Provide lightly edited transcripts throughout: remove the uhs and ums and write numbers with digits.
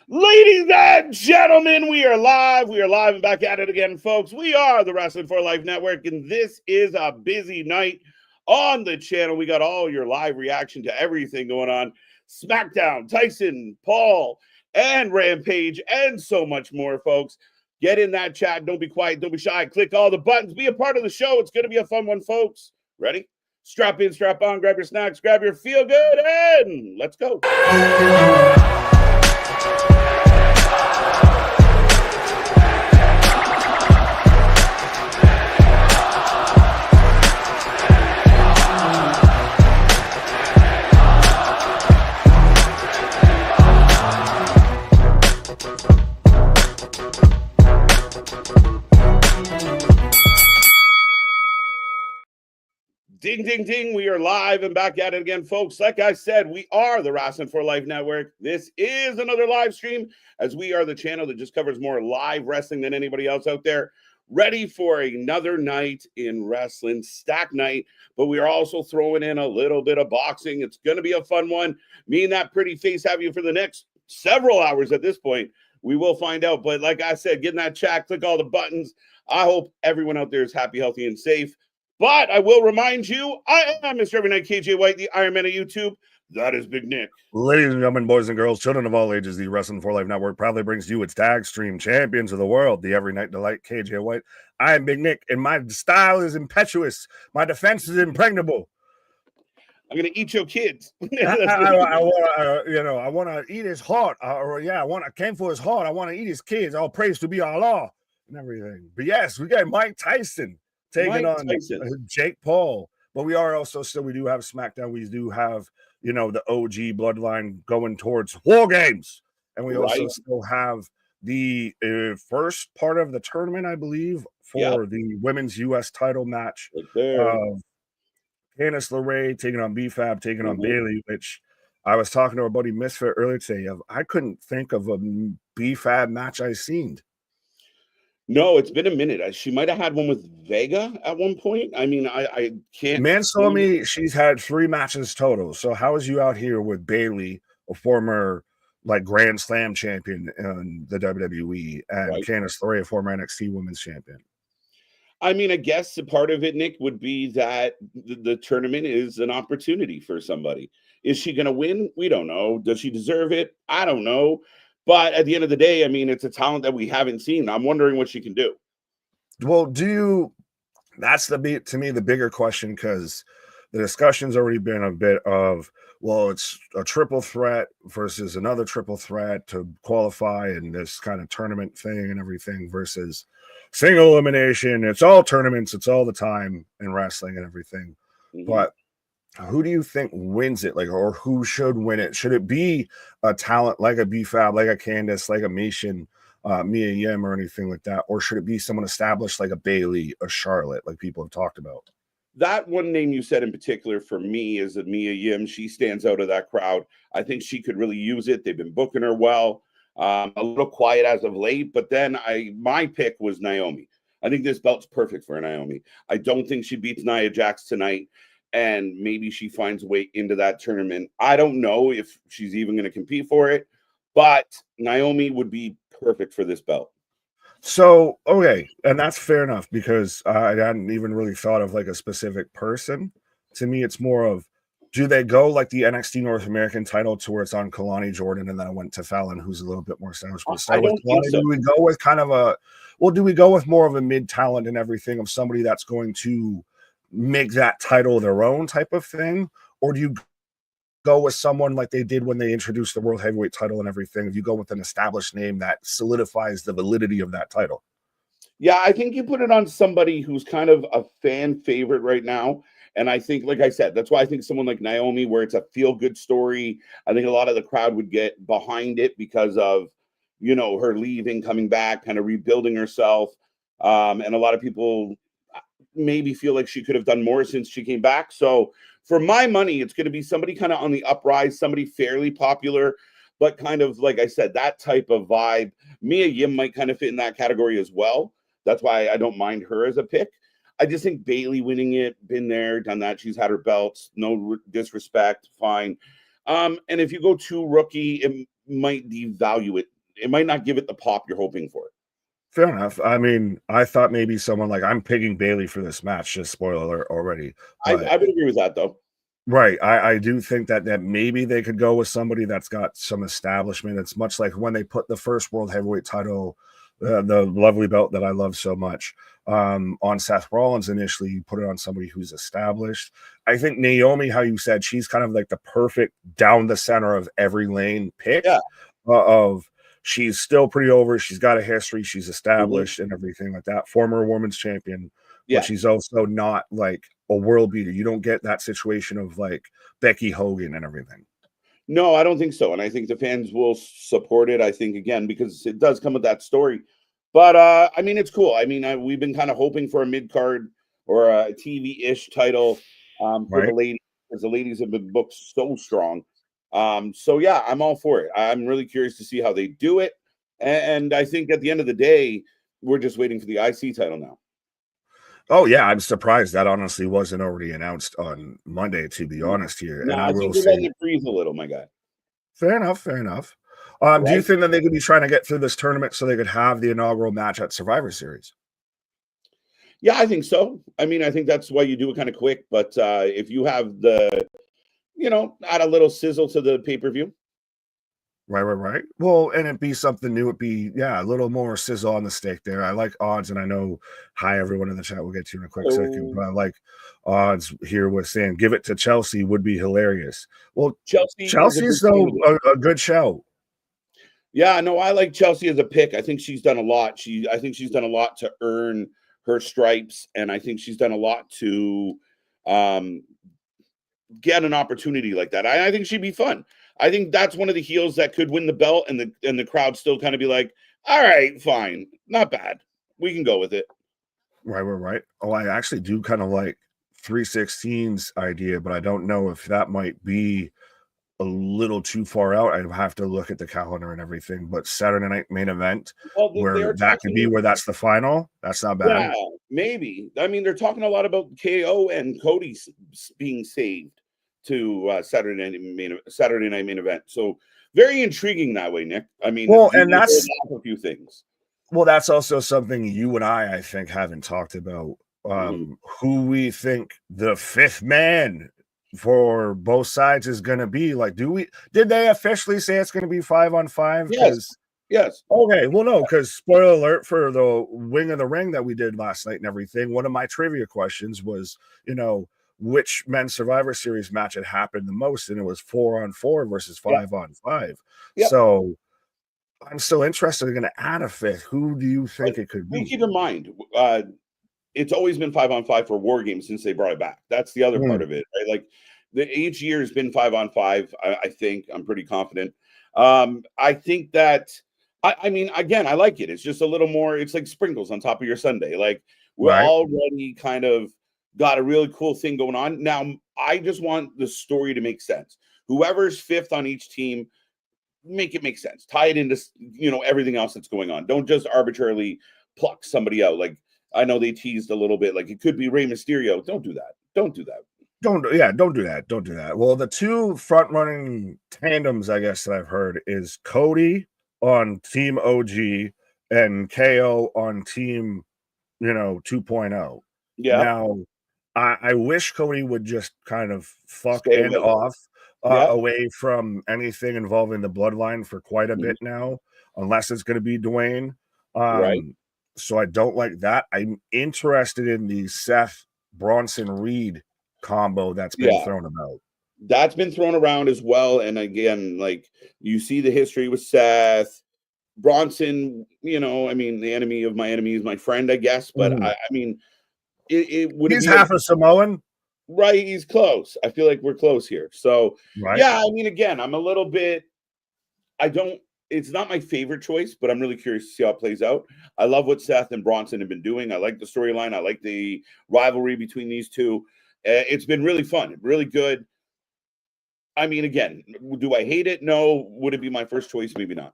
Ladies and gentlemen, we are live. We are live and back at it again, folks. We are the Wrestling for Life Network, and this is a busy night on the channel. We got all your live reaction to everything going on. Smackdown, Tyson, Paul, and Rampage, and so much more, folks. Get in that chat. Don't be quiet. Don't be shy. Click all the buttons. Be a part of the show. It's going to be a fun one, folks. Ready? Strap in, strap on, grab your snacks, grab your feel good, and let's go. Ding, ding, ding. We are live and back at it again, folks. Like I said, we are the Wrestling for Life Network. This is another live stream, as we are the channel that just covers more live wrestling than anybody else out there. Ready for another night in wrestling, stack night, but we are also throwing in a little bit of boxing. It's going to be a fun one. Me and that pretty face have you for the next several hours at this point. We will find out. But like I said, get in that chat, click all the buttons. I hope everyone out there is happy, healthy, and safe. But I will remind you, I am Mr. Every Night KJ White, the Iron Man of YouTube. That is Big Nick. Ladies and gentlemen, boys and girls, children of all ages, the Wrestling for Life Network proudly brings you its tag stream champions of the world, the Every Night Delight KJ White. I am Big Nick, and my style is impetuous. My defense is impregnable. I'm gonna eat your kids. I want to eat his heart. I came for his heart. I want to eat his kids. All praise to be Allah and everything. But yes, we got Mike Tyson taking on Jake Paul, but we do have SmackDown. We do have, the OG Bloodline going towards War Games, and we also still have the first part of the tournament, I believe, for the women's U.S. title match. Candice LeRae taking on B-FAB, taking on Bayley, which I was talking to our buddy Misfit earlier today. I couldn't think of a B-FAB match I've seen. No, it's been a minute. She might have had one with Vega at one point. I mean, I can't. Man told me she's had 3 matches total. So how is you out here with Bayley, a former Grand Slam champion in the WWE, and Candice LeRae, a former NXT Women's Champion? I mean, I guess a part of it, Nick, would be that the tournament is an opportunity for somebody. Is she going to win? We don't know. Does she deserve it? I don't know. But at the end of the day, I mean, it's a talent that we haven't seen. I'm wondering what she can do. Well, that's to me the bigger question, because the discussion's already been a bit of, well, it's a triple threat versus another triple threat to qualify in this kind of tournament thing and everything versus single elimination. It's all tournaments. It's all the time in wrestling and everything. But who do you think wins it? Or who should win it? Should it be a talent like a B-FAB, like a Candice, like a Mia Yim, or anything like that? Or should it be someone established like a Bayley, a Charlotte, like people have talked about? That one name you said in particular for me is a Mia Yim. She stands out of that crowd. I think she could really use it. They've been booking her well. A little quiet as of late, but then my pick was Naomi. I think this belt's perfect for Naomi. I don't think she beats Nia Jax tonight, and maybe she finds a way into that tournament. I don't know if she's even going to compete for it, but Naomi would be perfect for this belt. So, okay, and that's fair enough, because I hadn't even really thought of a specific person. To me, it's more of, do they go like the NXT North American title to where it's on Kalani Jordan and then I went to Fallon, who's a little bit more established? Do we go with kind of do we go with more of a mid talent and everything, of somebody that's going to make that title their own type of thing? Or do you go with someone like they did when they introduced the World Heavyweight title and everything? If you go with an established name that solidifies the validity of that title? Yeah, I think you put it on somebody who's kind of a fan favorite right now. And I think, like I said, that's why I think someone like Naomi, where it's a feel-good story, I think a lot of the crowd would get behind it because of, her leaving, coming back, kind of rebuilding herself. And a lot of people maybe feel like she could have done more since she came back. So for my money, it's going to be somebody kind of on the uprise, somebody fairly popular, but kind of, like I said, that type of vibe. Mia Yim might kind of fit in that category as well. That's why I don't mind her as a pick. I just think Bayley winning it, been there, done that. She's had her belts, no disrespect, fine. And if you go too rookie, it might devalue it give it the pop you're hoping for. Fair enough. I mean, I thought maybe someone like I'm picking Bailey for this match. Just spoiler alert already. I would agree with that though. Right. I do think that maybe they could go with somebody that's got some establishment. It's much like when they put the first world heavyweight title, the lovely belt that I love so much, on Seth Rollins initially. You put it on somebody who's established. I think Naomi, how you said, she's kind of like the perfect down the center of every lane pick. Yeah. Of she's still pretty over. She's got a history. She's established and everything like that. Former women's champion. But she's also not like a world beater. You don't get that situation of like Becky Hogan and everything. No, I don't think so. And I think the fans will support it. I think, again, because it does come with that story. But I mean, it's cool. I mean, we've been kind of hoping for a mid-card or a TV-ish title for the ladies, because the ladies have been booked so strong. So yeah, I'm all for it. I'm really curious to see how they do it. And I think at the end of the day, we're just waiting for the IC title now. Oh yeah, I'm surprised that honestly wasn't already announced on Monday, to be honest here. No, and I think they're letting it breathe a little, my guy. Fair enough, fair enough. Do you think that they could be trying to get through this tournament so they could have the inaugural match at Survivor Series? Yeah, I think so. I mean, I think that's why you do it kind of quick. But if you have the, add a little sizzle to the pay-per-view. Right. Well, and it'd be something new. It'd be, a little more sizzle on the steak there. I like odds, and I know, hi, everyone in the chat. We'll get to you in a quick second. But I like odds here with saying, give it to Chelsea would be hilarious. Well, Chelsea's though a good show. Yeah, no, I like Chelsea as a pick. I think she's done a lot. I think she's done a lot to earn her stripes, and I think she's done a lot to get an opportunity like that. I think she'd be fun. I think that's one of the heels that could win the belt, and the crowd still kind of be like, all right, fine, not bad. We can go with it. Right. Oh, I actually do kind of like 316's idea, but I don't know if that might be a little too far out. I'd have to look at the calendar and everything, but Saturday night main event, where that could be where that's the final. That's not bad. Yeah, maybe. I mean, they're talking a lot about KO and Cody being saved to Saturday night main event. So very intriguing that way, Nick. I mean, and that's a few things. Well, that's also something you and I think, haven't talked about. Who we think the fifth man for both sides is going to be. Like, did they officially say it's going to be 5-on-5? Yes. Okay. Well, no, because spoiler alert for the Wing of the Ring that we did last night and everything. One of my trivia questions was, which men's Survivor Series match had happened the most, and it was 4-on-4 versus 5-on-5. Yep. So I'm still interested in going to add a fifth. Who do you think it could be? Keep in mind, it's always been 5-on-5 for War Games since they brought it back. That's the other part of it, right? Like each year has been 5-on-5. I think I'm pretty confident. I think that I mean, again, I like it. It's just a little more. It's like sprinkles on top of your sundae. Like we're already kind of got a really cool thing going on. Now, I just want the story to make sense. Whoever's fifth on each team, make it make sense. Tie it into everything else that's going on. Don't just arbitrarily pluck somebody out. Like I know they teased a little bit. Like it could be Rey Mysterio. Don't do that. Don't do that. Don't do that. Well, the two front running tandems, I guess, that I've heard is Cody on Team OG and KO on Team 2.0. Yeah. Now, I wish Cody would just kind of fuck end off away from anything involving the bloodline for quite a bit now, unless it's going to be Dwayne. So I don't like that. I'm interested in the Seth Bronson Reed combo that's been thrown about. That's been thrown around as well. And again, like you see the history with Seth Bronson, I mean, the enemy of my enemy is my friend, I guess. But I mean, he's half a Samoan, right? He's close. I feel like we're close here. So yeah, I mean, again, I'm a little bit. It's not my favorite choice, but I'm really curious to see how it plays out. I love what Seth and Bronson have been doing. I like the storyline. I like the rivalry between these two. It's been really fun, really good. I mean, again, do I hate it? No. Would it be my first choice? Maybe not.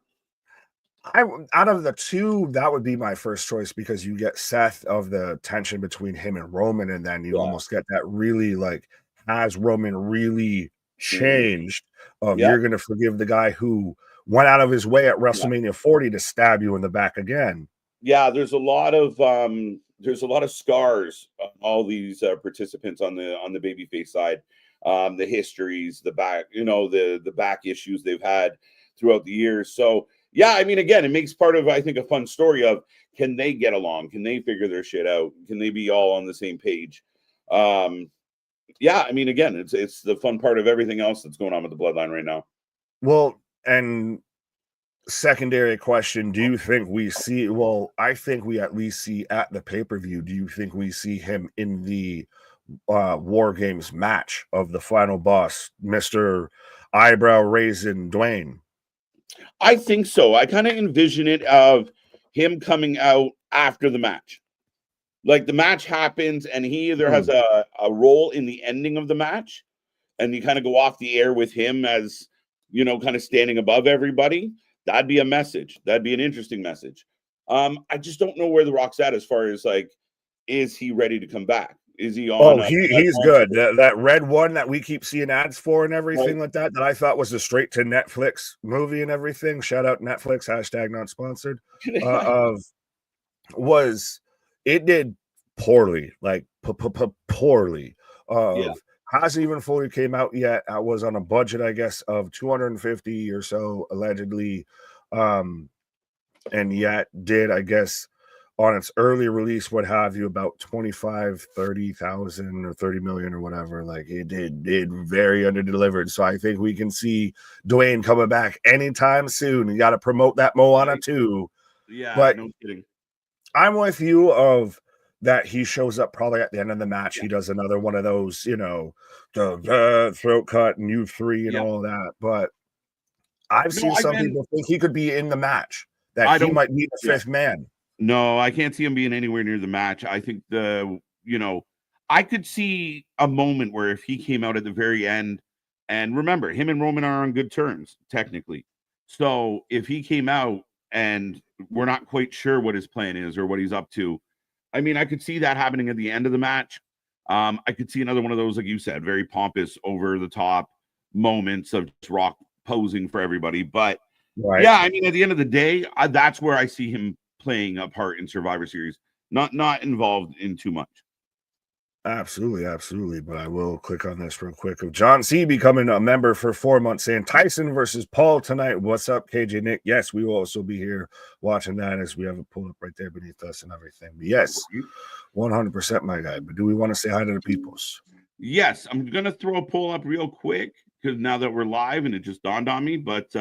Out of the two, that would be my first choice, because you get Seth of the tension between him and Roman, and then you almost get that really like, has Roman really changed? of Yeah. you're going to forgive the guy who went out of his way at WrestleMania 40 to stab you in the back again. Yeah, there's a lot of scars on all these participants on the babyface side. The histories, the back, the back issues they've had throughout the years. So yeah, I mean, again, it makes part of, I think, a fun story of, can they get along? Can they figure their shit out? Can they be all on the same page? Yeah, I mean, again, it's the fun part of everything else that's going on with the Bloodline right now. Well, and secondary question, do you think we see, well, I think we at least see at the pay-per-view, do you think we see him in the War Games match of the final boss, Mr. Eyebrow Raisin Dwayne? I think so. I kind of envision it of him coming out after the match. Like the match happens and he either has a role in the ending of the match and you kind of go off the air with him as, kind of standing above everybody. That'd be a message. That'd be an interesting message. I just don't know where The Rock's at as far as like, is he ready to come back? Is he on? Oh, he's good. That red one that we keep seeing ads for and everything like that I thought was a straight to Netflix movie and everything. Shout out Netflix, hashtag not sponsored. It did poorly, like poorly. Hasn't even fully came out yet. I was on a budget, I guess, of 250 or so allegedly, and yet did, I guess, on its early release, what have you, about 30,000 or 30 million or whatever. Like it did very underdelivered. So I think we can see Dwayne coming back anytime soon. You got to promote that Moana too. Yeah, but no kidding. I'm with you of that he shows up probably at the end of the match. He does another one of those, the throat cut and U3 and all that. But I've seen some people think he could be in the match, that he might be the fifth man. No, I can't see him being anywhere near the match. I think I could see a moment where if he came out at the very end, and remember, him and Roman are on good terms, technically. So if he came out and we're not quite sure what his plan is or what he's up to, I mean, I could see that happening at the end of the match. I could see another one of those, like you said, very pompous, over the top moments of just Rock posing for everybody. But yeah, I mean, at the end of the day, that's where I see him playing a part in Survivor Series, not involved in too much. Absolutely. But I will click on this real quick of John C becoming a member for 4 months, saying Tyson versus Paul tonight. What's up, KJ Nick? Yes, we will also be here watching that, as we have it pulled up right there beneath us and everything. But yes, 100%, my guy. But do we want to say hi to the peoples? Yes, I'm gonna throw a poll up real quick because now that we're live and it just dawned on me. But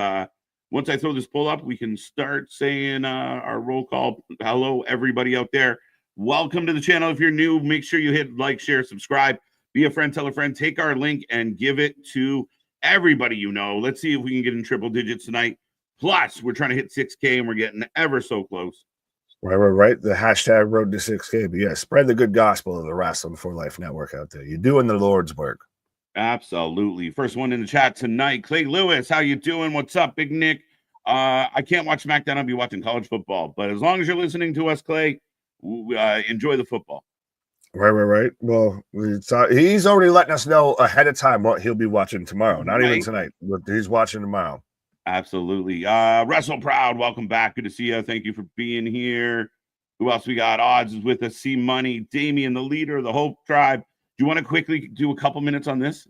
once I throw this poll up, we can start saying our roll call. Hello, everybody out there. Welcome to the channel. If you're new, make sure you hit like, share, subscribe, be a friend, tell a friend, take our link and give it to everybody you know. Let's see if we can get in triple digits tonight. Plus, we're trying to hit 6K and we're getting ever so close. Right. The hashtag road to 6K. But yeah, spread the good gospel of the Wrestling for Life Network out there. You're doing the Lord's work. Absolutely. First one in the chat tonight, Clay Lewis. How you doing? What's up, Big Nick? I can't watch SmackDown. I'll be watching college football. But as long as you're listening to us, Clay, enjoy the football. Right. Well, he's already letting us know ahead of time what he'll be watching tomorrow. Not even tonight, but he's watching tomorrow. Absolutely. Wrestle Proud, welcome back. Good to see you. Thank you for being here. Who else we got? Odds is with us. C Money, Damien, the leader of the Hope Tribe. Do you want to quickly do a couple minutes on this?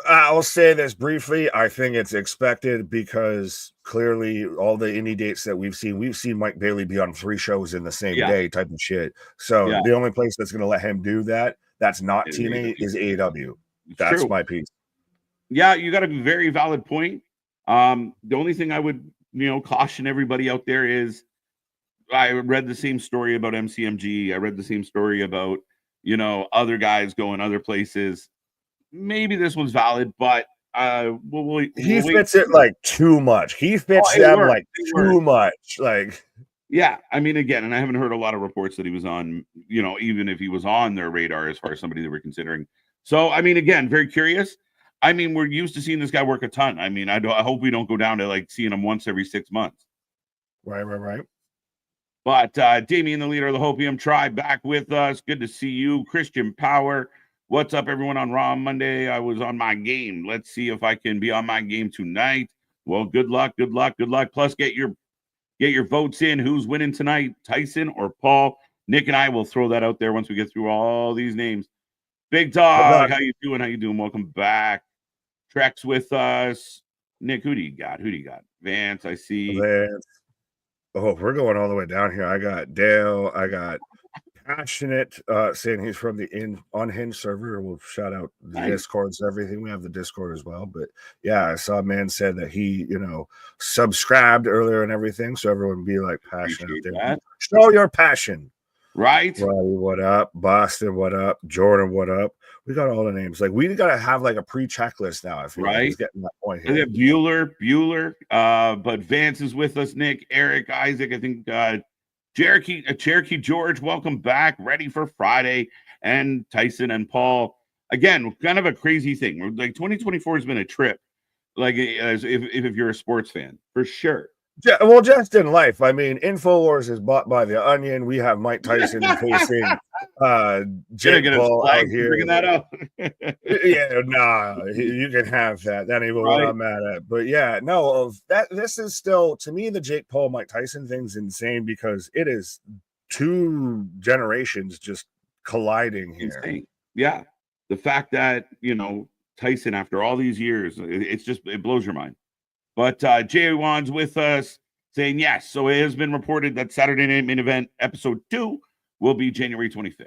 I'll say this briefly. I think it's expected because clearly all the indie dates that we've seen Mike Bailey be on 3 shows in the same day type of shit. So the only place that's going to let him do that's not TNA is AEW. That's my piece. Yeah, you got a very valid point. The only thing I would, caution everybody out there is I read the same story about MCMG. I read the same story about, other guys going other places. Maybe this one's valid, but he fits it like too much. He fits them like too much. Like, yeah, I mean, again, and I haven't heard a lot of reports that he was on, even if he was on their radar as far as somebody they were considering. So, I mean, again, very curious. I mean, we're used to seeing this guy work a ton. I mean, I hope we don't go down to like seeing him once every 6 months. Right. But Damien, the leader of the Hopium Tribe, back with us. Good to see you. Christian Power. What's up, everyone? On Raw Monday, I was on my game. Let's see if I can be on my game tonight. Well, good luck, good luck, good luck. Plus, get your votes in. Who's winning tonight, Tyson or Paul? Nick and I will throw that out there once we get through all these names. Big Dog, how you doing? How you doing? Welcome back. Trex with us. Nick, who do you got? Vance, I see. Vance. Oh, we're going all the way down here. I got Dale. I got Passionate saying he's from the Unhinged server. We'll shout out the Discords, everything. We have the Discord as well. But yeah, I saw a man said that he, subscribed earlier and everything. So everyone be like passionate out there. That. Show your passion. Right. Roddy, what up? Boston, what up? Jordan, what up? We got all the names. Like, we got to have like a pre-checklist now. I feel like he's getting that point here. Bueller. But Vance is with us. Nick, Eric, Isaac. I think Cherokee George, welcome back. Ready for Friday. And Tyson and Paul. Again, kind of a crazy thing. Like 2024 has been a trip. Like as if you're a sports fan, for sure. Yeah, well, just in life. I mean, InfoWars is bought by The Onion. We have Mike Tyson facing Jake Paul out here. Bringing that up. Yeah, nah, you can have that. That ain't what I'm mad at. But yeah, no, this is still, to me, the Jake Paul, Mike Tyson thing's insane because it is two generations just colliding here. Insane. Yeah. The fact that, Tyson, after all these years, it blows your mind. But Jay Wan's with us saying yes. So it has been reported that Saturday Night Main Event episode 2 will be January 25th.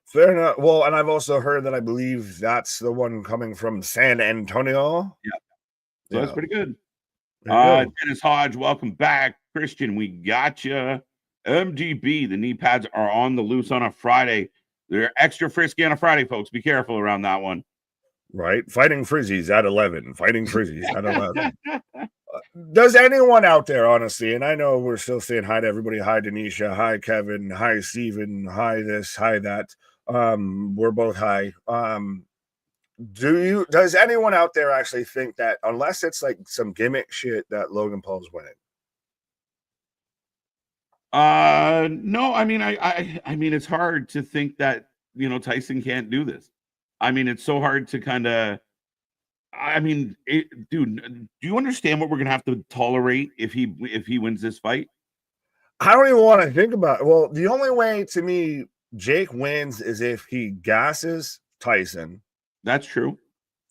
Fair enough. Well, and I've also heard that I believe that's the one coming from San Antonio. Yeah. So that's pretty good. Dennis Hodge, welcome back. Christian, we got you. MGB, the knee pads are on the loose on a Friday. They're extra frisky on a Friday, folks. Be careful around that one. Right. Fighting Frizzies at 11. Fighting Frizzies at 11. Does anyone out there, honestly, and I know we're still saying hi to everybody. Hi, Denisha. Hi, Kevin. Hi, Steven. Hi, this. Hi, that. We're both hi. Does anyone out there actually think that unless it's like some gimmick shit that Logan Paul's winning? No, I mean, I mean, it's hard to think that, Tyson can't do this. I mean, it's so hard to kind of, dude, do you understand what we're going to have to tolerate if he wins this fight? I don't even want to think about it. Well, the only way to me Jake wins is if he gasses Tyson. That's true.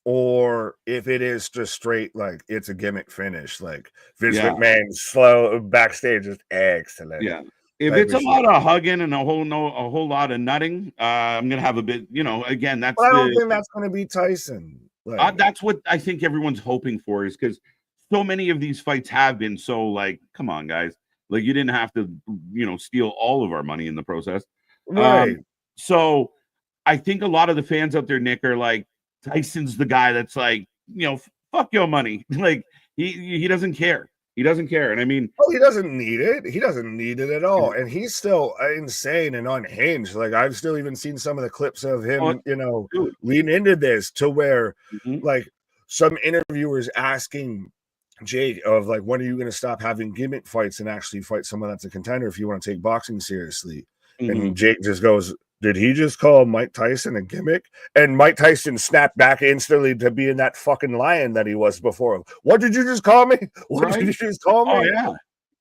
Or if it is just straight, like it's a gimmick finish, like Vince McMahon slow backstage is excellent. Yeah. If it's a lot of hugging and a whole lot of nutting, I'm gonna have a bit, again, that's I don't think that's gonna be Tyson. Like, that's what I think everyone's hoping for, is because so many of these fights have been so like, come on, guys. Like, you didn't have to, steal all of our money in the process. Right. So I think a lot of the fans out there, Nick, are like, Tyson's the guy that's like, fuck your money. Like, he doesn't care. He doesn't care. And I mean, he doesn't need it. He doesn't need it at all. And he's still insane and unhinged. Like, I've still even seen some of the clips of him, lean into this to where like some interviewers asking Jake of like, when are you going to stop having gimmick fights and actually fight someone that's a contender if you want to take boxing seriously? And Jake just goes, did he just call Mike Tyson a gimmick? And Mike Tyson snapped back instantly to being that fucking lion that he was before. What did you just call me? What did you just call me? Oh, yeah.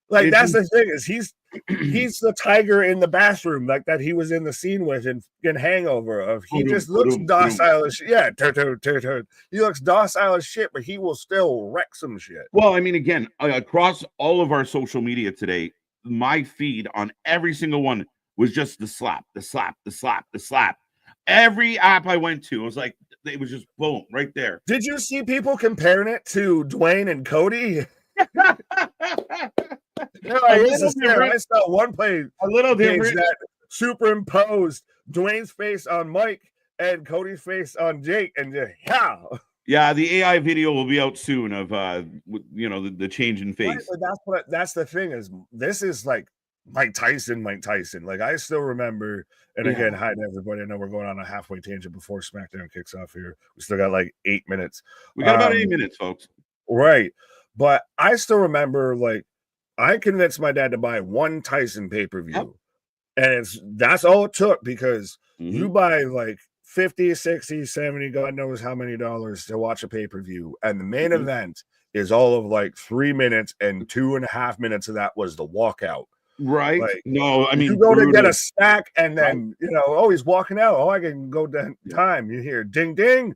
Like, that's the thing, is he's the tiger in the bathroom, like that he was in the scene with in Hangover. Of he just looks docile as shit. Yeah, he looks docile as shit, but he will still wreck some shit. Well, I mean, again, across all of our social media today, my feed on every single one was just the slap. Every app I went to, it was like, it was just boom, right there. Did you see people comparing it to Dwayne and Cody? I saw one play a little different that superimposed Dwayne's face on Mike and Cody's face on Jake, and just yeah, the AI video will be out soon of the change in face. Right, that's the thing, is this is like Mike Tyson. Like, I still remember, and again, hi to everybody. I know we're going on a halfway tangent before SmackDown kicks off here. We still got like 8 minutes. We got about 8 minutes, folks. Right. But I still remember, like, I convinced my dad to buy one Tyson pay-per-view. Yep. And that's all it took, because you buy like 50, 60, 70, God knows how many dollars to watch a pay-per-view. And the main event is all of like 3 minutes, and 2.5 minutes of that was the walkout. Right. Like, no, I mean, you go brutal. to get a snack, and then, oh, he's walking out. Oh, I can go down time. You hear ding, ding,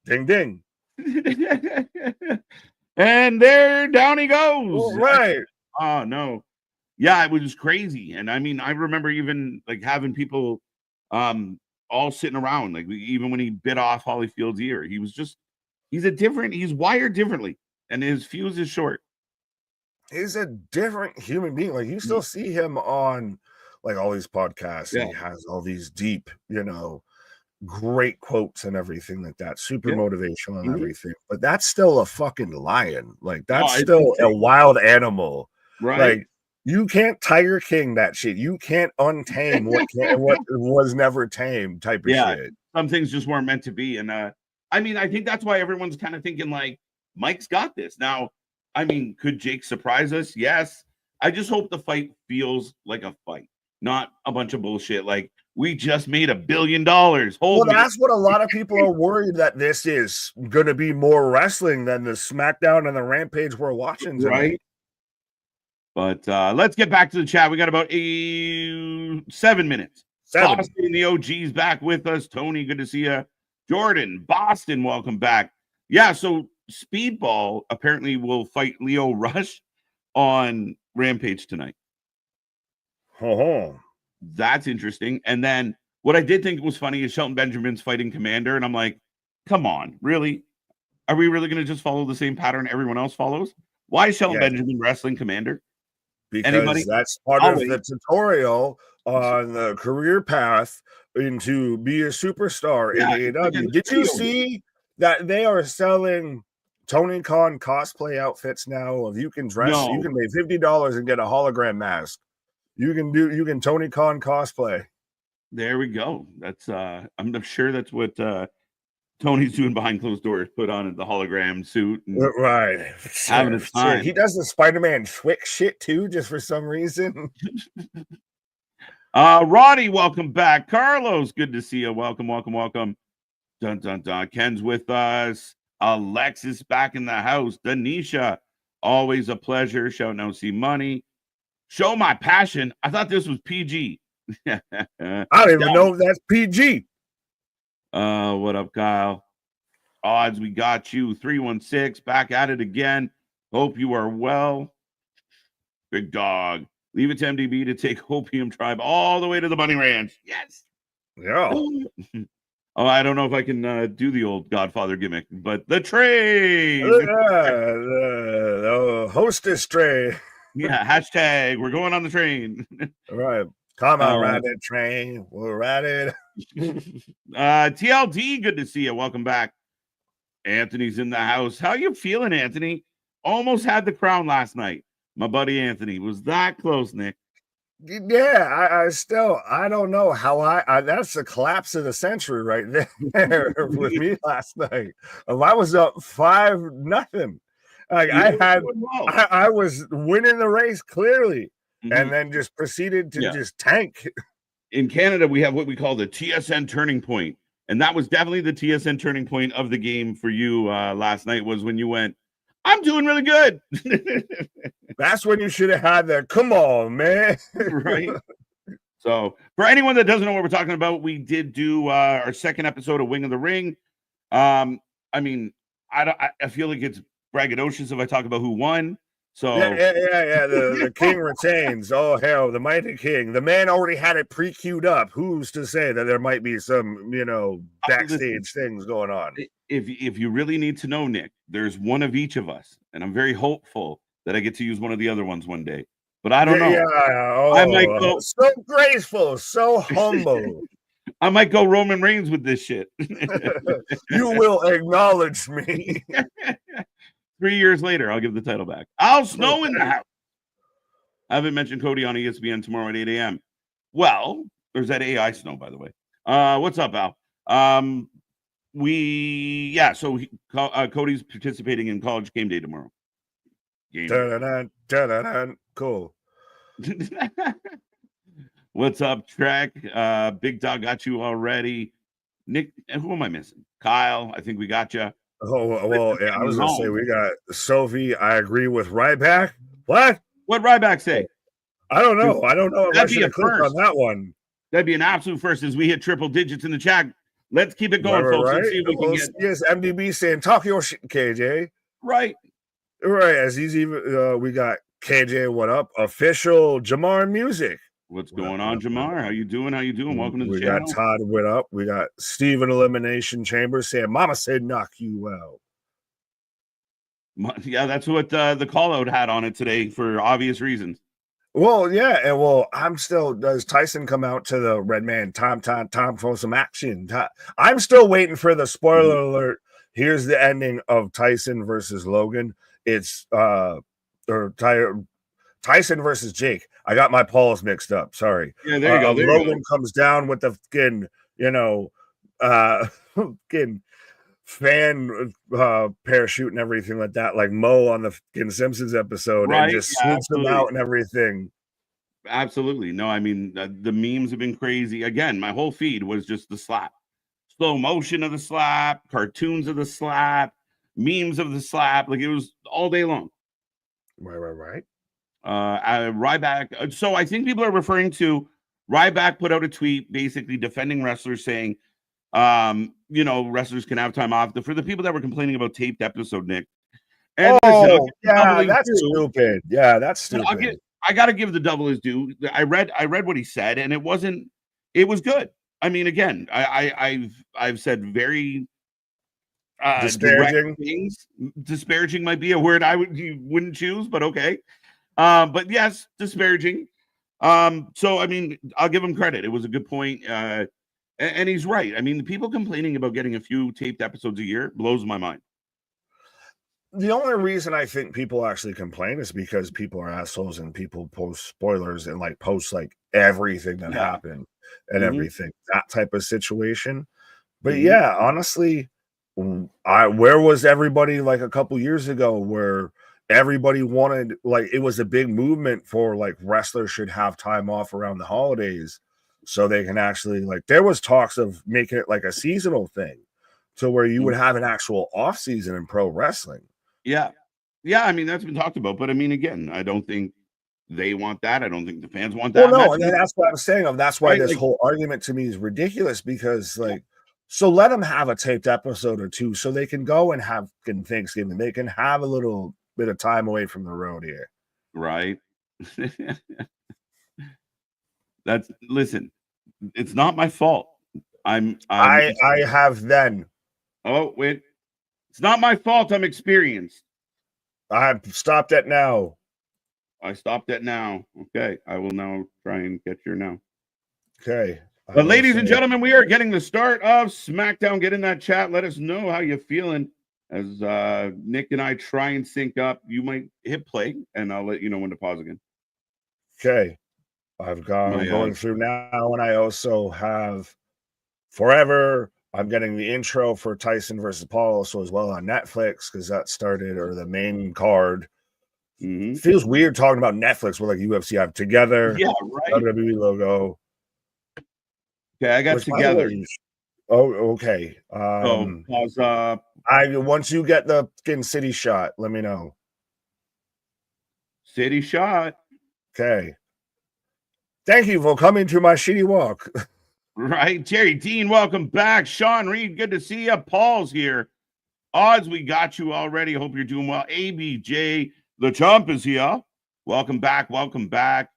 ding, ding. And there, down he goes. Right. Oh, no. Yeah, it was crazy. And I mean, I remember even like having people all sitting around, like even when he bit off Holyfield's ear, he's wired differently, and his fuse is short. He's a different human being. Like, you still see him on like all these podcasts, and he has all these deep, great quotes and everything like that, super motivational and everything. But that's still a fucking lion. Like, that's still a wild animal. Right. Like, you can't Tiger King that shit. You can't untame what was never tamed type of shit. Some things just weren't meant to be. And I mean, I think that's why everyone's kind of thinking like, Mike's got this. Now, I mean, could Jake surprise us? Yes. I just hope the fight feels like a fight, not a bunch of bullshit. Like, we just made $1 billion. Well, that's what a lot of people are worried, that this is going to be more wrestling than the SmackDown and the Rampage we're watching tonight. Right. But let's get back to the chat. We got about 7 minutes. Boston, the OG's back with us. Tony, good to see you. Jordan, Boston, welcome back. Yeah, so Speedball apparently will fight Leo Rush on Rampage tonight. Oh, that's interesting. And then what I did think was funny is Shelton Benjamin's fighting Commander, and I'm like, come on, really? Are we really going to just follow the same pattern everyone else follows? Why is Shelton Benjamin wrestling Commander? Because that's part of the tutorial on the career path into be a superstar in AEW. Did you see that they are selling Tony Khan cosplay outfits now? Of you can dress, you can pay $50 and get a hologram mask. You can Tony Khan cosplay. There we go. That's I'm sure that's what Tony's doing behind closed doors, put on the hologram suit. And right. Having his time. He does the Spider-Man Schwick shit too, just for some reason. Roddy, welcome back. Carlos, good to see you. Welcome. Dun, dun, dun. Ken's with us. Alexis back in the house. Danisha, always a pleasure. Shout out see money. Show my passion. I thought this was PG. I don't even know if that's PG. What up, Kyle? Odds, we got you. 316, back at it again. Hope you are well. Big dog. Leave it to MDB to take Opium Tribe all the way to the Bunny Ranch. Yes. Yeah. Oh, I don't know if I can do the old Godfather gimmick, but the train. The hostess train. Yeah, hashtag we're going on the train. All right. Come on, ride that train. We'll ride it. TLD, good to see you. Welcome back. Anthony's in the house. How you feeling, Anthony? Almost had the crown last night. My buddy Anthony was that close, Nick. Yeah, I don't know how that's the collapse of the century right there with me last night. I was up 5-0. Like, I was winning the race clearly, and then just proceeded to just tank. In Canada, we have what we call the TSN turning point, and that was definitely the TSN turning point of the game for you last night. Was when you went, I'm doing really good. That's when you should have had the come on, man. Right. So for anyone that doesn't know what we're talking about, we did do our second episode of Wing of the Ring. I mean, I feel like it's braggadocious if I talk about who won. So yeah. The king retains. Oh hell, the mighty king. The man already had it pre-queued up. Who's to say that there might be some, backstage things going on? If you really need to know, Nick, there's one of each of us, and I'm very hopeful that I get to use one of the other ones one day. But I don't know. Yeah, I might go so graceful, so humble. I might go Roman Reigns with this shit. You will acknowledge me. 3 years later, I'll give the title back. Al Snow in the house. I haven't mentioned Cody on ESPN tomorrow at 8 a.m. Well, there's that AI Snow, by the way. What's up, Al? Cody's participating in College Game Day tomorrow. Cool. What's up, Trek? Big Dog got you already. Nick, and who am I missing? Kyle, I think we got you. Oh, well, yeah, I was going to say we got Sophie. I agree with Ryback. What? What Ryback say? I don't know. I don't know if I should have clicked on that one. That'd be an absolute first as we hit triple digits in the chat. Let's keep it going, folks. Let's see if we can get. Yes, MDB saying, talk your shit, KJ. Right. Right. As he's even, we got KJ, what up? Official Jamar Music. What's going on, Jamar? How you doing? Welcome to the channel. We got Todd, what up? We got Steven Elimination Chamber saying, Mama said knock you out. Yeah, that's what the call out had on it today for obvious reasons. Well, yeah, and well, I'm still. Does Tyson come out to the Red Man? Time for some action. I'm still waiting for the spoiler alert. Here's the ending of Tyson versus Logan. It's Tyson versus Jake. I got my Pauls mixed up. Sorry. Yeah, there you go. Logan comes down with the skin, skin fan parachute and everything like that, like Mo on the Simpsons episode, right, and just swoops them out and everything. Absolutely. No, I mean, the memes have been crazy. Again, my whole feed was just the slap, slow motion of the slap, cartoons of the slap, memes of the slap. Like, it was all day long. Right. Ryback. So I think people are referring to Ryback put out a tweet basically defending wrestlers, saying, wrestlers can have time off. For the people that were complaining about taped episode, Nick. And that's stupid. Yeah, that's stupid. I got to give the double his due. I read what he said, and it was good. I mean, again, I've said very disparaging things. Disparaging might be a word you wouldn't choose, but okay. But yes, disparaging. So I mean, I'll give him credit. It was a good point. And he's right. I mean, the people complaining about getting a few taped episodes a year blows my mind. The only reason I think people actually complain is because people are assholes and people post spoilers and post everything that happened and everything, that type of situation. But yeah, honestly, where was everybody a couple years ago where everybody wanted, it was a big movement for wrestlers should have time off around the holidays. So they can actually there was talks of making it a seasonal thing to where you would have an actual off season in pro wrestling. Yeah. I mean, that's been talked about, but I mean, again, I don't think they want that. I don't think the fans want that. Well, no, and that's what I'm saying. That's why this whole argument to me is ridiculous because so let them have a taped episode or two so they can go and have Thanksgiving. They can have a little bit of time away from the road here. Right. Listen, it's not my fault. I have then. Oh, wait. It's not my fault. I'm experienced. I've stopped it now. I stopped it now. Okay. I will now try and get your now. Okay. But ladies and gentlemen, we are getting the start of SmackDown. Get in that chat. Let us know how you're feeling as Nick and I try and sync up. You might hit play, and I'll let you know when to pause again. Okay. I'm going through now, and I also have Forever. I'm getting the intro for Tyson versus Paul also as well on Netflix because that started, or the main card. Feels weird talking about Netflix with UFC have Together. Yeah, right. WWE logo. Okay, I got Together. Oh, okay. Pause. Once you get the City shot, let me know. City shot. Okay. Thank you for coming to my shitty walk. Right. Jerry Dean, welcome back. Sean Reed, good to see you. Paul's here. Odds, we got you already. Hope you're doing well. ABJ, the Chump is here. Welcome back. Right.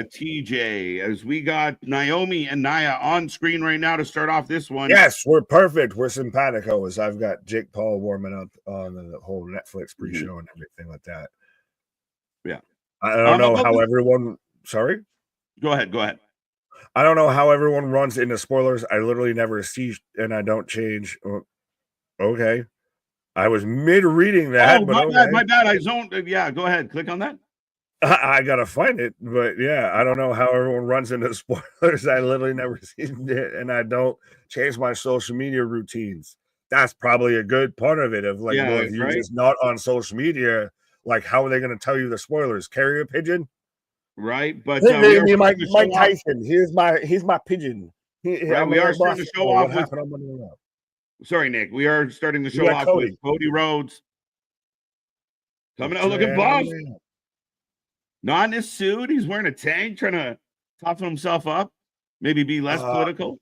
TJ, as we got Naomi and Nia on screen right now to start off this one. Yes, we're perfect. We're simpatico as I've got Jake Paul warming up on the whole Netflix pre-show and everything like that. Yeah. I don't know how everyone... Sorry? Go ahead. I don't know how everyone runs into spoilers. I literally never see and I don't change. Okay. I was mid-reading that. Oh, my bad. I zoned. Yeah, go ahead. Click on that. I got to find it. But yeah, I don't know how everyone runs into spoilers. I literally never seen it. And I don't change my social media routines. That's probably a good part of it. If if you're just not on social media, how are they going to tell you the spoilers? Carry a pigeon? Right, but Mike Tyson. Here's my pigeon. Right, we are starting the show off with. On Monday Night Raw? Sorry, Nick. We are starting the show off with Cody Rhodes coming out looking buff. Not in his suit. He's wearing a tank, trying to toughen himself up. Maybe be less political.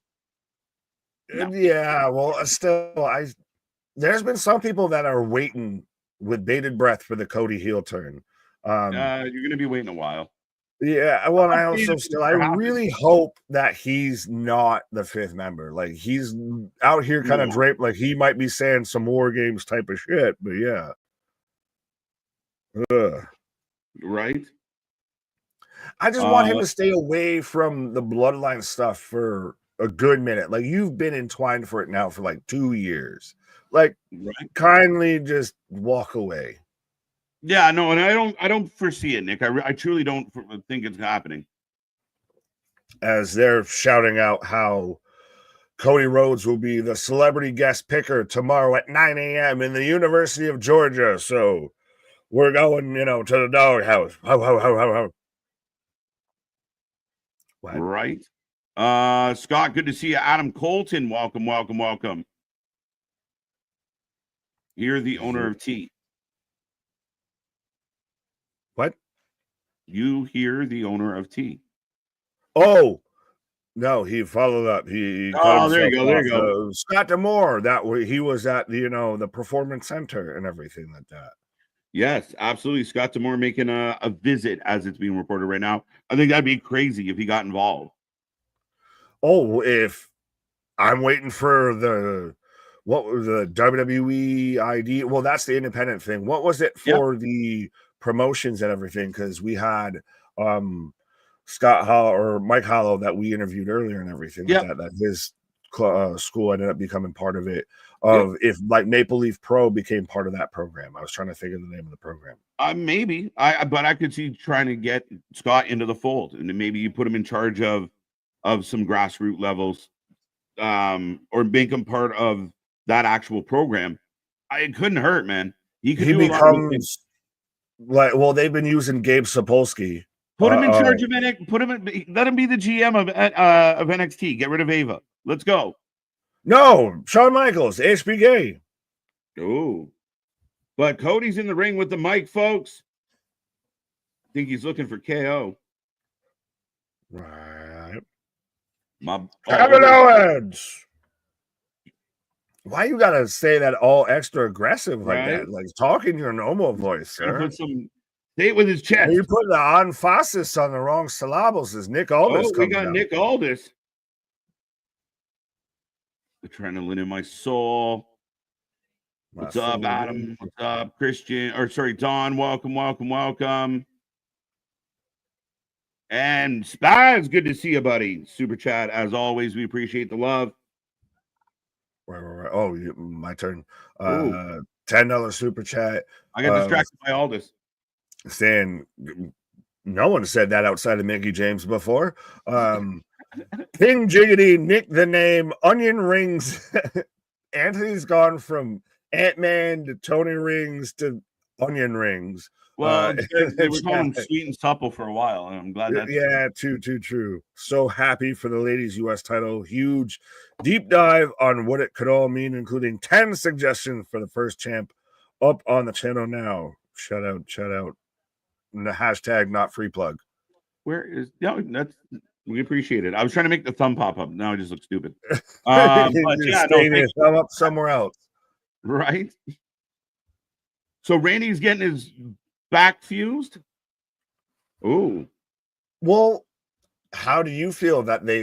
No. Yeah, well, still, there's been some people that are waiting with bated breath for the Cody heel turn. You're going to be waiting a while. Yeah, well, I really hope that he's not the fifth member. Like, he's out here kind of draped, like he might be saying some War Games type of shit, but yeah. Right? I just want him to stay away from the bloodline stuff for a good minute. Like, you've been entwined for it now for like 2 years. Like, kindly just walk away. Yeah, no, and I don't foresee it, Nick. I truly don't think it's happening. As they're shouting out how Cody Rhodes will be the celebrity guest picker tomorrow at 9 a.m. in the University of Georgia. So we're going, to the doghouse. Ho, ho, ho, ho, ho. What? Right. Scott, good to see you. Adam Colton, welcome, welcome, welcome. You're the owner of T. What? You hear the owner of T. Oh, no, he followed up. There you go. There you go. Scott D'Amore, he was at the Performance Center and everything like that. Yes, absolutely. Scott D'Amore making a visit as it's being reported right now. I think that'd be crazy if he got involved. Oh, if I'm waiting for the WWE ID? Well, that's the independent thing. What was it for the promotions and everything? Because we had Scott Hollow or Mike Hollow that we interviewed earlier and everything like that his school ended up becoming part of it. If like Maple Leaf Pro became part of that program. I was trying to think of the name of the program. Maybe but I could see trying to get Scott into the fold, and then maybe you put him in charge of some grassroots levels, or make him part of that actual program. It couldn't hurt, man. He becomes like, well, they've been using Gabe Sapolsky. Put him in charge of NXT. Let him be the GM of NXT. Get rid of Ava. Let's go. No, Shawn Michaels, HBK. Oh, but Cody's in the ring with the mic, folks. I think he's looking for KO. Right. Kevin Owens. Why you gotta say that all extra aggressive like that? Like, talk in your normal voice, sir. Put some state with his chest. You put the emphasis on the wrong syllables. Is Nick Aldis? We got Nick Aldis. Adrenaline in my soul. What's up, Adam? What's up, Christian? Or sorry, Don. Welcome, welcome, welcome. And Spaz, good to see you, buddy. Super chat, as always. We appreciate the love. Right. Oh, my turn. $10 super chat. I got distracted by Aldis. Saying no one said that outside of Mickey James before. King Jiggity, Nick the name, onion rings. Anthony's gone from Ant-Man to Tony Rings to onion rings. Well, they were calling him sweet and supple for a while, and I'm glad that's too true. So happy for the ladies' U.S. title. Huge deep dive on what it could all mean, including 10 suggestions for the first champ up on the channel now. Shout out. And the hashtag not free plug. Where is we appreciate it. I was trying to make the thumb pop up. Now it just looks stupid. Thumb up somewhere else. Right. So Randy's getting his back fused. Oh, well, how do you feel that they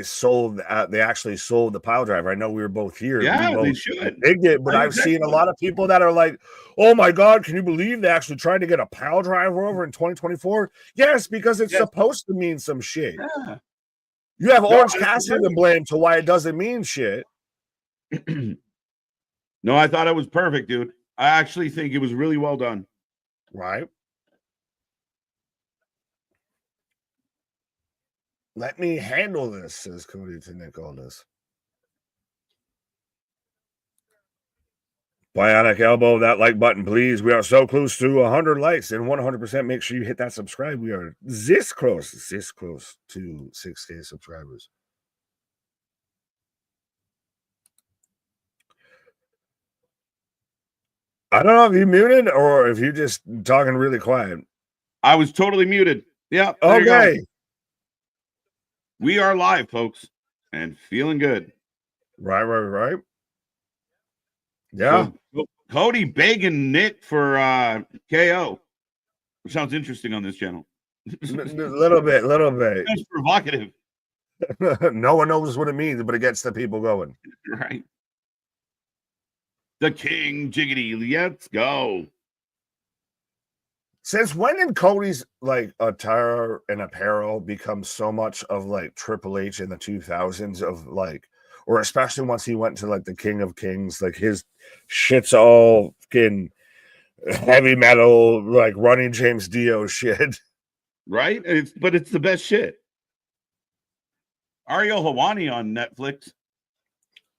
actually sold the pile driver? I know we were both here. Yeah, they should. But I've seen a lot of people that are like, oh my God, can you believe they actually tried to get a pile driver over in 2024? Yes, because it's supposed to mean some shit. Yeah. You have Orange Cassidy to blame to why it doesn't mean shit. No, I thought it was perfect, dude. I actually think it was really well done. Right. Let me handle this, says Cody to Nick Aldis. Bionic elbow, that like button, please. We are so close to 100 likes, and 100% make sure you hit that subscribe. We are this close to 6K subscribers. I don't know if you muted or if you just talking really quiet. I was totally muted. Yeah. There you go. Okay. We are live, folks, and feeling good. Right. Yeah. So, Cody begging Nick for KO, which sounds interesting on this channel. Little bit. That's provocative. No one knows what it means, but it gets the people going. Right. The King Jiggity. Let's go. Since when did Cody's like attire and apparel become so much of like Triple H in the 2000s of like, or especially once he went to like the King of Kings, like his shit's all fucking heavy metal, like Running James Dio shit. Right? But it's the best shit. Ariel Hawani on Netflix.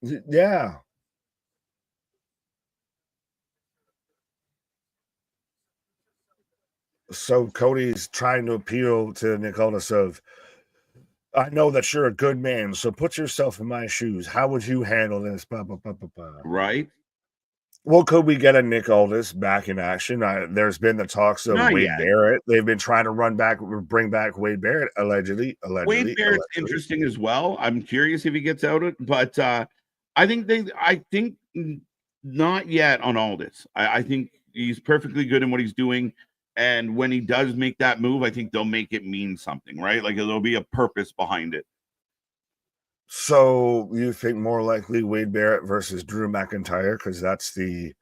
Yeah. So Cody's trying to appeal to Nick Aldis of, I know that you're a good man, so put yourself in my shoes. How would you handle this? Right. Well, could we get a Nick Aldis back in action? There's been the talks of Not Wade yet. Barrett. They've been trying to bring back Wade Barrett, allegedly. Wade Barrett's interesting as well. I'm curious if he gets out it, but I think not yet on Aldis. I think he's perfectly good in what he's doing. And when he does make that move, I think they'll make it mean something, right? Like there'll be a purpose behind it. So you think more likely Wade Barrett versus Drew McIntyre, because that's the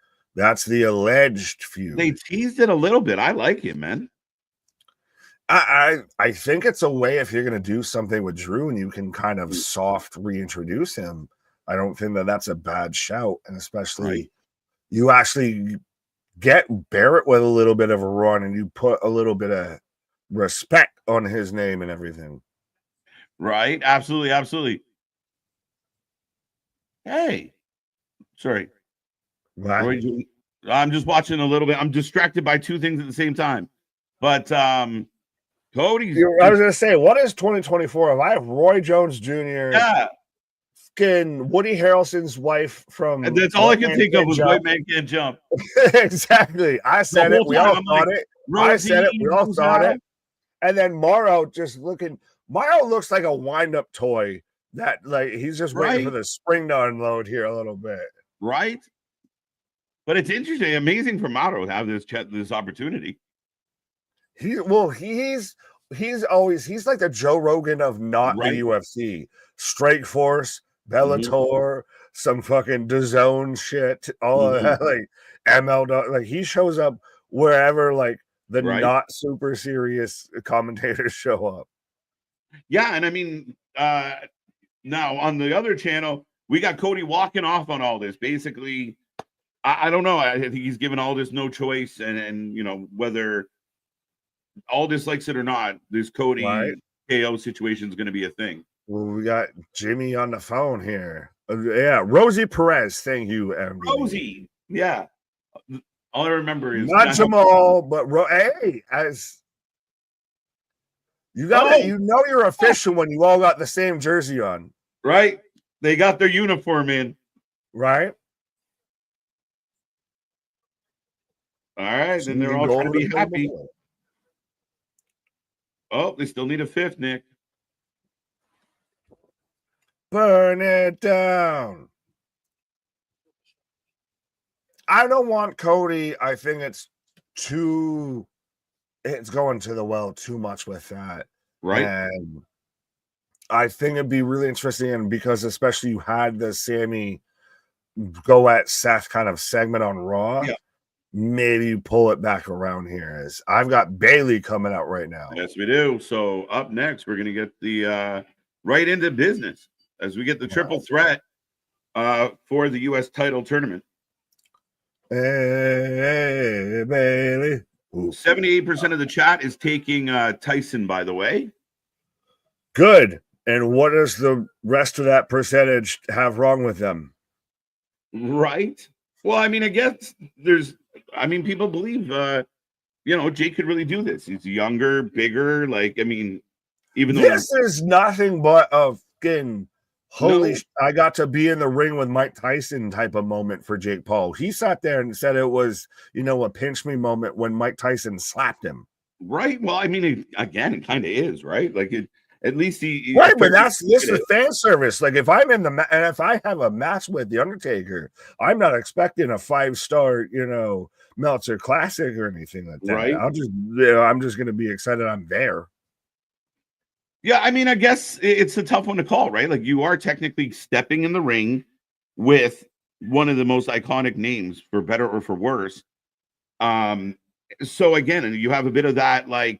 alleged feud. They teased it a little bit. I like it, man. I think it's a way if you're going to do something with Drew and you can kind of soft reintroduce him. I don't think that's a bad shout, and especially you actually get Barrett with a little bit of a run and you put a little bit of respect on his name and everything. Right? Absolutely. Hey, sorry. Right. I'm just watching a little bit. I'm distracted by two things at the same time. But Cody's. I was going to say, what is 2024? If I have Roy Jones Jr. Yeah. Woody Harrelson's wife from. And that's all I can think of was White Man Can't Jump. Exactly. I said it. We all thought it. I said it. We all thought it. And then Morrow just looking. Morrow looks like a wind-up toy that, like, he's just waiting for the spring to unload here a little bit. Right. But it's interesting, amazing for Morrow to have this opportunity. He's like the Joe Rogan of not the UFC. Strike Force, Bellator, some fucking DAZN shit, all of that, like ML, like he shows up wherever like the not super serious commentators show up. Yeah, and I mean, now on the other channel, we got Cody walking off on all this. Basically, I don't know. I think he's given Aldis no choice, and you know whether Aldis likes it or not, this Cody KO situation is going to be a thing. Well, we got Jimmy on the phone here. Yeah, Rosie Perez. Thank you, MD. Rosie. Yeah. All I remember is not Jamal, but hey, as you got you know you're official when you all got the same jersey on. Right? They got their uniform in. Right? All right, then they're all going to be happy. Oh, they still need a fifth, Nick. Burn it down. I don't want Cody. I think it's going to the well too much with that. Right. And I think it'd be really interesting. And because especially you had the Sammy go at Seth kind of segment on Raw. Yeah. Maybe you pull it back around here. As I've got Bailey coming out right now. Yes, we do. So up next, we're going to get the right into business as we get the triple threat for the U.S. title tournament. Hey, Bailey. 78% of the chat is taking Tyson, by the way. Good. And what does the rest of that percentage have wrong with them? Right. Well, I mean, I guess people believe, Jake could really do this. He's younger, bigger. Like, I mean, even though this is nothing but a fucking Holy, I got to be in the ring with Mike Tyson type of moment for Jake Paul. He sat there and said it was, a pinch me moment when Mike Tyson slapped him. Right. Well, I mean, it kind of is, right? Like at least he right, but this is fan service. Like if I'm in and if I have a match with the Undertaker, I'm not expecting a 5-star, Meltzer Classic or anything like that. Right. I'm just going to be excited I'm there. Yeah, I mean, I guess it's a tough one to call, right? Like you are technically stepping in the ring with one of the most iconic names, for better or for worse. So again, you have a bit of that, like,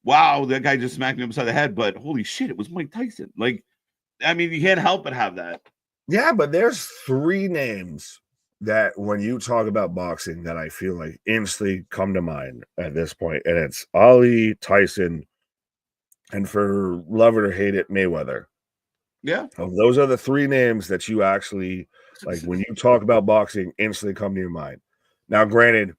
wow, that guy just smacked me upside the head, but holy shit, it was Mike Tyson. Like, I mean, you can't help but have that. Yeah, but there's 3 names that when you talk about boxing that I feel like instantly come to mind at this point, and it's Ali, Tyson, and for love it or hate it, Mayweather. Yeah. Those are the 3 names that you actually, like, when you talk about boxing, instantly come to your mind. Now, granted,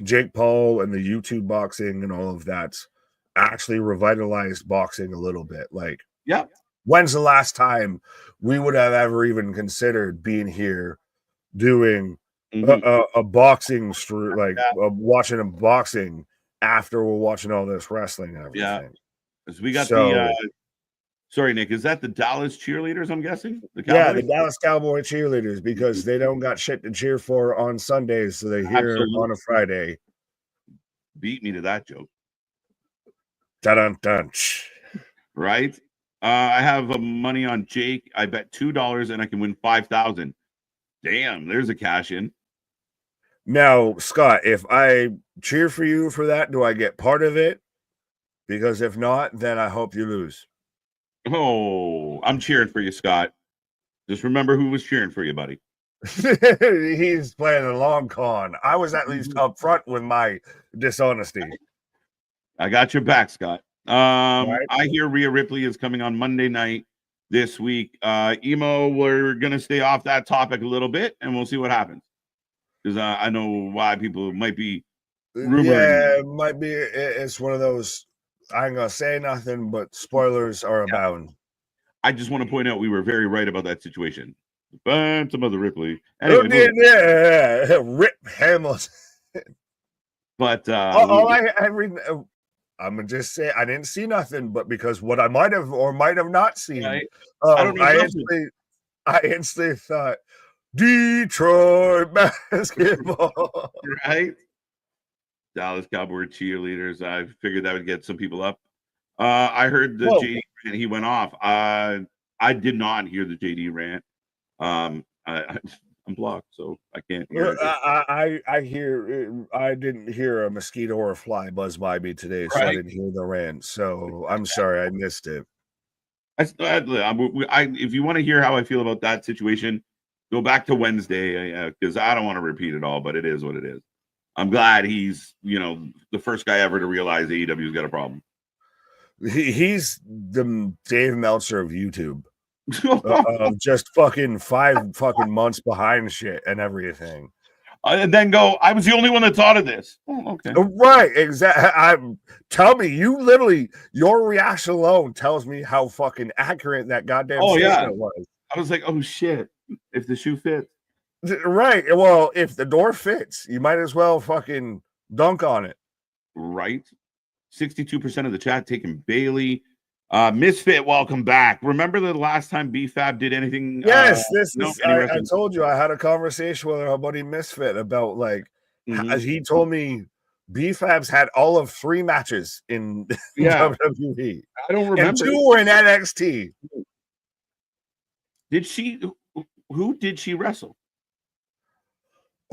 Jake Paul and the YouTube boxing and all of that's actually revitalized boxing a little bit. Like, yeah, when's the last time we would have ever even considered being here doing a boxing watching a boxing after we're watching all this wrestling and everything? Yeah. So we got the sorry, Nick, is that the Dallas cheerleaders, I'm guessing? The Dallas Cowboy cheerleaders, because they don't got shit to cheer for on Sundays, so they hear it on a Friday. Beat me to that joke. Dun-dun-dun. Right? I have money on Jake. I bet $2 and I can win 5,000. Damn, there's a cash in. Now, Scott, if I cheer for you for that, do I get part of it? Because if not, then I hope you lose. Oh, I'm cheering for you, Scott. Just remember who was cheering for you, buddy. He's playing a long con. I was at least upfront with my dishonesty. I got your back, Scott. Right. I hear Rhea Ripley is coming on Monday night this week. Emo, we're gonna stay off that topic a little bit, and we'll see what happens. Because I know why people might be rumoring. Yeah, it might be. It's one of those. I ain't gonna say nothing, but spoilers are abound. I just want to point out we were very right about that situation. Phantom of the Ripley. Anyway, Rip Hamilton. But all I read. I'm gonna just say I didn't see nothing, but because what I might have or might have not seen, right? I instantly thought Detroit basketball, right? Dallas Cowboy cheerleaders. I figured that would get some people up. I heard the JD rant. He went off. I did not hear the JD rant. I'm blocked, so I can't hear it. I didn't hear a mosquito or a fly buzz by me today, so I didn't hear the rant. So I'm sorry I missed it. If you want to hear how I feel about that situation, go back to Wednesday, because I don't want to repeat it all, but it is what it is. I'm glad he's, the first guy ever to realize AEW's got a problem. He's the Dave Meltzer of YouTube. Just fucking 5 fucking months behind shit and everything. And then I was the only one that thought of this. Oh, okay. Right, exactly. Tell me, your reaction alone tells me how fucking accurate that goddamn statement was. I was like, oh shit, if the shoe fits. Right. Well, if the door fits, you might as well fucking dunk on it. Right. 62% of the chat taking Bailey. Misfit, welcome back. Remember the last time B-FAB did anything? Yes, I told you I had a conversation with our buddy Misfit about he told me B-FAB's had all of 3 matches in WWE. I don't remember. And 2 were in NXT. Who did she wrestle?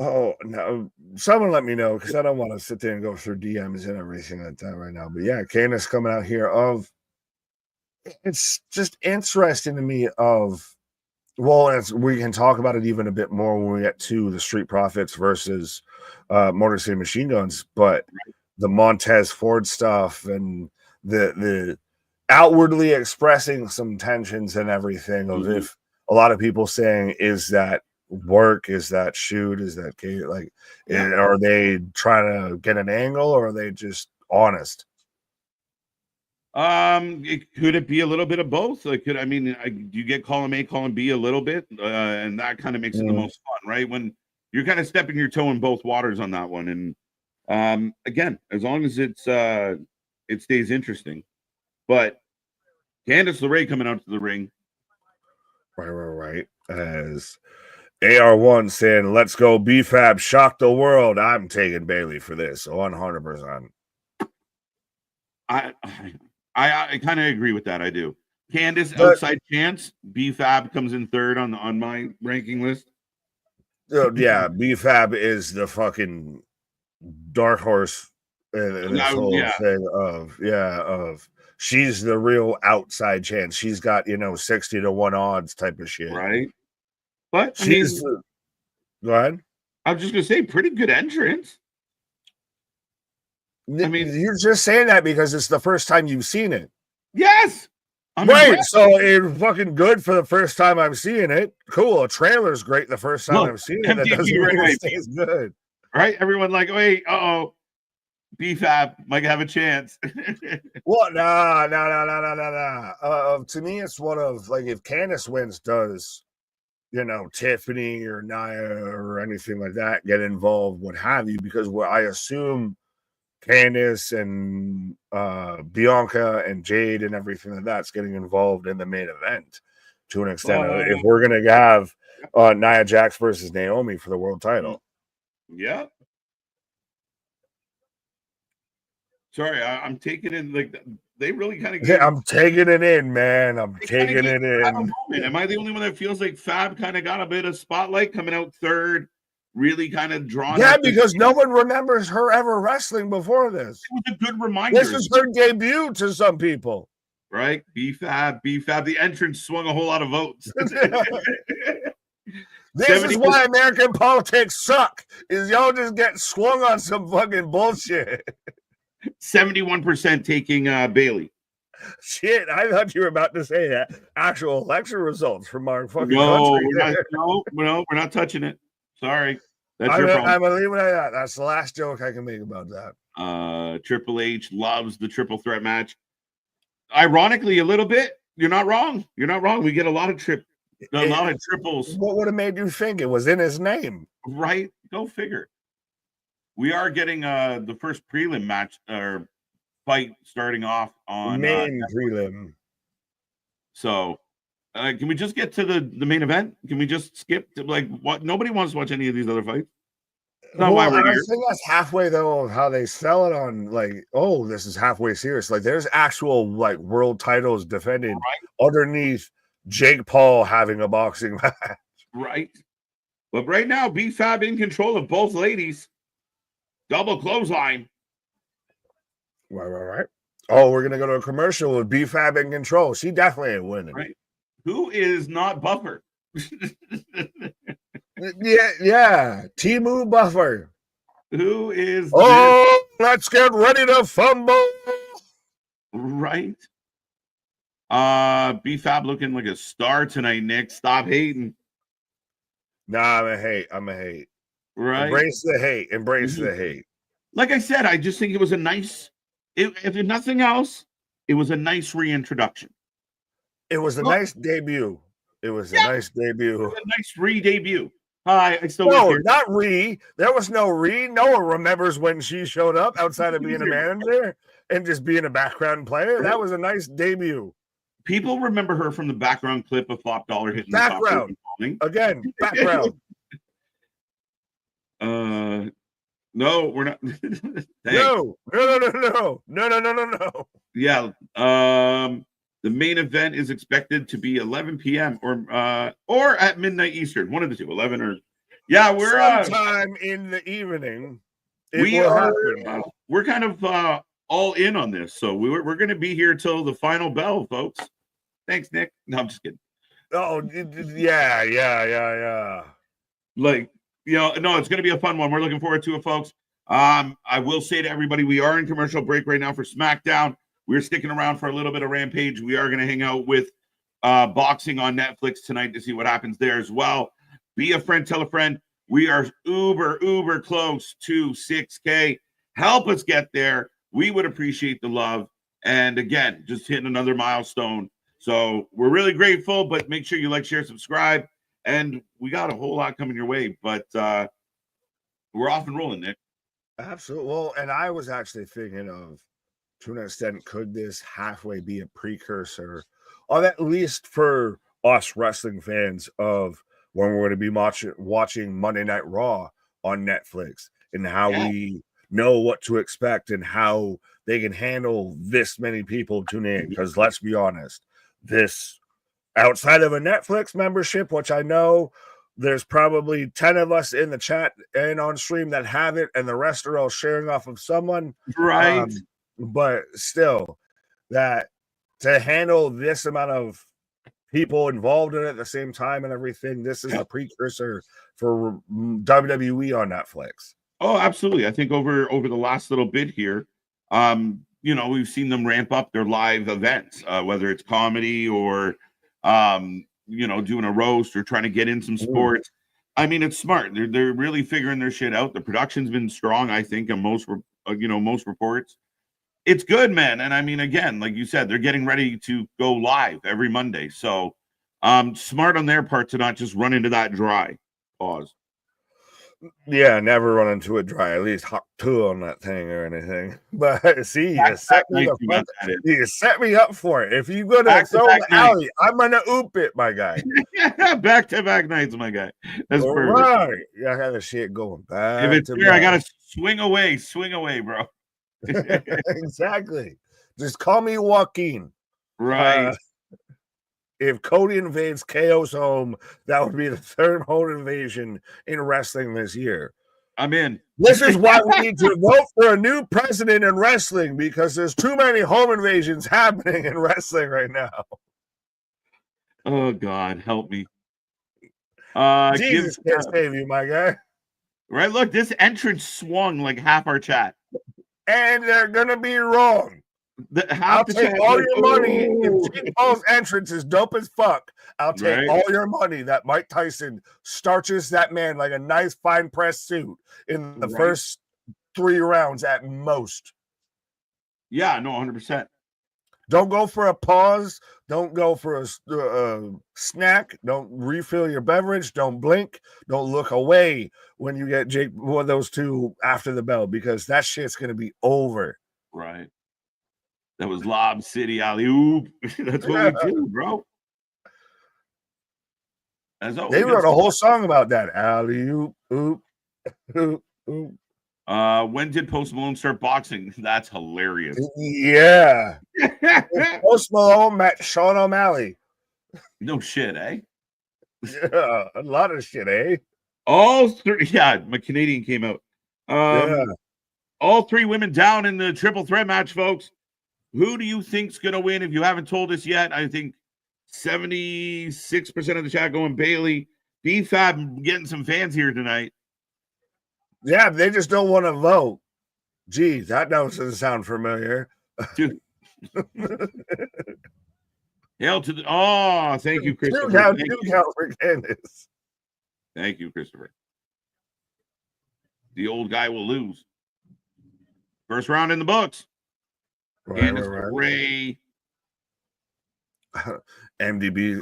Oh, no. Someone let me know, because I don't want to sit there and go through DMs and everything like that right now. But yeah, Candace coming out here it's just interesting to me we can talk about it even a bit more when we get to the Street Profits versus Motor City Machine Guns, but the Montez Ford stuff and the outwardly expressing some tensions and everything of if a lot of people saying, is that work, is that shoot, is that are they trying to get an angle, or are they just honest? Could it be a little bit of both? Like, you get column A, column B a little bit, and that kind of makes it the most fun, right? When you're kind of stepping your toe in both waters on that one, and again, as long as it stays interesting. But Candice LeRae coming out to the ring, right. As AR1 saying, "Let's go, B-FAB, shock the world." I'm taking Bailey for this, 100%. I kind of agree with that. I do. Candice outside chance. B-FAB comes in third on my ranking list. Yeah, B-FAB is the fucking dark horse in this whole thing of she's the real outside chance. She's got 60 to 1 odds type of shit, right? But go ahead. I was just gonna say, pretty good entrance. I mean, you're just saying that because it's the first time you've seen it. Yes. Right. So it's fucking good for the first time I'm seeing it. Cool. A trailer's great the first time I'm seeing it. That doesn't mean it stays good. Right? Everyone like, wait, B-FAB might have a chance. What? Nah. To me, it's one of, like, if Candice wins, does Tiffany or Nia or anything like that get involved, what have you? Because I assume Candice and Bianca and Jade and everything like that's getting involved in the main event to an extent. If we're gonna have Nia Jax versus Naomi for the world title, yeah. Sorry, I'm taking in, like, they really kind of. I'm taking it in, man. I'm taking it in. Am I the only one that feels like Fab kind of got a bit of spotlight coming out third? Really kind of drawn. Yeah, because no one remembers her ever wrestling before this. It was a good reminder. This is her debut to some people. Right? B-FAB. The entrance swung a whole lot of votes. This is why American politics suck, is y'all just get swung on some fucking bullshit. 71% taking Bailey. Shit, I thought you were about to say that. Actual election results from our fucking country. We're not touching it. Sorry. That's your problem. I'm gonna leave it at that. That's the last joke I can make about that. Triple H loves the triple threat match. Ironically, a little bit. You're not wrong. We get a lot of triples. What would have made you think it was in his name? Right? Go figure. We are getting the first prelim match or fight starting off on main prelim. So can we just get to the main event? Can we just skip to, like, what? Nobody wants to watch any of these other fights. Not why we're here. I think that's halfway though of how they sell it on, like, oh, this is halfway serious. Like, there's actual, like, world titles defended underneath Jake Paul having a boxing match. Right. But right now, B-FAB in control of both ladies. Double clothesline. Right. Oh, we're gonna go to a commercial with B-FAB in control. She definitely ain't winning. Right. Who is not Buffer? Yeah. Timu Buffer. Who is let's get ready to fumble. Right. B-FAB looking like a star tonight, Nick. Stop hating. Nah, I'm a hate. Right. Embrace the hate. Like I said, I just think it was a nice, if nothing else, it was a nice reintroduction. It was a nice debut. A nice re-debut. Hi, I still no, not re. There was no re. No one remembers when she showed up outside of being a manager and just being a background player. That was a nice debut. People remember her from the background clip of Flop Dollar hitting background. Again, background. No, we're not. No. Yeah. The main event is expected to be 11 p.m. or at midnight Eastern. One of the two, 11 or we're sometime in the evening. We're kind of all in on this, so we're going to be here till the final bell, folks. Thanks, Nick. No, I'm just kidding. Oh, yeah. Like, no, it's going to be a fun one. We're looking forward to it, folks. I will say to everybody, we are in commercial break right now for SmackDown. We're sticking around for a little bit of Rampage. We are going to hang out with boxing on Netflix tonight to see what happens there as well. Be a friend, tell a friend. We are uber close to 6K. Help us get there. We would appreciate the love. And again, just hitting another milestone. So we're really grateful, but make sure you like, share, subscribe. And we got a whole lot coming your way, but we're off and rolling, Nick. Absolutely. Well, and I was actually thinking of, to an extent, could this halfway be a precursor, or at least for us wrestling fans, of when we're going to be watching Monday Night Raw on Netflix, and how we know what to expect and how they can handle this many people tuning in. Because let's be honest, this, outside of a Netflix membership, which I know there's probably 10 of us in the chat and on stream that have it, and the rest are all sharing off of someone. Right. But still, that to handle this amount of people involved in it at the same time and everything, this is a precursor for WWE on Netflix. Oh, absolutely. I think over the last little bit here, you know, we've seen them ramp up their live events, whether it's comedy or you know, doing a roast or trying to get in some sports. I mean, it's smart. They're really figuring their shit out. The production's been strong, I think, in most reports. It's good, man. And I mean, again, like you said, they're getting ready to go live every Monday. So smart on their part to not just run into that dry. Pause. Yeah, never run into a dry, at least hot two on that thing or anything. But see, you set me up for it. If you're gonna throw the alley, I'm gonna oop it, my guy. Back-to-back nights, my guy. That's perfect. Right. I got the shit going back. If it's here, I gotta swing away, bro. Exactly. Just call me Joaquin. Right. If Cody invades KO's home, that would be the third home invasion in wrestling this year. I'm in. This is why we need to vote for a new president in wrestling, because there's too many home invasions happening in wrestling right now. Oh, God, help me. Jesus can't save you, my guy. Right, look, this entrance swung like half our chat. And they're going to be wrong. I'll take all your money. If Jake Paul's entrance is dope as fuck, I'll take all your money that Mike Tyson starches that man like a nice fine press suit in the first 3 rounds at most. Yeah, no, 100%. Don't go for a pause. Don't go for a snack. Don't refill your beverage. Don't blink. Don't look away when you get one of those two after the bell, because that shit's going to be over. Right. That was Lob City alley-oop. That's what we do, bro. They wrote a whole song about that. Alley-oop, oop, oop, oop. When did Post Malone start boxing? That's hilarious. Yeah. Post Malone met Sean O'Malley. No shit, eh? Yeah, a lot of shit, eh? All 3, yeah, my Canadian came out. All 3 women down in the triple threat match, folks. Who do you think's gonna win? If you haven't told us yet, I think 76% of the chat going Bailey. B-FAB getting some fans here tonight. Yeah, they just don't want to vote. Geez, that doesn't sound familiar. Dude. Hail to the thank you, Christopher. Thank you, Christopher. The old guy will lose. First round in the books. Ray. MDB.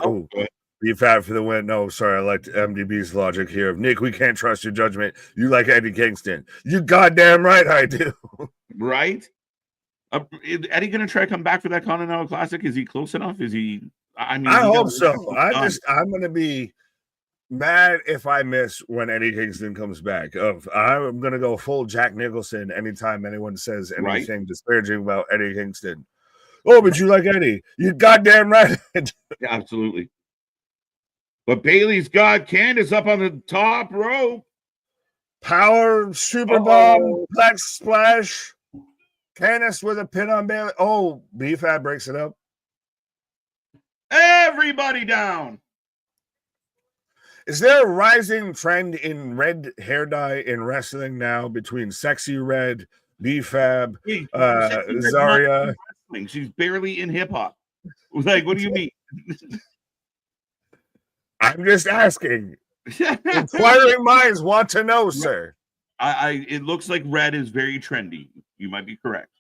B-FAB for the win. No, sorry. I liked MDB's logic here. Of Nick, we can't trust your judgment. You like Eddie Kingston. You goddamn right I do. Right? Is Eddie going to try to come back for that Continental Classic? Is he close enough? Is he? I mean, I hope so. I'm going to be mad if I miss when Eddie Kingston comes back. I'm going to go full Jack Nicholson anytime anyone says anything disparaging about Eddie Kingston. Oh, but you like Eddie. You goddamn right. Yeah, absolutely. But Bailey's got Candace up on the top rope. Power, super bomb, black splash. Candace with a pin on Bailey. Oh, B-FAB breaks it up. Everybody down. Is there a rising trend in red hair dye in wrestling now between Sexy Red, B-FAB, Zarya? She's barely in hip hop. Like, what do you mean? I'm just asking. Inquiring minds want to know, sir. It looks like red is very trendy. You might be correct.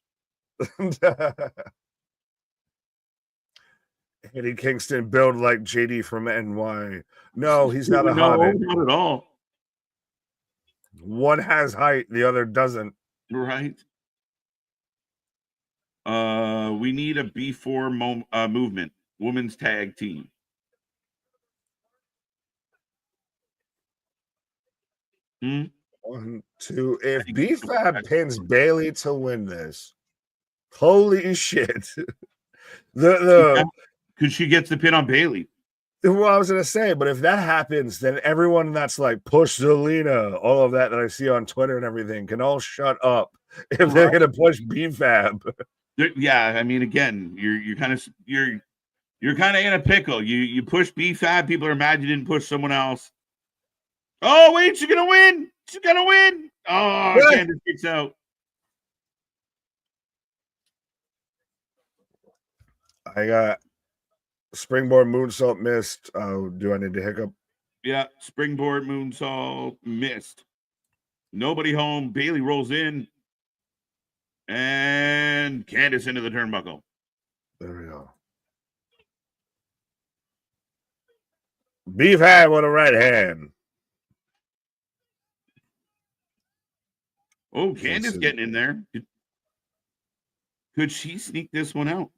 Eddie Kingston build like JD from NY. No, he's not a No, hobbit. not at all. One has height, the other doesn't. Right. We need a B4 movement, women's tag team. Hmm? 1, 2. If B-FAB pins Bailey to win this, holy shit. Because she gets the pin on Bailey. Well, I was gonna say, but if that happens, then everyone that's like push Zelina, all of that I see on Twitter and everything, can all shut up if they're gonna push B-FAB. Yeah, I mean, again, you're kind of in a pickle. You push B-FAB, people are mad you didn't push someone else. Oh wait, she's gonna win. She's gonna win. Oh, What? Candace kicks out. I got springboard moonsault missed. Do I need to hiccup? Yeah, springboard moonsault missed. Nobody home. Bailey rolls in, and Candace into the turnbuckle. There we go. B-FAB with a right hand. Oh, Candace getting in there. Could she sneak this one out?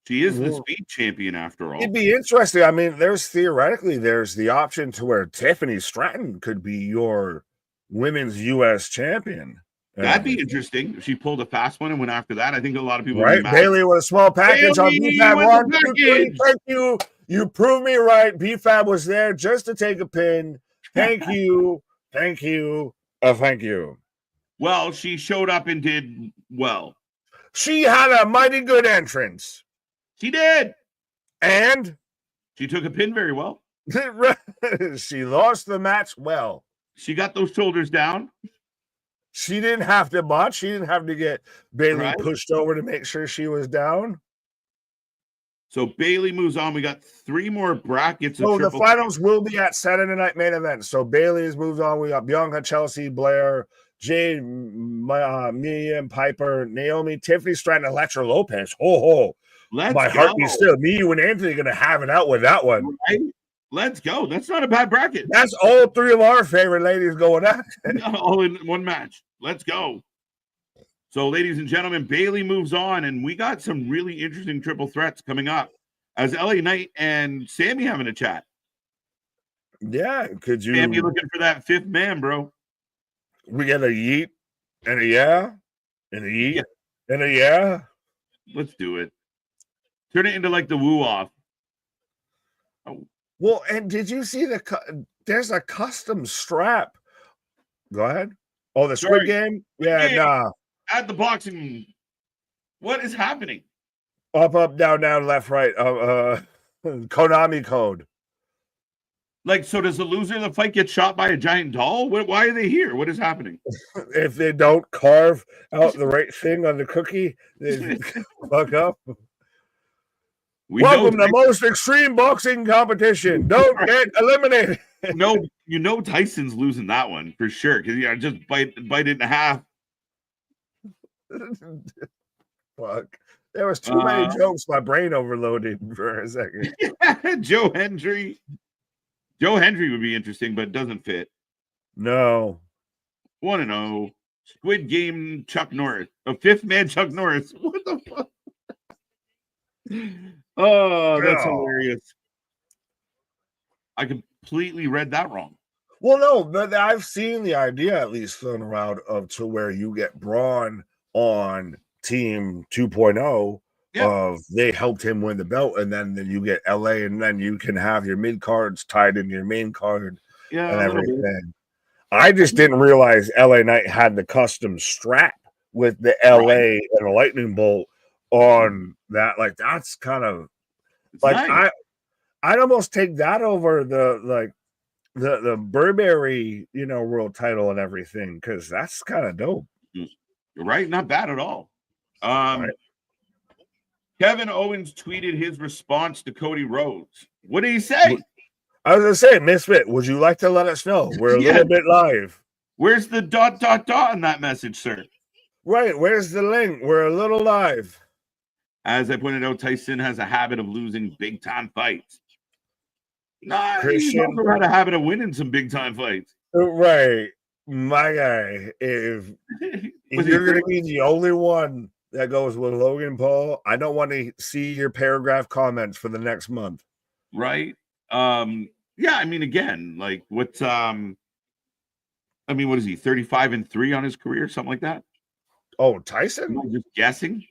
She is the speed champion after all. It'd be interesting. I mean, there's the option to where Tiffany Stratton could be your women's U.S. champion. That'd be interesting. If she pulled a fast one and went after that, I think a lot of people right. Bailey with a small package on B-FAB. 1, 2, 3. Thank you. You proved me right. B-FAB was there just to take a pin. Thank you. Thank you. Thank you. Well, she showed up and did well. She had a mighty good entrance. She did. And she took a pin very well. She lost the match well. She got those shoulders down. She didn't have to botch. She didn't have to get Bailey pushed over to make sure she was down. So Bailey moves on. We got 3 more brackets. So the finals will be at Saturday Night Main Event. So Bailey has moved on. We got Bianca, Chelsea, Blair, Jade, Mia, Piper, Naomi, Tiffany Stratton, Elektra Lopez. Ho. My heart beats still. Me, you, and Anthony are going to have it out with that one. Right? Let's go. That's not a bad bracket. That's all 3 of our favorite ladies going at it. All in one match. Let's go. So, ladies and gentlemen, Bailey moves on, and we got some really interesting triple threats coming up as LA Knight and Sammy having a chat. Yeah, could you? Sammy looking for that 5th man, bro. We get a yeet and a yeah, and a yeet and a yeah. Let's do it. Turn it into like the woo off. Oh. Well, and did you see there's a custom strap? Go ahead. Oh, the Squid Game? Yeah, nah. At the boxing. What is happening? Up, down, left, right. Konami code. Like, so does the loser of the fight get shot by a giant doll? Why are they here? What is happening? If they don't carve out the right thing on the cookie, they fuck up. Welcome to most extreme boxing competition. Don't get eliminated. No, Tyson's losing that one for sure because just bite it in half. Fuck. There was too many jokes. My brain overloaded for a second. Joe Hendry. Joe Hendry would be interesting, but it doesn't fit. No. 1-0. Squid Game Chuck Norris. A 5th man Chuck Norris. What the fuck? Oh, that's hilarious. I completely read that wrong. Well, no, but I've seen the idea at least thrown around to where you get Braun on Team 2.0 of they helped him win the belt, and then you get LA, and then you can have your mid cards tied into your main card and everything. I just didn't realize LA Knight had the custom strap with the LA and a lightning bolt on that. Like, that's kind of like nice. I'd almost take that over the Burberry, world title and everything, because that's kind of dope. You're right, not bad at all. Kevin Owens tweeted his response to Cody Rhodes. What did he say? I was gonna say, Misfit, would you like to let us know? We're a little bit live. Where's the ... in that message, sir? Right, where's the link? We're a little live. As I pointed out, Tyson has a habit of losing big time fights. Nah, he's Christian, also had a habit of winning some big time fights. right? My guy, if you're going to be the only one that goes with Logan Paul, I don't want to see your paragraph comments for the next month. Right? Yeah, I mean, again, like what is he? 35-3 on his career, something like that. Oh, Tyson? I'm just guessing.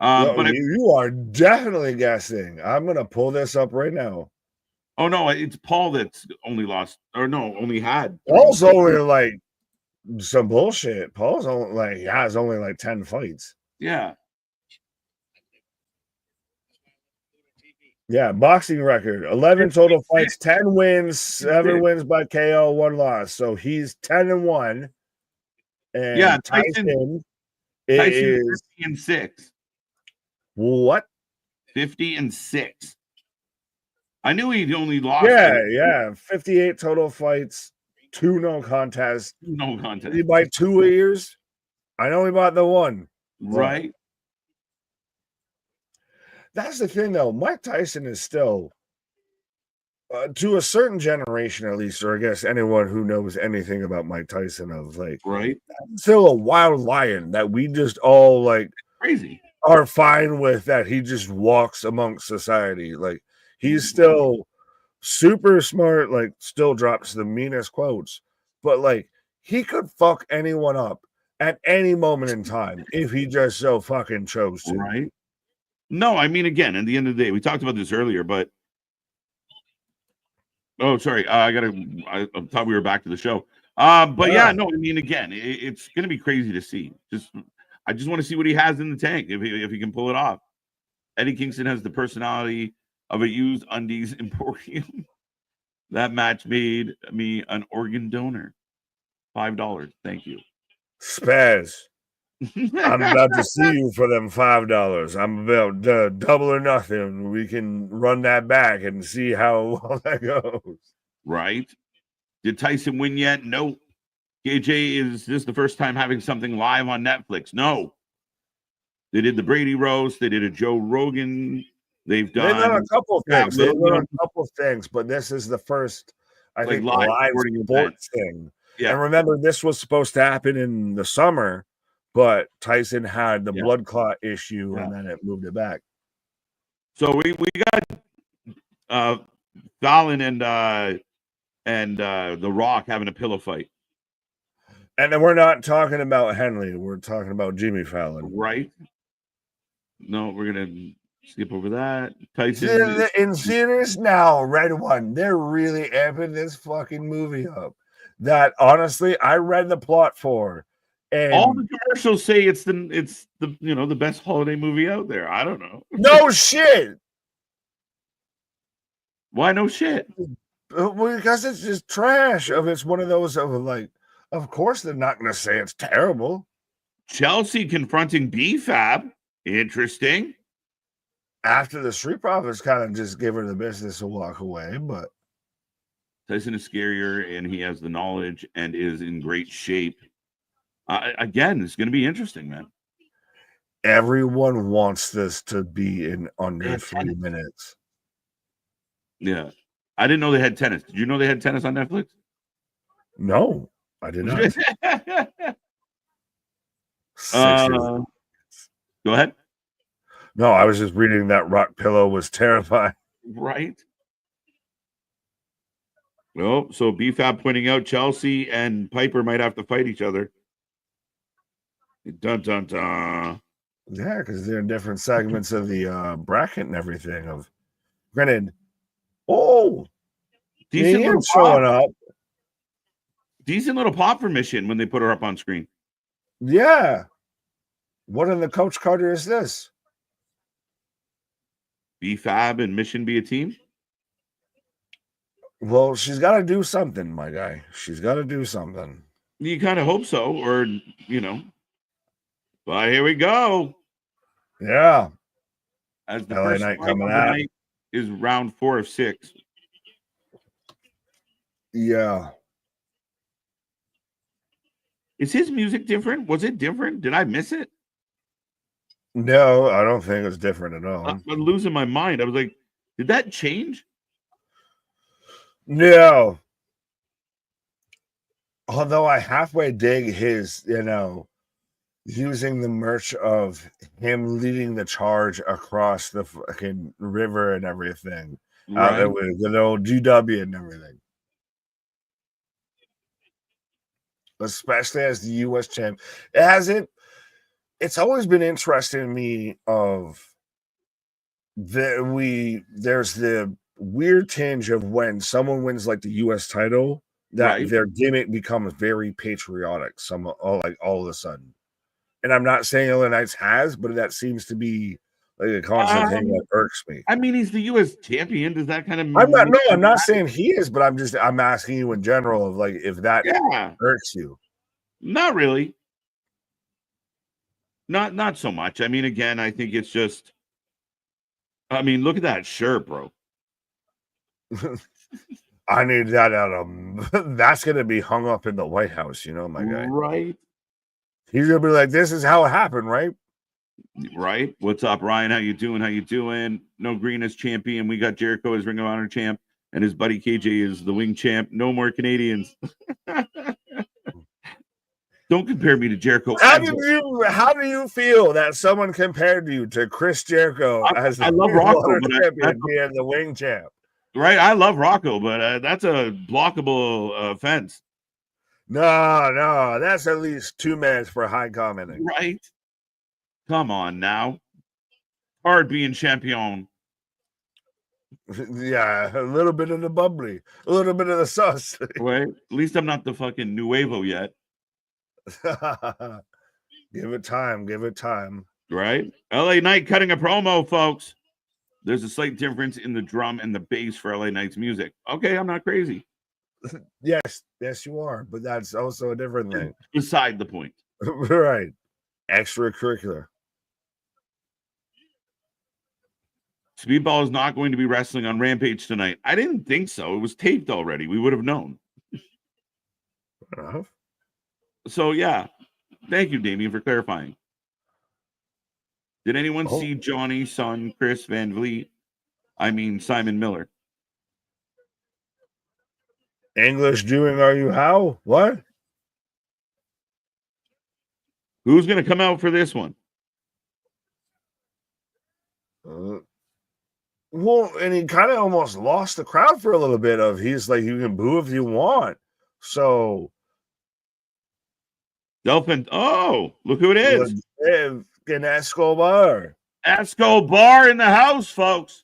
No, But you are definitely guessing. I'm gonna pull this up right now. Oh no, it's Paul that's only lost, or no, only had. Paul's only like some bullshit. Paul's only like has only like 10 fights. Yeah. Yeah, boxing record 11 total fights, 10 wins, 7 wins by KO, 1 loss. So he's 10-1. And yeah, Tyson is 50-6. What? 50-6. I knew he'd only lost. Yeah. 58 total fights, 2 no contests. No contest. Did he buy 2 years? I know he bought the 1. Right. That's the thing, though. Mike Tyson is still, to a certain generation at least, or I guess anyone who knows anything about Mike Tyson, of like, right, still a wild lion that we just all like crazy are fine with, that he just walks amongst society. Like, he's still super smart, like still drops the meanest quotes, but like he could fuck anyone up at any moment in time if he just so fucking chose to. Right. No, I mean, again, at the end of the day, we talked about this earlier, but oh, sorry, I thought we were back to the show. But yeah, no, I mean, again, it's gonna be crazy to see. I just want to see what he has in the tank, if he can pull it off. Eddie Kingston has the personality of a used undies emporium. That match made me an organ donor. $5. Thank you. Spaz. I'm about to see you for them $5. I'm about double or nothing. We can run that back and see how well that goes. Right? Did Tyson win yet? No. KJ, is this the first time having something live on Netflix? No. They did the Brady roast. They did a Joe Rogan. They've done a couple of things. They've done a couple of things, but this is the first, I think, live sports thing. Yeah. And remember, this was supposed to happen in the summer, but Tyson had the blood clot issue, and then it moved it back. So we got Fallon and The Rock having a pillow fight. And then we're not talking about Henley. We're talking about Jimmy Fallon. Right. No, we're going to skip over that. Tyson. In theaters now, Red One, they're really amping this fucking movie up. That, honestly, I read the plot for. And all the commercials say it's the best holiday movie out there. I don't know. No shit. Why no shit? Because it's just trash. It's one of those of like, of course they're not going to say it's terrible. Chelsea confronting B-FAB. Interesting. After the Street Profits kind of just give her the business to walk away, but Tyson is scarier, and he has the knowledge and is in great shape. Again, it's going to be interesting, man. Everyone wants this to be in under 3 minutes. Yeah. I didn't know they had tennis. Did you know they had tennis on Netflix? No, I did not. Go ahead. No, I was just reading that Rock Pillow was terrifying. Right. Well, so B-FAB pointing out Chelsea and Piper might have to fight each other. Dun, dun, dun. Yeah, because they're in different segments of the bracket and everything. Granted, decent little showing up. Decent little pop for Mission when they put her up on screen. Yeah. What in the Coach Carter is this? B-FAB and Mission be a team? Well, she's got to do something, my guy. She's got to do something. You kind of hope so, or, But here we go. Yeah. As the LA first night fight coming of the out. night is round 4 of 6. Yeah. Is his music different? Was it different? Did I miss it? No, I don't think it's different at all. I'm losing my mind. I was like, did that change? No. Although I halfway dig his, using the merch of him leading the charge across the fucking river and everything. Out there with the old GW and everything. Especially as the US champ. It's always been interesting to me of there's the weird tinge of when someone wins like the US title that their gimmick becomes very patriotic all of a sudden. And I'm not saying LA Knights has, but that seems to be like a constant thing that irks me. I mean, he's the US champion. Does that kind of I'm not saying he is, but I'm asking you in general of like if that irks you. Not really. Not so much. I mean, again, I think it's just look at that shirt, bro. I need that out of that's gonna be hung up in the White House, my guy. Right. He's gonna be like, this is how it happened, right? Right. What's up, Ryan? How you doing? No Green as champion. We got Jericho as Ring of Honor champ, and his buddy KJ is the wing champ. No more Canadians. Don't compare me to Jericho. How do you feel that someone compared you to Chris Jericho as the love Rocco, champion being the wing champ? Right. I love Rocco, but that's a blockable offense. No, that's at least 2 minutes for high commenting. Right. Come on now. Hard being champion. Yeah, a little bit of the bubbly, a little bit of the sauce. Right. At least I'm not the fucking Nuevo yet. Give it time. Right. LA Knight cutting a promo, folks. There's a slight difference in the drum and the bass for LA Knight's music. Okay, I'm not crazy. Yes, you are, but that's also a different thing. Beside the point. Right. Extracurricular. Speedball is not going to be wrestling on Rampage tonight. I didn't think so. It was taped already. We would have known. Fair enough. So, yeah. Thank you, Damien, for clarifying. Did anyone see Johnny's son, Chris Van Vliet? Simon Miller. English doing are you how? What? Who's going to come out for this one? Well, and he kind of almost lost the crowd for a little bit he's like, you can boo if you want. So Delphin. Oh, look who it is. Escobar. Escobar in the house, folks.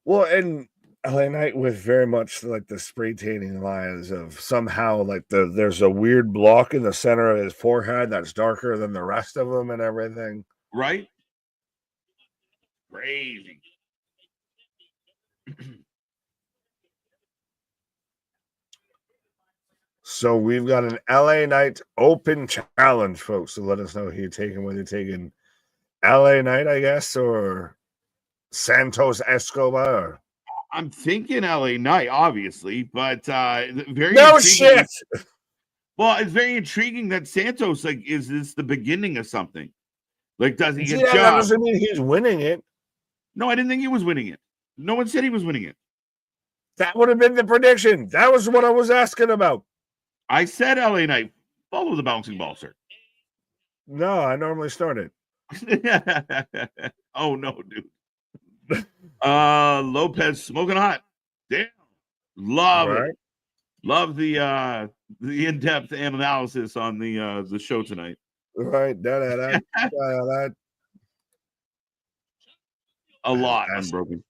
Well, and LA Knight with very much like the spray tanning lines of somehow like there's a weird block in the center of his forehead that's darker than the rest of them and everything. Right? Crazy. So we've got an LA Knight open challenge, folks. So let us know who you're taking, whether you're taking LA Knight, I guess, or Santos Escobar. I'm thinking LA Knight, obviously, but very no shit. Well, it's very intriguing that Santos is this the beginning of something? Like, does he get that doesn't mean he's winning it. No, I didn't think he was winning it. No one said he was winning it. That would have been the prediction. That was what I was asking about. I said LA Knight. Follow the bouncing ball, sir. No, I normally start it. Oh no, dude. Lopez smoking hot. Damn. Love it. Love the in-depth analysis on the show tonight. Right. A lot unbroken.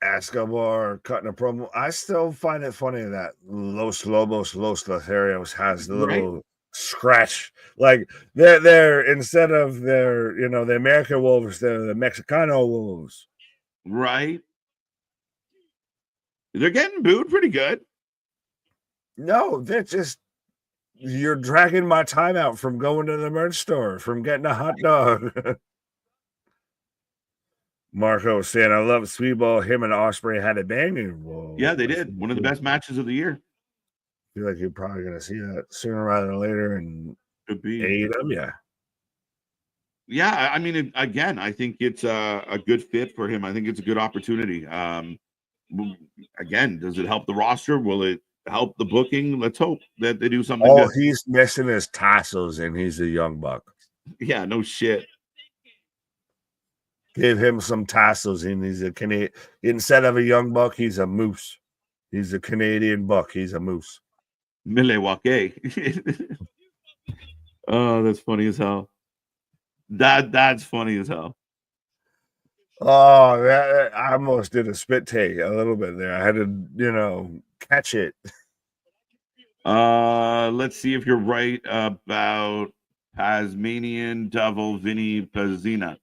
Escobar cutting a promo. I still find it funny that Los Lotharios has the little scratch. Like they're instead of their, the American Wolves, they're the Mexicano Wolves. Right. They're getting booed pretty good. No, they're just, you're dragging my time out from going to the merch store, from getting a hot dog. Marco saying, I love Speedball. Him and Ospreay had a banging. Whoa, yeah, they did. One of the best matches of the year. I feel like you're probably going to see that sooner rather than later. And Could be. AEW. Yeah, I mean, again, I think it's a good fit for him. I think it's a good opportunity. Again, does it help the roster? Will it help the booking? Let's hope that they do something All good. he's missing is tassels, and he's a young buck. Yeah, no shit. Give him some tassels, and he's a Canadian. Instead of a young buck, he's a moose. He's a Canadian buck. He's a moose. Milwaukee. Oh, that's funny as hell. That's funny as hell. Oh, I almost did a spit take a little bit there. I had to, catch it. Let's see if you're right about Tasmanian Devil Vinny Pazina.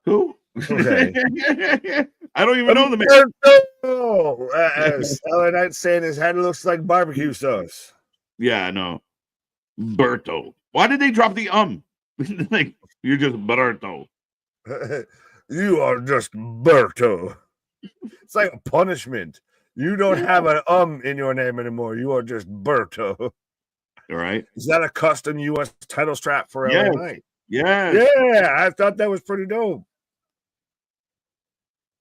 Who? Okay. I don't even know the man. As LA Knight's saying, his head looks like barbecue sauce. Yeah, no. Berto. Why did they drop the like, you're just Berto. You are just Berto. It's like a punishment. You don't have an in your name anymore. You are just Berto. All right. Is that a custom U.S. title strap for LA Knight? Yeah. Yeah, I thought that was pretty dope.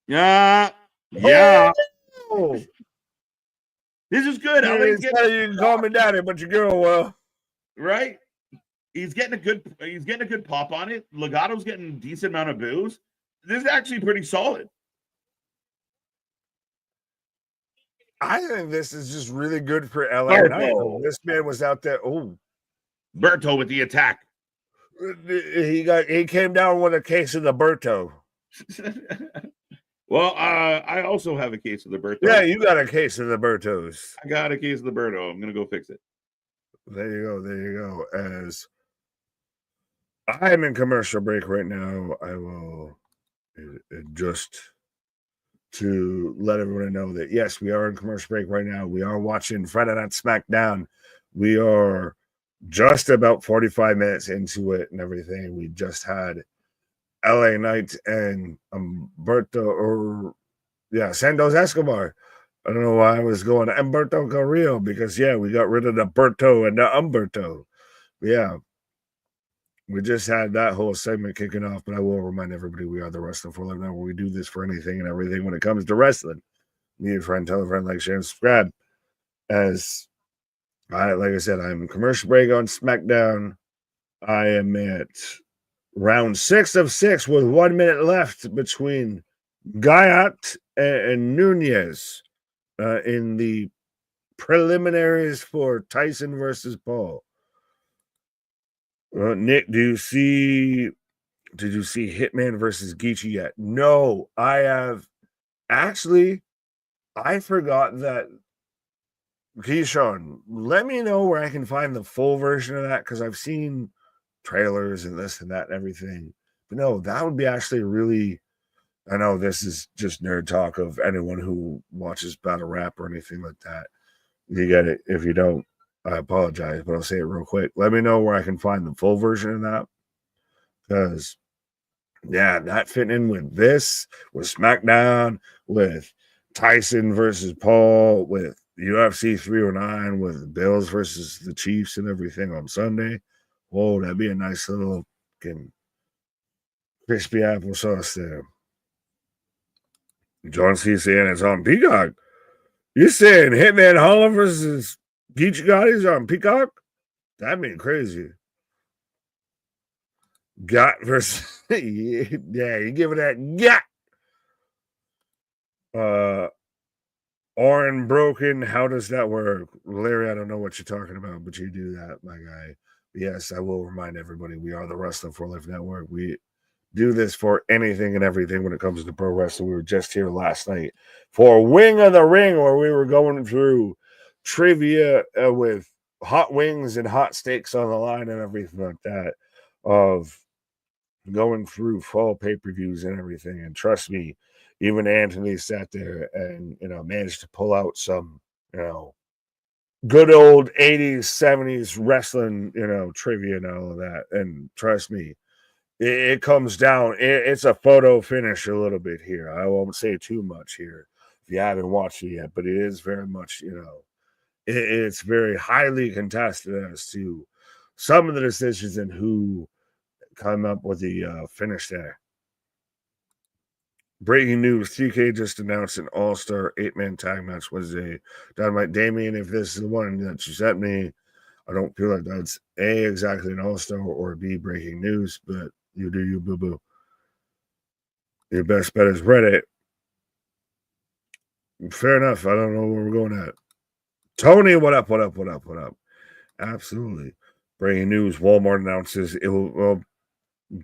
Yeah. Yeah. Oh. This is good. You can call me daddy, but your girl will. Right? He's getting a good pop on it. Legato's getting a decent amount of boos. This is actually pretty solid. I think this is just really good for LA Knight. This man was out there. Oh, Berto with the attack. He came down with a case of the Berto. Well, I also have a case of the Berto. Yeah, you got a case of the Bertos. I got a case of the Berto. I'm gonna go fix it. There you go. As I'm in commercial break right now, I will just to let everyone know that yes, we are in commercial break right now. We are watching Friday Night Smackdown. We are just about 45 minutes into it and everything. We just had LA Knight and Santos Escobar. I don't know why I was going Humberto Carrillo because we got rid of the Berto and the Humberto. Yeah, we just had that whole segment kicking off, but I will remind everybody we are the Wrestling for Life Network. We do this for anything and everything when it comes to wrestling. Need a friend, tell a friend, like, share, and subscribe. As like I said, I'm in commercial break on SmackDown. I am at round 6 of 6 with 1 minute left between Guyot and Nunez in the preliminaries for Tyson versus Paul. Nick, did you see Hitman versus Geechee yet? No, I have. Actually, I forgot that. Keyshawn, let me know where I can find the full version of that because I've seen trailers and this and that and everything. But no, that would be actually really. I know this is just nerd talk of anyone who watches battle rap or anything like that. You get it. If you don't, I apologize, but I'll say it real quick. Let me know where I can find the full version of that. Because, that fitting in with this, with SmackDown, with Tyson versus Paul, with UFC 309, with Bills versus the Chiefs and everything on Sunday. Whoa, that'd be a nice little crispy applesauce there. John C. saying it's on Peacock. You saying Hitman Holla versus Geechee Gotti's on Peacock? That'd be crazy. Got versus you give it that got. Orin broken. How does that work? Larry, I don't know what you're talking about, but you do that, my guy. Yes, I will remind everybody we are the Wrestling for Life Network. We do this for anything and everything when it comes to pro wrestling. We were just here last night for Wing of the Ring, where we were going through trivia with hot wings and hot steaks on the line and everything like that, of going through fall pay-per-views and everything. And trust me, even Anthony sat there and managed to pull out some good old 80s 70s wrestling trivia and all of that. And trust me, it comes down. It's a photo finish a little bit here. I won't say too much here if you haven't watched it yet, but it is very much, it's very highly contested as to some of the decisions and who come up with the finish there. Breaking news, TK just announced an all-star 8-man tag match Wednesday. Dynamite Damien, if this is the one that you sent me, I don't feel like that's A, exactly an all-star, or B, breaking news, but you do you, boo-boo. Your best bet is Reddit. Fair enough. I don't know where we're going at. Tony, what up, what up, what up, what up? Absolutely. Breaking news, Walmart announces it will, well,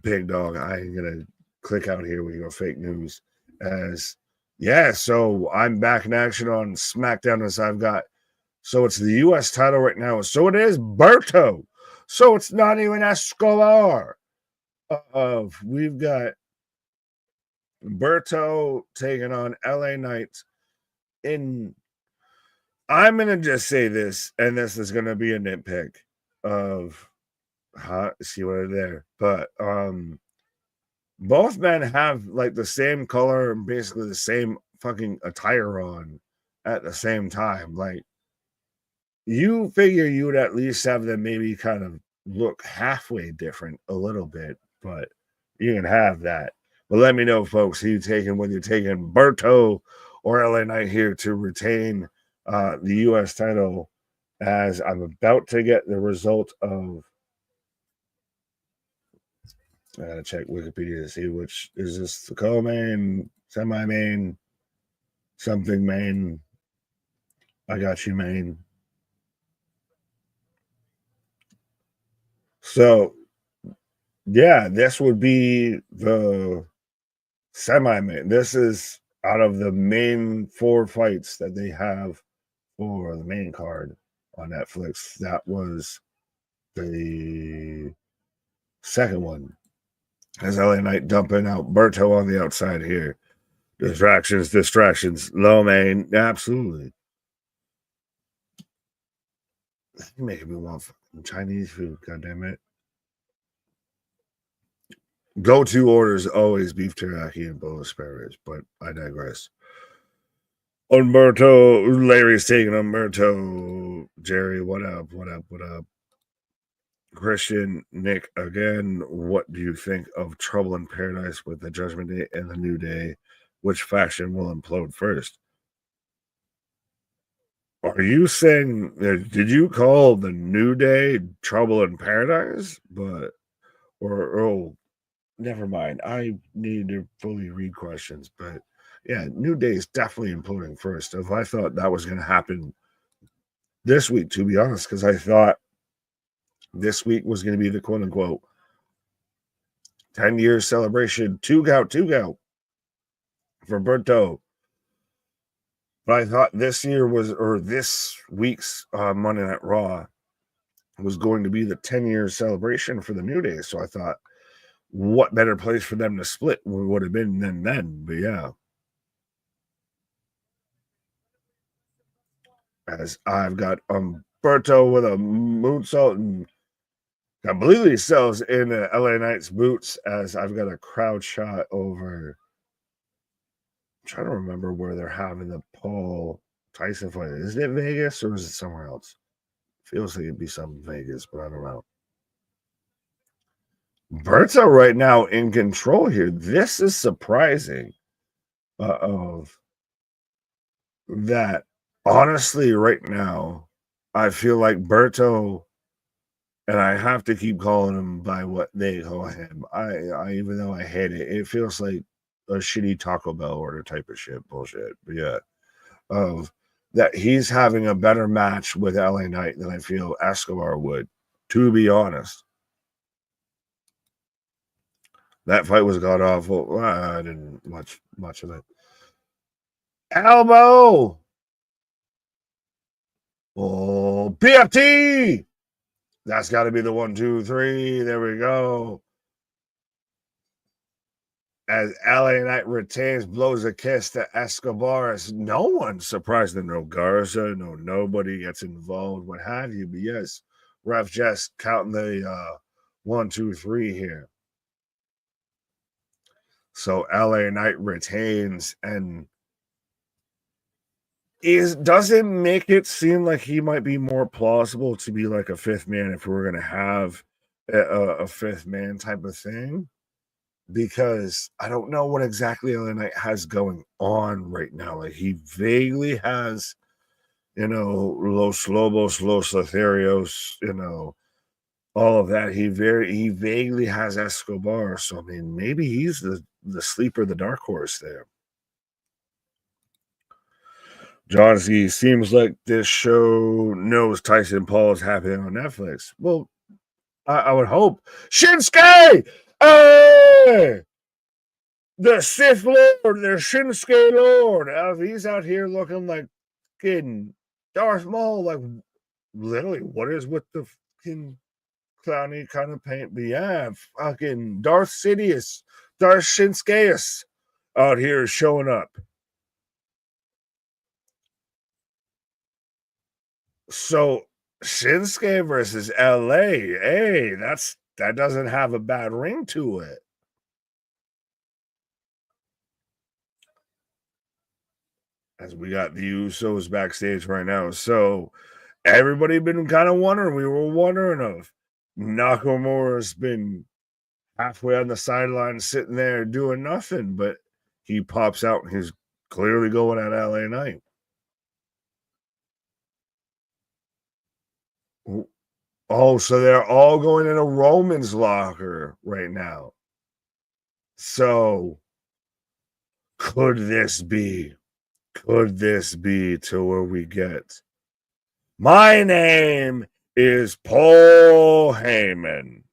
big dog, I ain't going to click out here with your fake news. So I'm back in action on SmackDown as I've got, so it's the U.S. title right now. So it is Berto. So it's not even Escobar. We've got Berto taking on LA Knight in, I'm going to just say this, and this is going to be a nitpick of, see what are there, but both men have like the same color and basically the same fucking attire on at the same time. Like, you figure you would at least have them maybe kind of look halfway different a little bit, but you can have that. But let me know, folks, who you taking, whether you're taking Berto or LA Knight here to retain the U.S. title, as I'm about to get the result of, I gotta check Wikipedia to see which is this, the co-main, semi-main, something main. I got you, main. So, yeah, this would be the semi-main. This is out of the main 4 fights that they have for the main card on Netflix. That was the second one. As LA Knight dumping out Berto on the outside here. Distractions. Low main. Absolutely. You're making me want Chinese food, goddammit. Go-to orders always beef teriyaki and bowl asparagus, but I digress. Umberto, Larry's taking Umberto. Jerry, what up? What up? What up? Christian, Nick, again, what do you think of Trouble in Paradise with the Judgment Day and the New Day? Which faction will implode first? Are you saying, did you call the New Day Trouble in Paradise? Never mind. I need to fully read questions, but yeah, New Day is definitely imploding first. If I thought that was going to happen this week, to be honest, because I thought this week was going to be the quote unquote 10-year celebration, two gout for Berto. But I thought this week's Monday Night Raw was going to be the 10-year celebration for the New Day. So I thought, what better place for them to split would have been than then. But yeah. As I've got Berto with a moonsault, and completely sells in LA Knight's boots, as I've got a crowd shot over. I'm trying to remember where they're having the Paul Tyson fight. Is it Vegas or is it somewhere else? Feels like it'd be some Vegas, but I don't know. Berto right now in control here. This is surprising. Of that. Honestly, right now, I feel like Berto, and I have to keep calling him by what they call him. I even though I hate it, it feels like a shitty Taco Bell order type of shit bullshit. But yeah, of that he's having a better match with LA Knight than I feel Escobar would, to be honest. That fight was god awful. I didn't watch much of it. Elbow. Oh, PFT. That's got to be the 1, 2, 3. There we go. As LA Knight retains, blows a kiss to Escobar. As no one's surprised that no Garza, nobody gets involved, what have you. But yes, ref just counting the 1, 2, 3 here. So LA Knight retains, and doesn't make it seem like he might be more plausible to be like a fifth man if we were going to have a fifth man type of thing, because I don't know what exactly LA Knight has going on right now. Like, he vaguely has, Los Lobos, Los Lotharios, all of that. He vaguely has Escobar. So I mean, maybe he's the sleeper, the dark horse there. Johnsy, seems like this show knows Tyson Paul is happening on Netflix. Well, I would hope. Shinsuke! Hey! The Sith Lord, the Shinsuke Lord. He's out here looking like fucking Darth Maul. Like, literally, what is with the fucking clowny kind of paint? But yeah, fucking Darth Sidious, Darth Shinsukeus out here showing up. So Shinsuke versus LA, hey, that doesn't have a bad ring to it. As we got the Usos backstage right now. So everybody been kind of wondering. We were wondering if Nakamura's been halfway on the sideline sitting there doing nothing, but he pops out and he's clearly going at LA Knight. Oh, so they're all going in a Roman's locker right now. So could this be to where we get my name is Paul Heyman?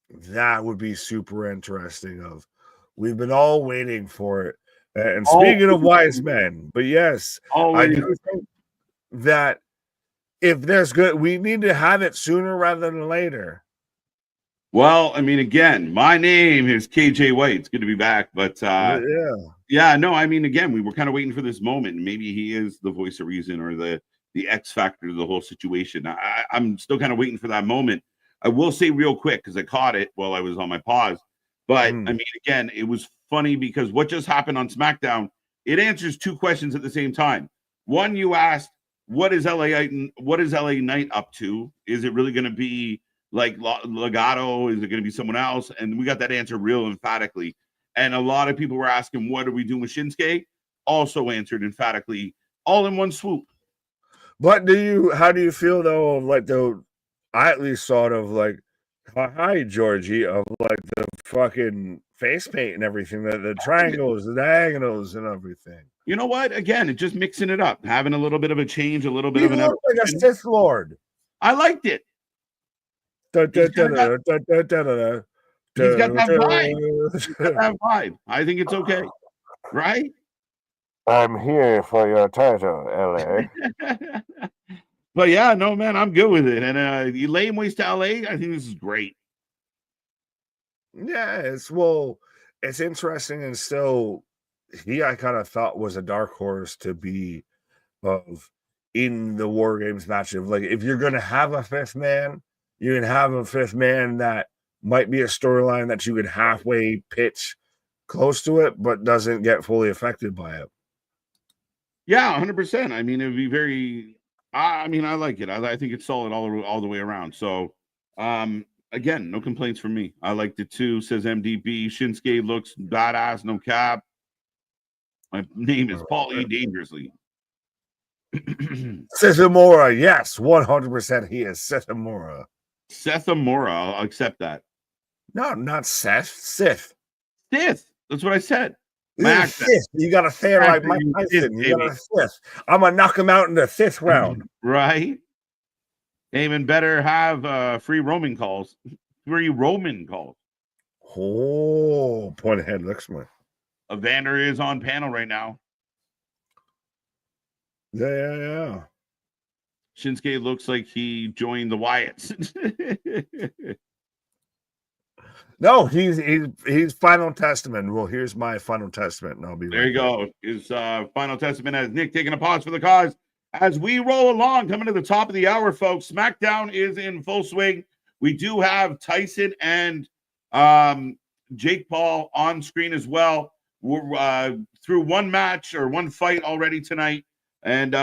That would be super interesting. We've been all waiting for it. And speaking of wise men, but yes, I do think that if there's good, we need to have it sooner rather than later. Well, I mean, again, my name is KJ White. It's good to be back, but no, I mean, again, we were kind of waiting for this moment. Maybe he is the voice of reason or the X factor to the whole situation. I'm still kind of waiting for that moment. I will say real quick, because I caught it while I was on my pause. But I mean, again, it was funny because what just happened on SmackDown, it answers two questions at the same time. One, you asked, what is LA Knight up to? Is it really going to be like Legato? Is it going to be someone else? And we got that answer real emphatically. And a lot of people were asking, what are we doing with Shinsuke? Also answered emphatically, all in one swoop. But how do you feel though? Like I at least sort of like, hi Georgie, of like the fucking face paint and everything, the triangles, the diagonals, and everything. You know what? Again, it's just mixing it up, having a little bit of a change, a little bit of an. Look like a Sith Lord. I liked it. He's got that vibe. He's got that vibe. I think it's okay, right? I'm here for your title, LA. But yeah, no, man, I'm good with it. And you lay him waste to LA, I think this is great. Yeah, it's interesting, and still I kind of thought was a dark horse to be in the War Games match. Of like, if you're gonna have a fifth man, you can have a fifth man that might be a storyline that you could halfway pitch close to it, but doesn't get fully affected by it. Yeah, 100%. I mean, it would be very. I mean, I like it. I think it's solid all the way around. So, again, no complaints from me. I liked it too. Says MDB. Shinsuke looks badass, no cap. My name is Paul E. Dangerously. Sethimura, yes, 100%. He is Sethimura. Sethimura, I'll accept that. No, not Seth. Sith. Sith. That's what I said. Sith. You gotta say it like Mike Tyson. You gotta Sith. I'm gonna knock him out in the fifth round. Right. Heyman better have free roaming calls. Free Roman calls. Oh, point ahead. Looks like Evander is on panel right now. Yeah. Shinsuke looks like he joined the Wyatts. No, he's Final Testament. Well, here's my Final Testament, and I'll be there. You go. His Final Testament has Nick taking a pause for the cause as we roll along, coming to the top of the hour, folks. SmackDown is in full swing. We do have Tyson and Jake Paul on screen as well. We're through one match or one fight already tonight, and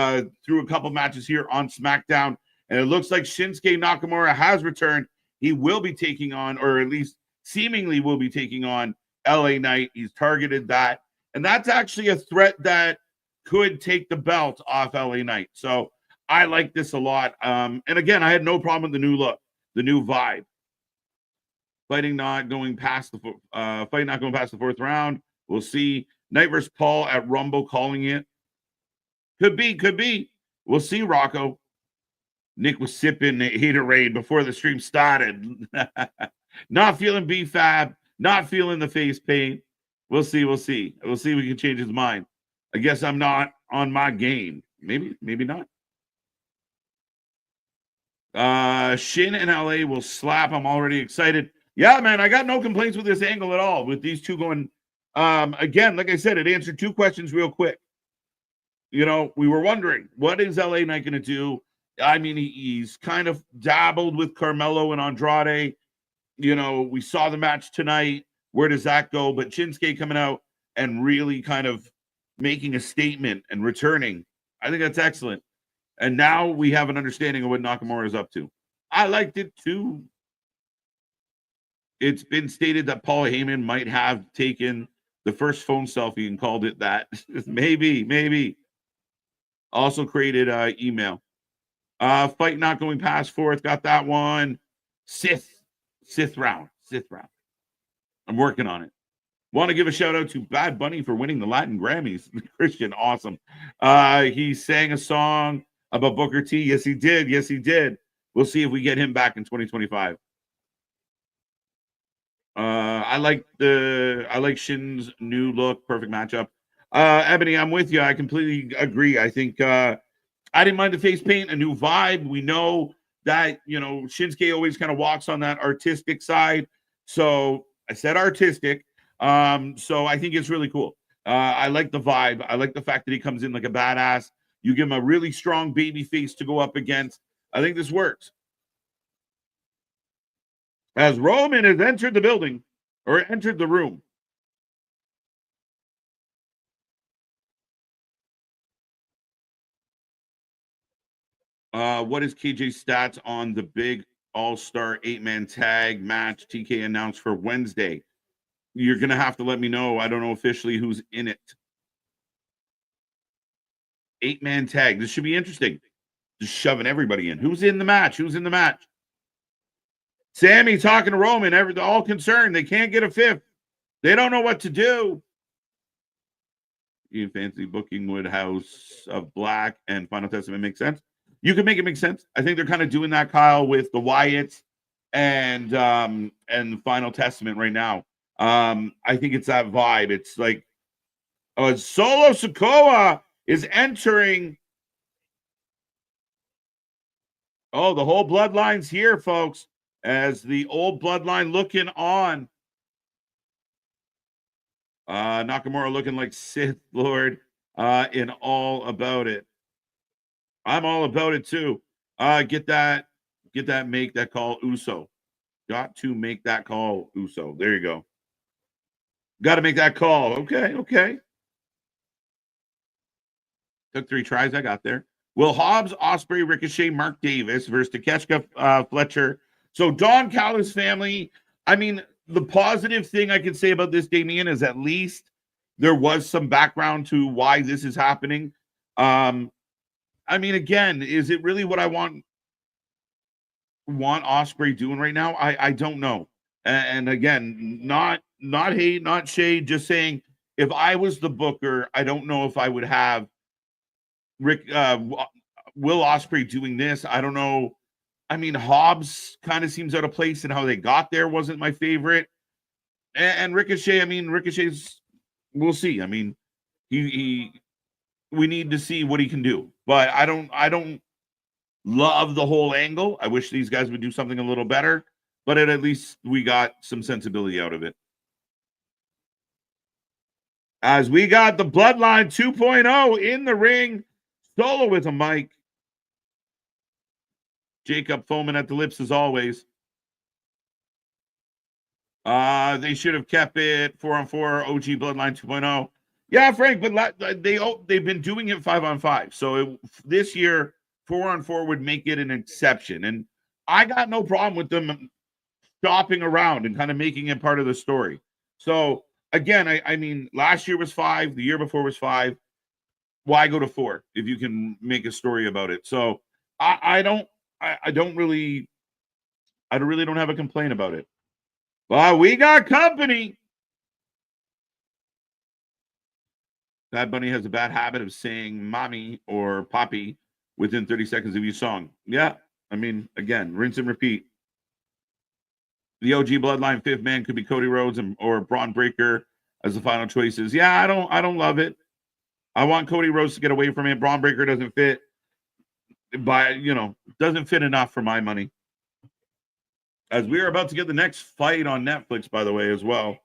through a couple matches here on SmackDown. And it looks like Shinsuke Nakamura has returned. He will be taking on, or at least seemingly will be taking on, LA Knight. He's targeted that. And that's actually a threat that could take the belt off LA Knight. So I like this a lot. And again, I had no problem with the new look, the new vibe. Fight not going past the fourth round. We'll see. Knight versus Paul at Rumble, calling it. Could be. We'll see, Rocco. Nick was sipping haterade before the stream started. Not feeling B-FAB. Not feeling the face paint. We'll see. We'll see if we can change his mind. I guess I'm not on my game. Maybe not. Shin and LA will slap. I'm already excited. Yeah, man, I got no complaints with this angle at all. With these two going, again, like I said, it answered two questions real quick. You know, we were wondering, what is LA Knight going to do? I mean, he's kind of dabbled with Carmelo and Andrade. You know, we saw the match tonight. Where does that go? But Shinsuke coming out and really kind of making a statement and returning. I think that's excellent. And now we have an understanding of what Nakamura is up to. I liked it too. It's been stated that Paul Heyman might have taken the first phone selfie and called it that. maybe. Also created email. Fight not going past fourth. Got that one. Sith round. I'm working on it. Want to give a shout out to Bad Bunny for winning the Latin Grammys. Christian, awesome. He sang a song about Booker T. Yes, he did. We'll see if we get him back in 2025. I like Shin's new look. Perfect matchup. Ebony, I'm with you. I completely agree. I think I didn't mind the face paint, a new vibe. We know that, you know, Shinsuke always kind of walks on that artistic side. So I said artistic. So I think it's really cool. I like the vibe. I like the fact that he comes in like a badass. You give him a really strong baby face to go up against. I think this works. As Roman has entered the building or entered the room. What is KJ's stats on the big all-star 8-man tag match TK announced for Wednesday? You're going to have to let me know. I don't know officially who's in it. 8-man tag. This should be interesting. Just shoving everybody in. Who's in the match? Sammy talking to Roman. They're all concerned. They can't get a fifth. They don't know what to do. You fancy booking with House of Black and Final Testament makes sense. You can make it make sense. I think they're kind of doing that, Kyle, with the Wyatts and Final Testament right now. I think it's that vibe. It's like Solo Sikoa is entering. Oh, the whole bloodline's here, folks, as the old bloodline looking on. Nakamura looking like Sith Lord in All About It. I'm all about it too. Get that, make that call, Uso. Got to make that call, Uso. There you go. Got to make that call. Okay. Took 3 tries. I got there. Will Hobbs, Ospreay, Ricochet, Mark Davis versus Takeshita Fletcher. So Don Callis family. I mean, the positive thing I can say about this, Damien, is at least there was some background to why this is happening. I mean, again, is it really what I want Ospreay doing right now? I don't know. And again, not hate, not shade, just saying if I was the booker, I don't know if I would have Will Ospreay doing this. I don't know. I mean, Hobbs kind of seems out of place, and how they got there wasn't my favorite. And Ricochet, I mean, Ricochet's, we'll see. I mean, we need to see what he can do. But I don't love the whole angle. I wish these guys would do something a little better, but at least we got some sensibility out of it. As we got the Bloodline 2.0 in the ring, Solo with a mic. Jacob foaming at the lips as always. They should have kept it 4-on-4 OG Bloodline 2.0. Yeah, Frank, but they've been doing it 5-on-5. So this year 4-on-4 would make it an exception, and I got no problem with them shopping around and kind of making it part of the story. So again, I mean, last year was 5, the year before was 5. Why go to 4 if you can make a story about it? So I really don't have a complaint about it. But we got company. Bad Bunny has a bad habit of saying mommy or poppy within 30 seconds of each song. Yeah, I mean, again, rinse and repeat. The OG Bloodline 5th man could be Cody Rhodes or Braun Breaker as the final choices. Yeah, I don't love it. I want Cody Rhodes to get away from it. Braun Breaker doesn't fit, doesn't fit enough for my money. As we are about to get the next fight on Netflix, by the way, as well.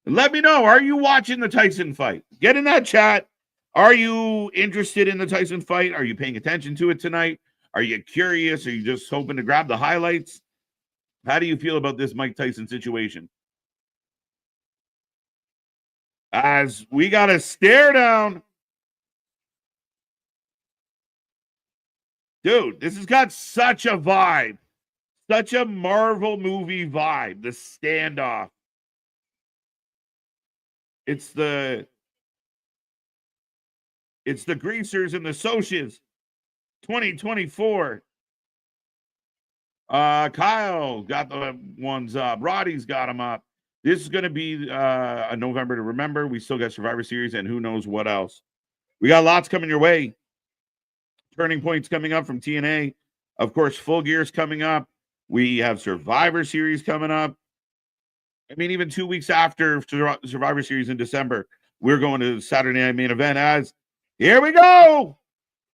And let me know, are you watching the Tyson fight? Get in that chat. Are you interested in the Tyson fight? Are you paying attention to it tonight? Are you curious? Are you just hoping to grab the highlights? How do you feel about this Mike Tyson situation? As we got a stare down. Dude, this has got such a vibe. Such a Marvel movie vibe. The standoff. It's the Greasers and the Socias. 2024. Kyle got the ones up. Roddy's got them up. This is going to be a November to remember. We still got Survivor Series and who knows what else. We got lots coming your way. Turning Points coming up from TNA. Of course, Full Gear's coming up. We have Survivor Series coming up. I mean, even 2 weeks after Survivor Series in December, we're going to Saturday Night Main Event as here we go.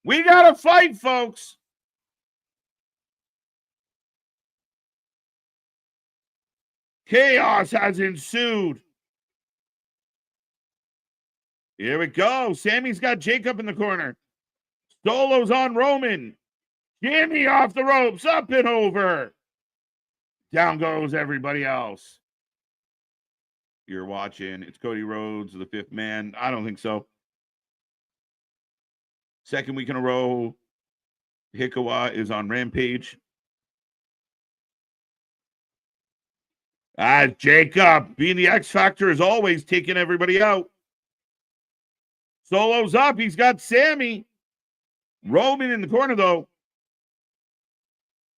We got to fight, folks. Chaos has ensued. Here we go. Sammy's got Jacob in the corner. Solo's on Roman. Jimmy off the ropes, up and over. Down goes everybody else. You're watching. It's Cody Rhodes, the 5th man. I don't think so. Second week in a row, Hikawa is on Rampage. Jacob, being the X Factor, is always taking everybody out. Solo's up. He's got Sammy. Roman in the corner, though.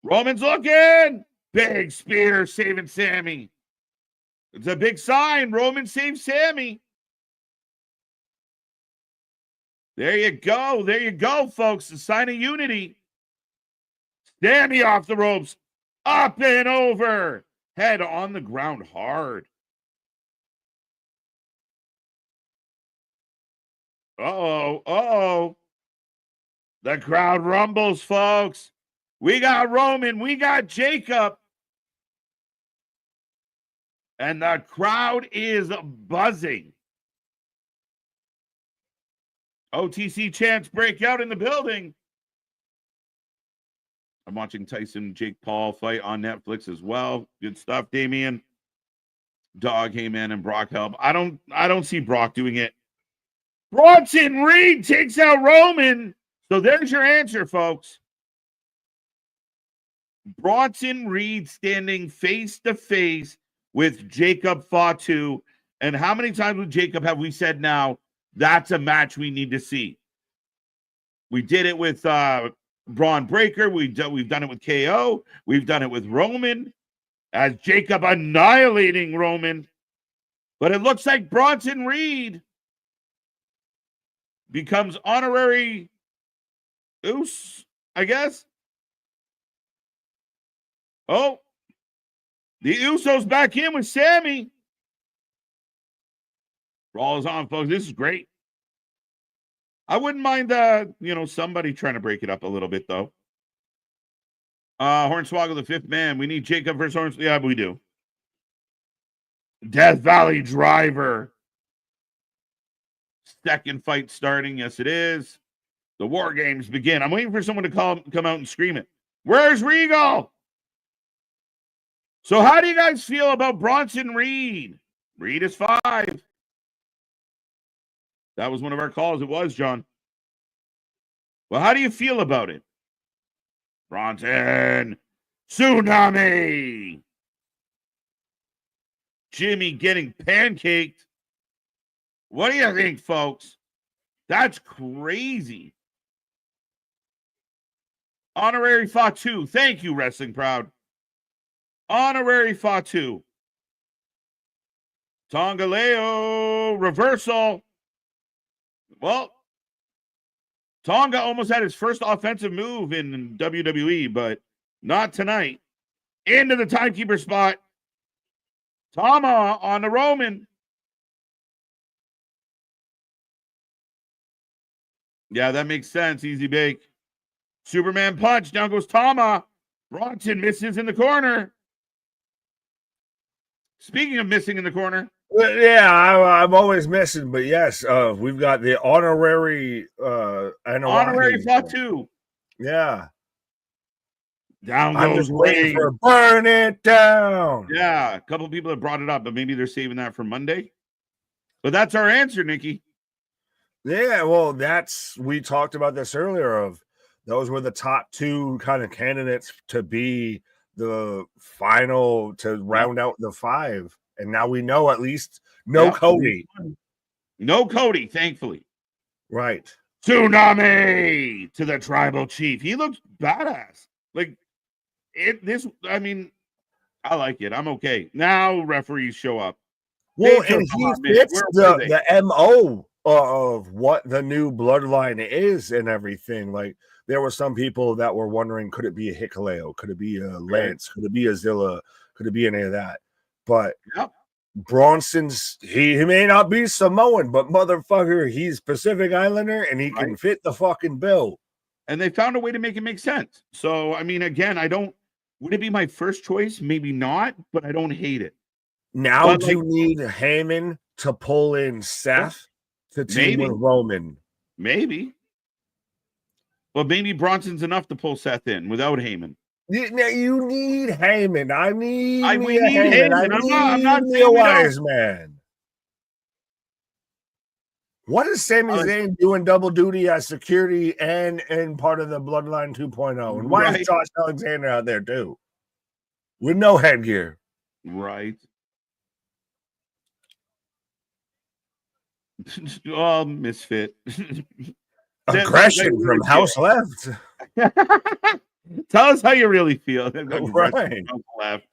Roman's looking. Big spear saving Sammy. It's a big sign. Roman saves Sammy. There you go. There you go, folks. The sign of unity. Sammy off the ropes. Up and over. Head on the ground hard. Uh-oh. The crowd rumbles, folks. We got Roman. We got Jacob. And the crowd is buzzing. OTC chants break out in the building. I'm watching Tyson Jake Paul fight on Netflix as well. Good stuff, Damian. Dog, Heyman, and Brock help. I don't see Brock doing it. Bronson Reed takes out Roman. So there's your answer, folks. Bronson Reed standing face to face with Jacob Fatu. And how many times with Jacob have we said now, that's a match we need to see? We did it with Braun Breaker. We've done it with KO. We've done it with Roman. As Jacob annihilating Roman. But it looks like Bronson Reed becomes honorary Uso, I guess. Oh, the Usos back in with Sammy. Brawl is on, folks. This is great. I wouldn't mind, somebody trying to break it up a little bit, though. Hornswoggle, the 5th man. We need Jacob versus Hornswoggle. Yeah, we do. Death Valley Driver. Second fight starting. Yes, it is. The War Games begin. I'm waiting for someone to come out and scream it. Where's Regal? So how do you guys feel about Bronson Reed? Reed is 5. That was one of our calls. It was, John. Well, how do you feel about it? Bronson. Tsunami. Jimmy getting pancaked. What do you think, folks? That's crazy. Honorary Fatu. Thank you, Wrestling Proud. Honorary Fatu. Tongaleo reversal. Well, Tonga almost had his first offensive move in WWE, but not tonight. Into the timekeeper spot. Tama on the Roman. Yeah, that makes sense. Easy bake. Superman punch. Down goes Tama. Bronson misses in the corner. Speaking of missing in the corner. Yeah, I'm always missing, but yes, we've got the honorary Fatu. Yeah. Down I'm goes just waiting Reed. for burn it down. Yeah, a couple of people have brought it up, but maybe they're saving that for Monday. But that's our answer, Nikki. Yeah, well, we talked about this earlier. Of those were the top 2 kind of candidates to be the final to round out the 5, and now we know at least Cody. No Cody, thankfully. Right. Tsunami to the tribal chief. He looks badass. Like I mean, I like it. I'm okay. Now referees show up. Well, and he fits the MO of what the new bloodline is and everything. Like, there were some people that were wondering, could it be a Hikuleo? Could it be a Lance? Could it be a Zilla? Could it be any of that? But Bronson's, he may not be Samoan, but motherfucker, he's Pacific Islander and he can fit the fucking bill. And they found a way to make it make sense. So, I mean, again, would it be my first choice? Maybe not, but I don't hate it. Now, do you need Heyman to pull in Seth to team with Roman? Maybe. Well, maybe Bronson's enough to pull Seth in without Heyman. You need Heyman. We need Heyman. I'm not a wise man. What is Sami Zayn doing double duty as security and part of the Bloodline 2.0? And why is Josh Alexander out there too? With no headgear. Right. Oh, misfit. Aggression from House Left. Tell us how you really feel. Right. Left.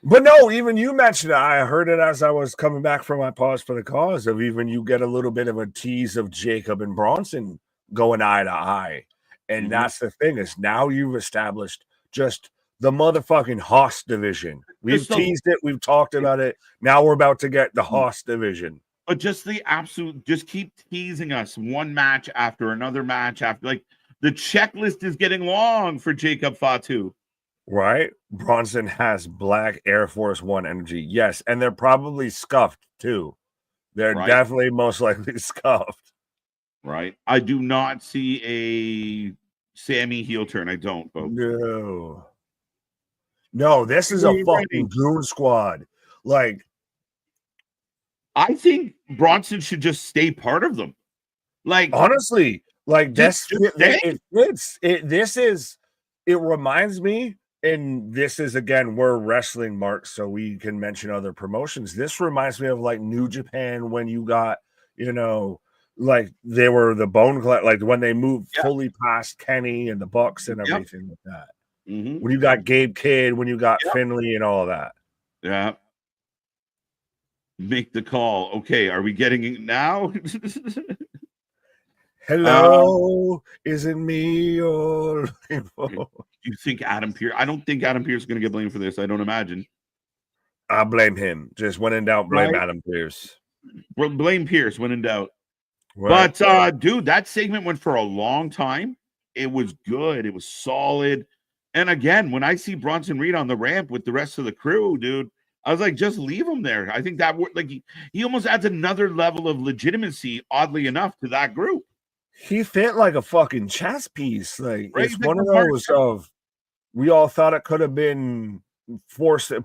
But no, even you mentioned it. I heard it as I was coming back from my pause for the cause of even you get a little bit of a tease of Jacob and Bronson going eye to eye. And that's the thing is now you've established just the motherfucking Haas division. We've teased it. We've talked about it. Now we're about to get the Haas division. But just just keep teasing us one match after another match after. Like, the checklist is getting long for Jacob Fatu. Right? Bronson has black Air Force One energy. Yes. And they're probably scuffed too. They're definitely most likely scuffed. Right. I do not see a Sammy heel turn. I don't, folks. No, this is a fucking goon squad. Like, I think Bronson should just stay part of them. Like, honestly, like this, it fits. It reminds me, and this is again, we're wrestling marks, so we can mention other promotions. This reminds me of like New Japan when you got, like they were the Bone Collector, like when they moved fully past Kenny and the Bucks and everything like that. When you got Gabe Kidd, when you got Finley and all that. Yeah. Make the call. Okay, are we getting it now? Hello, is it me you're looking for? You think Adam Pearce? I don't think Adam Pearce is going to get blamed for this. I don't imagine. I blame him. Just when in doubt, blame Adam Pearce. Well, blame Pearce when in doubt. Right. But, dude, that segment went for a long time. It was good. It was solid. And again, when I see Bronson Reed on the ramp with the rest of the crew, dude, I was like, just leave him there. I think that he almost adds another level of legitimacy, oddly enough, to that group. He fit like a fucking chess piece. Like, it's one of those of we all thought it could have been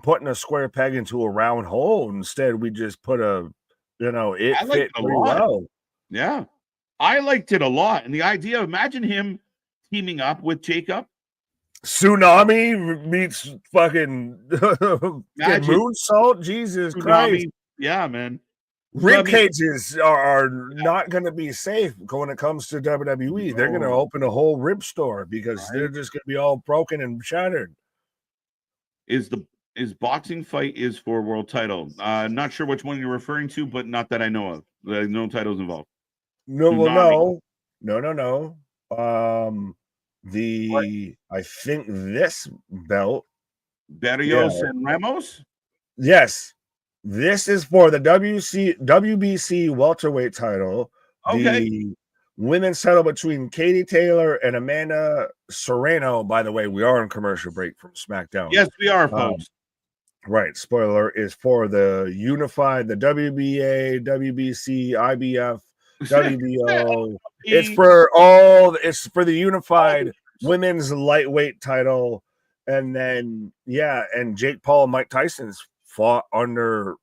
putting a square peg into a round hole. Instead, we just put it I liked fit it a pretty lot. well. Yeah. I liked it a lot. And the idea, imagine him teaming up with Jacob. Tsunami meets fucking moonsault. Jesus Christ. Yeah, man. Rib cages are not going to be safe when it comes to WWE. They're going to open a whole rib store because they're just going to be all broken and shattered. Is boxing fight is for world title? Not sure which one you're referring to, but not that I know of. No titles involved. No. I think this belt, Berrios and Ramos. Yes, this is for the WBC welterweight title. Okay. The women's title between Katie Taylor and Amanda Serrano. By the way, we are on commercial break from SmackDown. Yes, we are, folks. Right. Spoiler is for the unified, the WBA, WBC, IBF, WBO. It's for the unified women's lightweight title. And then, and Jake Paul and Mike Tyson's fought under,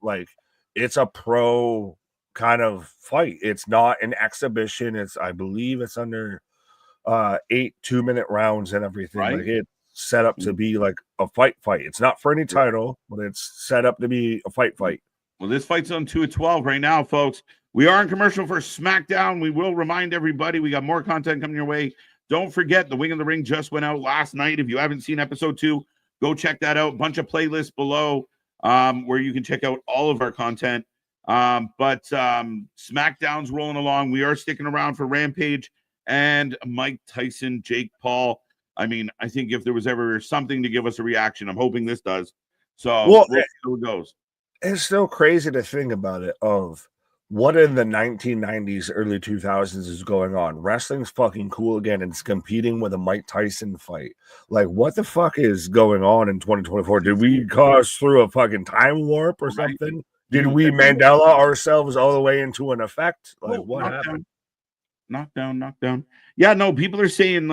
it's a pro kind of fight. It's not an exhibition. I believe it's under 8 2-minute rounds and everything. Right. It's set up to be like a fight. It's not for any title, but it's set up to be a fight. Well, this fight's on 2/12 right now, folks. We are in commercial for SmackDown. We will remind everybody we got more content coming your way. Don't forget, the Wing of the Ring just went out last night. If you haven't seen episode 2, go check that out. Bunch of playlists below where you can check out all of our content. But SmackDown's rolling along. We are sticking around for Rampage and Mike Tyson, Jake Paul. I mean, I think if there was ever something to give us a reaction, I'm hoping this does. So we'll see how it goes. It's still crazy to think about it of what in the 1990s, early 2000s is going on. Wrestling's fucking cool again. And it's competing with a Mike Tyson fight. Like, what the fuck is going on in 2024? Did we cause through a fucking time warp or something? Did we Mandela ourselves all the way into an effect? Like, what happened? Knockdown. Yeah, no, people are saying,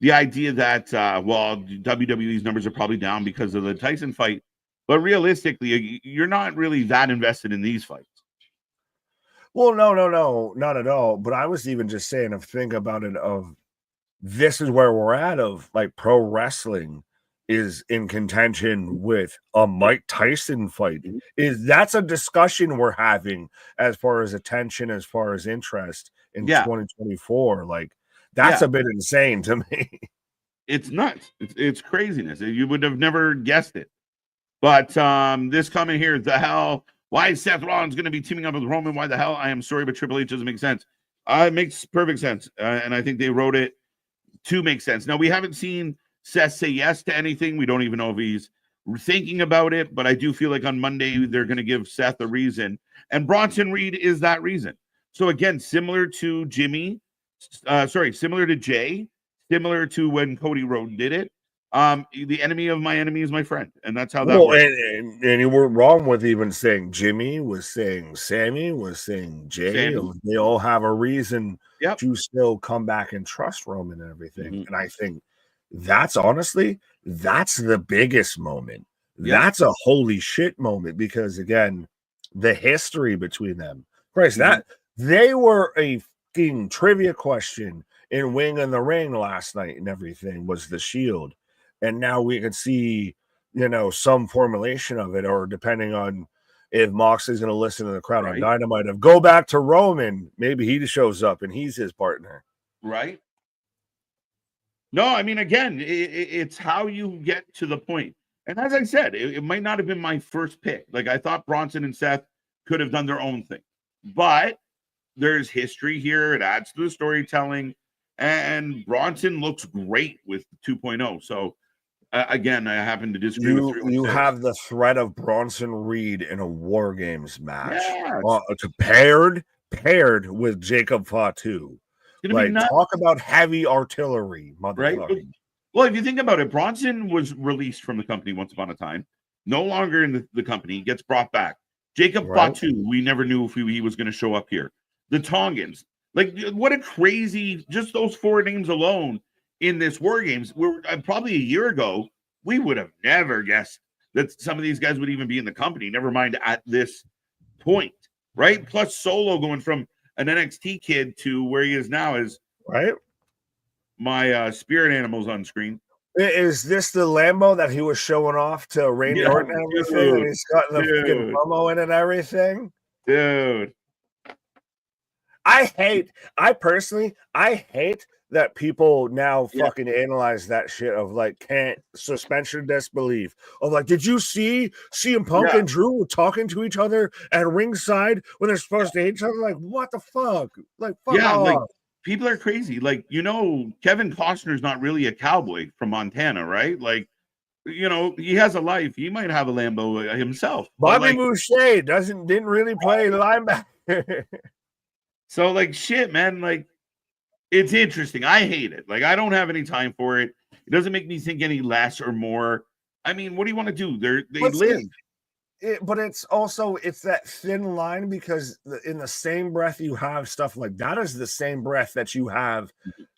the idea that, WWE's numbers are probably down because of the Tyson fight. But realistically, you're not really that invested in these fights. Well, no, not at all. But I was even just saying, think about it of this is where we're at of pro wrestling is in contention with a Mike Tyson fight. That's a discussion we're having as far as attention, as far as interest in 2024. That's a bit insane to me. It's nuts. It's craziness. You would have never guessed it. But this comment here, the hell, why is Seth Rollins going to be teaming up with Roman? Why the hell? I am sorry, but Triple H doesn't make sense. It makes perfect sense. And I think they wrote it to make sense. Now, we haven't seen Seth say yes to anything. We don't even know if he's thinking about it. But I do feel like on Monday, they're going to give Seth a reason. And Bronson Reed is that reason. So, again, similar to Jay, similar to when Cody Rhodes did it. The enemy of my enemy is my friend, and that's how that works. And you weren't wrong with even saying Jimmy was saying Sammy was saying Jay. They all have a reason to still come back and trust Roman and everything. And I think that's the biggest moment. That's a holy shit moment because again, the history between them. Christ, that they were a fucking trivia question in Wing in the Ring last night and everything was the Shield. And now we can see, some formulation of it, or depending on if Moxley's going to listen to the crowd on Dynamite, of go back to Roman, maybe he shows up and he's his partner. Right. No, I mean, again, it's how you get to the point. And as I said, it might not have been my first pick. I thought Bronson and Seth could have done their own thing. But there's history here. It adds to the storytelling. And Bronson looks great with 2.0. So, again, I happen to disagree with 316. You have the threat of Bronson Reed in a War Games match. Paired with Jacob Fatu. Talk about heavy artillery, motherfucker. Right? Well, if you think about it, Bronson was released from the company once upon a time. No longer in the company. Gets brought back. Jacob Fatu, we never knew if he was going to show up here. The Tongans. What a crazy, just those 4 names alone in this War Games. We're probably a year ago, we would have never guessed that some of these guys would even be in the company, never mind at this point, right? Plus Solo going from an NXT kid to where he is now is right. My spirit animals on screen. Is this the Lambo that he was showing off to Randy Orton and everything? And he's got the fucking promo in and everything. Dude. I personally hate that people now fucking analyze that shit of like can't suspension of disbelief of like, did you see CM Punk and Drew talking to each other at ringside when they're supposed to hate each other? Like, what the fuck? Like, fuck off. Like people are crazy. Like, Kevin Costner's not really a cowboy from Montana, right? Like, he has a life. He might have a Lambo himself. Bobby Boucher didn't really play linebacker. So, like, shit, man, like, it's interesting. I hate it. Like, I don't have any time for it. It doesn't make me think any less or more. I mean, what do you want to do? They live. But it's that thin line, because in the same breath you have stuff like that is the same breath that you have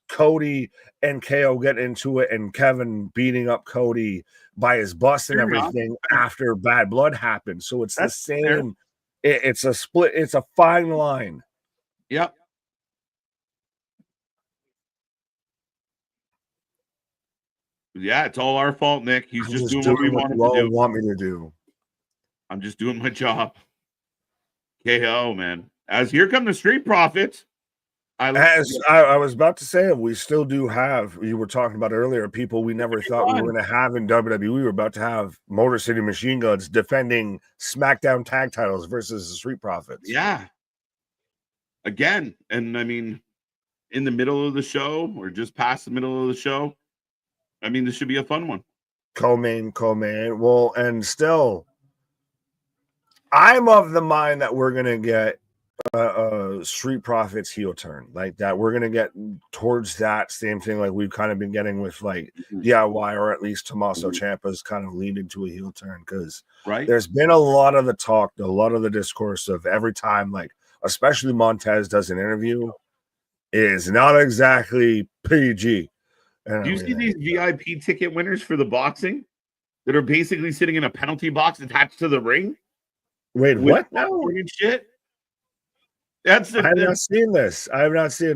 Cody and KO get into it and Kevin beating up Cody by his bus and everything after Bad Blood happened. So it's the same. It's a split. It's a fine line. Yep. Yeah, it's all our fault, Nick. He's just doing what we want me to do. I'm just doing my job. KO, man. As here come the Street Profits. I was about to say, we still do have, you were talking about earlier, people we never thought we were going to have in WWE. We were about to have Motor City Machine Guns defending SmackDown tag titles versus the Street Profits. Yeah. Again, and I mean, in the middle of the show or just past the middle of the show, I mean, this should be a fun one. Co-main. Well, and still, I'm of the mind that we're going to get Street Profits heel turn like that. We're going to get towards that same thing like we've kind of been getting with like DIY, or at least Tommaso Ciampa's kind of lead into a heel turn, because there's been a lot of the talk, a lot of the discourse of every time, like, especially Montez does an interview, is not exactly PG. Do you see these VIP ticket winners for the boxing that are basically sitting in a penalty box attached to the ring? Wait, what? Shit. I have not seen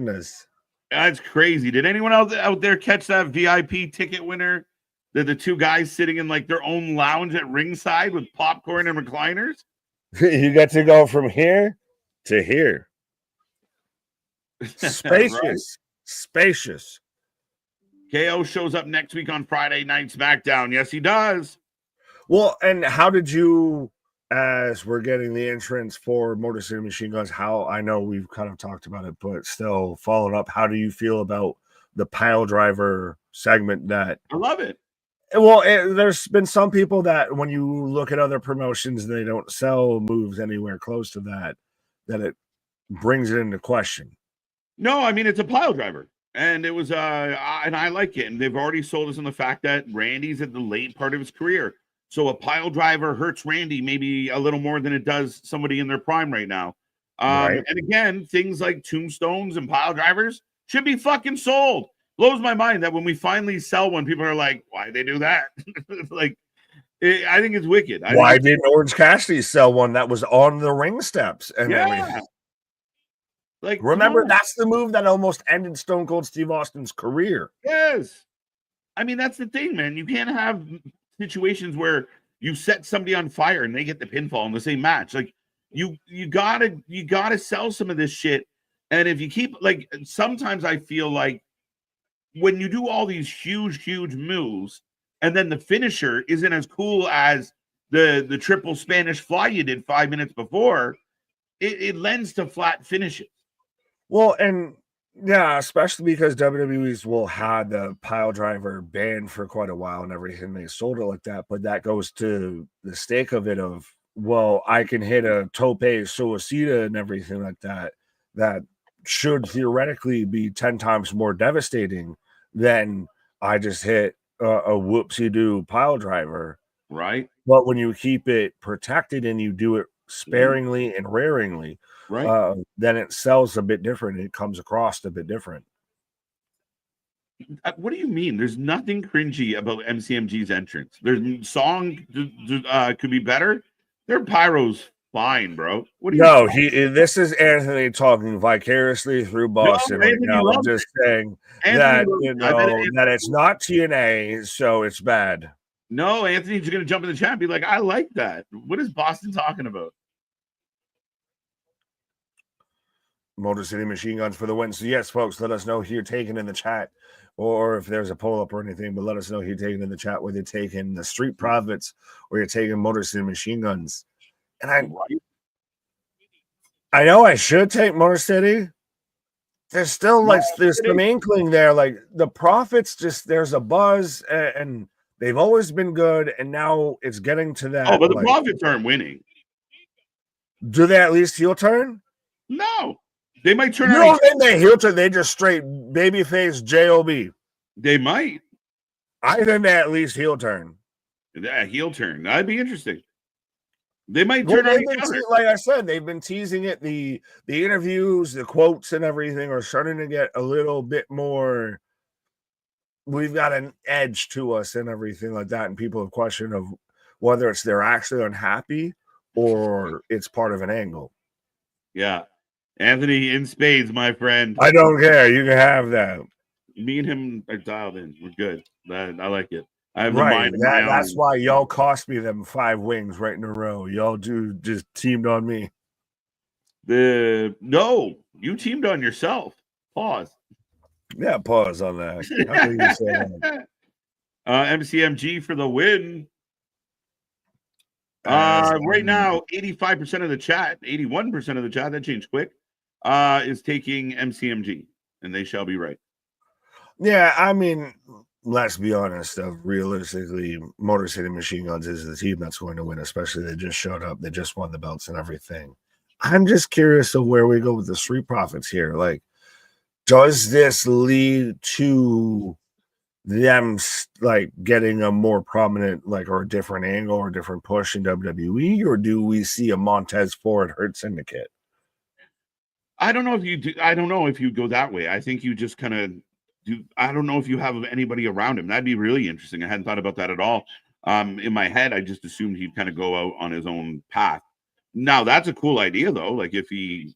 this. That's crazy. Did anyone else out there catch that VIP ticket winner? The two guys sitting in like their own lounge at ringside with popcorn and recliners? You get to go from here to here. Spacious. Spacious. KO shows up next week on Friday Night SmackDown. Yes, he does. Well, and how did you, as we're getting the entrance for Motor City Machine Guns, how, I know we've kind of talked about it, but still following up, how do you feel about the pile driver segment? That I love it. Well, there's been some people that when you look at other promotions, they don't sell moves anywhere close to that it brings it into question. No, I mean, it's a pile driver. And it was, and I like it. And they've already sold us on the fact that Randy's at the late part of his career. So a pile driver hurts Randy maybe a little more than it does somebody in their prime right now. And again, things like tombstones and pile drivers should be fucking sold. Blows my mind that when we finally sell one, people are like, why'd they do that? Like, I think it's wicked. Why didn't Orange Cassidy sell one that was on the ring steps? And everything? Like, remember, that's the move that almost ended Stone Cold Steve Austin's career. Yes. I mean, that's the thing, man. You can't have situations where you set somebody on fire and they get the pinfall in the same match. Like, you gotta sell some of this shit. And if you keep, like, sometimes I feel like when you do all these huge moves and then the finisher isn't as cool as the triple Spanish fly you did 5 minutes before, it lends to flat finishes. Well, and yeah, especially because WWE's had the pile driver banned for quite a while and everything. They sold it like that, but that goes to the stake of it of, well, I can hit a tope suicida and everything like that. That should theoretically be 10 times more devastating than I just hit a whoopsie-doo pile driver. Right. But when you keep it protected and you do it sparingly and raringly, then it sells a bit different. It comes across a bit different. What do you mean? There's nothing cringy about MCMG's entrance. Their song could be better. Their pyro's fine, bro. What are you? No, this is Anthony talking vicariously through Boston right Anthony now. I'm loves just it. saying Anthony that loves it. I bet that it's not TNA, so it's bad. No, Anthony's gonna jump in the chat and be like, I like that. What is Boston talking about? Motor City Machine Guns for the win. So yes, folks, let us know who you're taking in the chat, or if there's a poll up or anything. But let us know who you're taking in the chat, whether you're taking the Street Profits or you're taking Motor City Machine Guns. And I know I should take Motor City. There's still there's some inkling there. Like the Profits, just there's a buzz, and they've always been good, and now it's getting to that. Oh, but the Profits aren't winning. Do they at least heel turn? No. They might turn out. You don't think they heel turn? They just straight babyface JOB. They might. I think they at least heel turn. Yeah, heel turn. That'd be interesting. They might turn on each other. Like I said, they've been teasing it. The interviews, the quotes, and everything are starting to get a little bit more. We've got an edge to us and everything like that, and people have questioned of whether it's they're actually unhappy or it's part of an angle. Yeah. Anthony in spades, my friend. I don't care. You can have that. Me and him are dialed in. We're good. I like it. I have right. That's why y'all cost me them 5 wings right in a row. Y'all just teamed on me. No, you teamed on yourself. Pause. Yeah, pause on that. How can you say that? MCMG for the win. Right now, 85% of the chat, 81% of the chat, that changed quick, is taking MCMG, and they shall be right. Yeah, I mean, let's be honest. Realistically, Motor City Machine Guns is the team that's going to win, especially they just showed up. They just won the belts and everything. I'm just curious of where we go with the Street Profits here. Like, does this lead to them like getting a more prominent, like, or a different angle or a different push in WWE, or do we see a Montez Ford Hurt Syndicate? I don't know if you do. I don't know if you go that way. I think you just kind of do. I don't know if you have anybody around him. That'd be really interesting. I hadn't thought about that at all. In my head, I just assumed he'd kind of go out on his own path. Now that's a cool idea, though. Like if he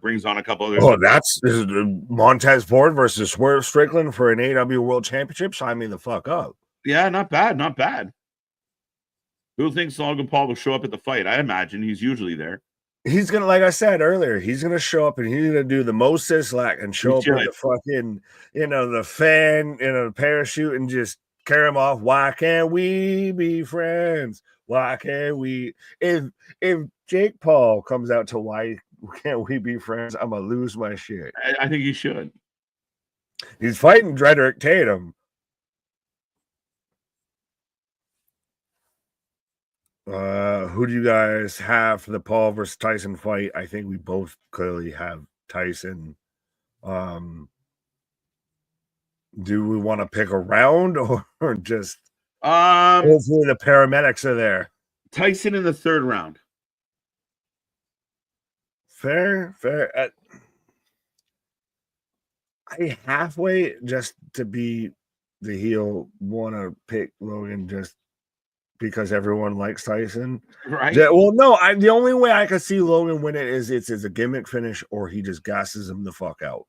brings on a couple others. Oh, this is Montez Ford versus Swerve Strickland for an AEW World Championship. Sign me the fuck up. Yeah, not bad, not bad. Who thinks Logan Paul will show up at the fight? I imagine he's usually there. He's gonna, like I said earlier, he's gonna show up and he's gonna do the Mo Sislak and show up with the fucking, the fan, the parachute and just carry him off. Why can't we be friends? Why can't we? If Jake Paul comes out to why can't we be friends, I'm gonna lose my shit. I think he should. He's fighting Drederick Tatum. Who do you guys have for the Paul versus Tyson fight? I think we both clearly have Tyson. Do we want to pick a round or just hopefully the paramedics are there? Tyson in the 3rd round. Fair. I halfway, just to be the heel, want to pick Logan just because everyone likes Tyson. Right. Well, no, the only way I could see Logan win it is it's a gimmick finish or he just gasses him the fuck out.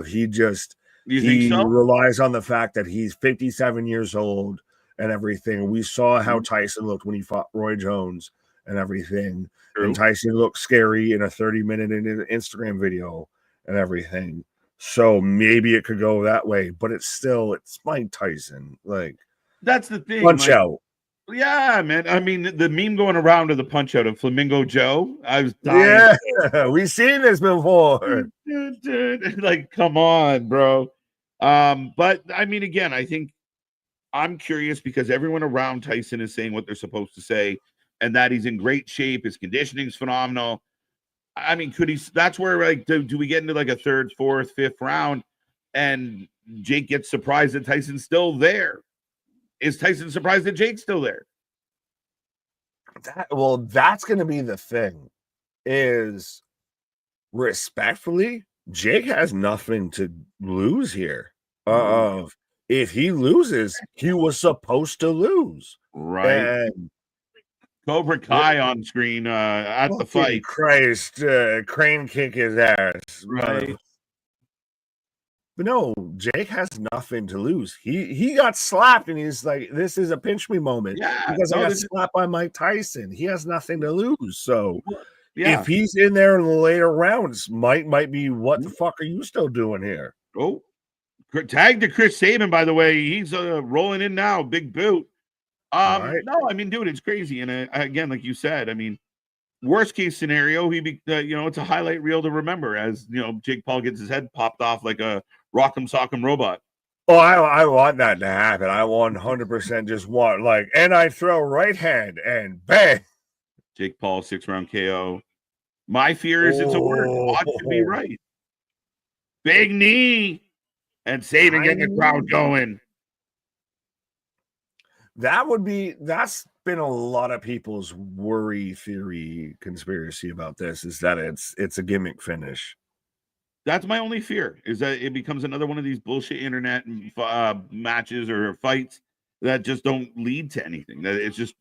He relies on the fact that he's 57 years old and everything. We saw how Tyson looked when he fought Roy Jones and everything. True. And Tyson looked scary in a 30-minute Instagram video and everything. So maybe it could go that way, but it's Mike Tyson. Like, that's the thing. Punch out. Yeah, man. I mean, the meme going around of the punch out of Flamingo Joe. I was dying. Yeah, we've seen this before. Dude, like, come on, bro. But I mean, again, I think I'm curious because everyone around Tyson is saying what they're supposed to say, and that he's in great shape. His conditioning's phenomenal. I mean, that's where, like, do we get into like a 3rd, 4th, 5th round and Jake gets surprised that Tyson's still there? Is Tyson surprised that Jake's still there? That's going to be the thing. Is respectfully, Jake has nothing to lose here. of if he loses, he was supposed to lose. Right. And Cobra Kai on screen at the fight. Christ, crane kick his ass. Right. But no, Jake has nothing to lose. He got slapped and he's like, this is a pinch me moment. Yeah, because I got slapped by Mike Tyson. He has nothing to lose. So yeah, if he's in there in the later rounds, Mike might be, what the fuck are you still doing here? Oh, tag to Chris Sabin, by the way. He's rolling in now, big boot. No, I mean, dude, it's crazy. And again, like you said, I mean, worst case scenario, it's a highlight reel to remember as, Jake Paul gets his head popped off like a rock'em sock'em robot. Oh, I want that to happen. I 100% just want, and I throw right hand and bang. Jake Paul 6-round KO. My fear is it's a word. Odds could be right. Big knee. And Sabin getting the crowd going. That's been a lot of people's worry theory conspiracy about this, is that it's a gimmick finish. That's my only fear, is that it becomes another one of these bullshit internet matches or fights that just don't lead to anything. That it's just,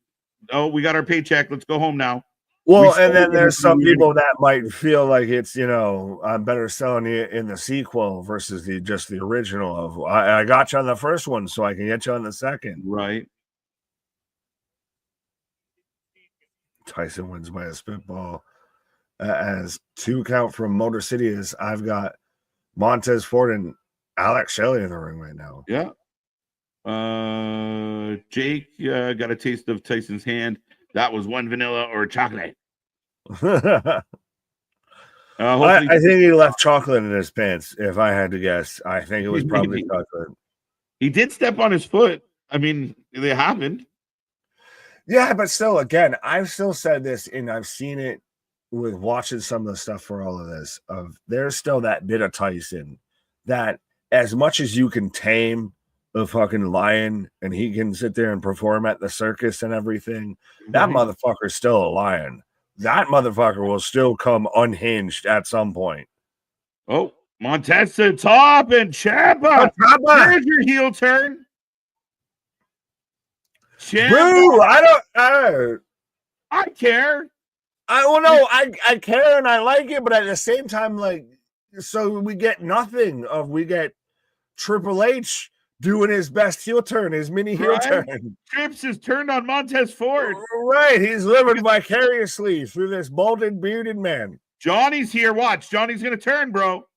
we got our paycheck, let's go home now. Well, and then there's some people that might feel like it's, I'm better selling it in the sequel versus just the original of I got you on the first one so I can get you on the second. Right. Tyson wins by a spitball. As 2 count from Motor City is I've got Montez Ford and Alex Shelley in the ring right now. Yeah. Jake got a taste of Tyson's hand. That was one vanilla or chocolate. I think he left chocolate in his pants, if I had to guess. I think it was probably chocolate. He did step on his foot. I mean, it happened. Yeah, but still, again, I've still said this, and I've seen it with watching some of the stuff for all of this. There's still that bit of Tyson that, as much as you can tame a fucking lion and he can sit there and perform at the circus and everything, that motherfucker's still a lion. That motherfucker will still come unhinged at some point. Oh, Montez to the top and Ciampa. There's your heel turn. Boo! I care. I care and I like it, but at the same time, so we get nothing of, we get Triple H doing his best heel turn, his mini heel turn. Trips is turned on Montez Ford. Right, he's living vicariously through this balded, bearded man. Johnny's here. Watch, Johnny's gonna turn, bro.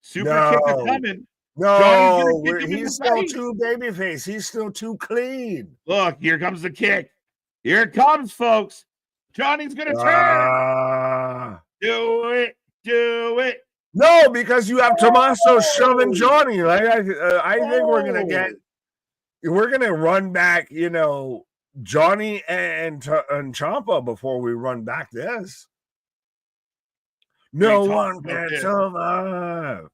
Super kick is coming. No, he's still too babyface. He's still too clean. Look, here comes the kick. Here it comes, folks. Johnny's gonna turn. Do it. No, because you have Tommaso shoving Johnny. I think we're gonna run back, Johnny and Ciampa before we run back this. No one can survive.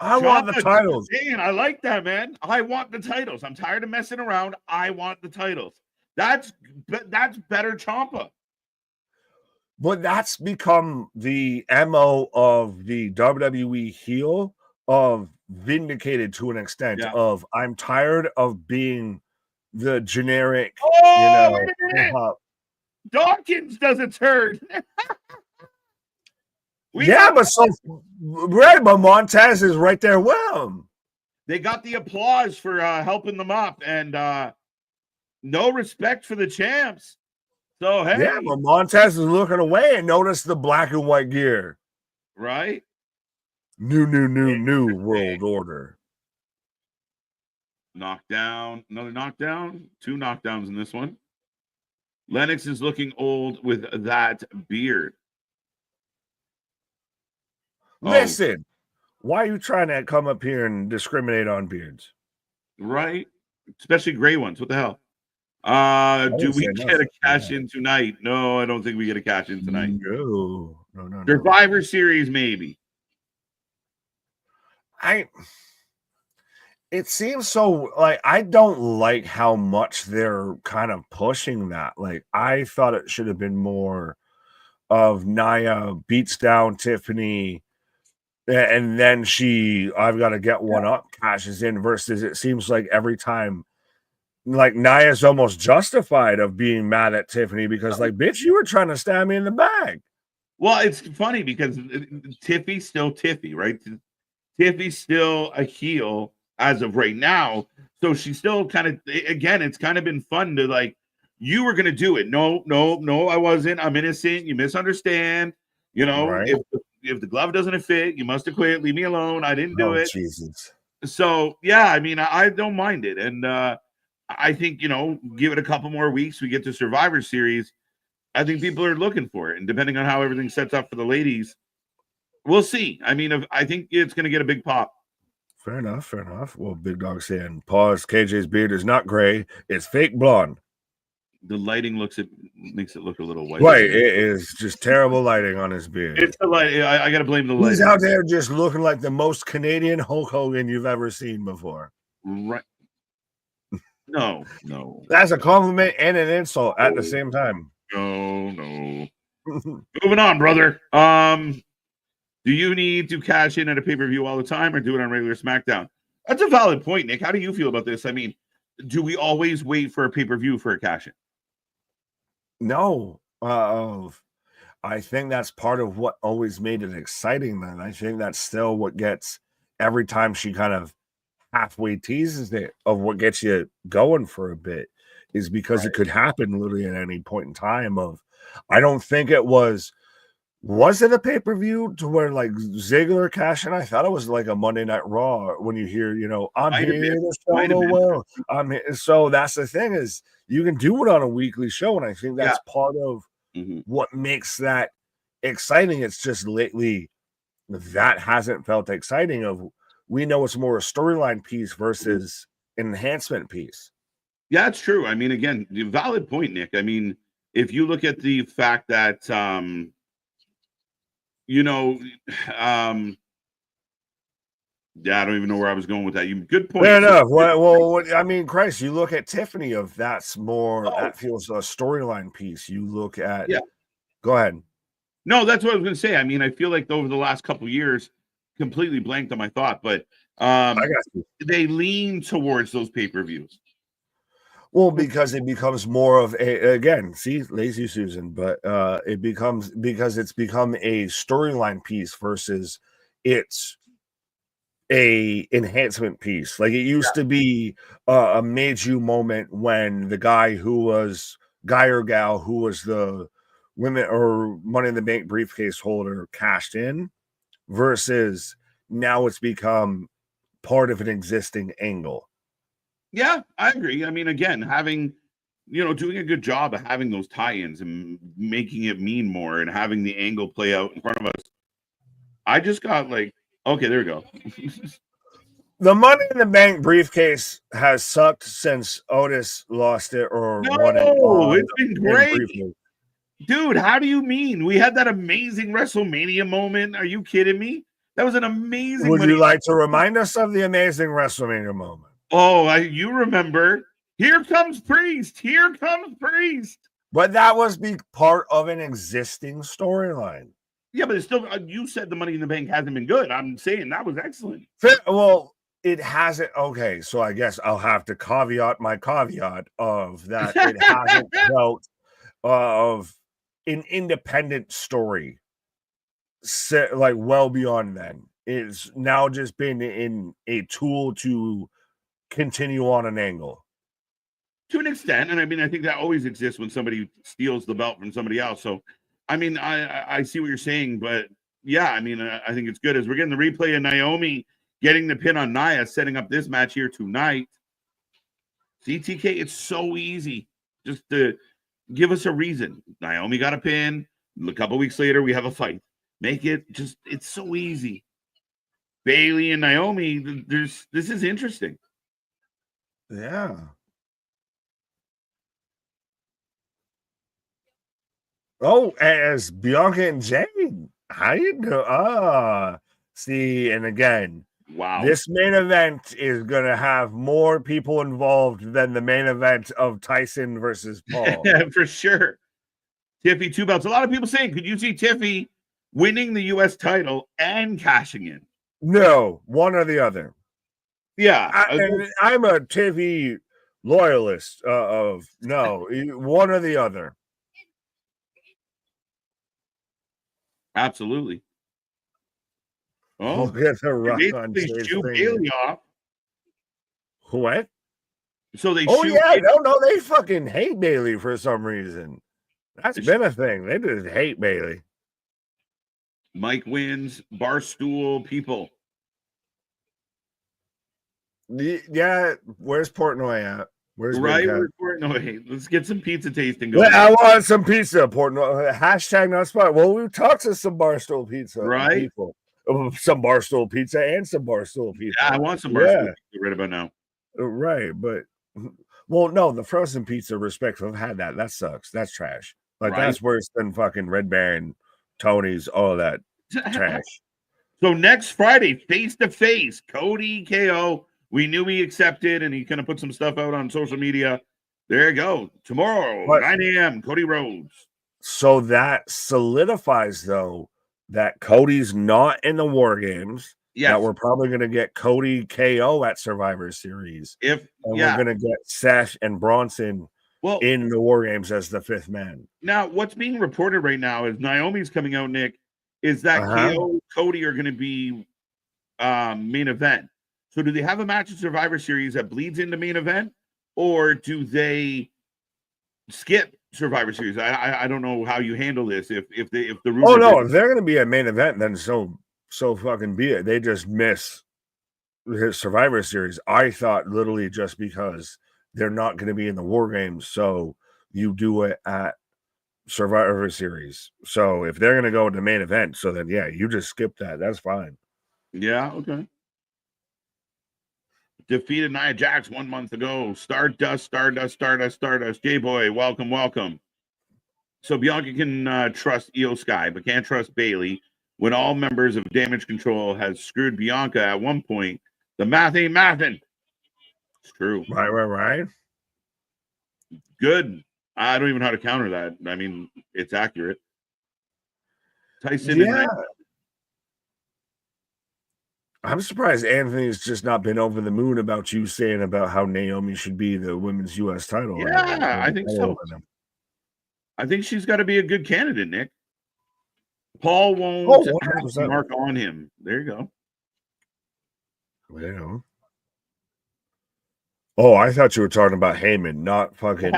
I want the titles. Man, I like that, man. I want the titles. I'm tired of messing around. I want the titles. That's better Ciampa. But that's become the MO of the WWE heel of vindicated to an extent of I'm tired of being the generic, Dawkins does a turn. but Montez is right there with him. They got the applause for helping them up, and no respect for the champs. So hey, yeah, but Montez is looking away and notice the black and white gear. Right? New world order. Knockdown, another knockdown, 2 knockdowns in this one. Lennox is looking old with that beard. Listen, why are you trying to come up here and discriminate on beards? Right? Especially gray ones. What the hell? Do we get a cash in tonight? No, I don't think we get a cash in tonight. No. Survivor Series, maybe. It seems so I don't like how much they're kind of pushing that. I thought it should have been more of Nia beats down Tiffany And then I've got to get one up, cashes in, versus it seems like every time, like Nia's almost justified of being mad at Tiffany because, like, bitch, you were trying to stab me in the back. Well, it's funny because Tiffy's still Tiffy, right? Tiffy's still a heel as of right now. So she's still kind of, again, it's kind of been fun to like, you were going to do it. No, I wasn't. I'm innocent. You misunderstand. You know, Right. if the glove doesn't fit, you must have quit. Leave me alone. I didn't do it. Jesus. So, yeah, I mean, I don't mind it. And I think, you know, give it a couple more weeks. We get to Survivor Series. I think people are looking for it. And depending on how everything sets up for the ladies, we'll see. I mean, I think it's going to get a big pop. Fair enough. Well, Big Dog saying, pause, KJ's beard is not gray. It's fake blonde. The lighting makes it look a little white. Right. It is just terrible lighting on his beard. It's the light. I got to blame the light. He's out there just looking like the most Canadian Hulk Hogan you've ever seen before. Right. No. That's a compliment and an insult at the same time. No. Moving on, brother. Do you need to cash in at a pay-per-view all the time or do it on regular SmackDown? That's a valid point, Nick. How do you feel about this? I mean, do we always wait for a pay-per-view for a cash-in? No. I think that's part of what always made it exciting, man. I think that's still what gets every time she kind of halfway teases it of what gets you going for a bit is because it could happen literally at any point in time I don't think it was it a pay-per-view to where like Ziggler cash in? I thought it was like a Monday Night Raw when you hear, you know, I'm here to show the world. I'm here. So that's the thing is you can do it on a weekly show. And I think that's part of what makes that exciting. It's just lately that hasn't felt exciting we know it's more a storyline piece versus an enhancement piece. Yeah, it's true. I mean, again, valid point, Nick. I mean, if you look at the fact that, you know, yeah, I don't even know where I was going with that. Good point. Fair enough. Well, I mean, Christ, you look at Tiffany that feels a storyline piece. You look at, go ahead. No, that's what I was going to say. I mean, I feel like over the last couple of years, completely blanked on my thought, but they lean towards those pay-per-views. Well, because it becomes more of lazy Susan, but it's become a storyline piece versus it's a enhancement piece. Like it used to be a made you moment when the guy or gal who was the women or Money in the Bank briefcase holder cashed in versus now it's become part of an existing angle. Yeah, I agree. I mean, again, doing a good job of having those tie-ins and making it mean more and having the angle play out in front of us. I just got like, okay, there we go. The Money in the Bank briefcase has sucked since Aldis lost it or won it. It's been great. Dude, how do you mean? We had that amazing WrestleMania moment. Are you kidding me? That was an amazing. Would you like to remind us of the amazing WrestleMania moment? Oh, you remember. Here comes Priest. But that was part of an existing storyline. Yeah, but it's still, you said the Money in the Bank hasn't been good. I'm saying that was excellent. Well, it hasn't. Okay, so I guess I'll have to caveat my caveat of that. It hasn't felt of an independent story. Like well beyond then. It's now just been in a tool to continue on an angle to an extent, and I mean I think that always exists when somebody steals the belt from somebody else. So I mean I see what you're saying, but yeah, I mean I think it's good as we're getting the replay of Naomi getting the pin on Nia, setting up this match here tonight. CTK, it's so easy just to give us a reason. Naomi got a pin, a couple weeks later we have a fight. Make it just, it's so easy. Bailey and Naomi, this is interesting. Yeah. Oh, as Bianca and Jade. How you doing? See, and again, wow. This main event is going to have more people involved than the main event of Tyson versus Paul. For sure. Tiffy, 2 belts. A lot of people saying, could you see Tiffy winning the U.S. title and cashing in. No, one or the other. Yeah. I'm a TV loyalist of no, one or the other. Absolutely. Oh, get the rock they on shoot Bailey off. What? So they oh shoot. Yeah, no, they fucking hate Bailey for some reason. That's been a thing. They just hate Bailey. Mike wins, Barstool people. Yeah, where's Portnoy at? Where's Where's Portnoy? Let's get some pizza tasting going. I want some pizza, Portnoy. Hashtag not spot. Well, we've talked to some Barstool pizza people. Some Barstool pizza and some Barstool pizza. Yeah, I want some Barstool pizza right about now. Right, but no, the frozen pizza, respectful, I've had that. That sucks. That's trash. Like that's worse than fucking Red Baron, Tony's, all of that trash. So next Friday, face to face, Cody KO. We knew he accepted, and he's gonna put some stuff out on social media. There you go. Tomorrow, 9 a.m. Cody Rhodes. So that solidifies, though, that Cody's not in the War Games. Yes. That we're probably going to get Cody KO at Survivor Series. We're going to get Seth and Bronson in the War Games as the fifth man. Now, what's being reported right now is Naomi's coming out, Nick, is that KO Cody are going to be main event. So do they have a match in Survivor Series that bleeds into main event, or do they skip Survivor Series? I don't know how you handle this. If the if they're going to be a main event, then so fucking be it. They just miss his Survivor Series. I thought literally just because they're not going to be in the War Games, so you do it at Survivor Series. So if they're going to go to main event, so then you just skip that. That's fine. Yeah, okay. Defeated Nia Jax 1 month ago. Stardust. J-Boy, welcome. So Bianca can trust Io Sky, but can't trust Bailey. When all members of Damage Control has screwed Bianca at one point, the math ain't mathin'. It's true. Right. Good. I don't even know how to counter that. I mean, it's accurate. Tyson and I'm surprised Anthony's just not been over the moon about you saying about how Naomi should be the women's U.S. title. Yeah, I think so. I think she's got to be a good candidate, Nick. Paul won't mark on him. There you go. Well. Oh, I thought you were talking about Heyman, not fucking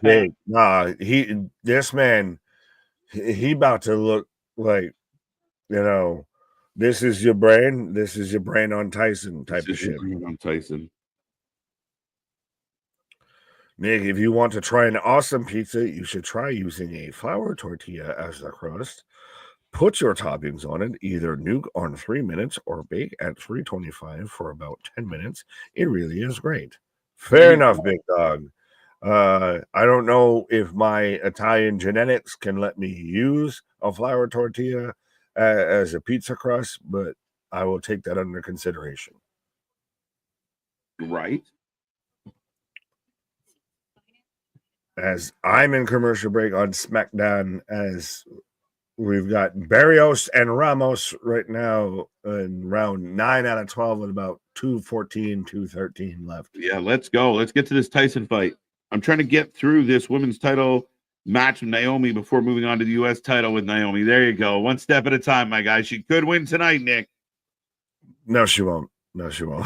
Jake. Nah, this man, he about to look like, this is your brain. This is your brain on Tyson type of shit. On Tyson. Nick, if you want to try an awesome pizza, you should try using a flour tortilla as the crust. Put your toppings on it, either nuke on 3 minutes or bake at 325 for about 10 minutes. It really is great. Fair enough, big dog. I don't know if my Italian genetics can let me use a flour tortilla as a pizza crust, but I will take that under consideration. Right. As I'm in commercial break on SmackDown, as we've got Barrios and Ramos right now in round 9 out of 12 with about 2:14, 2:13 left. Yeah, let's go. Let's get to this Tyson fight. I'm trying to get through this women's title match with Naomi before moving on to the U.S. title with Naomi. There you go. One step at a time, my guy. She could win tonight, Nick. No, she won't. No.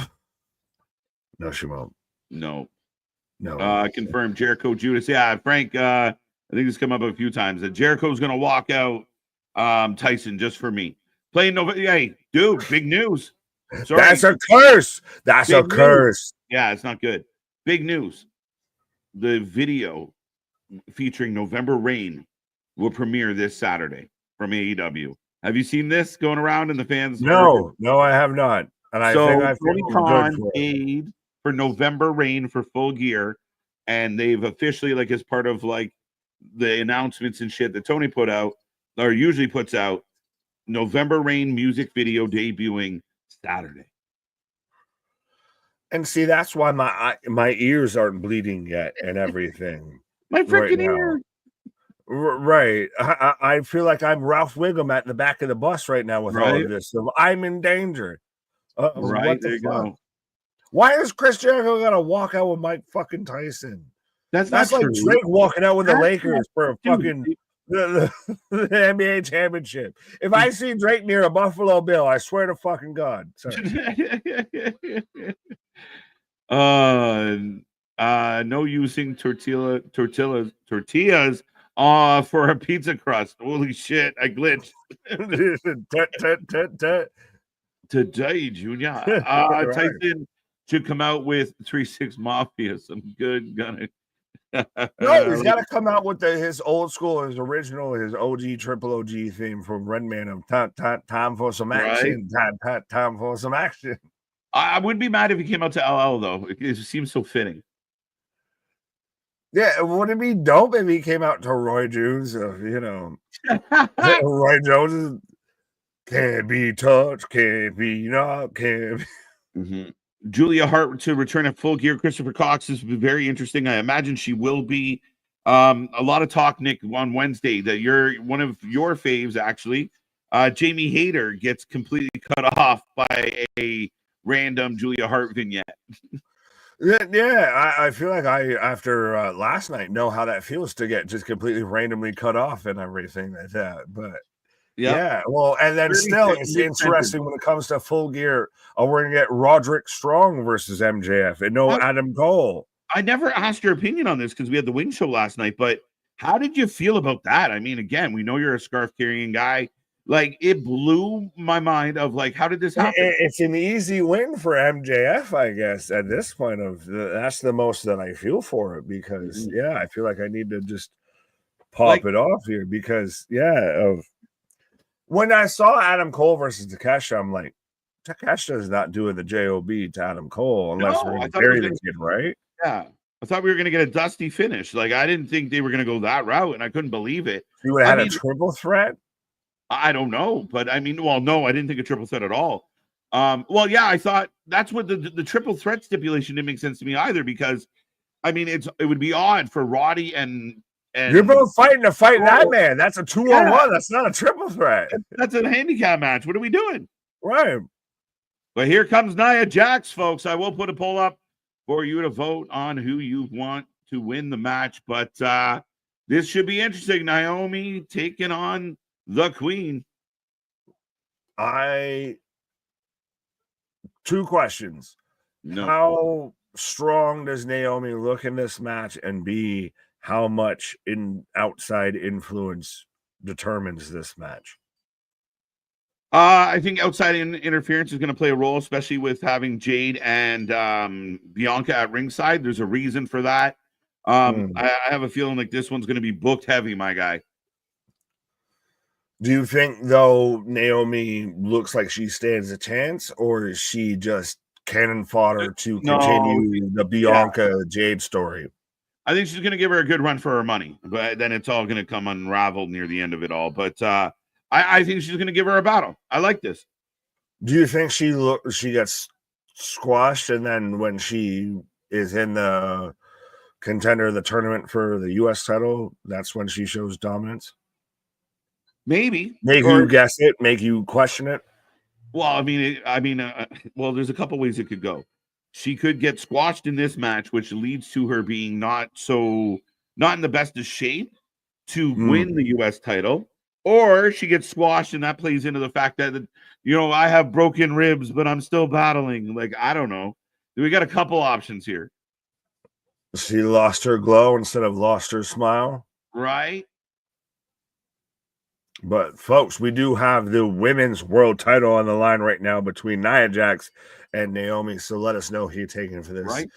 Confirmed Jericho Judas. Yeah, Frank, I think it's come up a few times that Jericho's going to walk out Tyson just for me. Playing November. Hey, dude, big news. Sorry. That's a curse. That's big a curse. News. Yeah, it's not good. Big news. The video featuring November Rain will premiere this Saturday from AEW. Have you seen this going around in the fans? No, I have not. And I think I feel good for paid for November Rain for Full Gear, and they've officially, like, as part of like the announcements and shit that Tony put out or usually puts out, November Rain music video debuting Saturday. And see, that's why my ears aren't bleeding yet and everything. My freaking ear. Right. I feel like I'm Ralph Wiggum at the back of the bus right now with all Right. of this. So I'm in danger. Right. What There the you fuck? go. Why is Chris Jericho gonna walk out with Mike fucking Tyson? That's That's not like true. Drake walking out with the That's Lakers for a Dude, fucking the NBA championship. If I see Drake near a Buffalo Bill, I swear to fucking God. Sorry. No using tortillas for a pizza crust. Holy shit, I glitched. Today, Junior. Right. Tyson should come out with 3-6 Mafia. Some good gunning. No, he's got to come out with his old school, his original, his OG triple OG theme from Redman of time for some action, time for some action. I wouldn't be mad if he came out to LL though. It seems so fitting. Yeah, would it be dope if he came out to Roy Jones? Roy Jones can't be touched, can't be knocked, can't be. Mm-hmm. Julia Hart to return at Full Gear. Christopher Cox is very interesting. I imagine she will be. A lot of talk, Nick, on Wednesday that you're one of your faves, actually. Jamie Hayter gets completely cut off by a random Julia Hart vignette. Yeah, I feel like after last night, know how that feels to get just completely randomly cut off and everything like that. But yeah, well, and then still, it's interesting when it comes to Full Gear. We're gonna get Roderick Strong versus MJF, and no Adam Cole. I never asked your opinion on this because we had the wing show last night, but how did you feel about that? I mean, again, we know you're a scarf carrying guy. Like, it blew my mind of like, how did this happen? It's an easy win for MJF, I guess. At this point, that's the most that I feel for it because I feel like I need to just pop it off here because when I saw Adam Cole versus Takeshita, I'm like, Takeshita is not doing the JOB to Adam Cole unless we're going to bury the kid, right? Yeah. I thought we were going to get a dusty finish. Like, I didn't think they were going to go that route, and I couldn't believe it. You would have had a triple threat? I don't know. But, I mean, well, no, I didn't think a triple threat at all. Well, yeah, I thought that's what the triple threat stipulation didn't make sense to me either because, I mean, it would be odd for Roddy and you're both fighting to fight that man. That's a 2-on-1. That's not a triple threat. That's a handicap match. What are we doing? Right. But here comes Nia Jax, folks. I will put a poll up for you to vote on who you want to win the match. But this should be interesting. Naomi taking on the Queen. Two questions. No. How strong does Naomi look in this match? And B, how much outside influence determines this match? I think outside interference is going to play a role, especially with having Jade and Bianca at ringside. There's a reason for that. I have a feeling like this one's going to be booked heavy, my guy. Do you think, though, Naomi looks like she stands a chance, or is she just cannon fodder to continue the Bianca Jade story? I think she's going to give her a good run for her money, but then it's all going to come unraveled near the end of it all. But I think she's going to give her a battle. I like this. Do you think she gets squashed, and then when she is in the contender of the tournament for the U.S. title, that's when she shows dominance? Maybe. Make you guess it, make you question it. Well, well, there's a couple ways it could go. She could get squashed in this match, which leads to her being not in the best of shape to win the U.S. title, or she gets squashed, and that plays into the fact that I have broken ribs, but I'm still battling. Like, I don't know. We got a couple options here. She lost her glow instead of lost her smile, right? But folks, we do have the women's world title on the line right now between Nia Jax and Naomi. So let us know who you're taking for this. Right.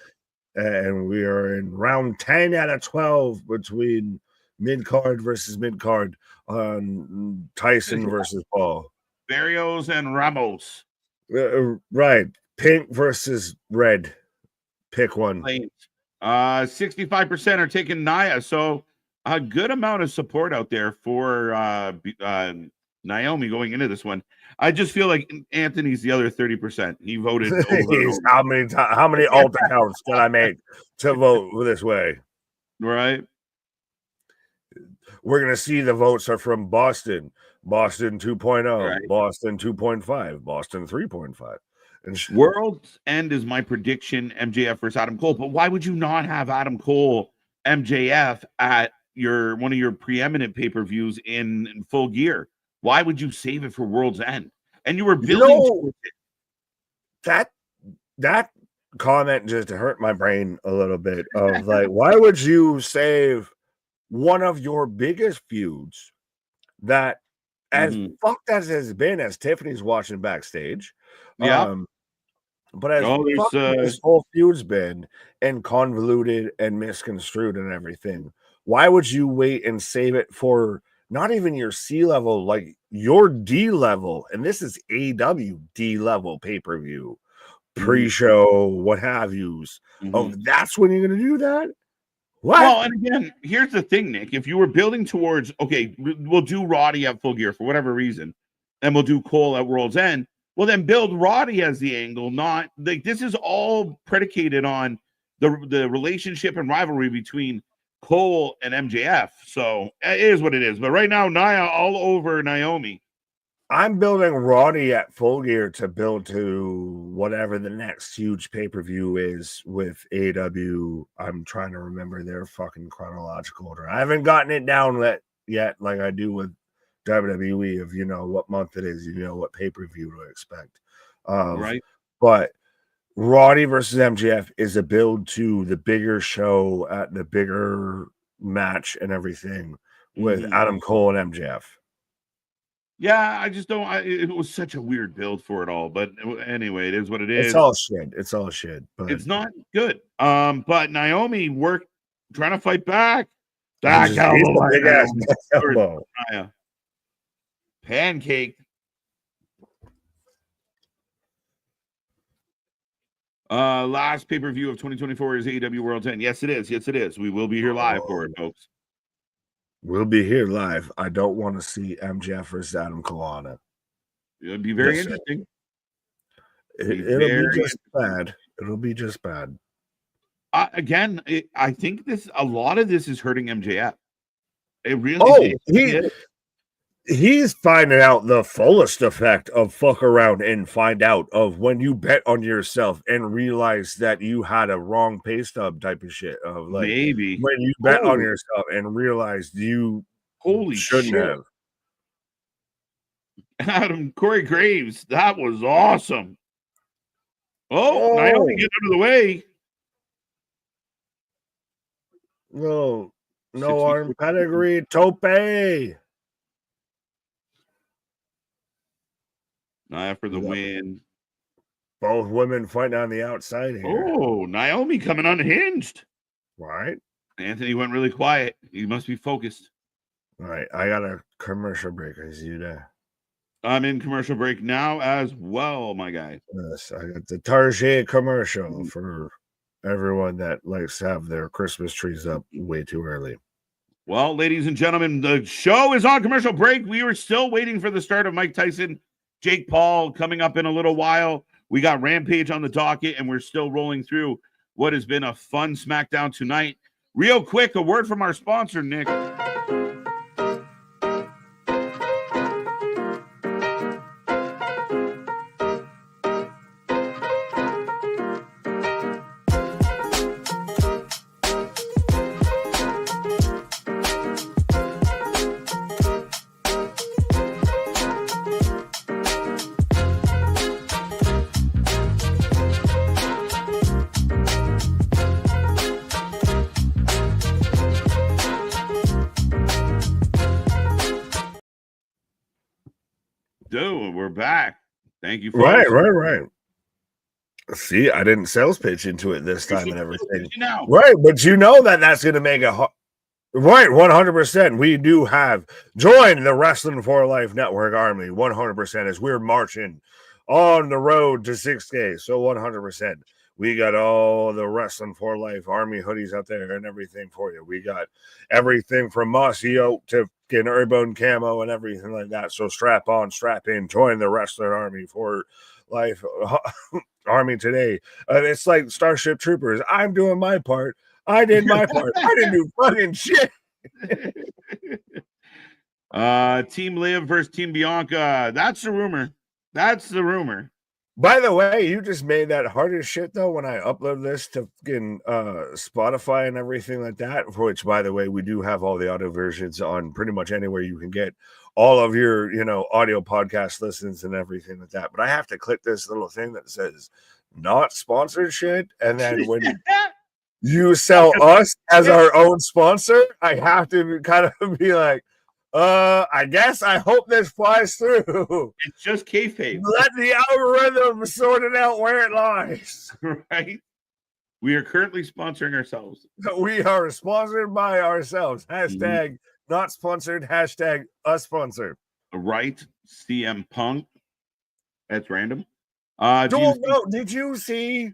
And we are in round 10 out of 12 between mid-card versus mid-card on Tyson versus Paul. Barrios and Ramos. Right. Pink versus red. Pick one. 65% are taking Nia. So a good amount of support out there for Naomi going into this one. I just feel like Anthony's the other 30%. He voted over. How many alt accounts can I make to vote this way? Right. we're going to see the votes are from Boston 2.0, Right. Boston 2.5, Boston 3.5. And World's End is my prediction, MJF versus Adam Cole. But why would you not have Adam Cole, MJF at one of your preeminent pay-per-views in Full Gear? Why would you save it for World's End? And you were building towards it. That comment just hurt my brain a little bit of like, why would you save one of your biggest feuds that as fucked as it has been, as Tiffany's watching backstage, but as fucked as this whole feud's been and convoluted and misconstrued and everything, why would you wait and save it for not even your C level, like your D level? And this is AEW D level pay-per-view, pre-show, what have yous. Oh, that's when you're going to do that? What? Well, and again, here's the thing, Nick. If you were building towards, okay, we'll do Roddy at Full Gear for whatever reason, and we'll do Cole at World's End, well, then build Roddy as the angle, not like this is all predicated on the relationship and rivalry between Cole and MJF. So it is what it is. But right now, Nia all over Naomi. I'm building Roddy at Full Gear to build to whatever the next huge pay-per-view is with AEW. I'm trying to remember their fucking chronological order. I haven't gotten it down yet like I do with WWE of, what month it is, what pay-per-view to expect. Right. But Roddy versus MJF is a build to the bigger show at the bigger match and everything with Adam Cole and MJF. Yeah, I just don't. It was such a weird build for it all, but anyway, it is what it is. It's all shit. But it's not good. But Naomi trying to fight back. Back elbow, big ass elbow. Pancake. Last pay-per-view of 2024 is AEW World's End. Yes, it is. Yes, it is. We will be here live for it, folks. We'll be here live. I don't want to see MJF versus Adam Cole on it. It'll be very interesting. It'll be just bad. It'll be just bad. Again, I think a lot of this is hurting MJF. It really he's finding out the fullest effect of fuck around and find out of when you bet on yourself and realize that you had a wrong pay stub type of shit of like maybe when you bet on yourself and realized you shouldn't have. Corey Graves, that was awesome. Naomi, get out of the way. No arm pedigree tope. Nia for the win. Both women fighting on the outside here. Oh, Naomi coming unhinged. Right. Anthony went really quiet. He must be focused. All right. I got a commercial break. I see you there. I'm in commercial break now as well, my guy. Yes, I got the Target commercial for everyone that likes to have their Christmas trees up way too early. Well, ladies and gentlemen, the show is on commercial break. We are still waiting for the start of Mike Tyson, Jake Paul coming up in a little while. We got Rampage on the docket, and we're still rolling through what has been a fun SmackDown tonight. Real quick, a word from our sponsor, Nick. We're back. Thank you. Folks. Right. See, I didn't sales pitch into it this time and everything. Right, but that's going to make a right 100%. We do have joined the Wrestling for Life Network Army 100% as we're marching on the road to 6K. So 100%. We got all the Wrestling for Life Army hoodies out there and everything for you. We got everything from Mossy Oak to Airborne camo and everything like that. So strap on, strap in, join the Wrestling Army for Life Army today. It's like Starship Troopers. I'm doing my part. I did my part. I didn't do fucking shit. Team Liv versus Team Bianca. That's the rumor. That's the rumor. By the way, you just made that hard as shit though when I upload this to fucking Spotify and everything like that. For which, by the way, we do have all the audio versions on pretty much anywhere you can get all of your, audio podcast listens and everything like that. But I have to click this little thing that says not sponsored shit, and then when you sell us as our own sponsor, I have to kind of be like, I guess I hope this flies through. It's just kayfabe. Let the algorithm sort it out where it lies. Right? We are currently sponsoring ourselves. We are sponsored by ourselves. Hashtag not sponsored. Hashtag us sponsored. Right? CM Punk. That's random. Did you see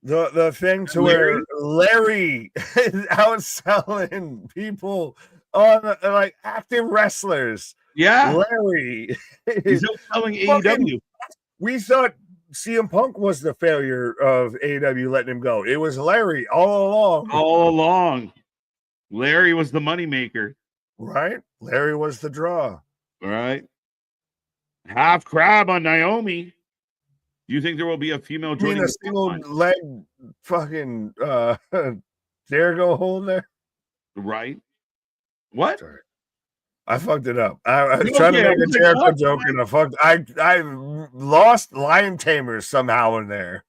the thing to where Larry is outselling people on like active wrestlers? Yeah, Larry he's selling AEW. We thought CM Punk was the failure of AEW letting him go. It was Larry all along. All along, Larry was the moneymaker. Right? Larry was the draw. All right. Half crab on Naomi. Do you think there will be a female joining? A single leg fucking Jericho hold there? Right. What? Sorry. I fucked it up. I was trying to make a Jericho joke and I lost Lion Tamers somehow in there.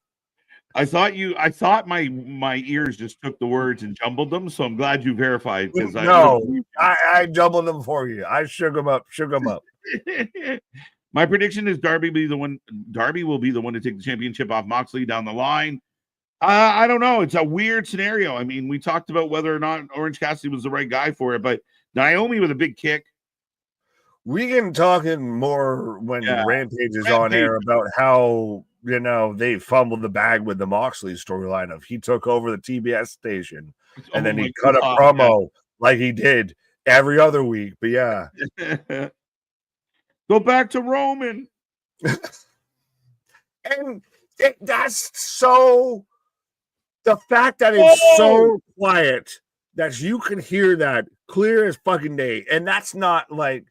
I thought my ears just took the words and jumbled them, so I'm glad you verified because I jumbled them for you. I shook them up. My prediction is Darby will be the one to take the championship off Moxley down the line. I don't know. It's a weird scenario. I mean, we talked about whether or not Orange Cassidy was the right guy for it, but Naomi with a big kick. We can talk in more when Rampage is on air about how they fumbled the bag with the Moxley storyline of he took over the TBS station and then he cut a promo like he did every other week. But yeah. Go back to Roman. And that's so the fact that it's so quiet that you can hear that clear as fucking day. And that's not like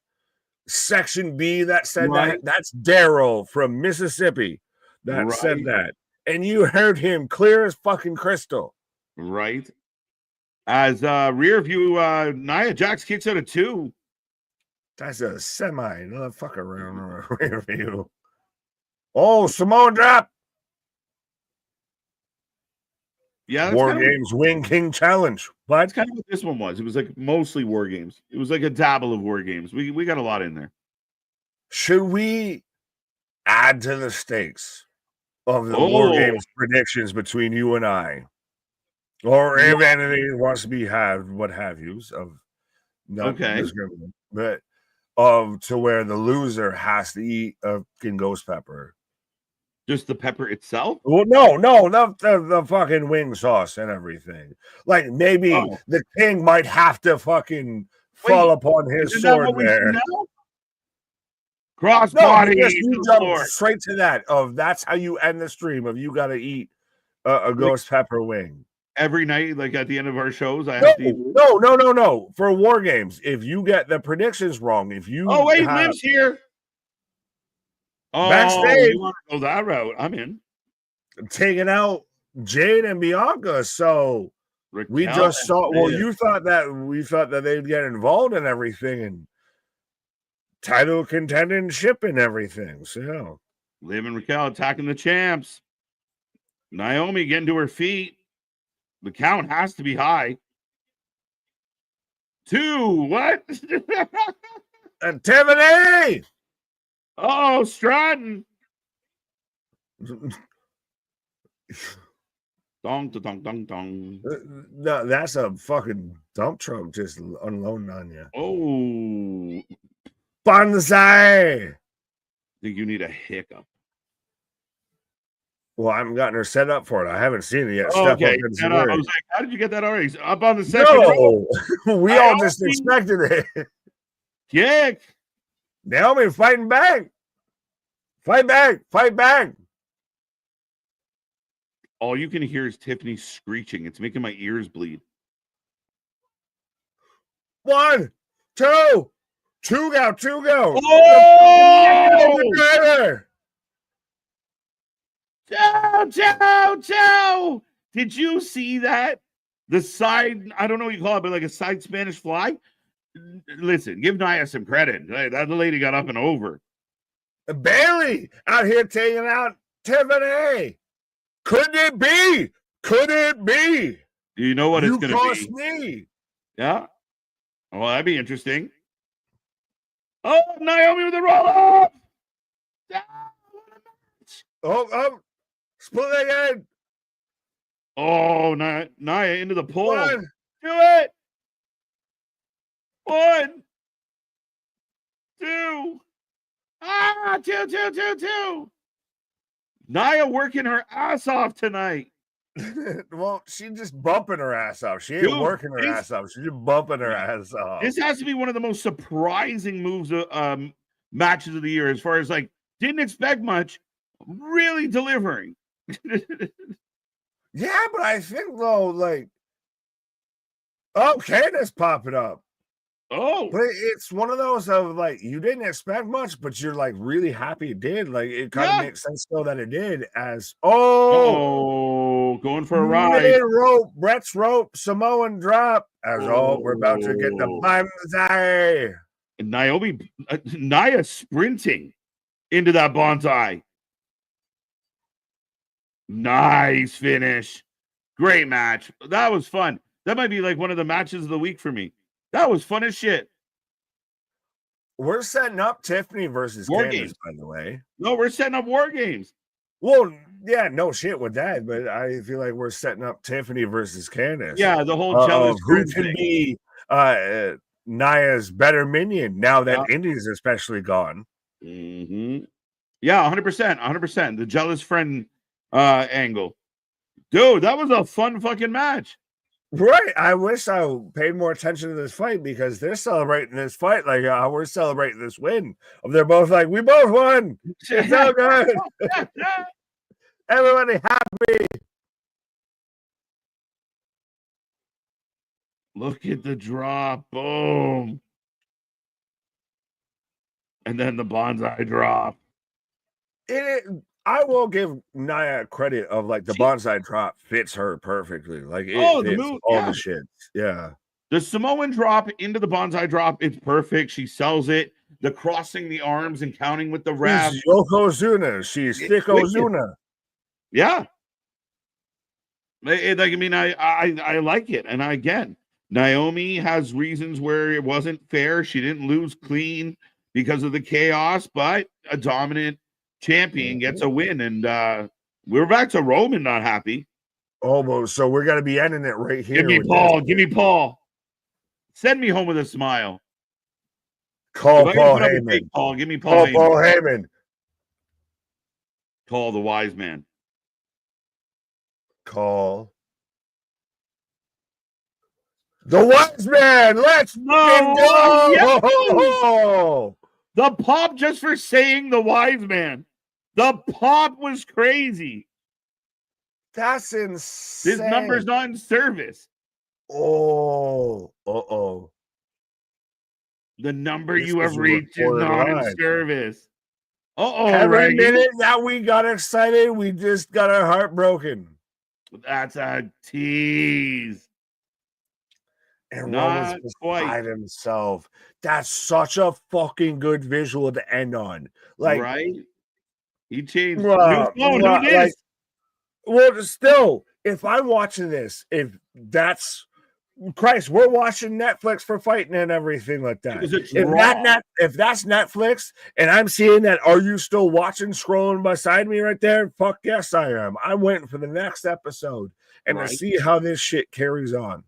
Section B that said that. That's Daryl from Mississippi that said that. And you heard him clear as fucking crystal. Right. As rear view, Nia Jax kicks out of 2. That's a semi. Another fuck around rear view. Oh, Samoan drop. Yeah, War Games Wing King Challenge. But that's kind of what this one was. It was like mostly War Games. It was like a dabble of War Games. We got a lot in there. Should we add to the stakes of the War Games predictions between you and I? Or if anything wants to be had, what have yous of not discriminate, but to where the loser has to eat a fucking ghost pepper. Just the pepper itself? Well, no, the fucking wing sauce and everything. Like maybe the king might have to fucking fall upon his sword there. Crossbody. No, you jump straight to that. That's how you end the stream. Of you got to eat a ghost pepper wing every night. Like at the end of our shows, I have to eat. No. For War Games, if you get the predictions wrong, if you Liv's here. Backstage, you want to go that route? I'm in. Taking out Jade and Bianca. So we just saw. Well, we thought that they'd get involved in everything and title contending, shipping everything. So Liv and Raquel attacking the champs. Naomi getting to her feet. The count has to be high. 2. What? And Tiffany. Oh, Stratton. Dong, dong, dong, dong. No, that's a fucking dump truck just unloading on you. Oh. Bonsai. I think you need a hiccup. Well, I haven't gotten her set up for it. I haven't seen it yet. Okay. I was like, how did you get that already? Up on the second row? We all just expected it. Kick. Naomi fighting back. Fight back. All you can hear is Tiffany screeching. It's making my ears bleed. 1, 2. Two go. Oh! Ciao. Did you see that? The side, I don't know what you call it, but like a side Spanish fly. Listen, give Nia some credit. That lady got up and over. Bailey out here taking out Tiffany. Could it be? You know what it's going to cost be? Me. Yeah. Well, that'd be interesting. Oh, Naomi with the roll up. Oh, split again. Oh, Nia into the pole. 1. Do it. 1, 2. Two. Nia working her ass off tonight. Well, she's just bumping her ass off. She ain't working her ass off. She's just bumping her ass off. This has to be one of the most surprising moves, matches of the year. As far as like, didn't expect much, really delivering. Yeah, but I think though, like, Candace popping up. Oh, but it's one of those of like you didn't expect much, but you're like really happy it did. Like it kind of makes sense though that it did. As going for a ride. Brett's rope, Samoan drop. We're about to get the bonsai. Nia sprinting into that bonsai. Nice finish. Great match. That was fun. That might be like one of the matches of the week for me. That was fun as shit. We're setting up Tiffany versus Candace, by the way. No, we're setting up War Games. Well, yeah, no shit with that, but I feel like we're setting up Tiffany versus Candace. Yeah, the whole jealous who can be Nia's better minion now that Indy's especially gone. Mm-hmm. Yeah, 100%. The jealous friend angle. Dude, that was a fun fucking match. Right. I wish I paid more attention to this fight because they're celebrating this fight like we're celebrating this win. They're both like, we both won. It's so good. Everybody happy. Look at the drop. Boom. And then the bonsai drop. I will give Nia credit of like the bonsai drop fits her perfectly. Like it fits all the shit. Yeah. The Samoan drop into the bonsai drop, it's perfect. She sells it. The crossing the arms and counting with the wrap. She's Yokozuna. She's Thickozuna. Yeah. I like it. And again, Naomi has reasons where it wasn't fair. She didn't lose clean because of the chaos, but a dominant champion gets a win, and we're back to Roman not happy. Almost. So we're gonna be ending it right here. Give me Paul. Send me home with a smile. Call Paul Heyman. Paul, give me Paul Heyman. Call the wise man. Call the wise man. Let's go. Yes! The pop just for saying the wise man. The pop was crazy. That's insane. His number's not in service. The number you have reached is not in service. Every minute that we got excited, we just got our heart broken. That's a tease. And Roman's beside himself. That's such a fucking good visual to end on. Like, right? He changed. Well, still, if I'm watching this, if that's Christ, we're watching Netflix for fighting and everything like that. If that's Netflix and I'm seeing that, are you still watching scrolling beside me right there? Fuck yes, I am. I'm waiting for the next episode and to see how this shit carries on.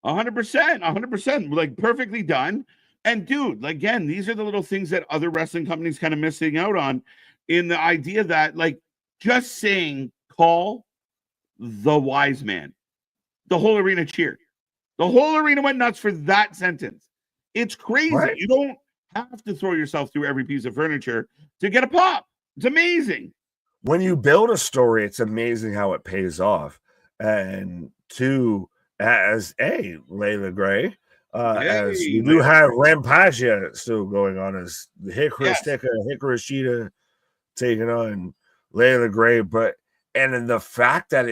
100%, like perfectly done. And dude, again, these are the little things that other wrestling companies kind of missing out on, in the idea that like just saying call the wise man, the whole arena cheered. The whole arena went nuts for that sentence. It's crazy. Right. You don't have to throw yourself through every piece of furniture to get a pop. It's amazing. When you build a story, it's amazing how it pays off. And two, as a Layla Gray. As Hey, we do Layla have Rampage still going on as the Hikaru Yes. Sticker, Hikaru Shida taking on Layla Gray, and then the fact that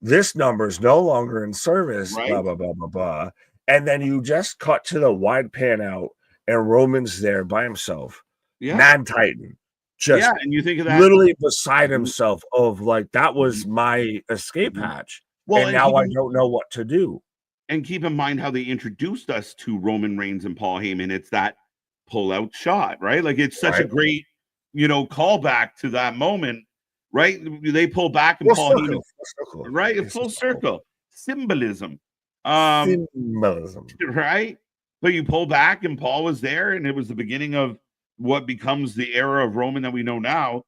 this number is no longer in service, Right. blah blah blah blah blah, and then you just cut to the wide pan out, and Roman's there by himself, Yeah. Mad Titan, just And you think of that literally beside himself, of like that was my escape Mhm. hatch, Well, and now I don't know what to do. And keep in mind how they introduced us to Roman Reigns and Paul Heyman. It's that pull-out shot, right? Like it's such a Right. great, callback to that moment, right? They pull back and Full Paul circle, Heyman, full circle. right? It's Full a circle. circle. Symbolism. Symbolism. Right? But you pull back and Paul was there, and it was the beginning of what becomes the era of Roman that we know now.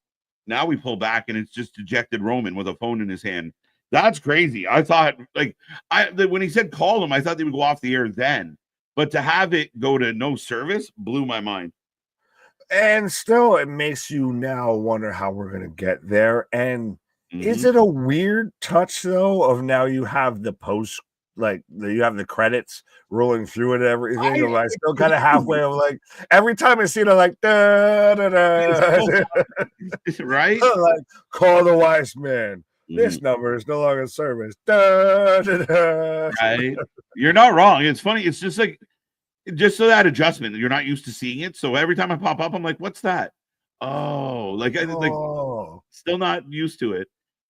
Now we pull back and it's just dejected Roman with a phone in his hand. That's crazy. I thought, when he said call him, I thought they would go off the air then. But to have it go to no service blew my mind. And still, it makes you now wonder how we're going to get there. And is it a weird touch, though, of now you have the post, you have the credits rolling through it and everything? I still kind of halfway of like, every time I see it, I'm like, da, da, da, right? like, call the wise man. This number is no longer in service. Da, da, da. Right? You're not wrong. It's funny. It's just like, just so that adjustment, you're not used to seeing it. So every time I pop up, I'm like, what's that? Oh, still not used to it.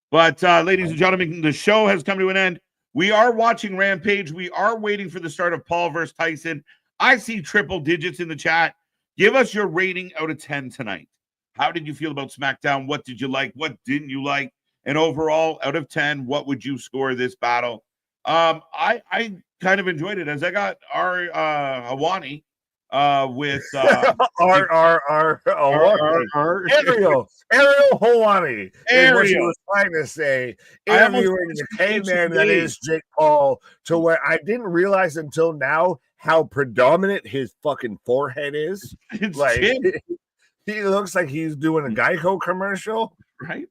But ladies and gentlemen, the show has come to an end. We are watching Rampage. We are waiting for the start of Paul versus Tyson. I see triple digits in the chat. Give us your rating out of 10 tonight. How did you feel about SmackDown? What did you like? What didn't you like? And overall, out of 10, what would you score this battle? I kind of enjoyed it, as I got our Hawani with Ariel Hawani is what she was trying to say, interviewing the caveman that is Jake Paul, to where I didn't realize until now how predominant his fucking forehead is. It's like chin. he looks like he's doing a Geico commercial, right?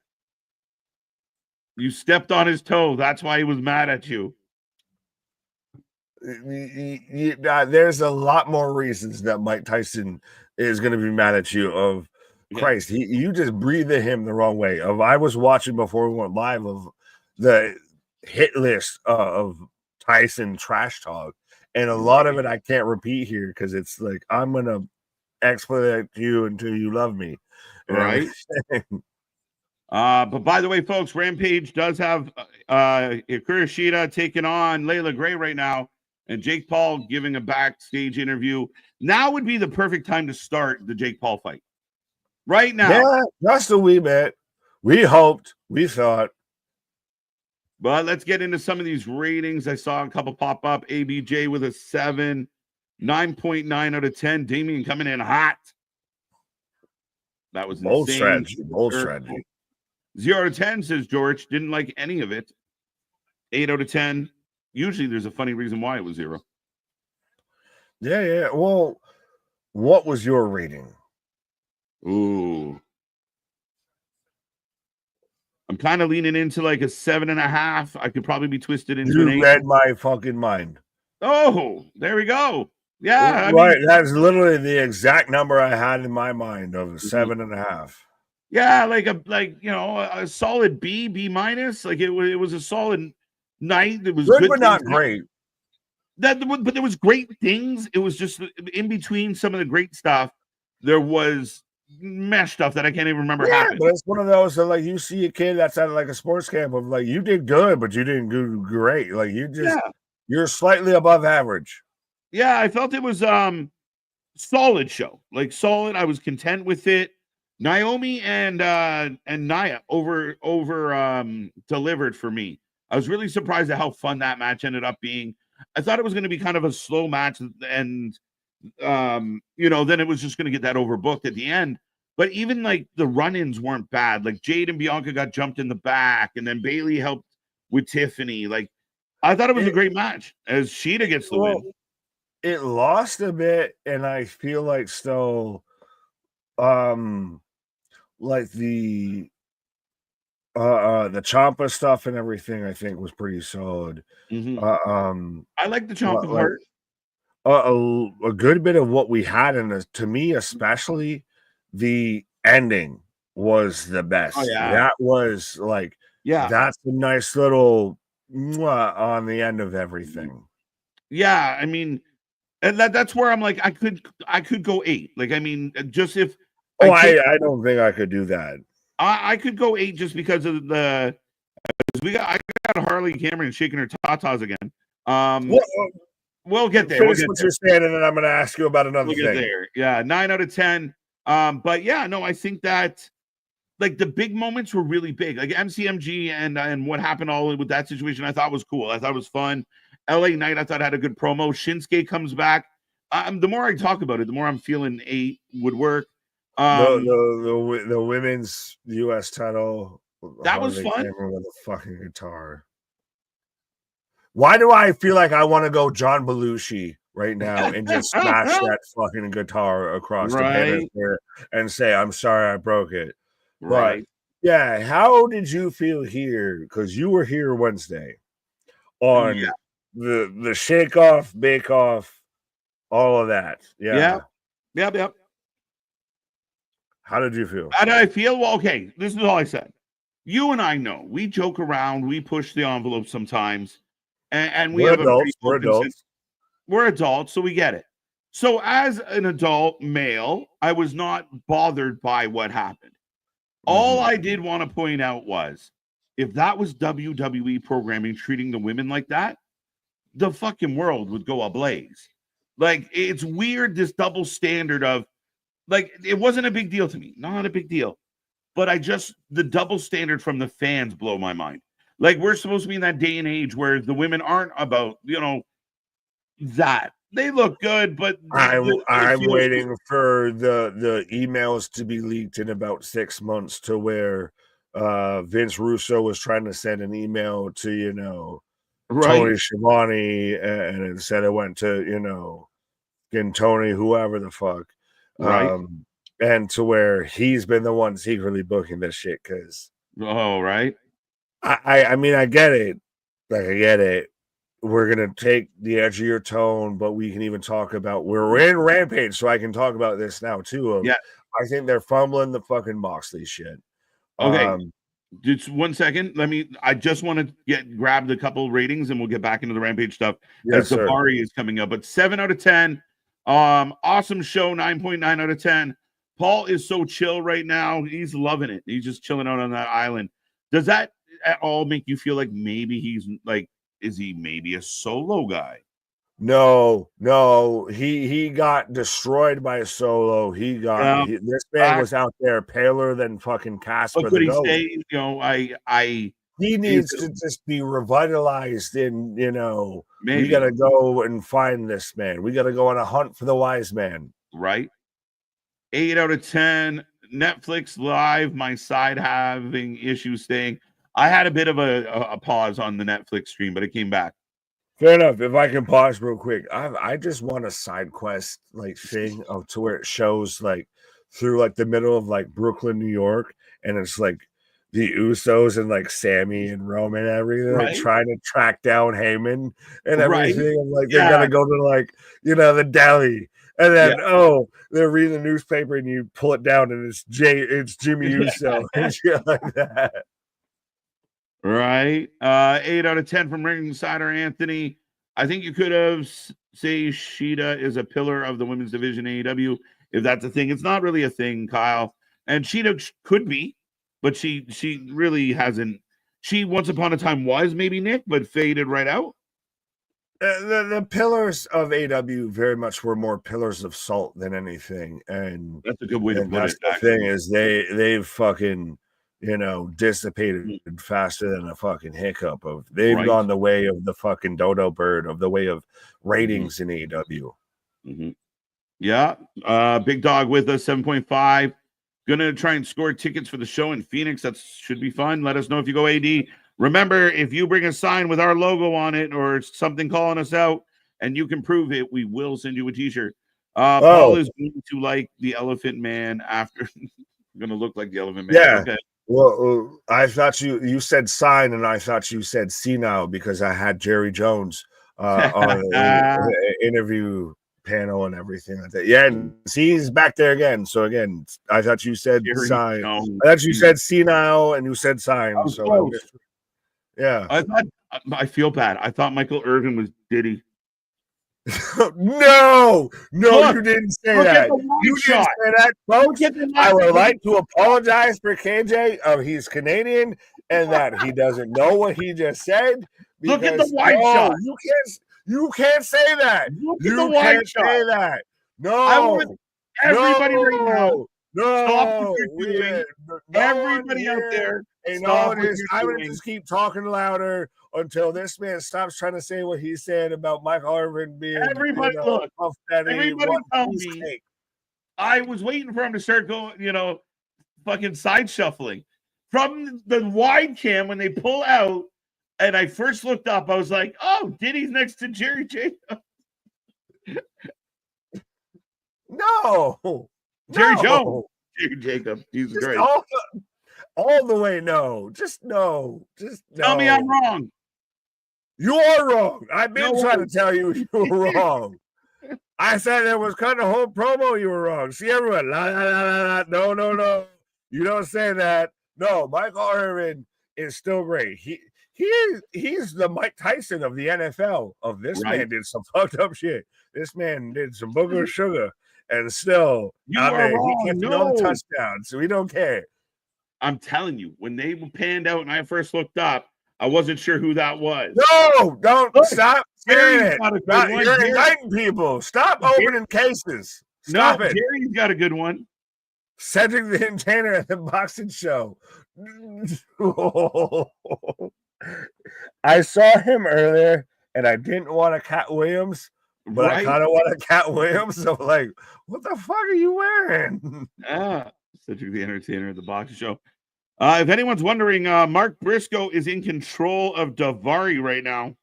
You stepped on his toe. That's why he was mad at you. There's a lot more reasons that Mike Tyson is going to be mad at you. Of Christ, you just breathed him the wrong way. I was watching before we went live of the hit list of Tyson trash talk, and a lot of it I can't repeat here because it's like I'm gonna exploit you until you love me, right? But by the way, folks, Rampage does have Hikaru Shida taking on Layla Gray right now, and Jake Paul giving a backstage interview. Now would be the perfect time to start the Jake Paul fight. Right now. Yeah, just a wee bit. We hoped, we thought. But let's get into some of these ratings. I saw a couple pop up. ABJ with a 7, 9.9 out of 10. Damian coming in hot. That was bold insane. strategy. 0 out of 10, says George. Didn't like any of it. 8 out of 10. Usually there's a funny reason why it was 0. Yeah. Well, what was your rating? Ooh. I'm kind of leaning into like a 7.5. I could probably be twisted into an 8. You read my fucking mind. Oh, there we go. Yeah. Right. That's literally the exact number I had in my mind of 7.5. Yeah, like a solid B minus. Like it was a solid night. It was good but not great. But there was great things. It was just in between some of the great stuff. There was mesh stuff that I can't even remember happened. But it's one of those that, like, you see a kid that's at like a sports camp of like, you did good, but you didn't do great. Like you're slightly above average. Yeah, I felt it was solid show. Like solid. I was content with it. Naomi and Nia over delivered for me. I was really surprised at how fun that match ended up being. I thought it was going to be kind of a slow match, and then it was just going to get that overbooked at the end. But even like the run-ins weren't bad. Like Jade and Bianca got jumped in the back, and then Bayley helped with Tiffany. Like I thought it was a great match as Shida gets the win. It lost a bit, and I feel like still like the The Ciampa stuff and everything, I think, was pretty solid. I like the Ciampa part. A good bit of what we had to me, especially the ending was the best. That was like, that's a nice little on the end of everything. Yeah, I mean, and that's where I'm like, I could go 8. Like, I mean, just if I don't think I could do that. I could go 8 just because of I got Harley Cameron shaking her tatas again. We'll get there. Finish what you're saying, and then I'm going to ask you about another thing. There. Yeah, 9 out of 10. But yeah, no, I think that like the big moments were really big. Like MCMG and what happened all with that situation, I thought was cool. I thought it was fun. LA Knight, I thought had a good promo. Shinsuke comes back. The more I talk about it, the more I'm feeling 8 would work. The women's US title. That was fun. With a fucking guitar. Why do I feel like I want to go John Belushi right now and just smash that fucking guitar across the hemisphere and say, I'm sorry I broke it. Right. But, yeah. How did you feel here? Because you were here Wednesday on the shake off, bake off, all of that. Yeah. Yep. How did you feel? How did I feel? Well, okay. This is all I said. You and I know we joke around, we push the envelope sometimes. And we're adults. We're adults, so we get it. So as an adult male, I was not bothered by what happened. All I did want to point out was if that was WWE programming treating the women like that, the fucking world would go ablaze. Like, it's weird, this double standard of, like, it wasn't a big deal to me. Not a big deal. But the double standard from the fans blow my mind. Like, we're supposed to be in that day and age where the women aren't about, that. They look good, but I'm waiting for the emails to be leaked in about 6 months to where Vince Russo was trying to send an email to, Tony Schiavone, and instead it went to, Tony, whoever the fuck. And to where he's been the one secretly booking this shit because. Oh, right. I mean, I get it. Like, I get it. We're going to take the edge of your tone, but we can even talk about we're in Rampage, so I can talk about this now, too. I think they're fumbling the fucking Moxley shit. Okay. Just 1 second. I just want to grab the couple ratings and we'll get back into the Rampage stuff. Yes, Safari is coming up, but 7 out of 10. Awesome show, 9.9 out of 10. Paul is so chill right now. He's loving it. He's just chilling out on that island. Does that at all make you feel like maybe he's like, is he maybe a solo guy? No, he got destroyed by a Solo. This man was out there paler than fucking Casper. But could he say, he needs to just be revitalized and maybe. We gotta go and find this man. We gotta go on a hunt for the wise man. Right. 8 out of 10. Netflix live, my side having issues staying. I had a bit of a pause on the Netflix stream, but it came back. Fair enough. If I can pause real quick, I just want a side quest like thing to where it shows like through like the middle of like Brooklyn, New York, and it's like the Usos and like Sammy and Roman and everything like, trying to track down Heyman and everything. And, like they're gonna go to like the deli, and then they're reading the newspaper and you pull it down and it's Jimmy Uso and shit like that. Right. 8 out of 10 from Ring Insider Anthony. I think you could have say Sheeta is a pillar of the women's division AEW. If that's a thing, it's not really a thing, Kyle. And Sheeta could be, but she really hasn't. She once upon a time was maybe Nick, but faded right out. The pillars of AEW very much were more pillars of salt than anything, and that's a good way to put it. The thing is, they've fucking dissipated faster than a fucking hiccup. They've gone the way of the fucking dodo bird, of the way of ratings in AEW. Yeah. Big Dog with us, 7.5. Gonna try and score tickets for the show in Phoenix. That should be fun. Let us know if you go AD. Remember, if you bring a sign with our logo on it or something calling us out and you can prove it, we will send you a t-shirt. Paul is going to like the Elephant Man after going to look like the Elephant Man. Yeah. Okay. Well, I thought you said sign, and I thought you said see now because I had Jerry Jones on an interview panel and everything like that. Yeah, and see, he's back there again. So again, I thought you said Jerry sign. Jones. I thought you said see now, and you said sign. So yeah, I feel bad. I thought Michael Irvin was Diddy. No, Look, you didn't say look that. at the wide You shot. didn't say that, folks. Look at the I would wide- like to apologize for KJ. He's Canadian and that he doesn't know what he just said. Look at the because, wide no, shot. You can't say that. Look at You the wide can't shot. say that. No, I want everybody right now. No, Stop what you're doing. Everybody out there. And Stop no, what it is. you're I'm gonna doing. just keep talking louder until this man stops trying to say what he said about Michael Irvin being. Everybody look. Everybody tell me. Steak. I was waiting for him to start going, fucking side shuffling. From the wide cam when they pull out, and I first looked up, I was like, oh, Diddy's next to Jerry Jacobs. No. Jerry No. Jones. Jerry Jacobs. He's Just great. all the way, no. Just no. Just no. Tell me I'm wrong. You are wrong. I've been No. trying to tell you were wrong. I said there was kind of whole promo. You were wrong. See everyone. La, la, la, la, la. No. You don't say that. No, Michael Irvin is still great. He's the Mike Tyson of the NFL. Of this man did some fucked up shit. This man did some booger sugar, and still You are wrong. he kept No. on touchdown, so we don't care. I'm telling you, when they panned out and I first looked up, I wasn't sure who that was. No, don't stop saying it. Got a good one. You're indicting people. Stop opening cases. Stop it. Jerry's got a good one. Cedric the Entertainer at the boxing show. I saw him earlier, and I didn't want a Cat Williams, but I kind of want a Cat Williams. So, like, what the fuck are you wearing? Cedric the Entertainer at the boxing show. If anyone's wondering, Mark Briscoe is in control of Daivari right now.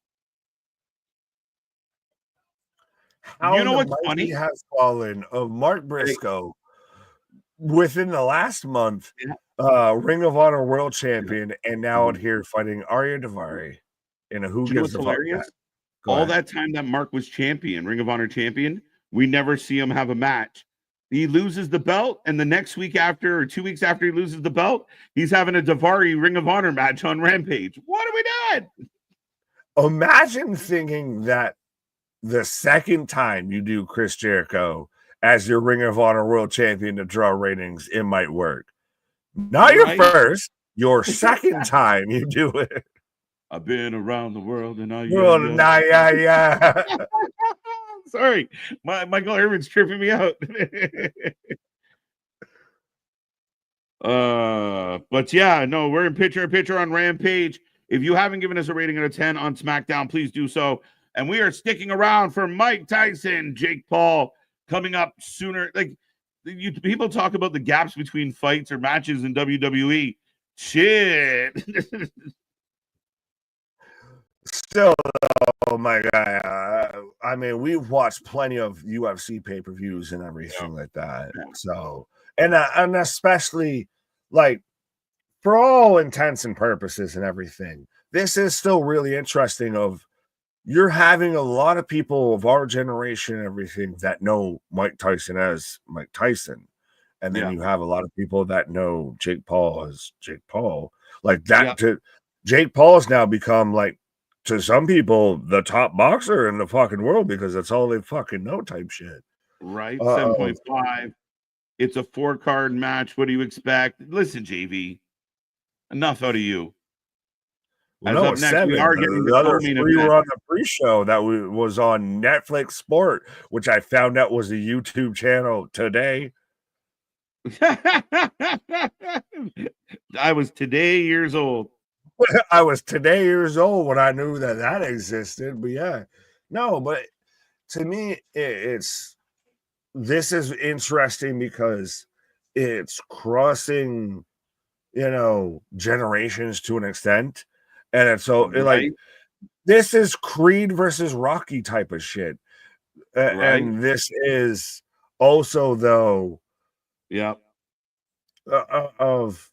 How you know what's the funny? Has fallen of Mark Briscoe within the last month. Ring of Honor World Champion, and now out here fighting Arya Daivari in a Who Gives a Fuck match. All that time that Mark was champion, Ring of Honor champion, we never see him have a match. He loses the belt, and the next week after, or 2 weeks after he loses the belt, he's having a Daivari Ring of Honor match on Rampage. What are we doing? Imagine thinking that the second time you do Chris Jericho as your Ring of Honor World Champion to draw ratings, it might work. Not your first, your second time you do it. I've been around the world and I yeah. Sorry, Michael Irvin's tripping me out. But yeah, no, we're in picture on Rampage. If you haven't given us a rating out of 10 on SmackDown, please do so. And we are sticking around for Mike Tyson, Jake Paul coming up sooner. Like people talk about the gaps between fights or matches in WWE. Shit. Still, oh my God. I mean, we've watched plenty of UFC pay-per-views and everything like that. So, and especially like for all intents and purposes and everything, this is still really interesting of you're having a lot of people of our generation and everything that know Mike Tyson as Mike Tyson. And then you have a lot of people that know Jake Paul as Jake Paul. Like that Jake Paul has now become like, to some people, the top boxer in the fucking world because that's all they fucking know type shit. Right. 7.5. It's a 4-card match. What do you expect? Listen, JV, enough out of you. Well, no, it's 7. We are getting the other 3 were on the pre-show that was on Netflix Sport, which I found out was a YouTube channel today. I was today years old. I was today years old when I knew that existed. But yeah, no, but to me, this is interesting because it's crossing, generations to an extent. And it's so like this is Creed versus Rocky type of shit. And this is also though, of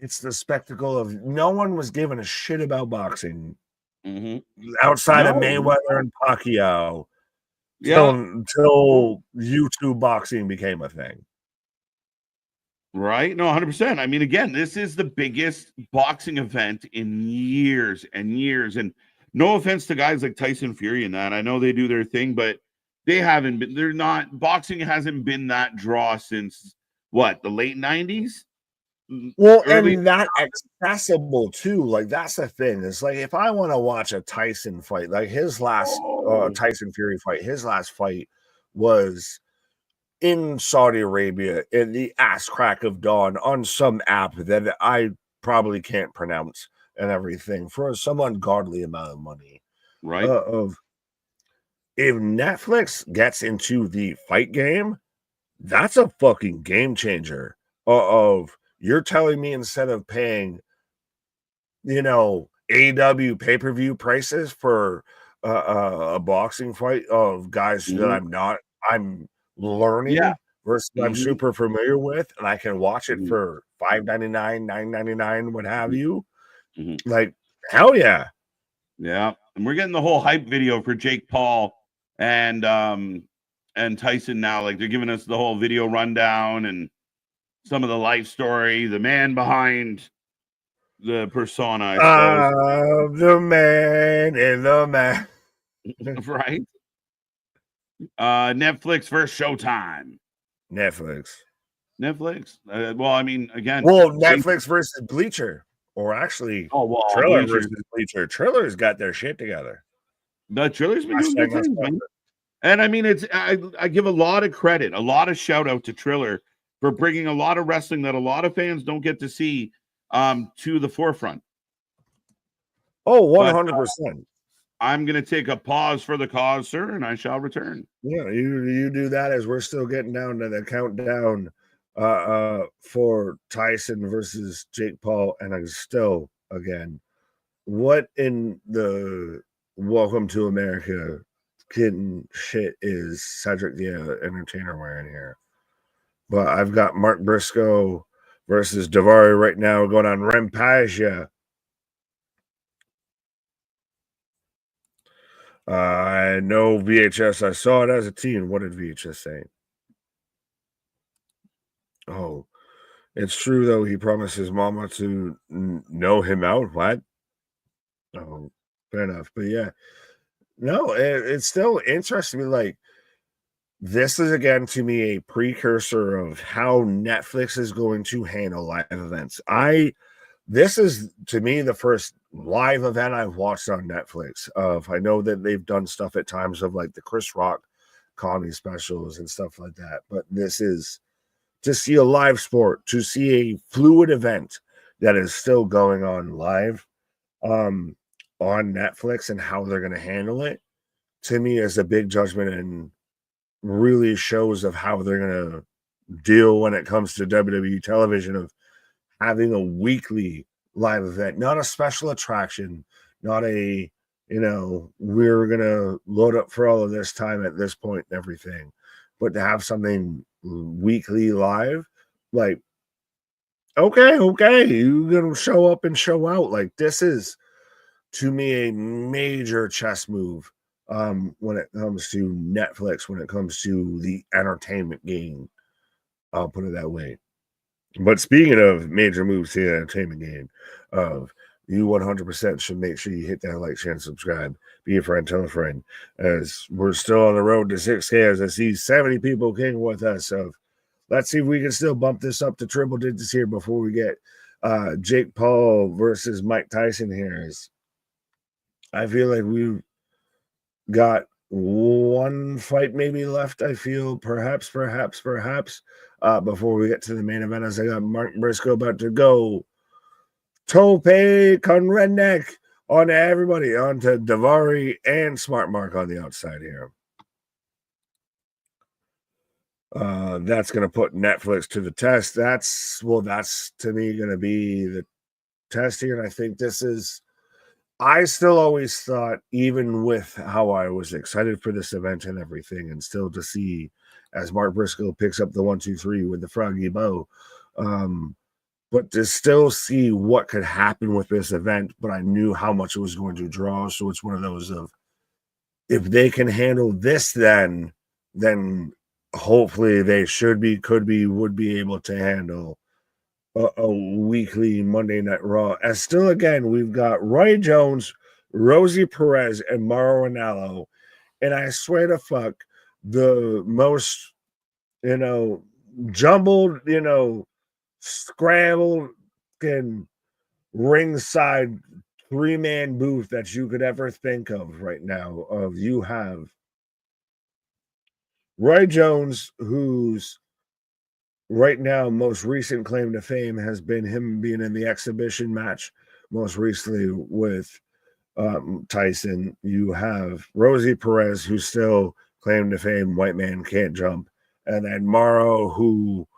it's the spectacle of no one was giving a shit about boxing outside of No. Mayweather and Pacquiao Yeah. until YouTube boxing became a thing. Right? No, 100%. I mean, again, this is the biggest boxing event in years and years. And no offense to guys like Tyson Fury and that. I know they do their thing, but they haven't been, they're not, boxing hasn't been that draw since what, the late 90s? Well, and that accessible too. Like, that's the thing. It's like, if I want to watch a Tyson fight, like his last Tyson Fury fight, his last fight was in Saudi Arabia in the ass crack of dawn on some app that I probably can't pronounce and everything for some ungodly amount of money. Right. If Netflix gets into the fight game, that's a fucking game changer. You're telling me instead of paying, AEW pay-per-view prices for a boxing fight of guys that I'm learning versus I'm super familiar with, and I can watch it for $5.99, $9.99, what have you. Like, hell yeah. Yeah. And we're getting the whole hype video for Jake Paul and Tyson now. Like, they're giving us the whole video rundown and some of the life story, the man behind the persona, I suppose. The man in the man. Right? Netflix versus Showtime. Netflix. Well, I mean, again. Well, Netflix versus Bleacher. Or actually, Triller Bleacher. versus Bleacher. Triller's got their shit together. The Triller's been doing good things, man. And I mean, I give a lot of credit, a lot of shout out to Triller for bringing a lot of wrestling that a lot of fans don't get to see to the forefront. Oh, 100%. I'm going to take a pause for the cause, sir, and I shall return. Yeah, you do that as we're still getting down to the countdown for Tyson versus Jake Paul. And I'm still, again, what in the Welcome to America kitten shit is Cedric the Entertainer wearing here? But I've got Mark Briscoe versus Daivari right now going on Rampage. I know VHS. I saw it as a teen. What did VHS say? Oh, it's true, though. He promised his mama to know him out. What? Oh, fair enough. But yeah, no, it's still interesting. Like, this is, again, to me, a precursor of how Netflix is going to handle live events. This is, to me, the first live event I've watched on Netflix. I know that they've done stuff at times of like the Chris Rock comedy specials and stuff like that. But this is to see a live sport, to see a fluid event that is still going on live on Netflix and how they're going to handle it, to me, is a big judgment and really shows of how they're going to deal when it comes to WWE television, of having a weekly live event, not a special attraction, not a, we're going to load up for all of this time at this point and everything, but to have something weekly live, like, okay, you're going to show up and show out. Like, this is, to me, a major chess move when it comes to Netflix, when it comes to the entertainment game. I'll put it that way. But speaking of major moves to the entertainment game, you 100% should make sure you hit that like, share, and subscribe. Be a friend, tell a friend. As we're still on the road to 6K, as I see 70 people came with us. So let's see if we can still bump this up to triple digits here before we get Jake Paul versus Mike Tyson here. I feel like we've got one fight maybe left, I feel, perhaps, before we get to the main event, as I got Mark Briscoe about to go tope con redneck on everybody, onto Daivari and Smart Mark on the outside here. That's going to put Netflix to the test. That's to me going to be the test here. And I think this is, I still always thought, even with how I was excited for this event and everything, and still to see as Mark Briscoe picks up the 1, 2, 3 with the froggy bow, but to still see what could happen with this event. But I knew how much it was going to draw. So it's one of those of, if they can handle this, then hopefully they would be able to handle a weekly Monday Night Raw. And still, again, we've got Roy Jones, Rosie Perez, and Mauro Ranallo. And I swear to fuck, the most, jumbled, scrambled and ringside 3-man booth that you could ever think of right now. You have Roy Jones, who's right now most recent claim to fame has been him being in the exhibition match, most recently with Tyson. You have Rosie Perez, who's still claim to fame, white man can't jump, and then Mauro, who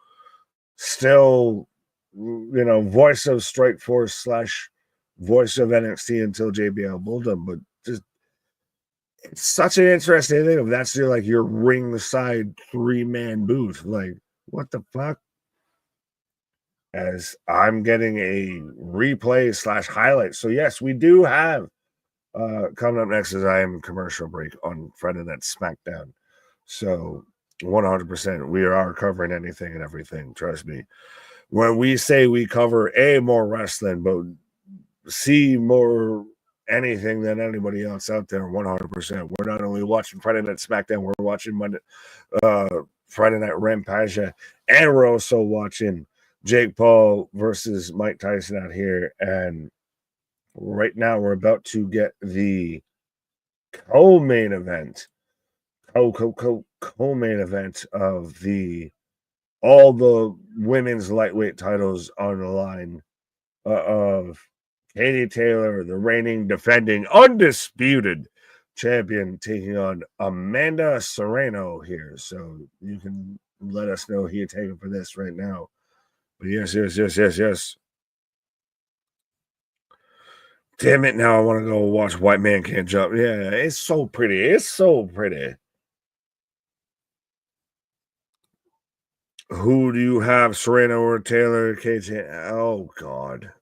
still, voice of Strike Force / voice of NXT until JBL buildup, but just it's such an interesting thing. If that's your ringside 3-man booth, like what the fuck? As I'm getting a replay / highlight. So yes, we do have coming up next as I am commercial break on Friday Night Smackdown. So 100% we are covering anything and everything. Trust me. When we say we cover more wrestling, but see more anything than anybody else out there, 100%. We're not only watching Friday Night Smackdown, we're watching Friday Night Rampage, and we're also watching Jake Paul versus Mike Tyson out here. And right now we're about to get the co-main event, co-main event of all the women's lightweight titles on the line of Katie Taylor, the reigning, defending, undisputed champion, taking on Amanda Serrano here. So you can let us know who you're taking for this right now. But yes. Damn it, now I want to go watch White Man Can't Jump. Yeah, it's so pretty. It's so pretty. Who do you have, Serrano or Taylor? KJ? Oh, God.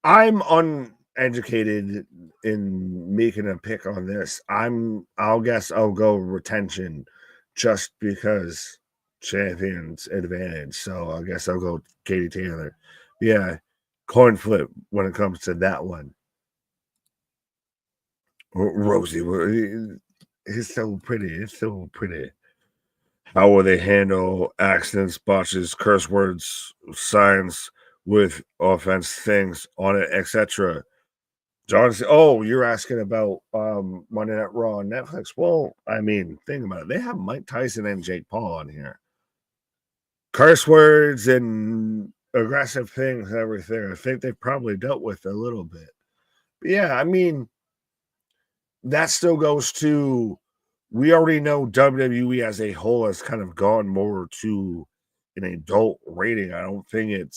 I'm uneducated in making a pick on this. I'll guess I'll go retention just because champions advantage. So I guess I'll go Katie Taylor. Yeah, coin flip when it comes to that one. Rosie, it's so pretty. It's so pretty. How will they handle accidents, botches, curse words, signs with offense things on it, etc.? John, you're asking about Monday Night Raw on Netflix. Well, I mean, think about it. They have Mike Tyson and Jake Paul on here. Curse words and aggressive things and everything. I think they've probably dealt with a little bit. But yeah, I mean, that still goes to, we already know WWE as a whole has kind of gone more to an adult rating. I don't think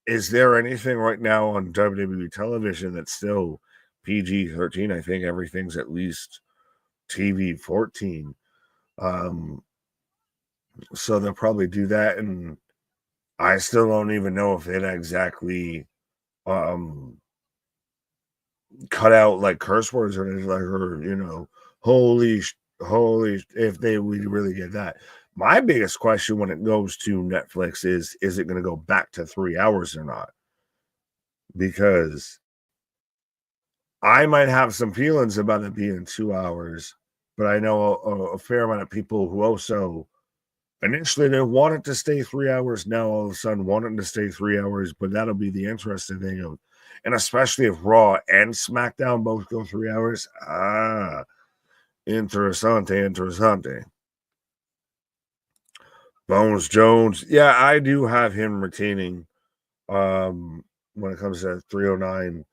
is there anything right now on WWE television that's still PG-13? I think everything's at least TV-14. So they'll probably do that. And I still don't even know if it exactly cut out like curse words or anything, or holy, if they would really get that. My biggest question when it goes to Netflix is it going to go back to 3 hours or not? Because I might have some feelings about it being 2 hours, but I know a fair amount of people who also initially they wanted to stay 3 hours, now all of a sudden wanting to stay 3 hours. But that'll be the interesting thing and especially if Raw and SmackDown both go 3 hours. Interessante. Bones Jones. Yeah, I do have him retaining when it comes to 309,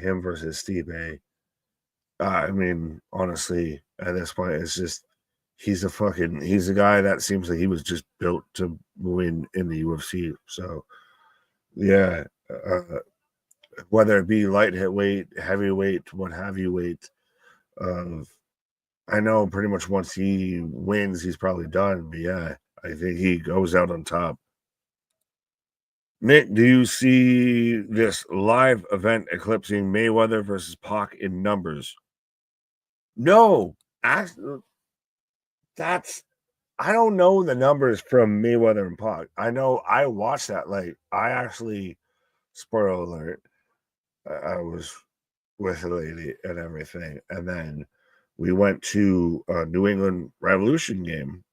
him versus Stipe. I mean, honestly, at this point, it's just he's a guy that seems like he was just built to win in the UFC. So yeah, whether it be light weight, heavyweight, what have you weight, I know pretty much once he wins, he's probably done. But yeah, I think he goes out on top. Nick, do you see this live event eclipsing Mayweather versus Pac in numbers? No, actually, I don't know the numbers from Mayweather and Pac. I know I watched that. Like, I actually, spoiler alert, I was with a lady and everything, and then we went to a New England Revolution game,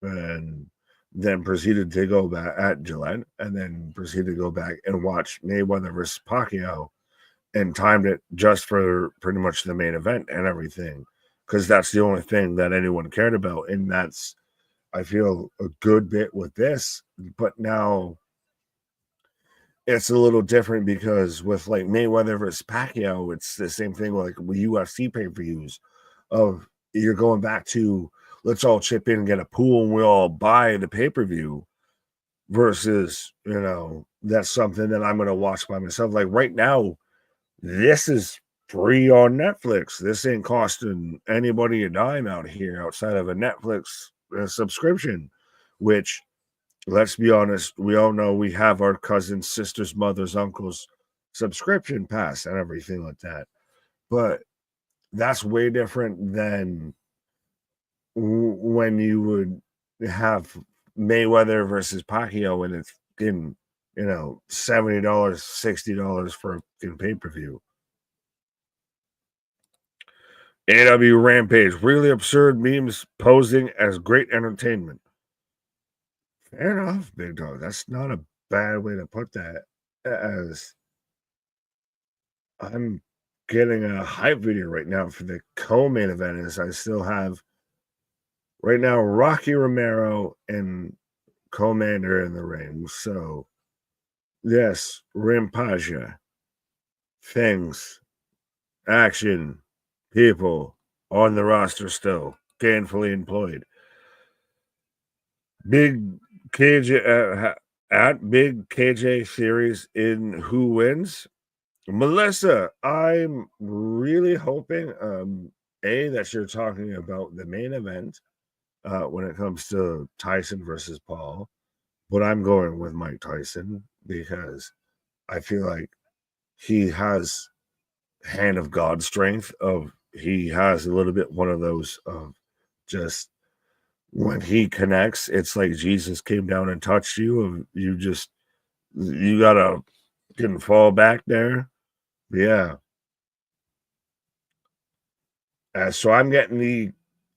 and then proceeded to go back at Gillette, and then proceeded to go back and watch Mayweather versus Pacquiao, and timed it just for pretty much the main event and everything, because that's the only thing that anyone cared about, and that's, I feel, a good bit with this. But now it's a little different, because with like Mayweather versus Pacquiao, it's the same thing like with UFC pay-per-views of you're going back to, let's all chip in and get a pool and we all buy the pay-per-view, versus, that's something that I'm going to watch by myself. Like right now, this is free on Netflix. This ain't costing anybody a dime out here outside of a Netflix subscription, which, let's be honest, we all know we have our cousins, sisters, mothers, uncles subscription pass and everything like that. But that's way different than when you would have Mayweather versus Pacquiao and it's in, $70, $60 for a pay-per-view. AW Rampage, really absurd memes posing as great entertainment. Fair enough, Big Dog. That's not a bad way to put that. As I'm getting a hype video right now for the co-main event, as I still have right now Rocky Romero and Commander in the ring. So, yes, Rampage, things, action, people on the roster still gainfully employed. Big KJ at Big KJ series in Who Wins. Melissa, I'm really hoping that you're talking about the main event when it comes to Tyson versus Paul, but I'm going with Mike Tyson because I feel like he has hand of God strength. He has a little bit one of those of just when he connects, it's like Jesus came down and touched you, and you gotta didn't fall back there. Yeah. So I'm getting the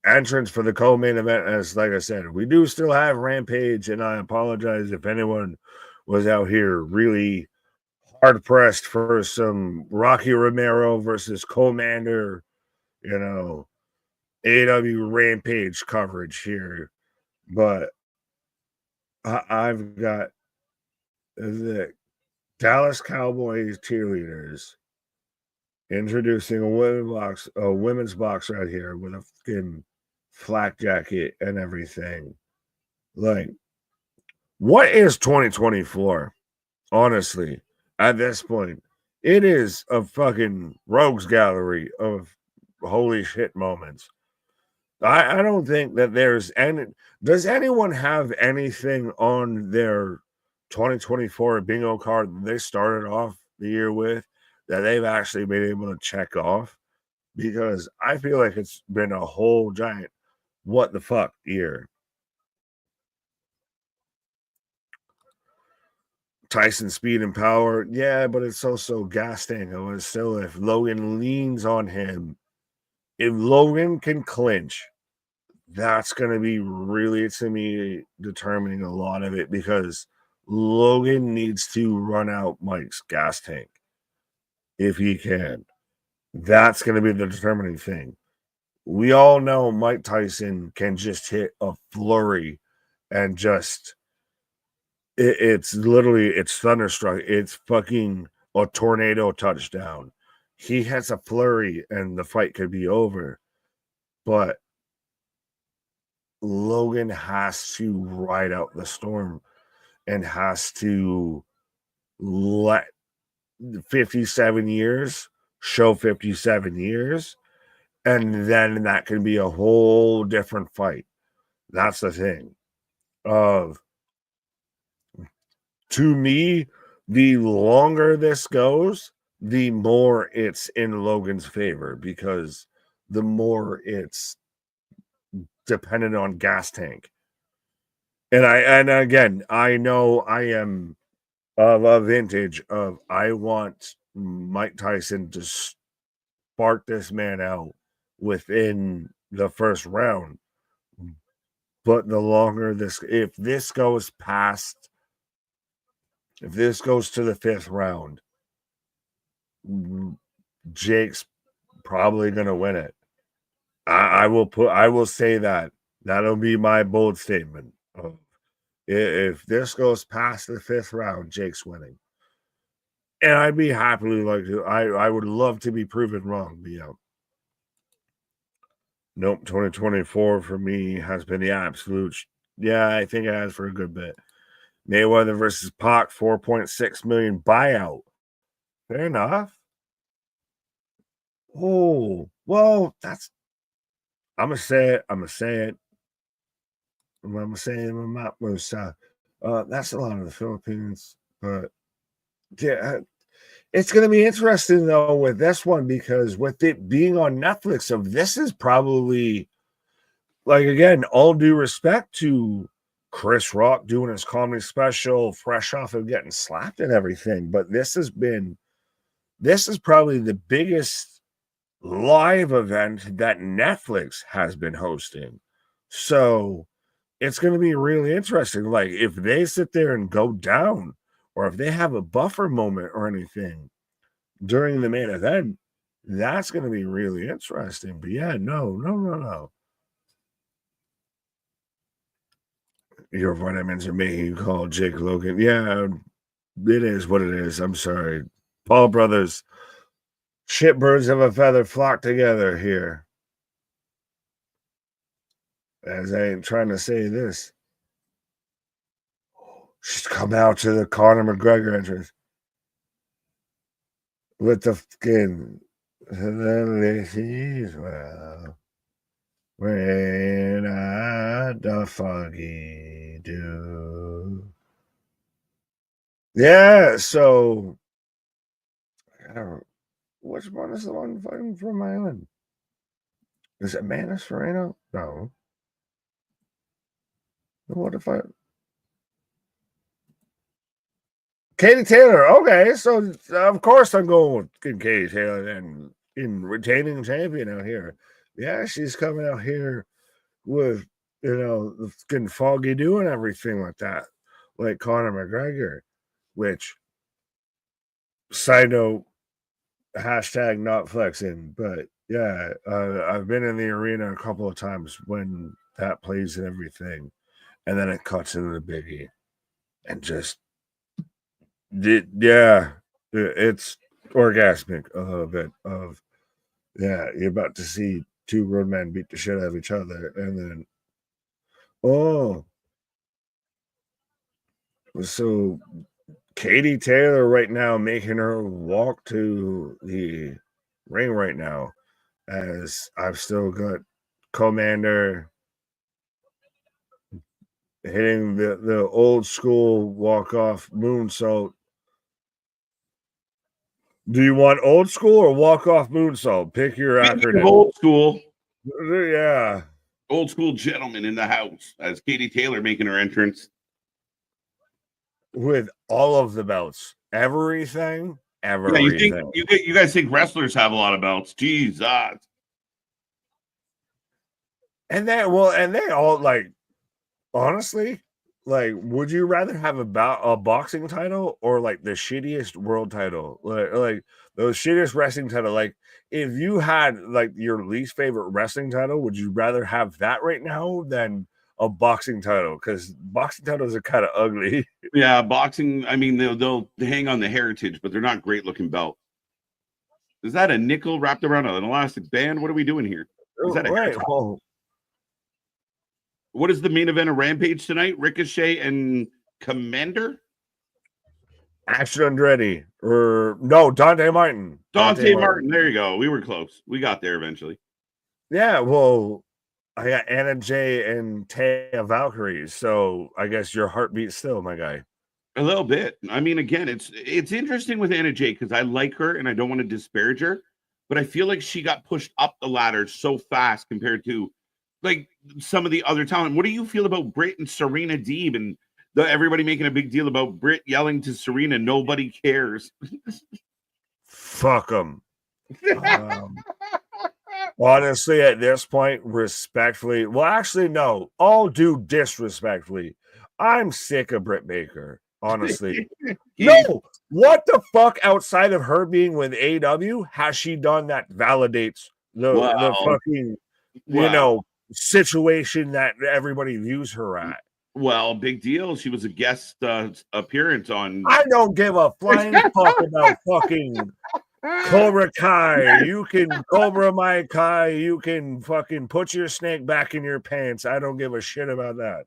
entrance for the co-main event. As like I said, we do still have Rampage, and I apologize if anyone was out here really hard pressed for some Rocky Romero versus Commander, AW Rampage coverage here. But I've got the Dallas Cowboys cheerleaders introducing a women's box right here with a fucking flak jacket and everything. Like, what is 2024? Honestly, at this point, it is a fucking rogues gallery of holy shit moments. I don't think that there's any. Does anyone have anything on their 2024 bingo card that they started off the year with that they've actually been able to check off? Because I feel like it's been a whole giant what the fuck year. Tyson speed and power, yeah, but it's also gas tango. And still, if Logan leans on him, if Logan can clinch, that's going to be really, to me, determining a lot of it, because Logan needs to run out Mike's gas tank if he can. That's going to be the determining thing. We all know Mike Tyson can just hit a flurry and just it's literally thunderstruck. It's fucking a tornado touchdown. He hits a flurry and the fight could be over. But Logan has to ride out the storm and has to let 57 years show 57 years, and then that can be a whole different fight. That's the thing. of, to me, the longer this goes, the more it's in Logan's favor, because the more it's dependent on gas tank. And again, I know I am of a vintage of, I want Mike Tyson to spark this man out within the first round. But the longer this, if this goes to the 5th round, Jake's probably gonna win it. I will say that. That'll be my bold statement. If this goes past the 5th round, Jake's winning. And I'd be happily I would love to be proven wrong, but yeah. Nope, 2024 for me has been the absolute. Yeah, I think it has for a good bit. Mayweather versus Pac, 4.6 million buyout. Fair enough. Oh, well, that's. I'm gonna say it. That's a lot of the Philippines, but yeah, it's going to be interesting though with this one, because with it being on Netflix, so this is probably, like, again, all due respect to Chris Rock doing his comedy special, fresh off of getting slapped and everything, but this is probably the biggest live event that Netflix has been hosting. So it's going to be really interesting. Like, if they sit there and go down, or if they have a buffer moment or anything during the main event, that's going to be really interesting. But yeah, no. Your vitamins are making you call Jake Logan. Yeah, it is what it is. I'm sorry. Paul Brothers, shitbirds of a feather flock together here. As I ain't trying to say this. She's come out to the Conor McGregor entrance with the skin. Well, when I the foggy do. Yeah, so I don't know. Which one is the one fighting from my island? Is it Manus Serrano? No. What if I... Katie Taylor. Okay, so of course I'm going with Katie Taylor and in retaining champion out here. Yeah, she's coming out here with, the skin foggy do and everything like that, like Conor McGregor, which, side note, hashtag not flexing, but yeah, I've been in the arena a couple of times when that plays and everything, and then it cuts into the biggie, and just, it's orgasmic a little bit of, yeah, you're about to see two roadmen beat the shit out of each other, and then, so Katie Taylor right now making her walk to the ring right now, as I've still got Commander hitting the old school walk-off moonsault. Do you want old school or walk-off moonsault? Pick your acronym. Old school. Yeah. Old school gentleman in the house as Katie Taylor making her entrance. With all of the belts. Everything. Yeah, you guys think wrestlers have a lot of belts? Jesus. And they all, like, honestly, like, would you rather have a boxing title or like the shittiest world title? Like those shittiest wrestling title. Like, if you had like your least favorite wrestling title, would you rather have that right now than a boxing title? Because boxing titles are kind of ugly. Yeah, boxing. I mean, they'll hang on the heritage, but they're not great looking belts. Is that a nickel wrapped around an elastic band? What are we doing here? Is that what is the main event of Rampage tonight? Ricochet and Commander? Action Andretti. Or no, Dante Martin. Dante Martin. There you go. We were close. We got there eventually. Yeah, well, I got Anna Jay and Taya Valkyrie. So I guess your heartbeat still, my guy. A little bit. I mean, again, it's interesting with Anna Jay because I like her and I don't want to disparage her, but I feel like she got pushed up the ladder so fast compared to like some of the other talent. What do you feel about Britt and Serena Deeb and everybody making a big deal about Britt yelling to Serena? Nobody cares. Fuck them. Honestly, at this point, respectfully, well, actually, no, all due disrespectfully, I'm sick of Britt Baker. Honestly, no. What the fuck outside of her being with AW has she done that validates the fucking situation that everybody views her at? Well, big deal. She was a guest appearance on. I don't give a flying fuck about fucking Cobra Kai. You can Cobra my Kai. You can fucking put your snake back in your pants. I don't give a shit about that.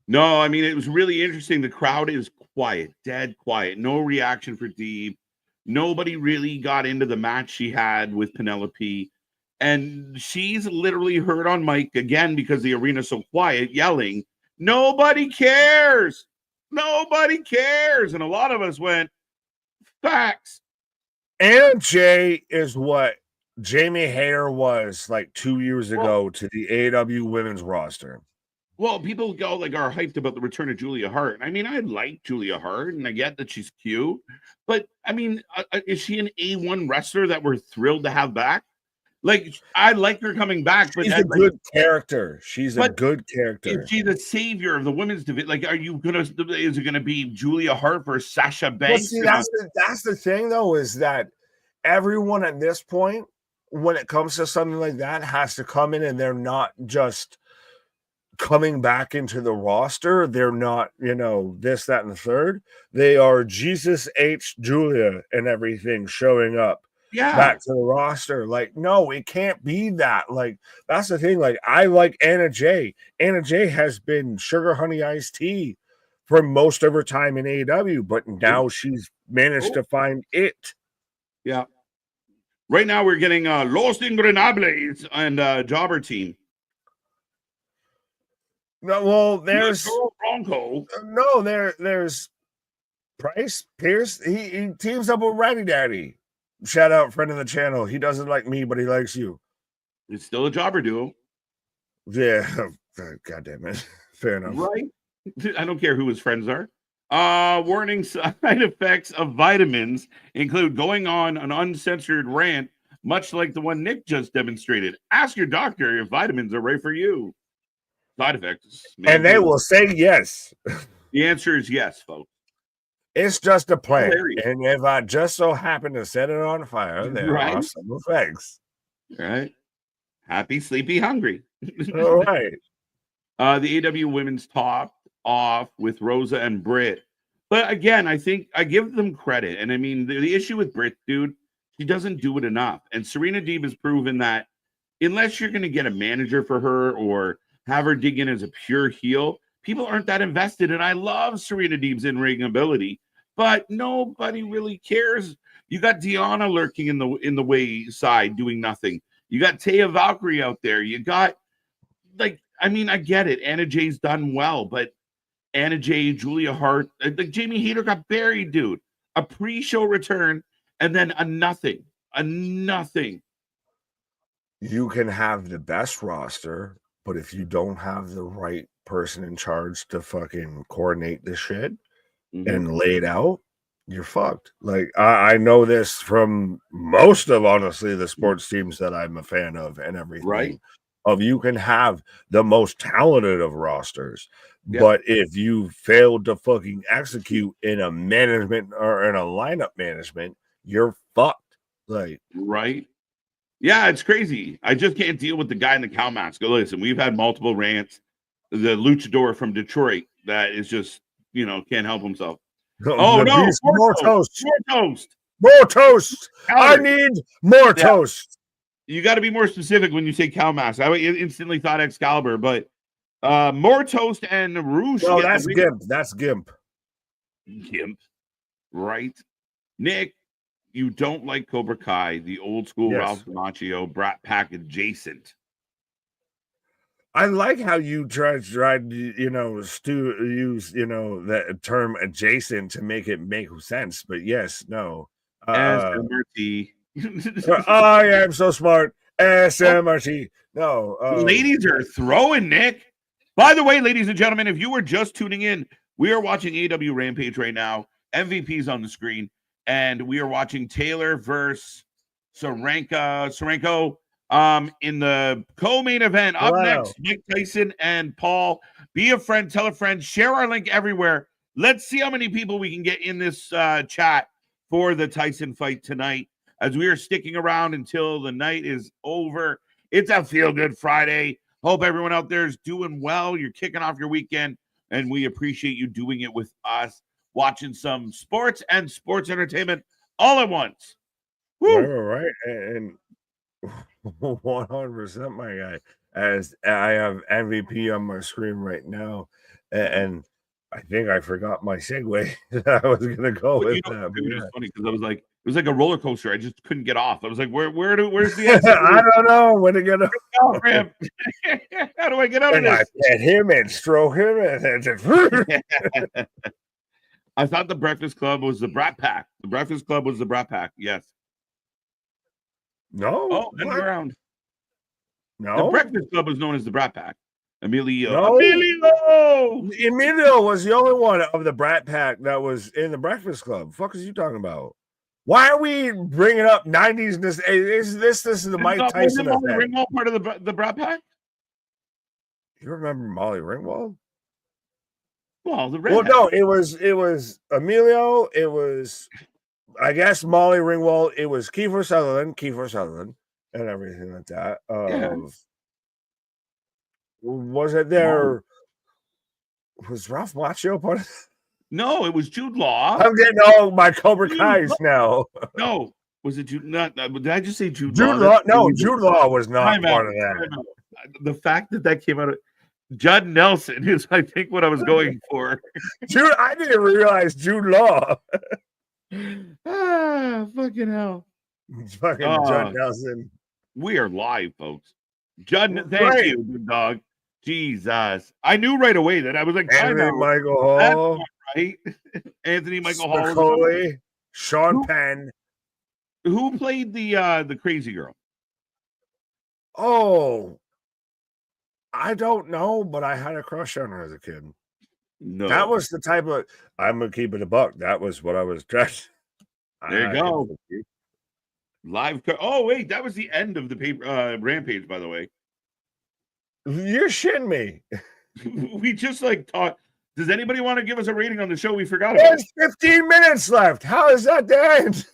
No, I mean, it was really interesting. The crowd is quiet, dead quiet. No reaction for Deeb. Nobody really got into the match she had with Penelope. And she's literally heard on mic again because the arena's so quiet, yelling, "Nobody cares. Nobody cares." And a lot of us went, facts. Anna Jay is what Jamie Hayter was like 2 years ago to the AEW women's roster. Well, people go like are hyped about the return of Julia Hart. I mean, I like Julia Hart, and I get that she's cute, but I mean, is she an A1 wrestler that we're thrilled to have back? Like, I like her coming back, but she's a good character. She's a good character. Is she the savior of the women's division? Like, is it gonna be Julia Hart versus Sasha Banks? Well, see, that's the thing, though, is that everyone at this point, when it comes to something like that, has to come in, and they're not just coming back into the roster. They're not, this, that, and the third. They are Jesus H. Julia and everything showing up back to the roster. Like, no, it can't be that. Like, that's the thing. Like, I like Anna Jay. Anna Jay has been Sugar Honey Iced Tea for most of her time in AEW, but now she's managed to find it. Yeah. Right now we're getting Los Ingobernables and Jobber Team. No, well, there's Bronco. No, there's Price Pierce. He teams up with Ratty Daddy. Shout out, friend of the channel. He doesn't like me, but he likes you. It's still a jobber duo. Yeah, God damn it. Fair enough. Right? I don't care who his friends are. Warning: side effects of vitamins include going on an uncensored rant, much like the one Nick just demonstrated. Ask your doctor if vitamins are right for you. Side effects. And they will say yes. The answer is yes, folks. It's just a plant. And if I just so happen to set it on fire, there are some effects. Right. Happy, sleepy, hungry. All right. The AW women's topped off with Rosa and Britt. But again, I think I give them credit. And I mean, the issue with Britt, dude, she doesn't do it enough. And Serena Deeb has proven that unless you're going to get a manager for her or have her dig in as a pure heel, people aren't that invested. And I love Serena Deeb's in-ring ability, but nobody really cares. You got Deanna lurking in the way side doing nothing. You got Taya Valkyrie out there. You got, like, I mean, I get it. Anna Jay's done well, but Anna Jay, Julia Hart, like Jamie Hayter got buried, dude. A pre-show return and then a nothing. You can have the best roster, but if you don't have the right person in charge to fucking coordinate this shit and lay it out, you're fucked. Like, I know this from most of, honestly, the sports teams that I'm a fan of and everything. Right. Of you can have the most talented of rosters, but if you fail to fucking execute in a management or in a lineup management, you're fucked. Like, right. Yeah, it's crazy. I just can't deal with the guy in the cow mask. Listen, we've had multiple rants. The luchador from Detroit that is just, can't help himself. Oh, no. More toast. More toast. More toast. I need more toast. You got to be more specific when you say cow mask. I instantly thought Excalibur, but more toast and Rouge. No, that's Gimp. That's Gimp. Gimp. Right. Nick, you don't like Cobra Kai, the old school Ralph Macchio Brat Pack adjacent. I like how you tried you know, use, you know, that term adjacent to make it make sense. But yes, no. SMRT. I am so smart. Oh, SMRT. No. ladies are throwing, Nick. By the way, ladies and gentlemen, if you were just tuning in, we are watching AEW Rampage right now. MVP's on the screen, and we are watching Taylor versus Sorenko in the co-main event. Up Wow. next, Mike Tyson and Paul. Be a friend, tell a friend, share our link everywhere. Let's see how many people we can get in this chat for the Tyson fight tonight, as we are sticking around until the night is over. It's a feel-good Friday. Hope everyone out there is doing well. You're kicking off your weekend, and we appreciate you doing it with us, watching some sports and sports entertainment all at once. Woo! Right. And 100%, my guy. As I have MVP on my screen right now, and I think I forgot my segue that I was gonna go with that. It was funny because it was like a roller coaster. I just couldn't get off. I was like, where's the exit? I don't know when to get off. How do I get out of this? I pet him and stroke him and just I thought the Breakfast Club was the Brat Pack. The Breakfast Club was the Brat Pack. Yes. No. Oh, and around. No. The Breakfast Club was known as the Brat Pack. Emilio. No. Emilio was the only one of the Brat Pack that was in the Breakfast Club. The fuck is you talking about? Why are we bringing up 90s? This is the Mike Tyson effect. Ringwald part of the Brat Pack? You remember Molly Ringwald? Well, no, it was Emilio. It was, I guess, Molly Ringwald. It was Kiefer Sutherland, and everything like that. Was it there? Was Ralph Macchio part of it? No, it was Jude Law. I'm getting all my Cobra Kai's now. No, was it Jude? Not did I just say Jude Law? No, Jude Law was not part of that. The fact that came out of Judd Nelson is, I think, what I was going for. Jude, I didn't realize Jude Law. Fucking hell. Fucking Judd Nelson. We are live, folks. Judd, thank you, good dog. Jesus. I knew right away that I was like, Anthony Michael Hall. Right? Anthony Michael Hall. Spicoli, Sean Penn. Who played the crazy girl? Oh, I don't know, but I had a crush on her as a kid. No, that was the type of. I'm gonna keep it a buck. That was what I was dressed. There you go. Live. Oh wait, that was the end of the paper Rampage. By the way, you're shitting me. We just like talked. Does anybody want to give us a rating on the show? We forgot about. There's 15 minutes left. How is that the end?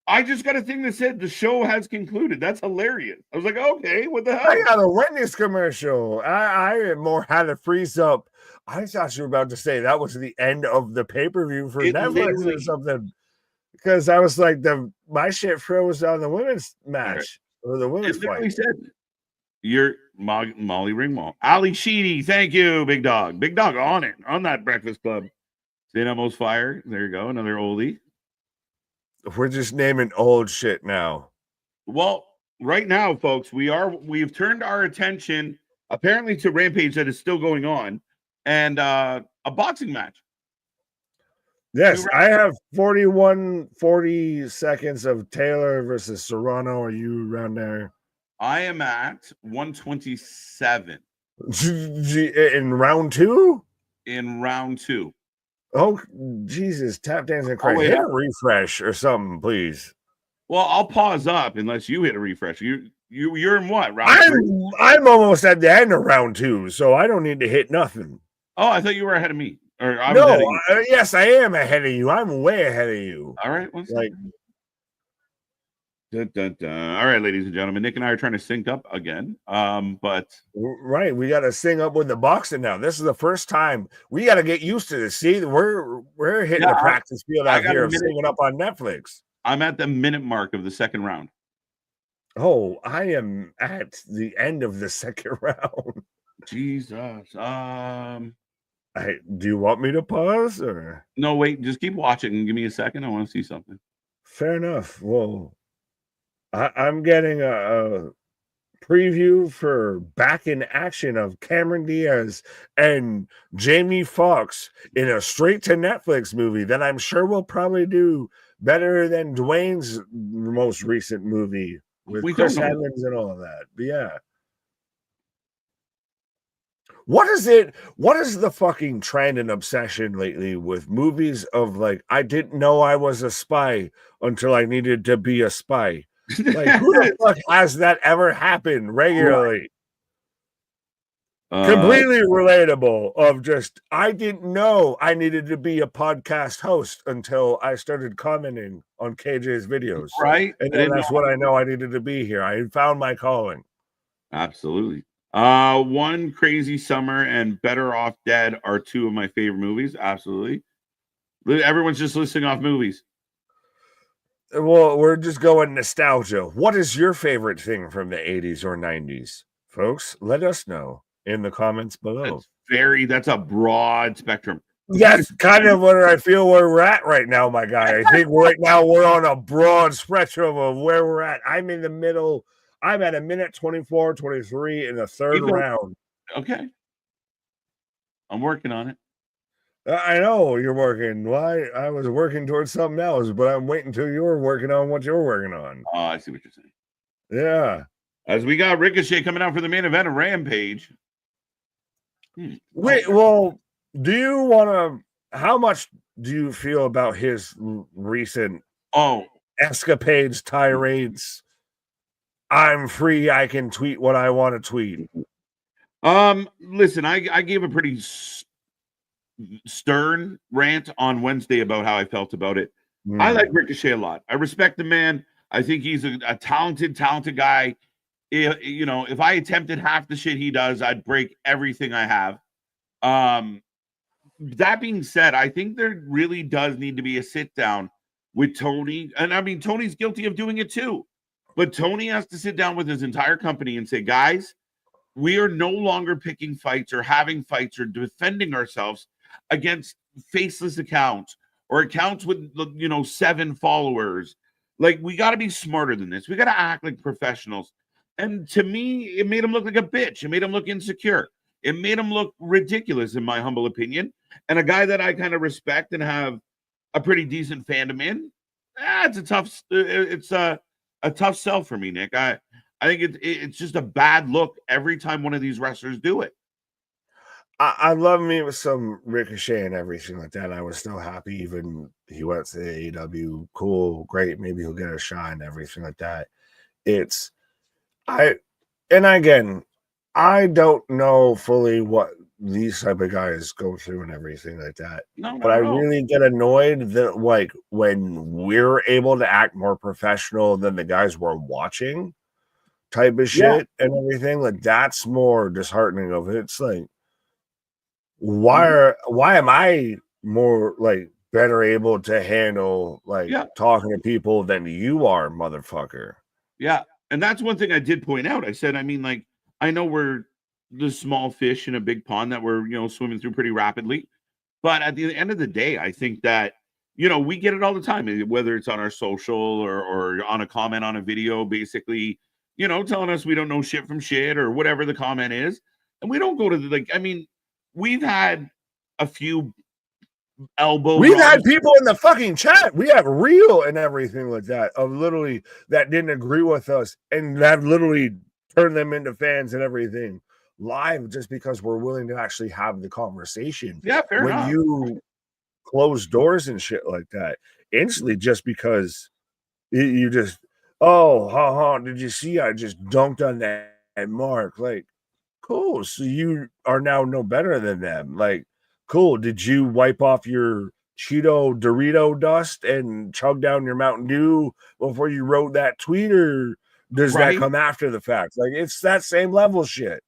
I just got a thing that said the show has concluded. That's hilarious. I was like, okay, what the hell? I got a Wendy's commercial. I more had to freeze up. I thought you were about to say that was the end of the pay-per-view for Netflix or something. Because I was like, my shit froze on the women's match or the women's fight. Said, you're Molly Ringwald. Ali Sheedy, thank you, big dog. Big dog on it, on that Breakfast Club. St. Elmo's Fire. There you go, another oldie. We're just naming old shit now. Well, right now, folks, we've turned our attention apparently to Rampage that is still going on, and a boxing match. Yes, I have 40 seconds of Taylor versus Serrano. Are you around there? I am at 127. In round two? In round two. Oh, Jesus. Tap dancing crazy. Hit a refresh or something, please. Well, I'll pause up unless you hit a refresh. You're in what, round I'm almost at the end of round two, so I don't need to hit nothing. Oh, I thought you were ahead of me. Or yes, I am ahead of you. I'm way ahead of you. All right. Dun, dun, dun. All right, ladies and gentlemen, Nick and I are trying to sync up again. But right, we got to sync up with the boxing now. This is the first time. We got to get used to this. See, we're hitting the practice field out here of syncing up on Netflix. I'm at the minute mark of the second round. Oh, I am at the end of the second round. Jesus. Do you want me to pause or no? Wait, just keep watching and give me a second. I want to see something. Fair enough. Well, I'm getting a preview for Back in Action of Cameron Diaz and Jamie Foxx in a straight to Netflix movie that I'm sure will probably do better than Dwayne's most recent movie with Chris Evans and all of that. But yeah. What is the fucking trend and obsession lately with movies of like, I didn't know I was a spy until I needed to be a spy? Like, who the fuck has that ever happened regularly? Completely relatable of just, I didn't know I needed to be a podcast host until I started commenting on KJ's videos. Right. And then that's what I know I needed to be here. I found my calling. Absolutely. One Crazy Summer and Better Off Dead are two of my favorite movies. Absolutely. Everyone's just listing off movies. Well, we're just going nostalgia. What is your favorite thing from the 80s or 90s? Folks, let us know in the comments below. That's a broad spectrum. That's kind of what I feel where we're at right now, my guy. I think right now we're on a broad spectrum of where we're at. I'm in the middle. I'm at a minute 24, 23 in the third round. Okay. I'm working on it. I know you're working. Why? I was working towards something else, but I'm waiting until you're working on what you're working on. Oh, I see what you're saying. Yeah. As we got Ricochet coming out for the main event of Rampage. Wait, well, do you want to, how much do you feel about his recent escapades, tirades? I'm free. I can tweet what I want to tweet. Listen, I gave a pretty stern rant on Wednesday about how I felt about it. I like Ricochet a lot. I respect the man. I think he's a talented guy. If I attempted half the shit he does, I'd break everything I have. That being said, I think there really does need to be a sit down with Tony. And I mean, Tony's guilty of doing it too. But Tony has to sit down with his entire company and say, guys, we are no longer picking fights or having fights or defending ourselves against faceless accounts or accounts with 7 followers. Like, we got to be smarter than this. We got to act like professionals. And to me, it made him look like a bitch. It made him look insecure. It made him look ridiculous, in my humble opinion. And a guy that I kind of respect and have a pretty decent fandom in, it's a tough sell for me, Nick. I think it's just a bad look every time one of these wrestlers do it. I love me with some Ricochet and everything like that. I was still happy even he went to the AEW. Cool, great. Maybe he'll get a shot and everything like that. I don't know fully what these type of guys go through and everything like that. But I really get annoyed that like when we're able to act more professional than the guys we're watching type of shit and everything, like that's more disheartening of it. It's like, why am I more like better able to handle like talking to people than you are, motherfucker? Yeah. And that's one thing I did point out. I said, I mean, like, I know we're the small fish in a big pond that we're, swimming through pretty rapidly. But at the end of the day, I think that, we get it all the time, whether it's on our social or on a comment on a video, basically, telling us we don't know shit from shit or whatever the comment is. And we don't go to we've had a few elbows. We've had people in the fucking chat. We have real and everything like that of literally that didn't agree with us and have literally turned them into fans and everything live just because we're willing to actually have the conversation. Yeah, fair enough. When you close doors and shit like that, instantly just because you just, did you see I just dunked on that mark? Like, cool. So you are now no better than them. Like, cool. Did you wipe off your Cheeto Dorito dust and chug down your Mountain Dew before you wrote that tweet, or does that come after the fact? Like, it's that same level shit.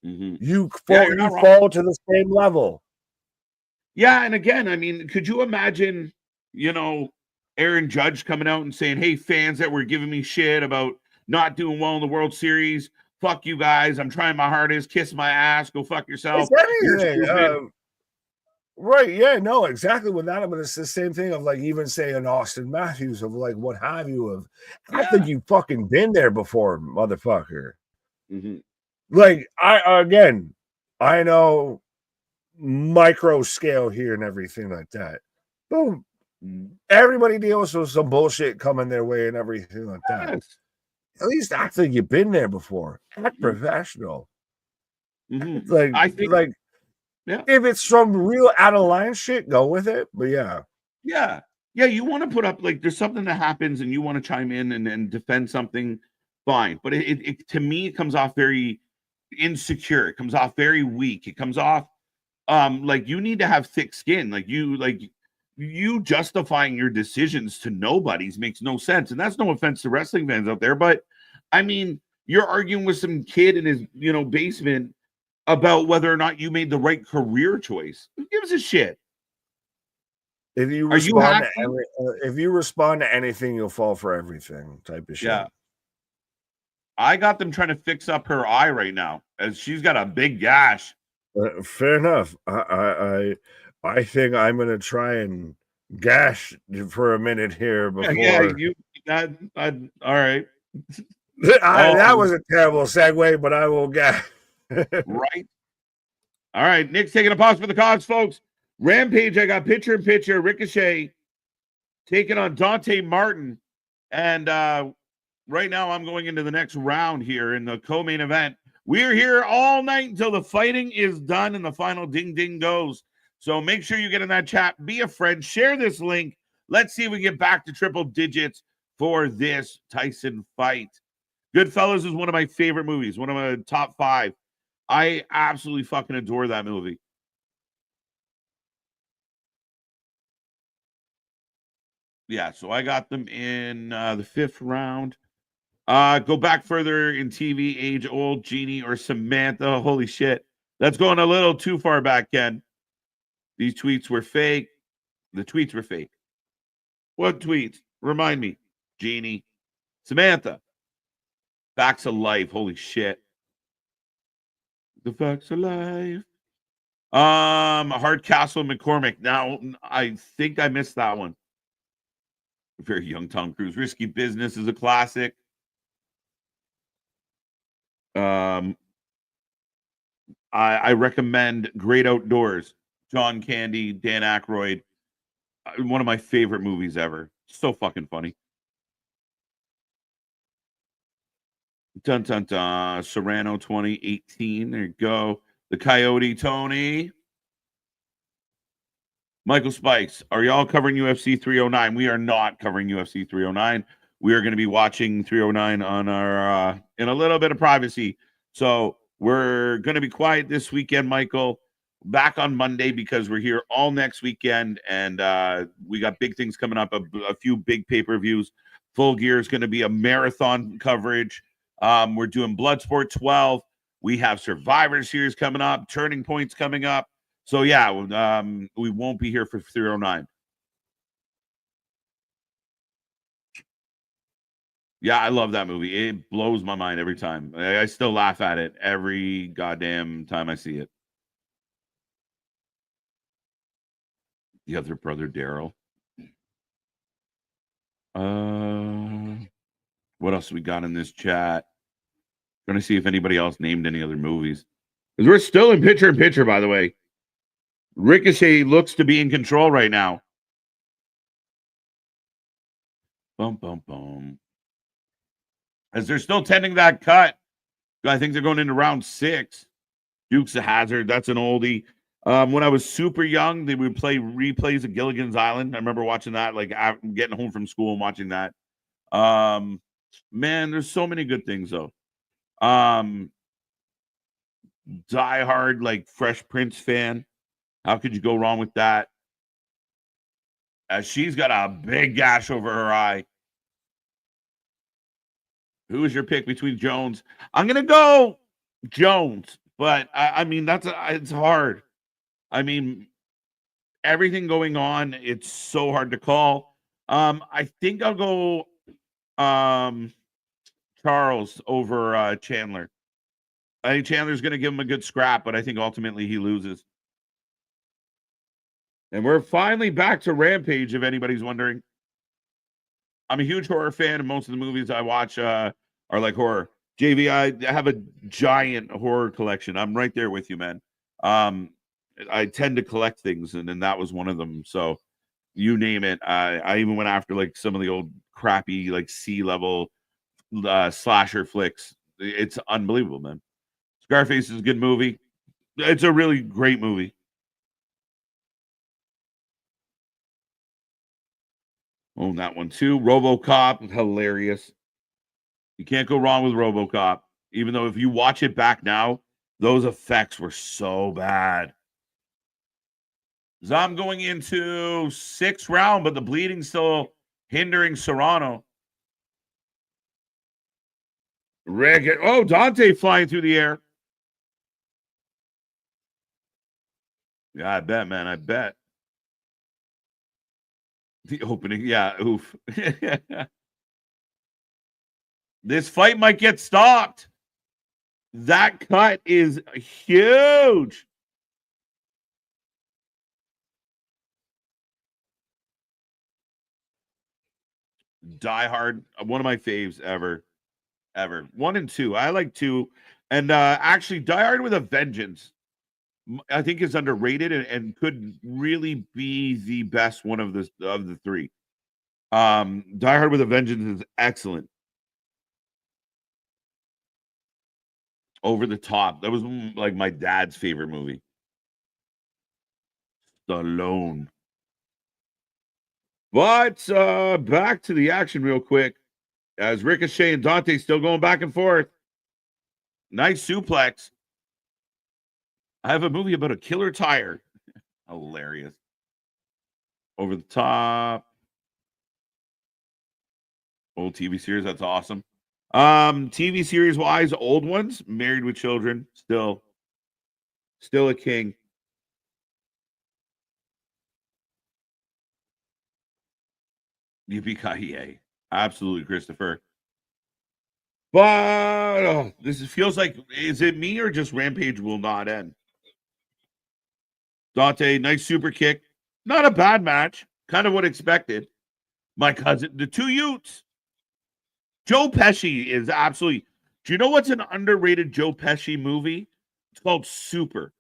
Mm-hmm. You fall to the same level. Yeah, and again, I mean, could you imagine, Aaron Judge coming out and saying, hey, fans that were giving me shit about not doing well in the World Series, fuck you guys, I'm trying my hardest, kiss my ass, go fuck yourself. It's anything. Right, yeah, no, exactly with that, but it's the same thing of like even saying Austin Matthews of like what have you of I think you've fucking been there before, motherfucker. Like, I know micro scale here and everything like that. Boom. Everybody deals with some bullshit coming their way and everything like that. Yes. At least act like you've been there before. Act Mhm. professional. Mhm. Like, I think, yeah. if it's some real out of line shit, go with it. But yeah. Yeah. Yeah, you want to put up, like, there's something that happens and you want to chime in and defend something, fine. But it to me, it comes off very insecure. It comes off very weak. It comes off like you need to have thick skin. Like you justifying your decisions to nobodies makes no sense. And that's no offense to wrestling fans out there, but I mean, you're arguing with some kid in his, basement about whether or not you made the right career choice. Who gives a shit? If you Are you respond happy? if you respond to anything, you'll fall for everything type of shit. Yeah. I got them trying to fix up her eye right now, as she's got a big gash. Fair enough. I think I'm gonna try and gash for a minute here before. All right. That was a terrible segue, but I will gash. Right. All right. Nick's taking a pause for the cause, folks. Rampage, I got picture in picture. Ricochet taking on Dante Martin. And right now I'm going into the next round here in the co-main event. We're here all night until the fighting is done and the final ding ding goes. So make sure you get in that chat. Be a friend. Share this link. Let's see if we get back to triple digits for this Tyson fight. Goodfellas is one of my favorite movies, one of my top 5. I absolutely fucking adore that movie. Yeah, so I got them in the 5th round. Go back further in TV, age old, Jeannie or Samantha. Holy shit. That's going a little too far back, Ken. These tweets were fake. The tweets were fake. What tweets? Remind me. Jeannie. Samantha. Facts of life. Holy shit. The facts of life. Hardcastle McCormick. Now, I think I missed that one. Very young Tom Cruise. Risky Business is a classic. I recommend Great Outdoors. John Candy, Dan Aykroyd. One of my favorite movies ever. So fucking funny. Dun dun dun. Serrano 2018. There you go. The Coyote Tony. Michael Spikes. Are y'all covering UFC 309? We are not covering UFC 309. We are going to be watching 309 on our in a little bit of privacy. So we're going to be quiet this weekend, Michael. Back on Monday because we're here all next weekend, and we got big things coming up. A few big pay-per-views. Full Gear is going to be a marathon coverage. We're doing Bloodsport 12. We have Survivor Series coming up. Turning Point's coming up. So yeah, we won't be here for 309. Yeah, I love that movie. It blows my mind every time. I still laugh at it every goddamn time I see it. The other brother, Daryl. What else we got in this chat? Trying to see if anybody else named any other movies. Because we're still in picture, by the way. Ricochet looks to be in control right now. Bum, bum, bum. As they're still tending that cut. I think they're going into round 6. Dukes of Hazzard. That's an oldie. When I was super young, they would play replays of Gilligan's Island. I remember watching that, like getting home from school and watching that. Man, there's so many good things though. Die Hard, like Fresh Prince fan. How could you go wrong with that? As she's got a big gash over her eye. Who is your pick between Jones? I'm gonna go Jones, but I mean it's hard. I mean, everything going on, it's so hard to call. I think I'll go Charles over Chandler. I think Chandler's going to give him a good scrap, but I think ultimately he loses. And we're finally back to Rampage, if anybody's wondering. I'm a huge horror fan, and most of the movies I watch are like horror. JV, I have a giant horror collection. I'm right there with you, man. I tend to collect things, and then that was one of them. So you name it. I even went after like some of the old crappy like C-level slasher flicks. It's unbelievable, man. Scarface is a good movie. It's a really great movie. Own that one too. RoboCop, hilarious. You can't go wrong with RoboCop. Even though if you watch it back now, those effects were so bad. So I'm going into 6th round, but the bleeding still hindering Serrano. Oh, Dante flying through the air. Yeah, I bet, man. I bet. The opening, yeah, oof. This fight might get stopped. That cut is huge. Die Hard, one of my faves ever. 1 and 2. I like 2. And actually, Die Hard with a Vengeance, I think, is underrated and could really be the best one of the 3. Die Hard with a Vengeance is excellent. Over the Top. That was like my dad's favorite movie. Stallone. But back to the action real quick. As Ricochet and Dante still going back and forth. Nice suplex. I have a movie about a killer tire. Hilarious. Over the Top. Old TV series. That's awesome. TV series wise, old ones. Married with Children. Still a king. Yippee-ki-yay. Absolutely, Christopher. But this feels like, is it me or just Rampage will not end? Dante, nice super kick. Not a bad match. Kind of what expected. My cousin, the 2 Utes. Joe Pesci is absolutely. Do you know what's an underrated Joe Pesci movie? It's called Super.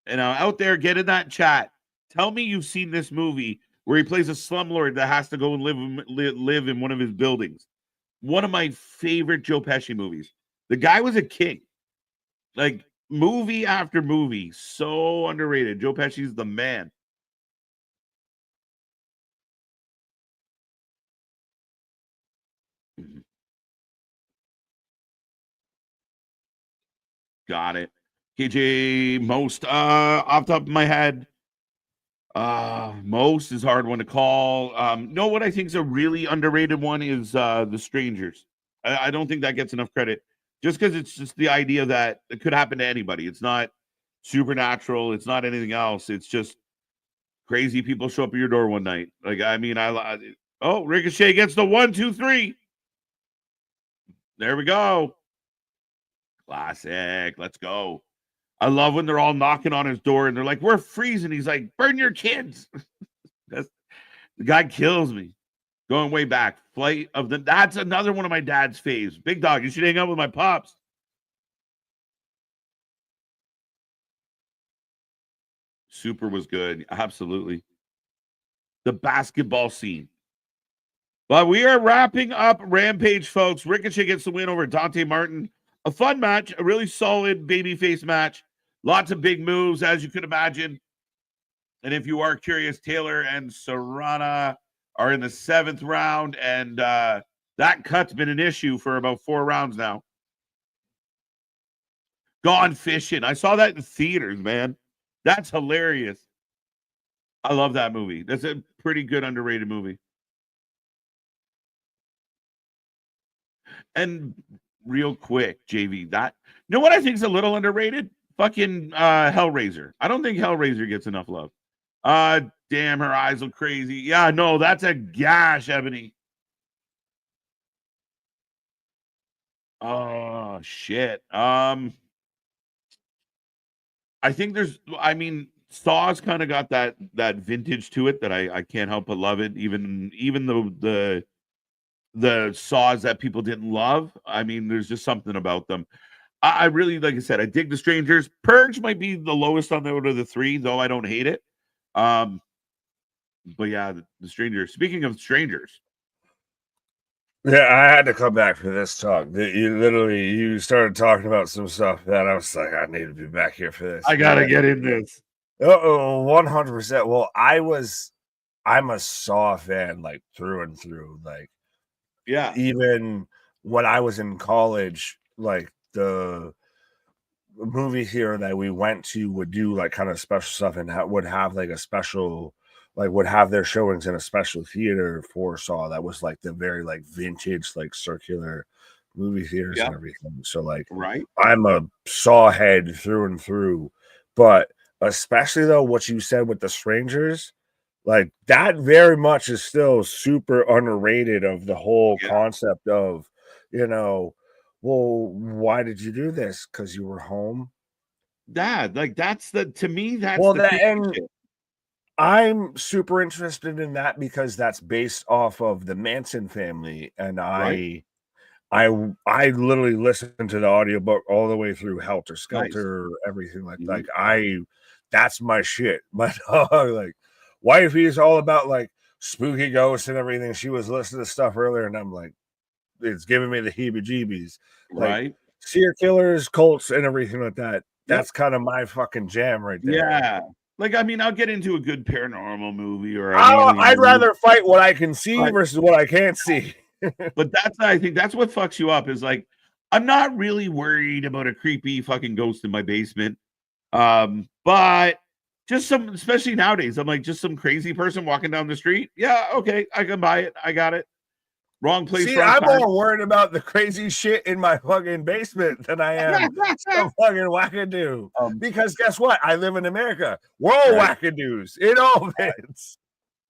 And out there, get in that chat. Tell me you've seen this movie where he plays a slumlord that has to go and live in one of his buildings. One of my favorite Joe Pesci movies. The guy was a king. Like, movie after movie. So underrated. Joe Pesci's the man. Got it. KJ, most off the top of my head. Most is a hard one to call. No, what I think is a really underrated one is The Strangers. I don't think that gets enough credit. Just because it's just the idea that it could happen to anybody. It's not supernatural. It's not anything else. It's just crazy people show up at your door one night. Like, I mean, Ricochet gets the 1, 2, 3. There we go. Classic. Let's go. I love when they're all knocking on his door and they're like, we're freezing. He's like, burn your kids. The guy kills me. Going way back. That's another one of my dad's faves. Big Dog, you should hang out with my pops. Super was good. Absolutely. The basketball scene. But we are wrapping up Rampage, folks. Ricochet gets the win over Dante Martin. A fun match, a really solid babyface match. Lots of big moves, as you could imagine. And if you are curious, Taylor and Serrana are in the 7th round, and that cut's been an issue for about 4 rounds now. Gone Fishing. I saw that in theaters, man. That's hilarious. I love that movie. That's a pretty good underrated movie. And real quick, JV, you know what I think is a little underrated? Fucking Hellraiser. I don't think Hellraiser gets enough love. Damn, her eyes look crazy. Yeah, no, that's a gash, Ebony. Oh shit. I think Saw's kind of got that vintage to it that I can't help but love it. Even though the the saws that people didn't love. I mean, there's just something about them. I really, like I said, I dig the Strangers. Purge might be the lowest on the out of the three, though I don't hate it. But yeah, the Strangers. Speaking of Strangers, Yeah, I had to come back for this talk. You started talking about some stuff that I was like, I need to be back here for this. I gotta get in this. 100%. Well, I'm a Saw fan, like through and through. Like, Yeah, even when I was in college, like the movie theater that we went to would do like kind of special stuff and would have like a special, like would have their showings in a special theater for Saw that was like the very like vintage, like circular movie theaters and everything. So like, right. I'm a Saw head through and through, but especially though what you said with the Strangers, like that very much is still super underrated of the whole concept of, well, why did you do this? Because you were home. That like that's the to me that's well the that and I'm super interested in that because that's based off of the Manson family, and I literally listened to the audiobook all the way through Helter Skelter, everything like that's my shit. My dog, like wifey is all about like spooky ghosts and everything. She was listening to stuff earlier, and I'm like, it's giving me the heebie-jeebies. Like serial killers, cults, and everything like that. That's kind of my fucking jam right there. Yeah. Like, I mean, I'll get into a good paranormal movie or I'd rather fight what I can see versus what I can't see. But I think that's what fucks you up is like, I'm not really worried about a creepy fucking ghost in my basement. But just some, especially nowadays, I'm like, just some crazy person walking down the street. Yeah, okay, I can buy it. I got it. Wrong place. See, I'm more worried about the crazy shit in my fucking basement than I am some fucking wackadoo. Because guess what? I live in America. We're all wackadoos. It all fits.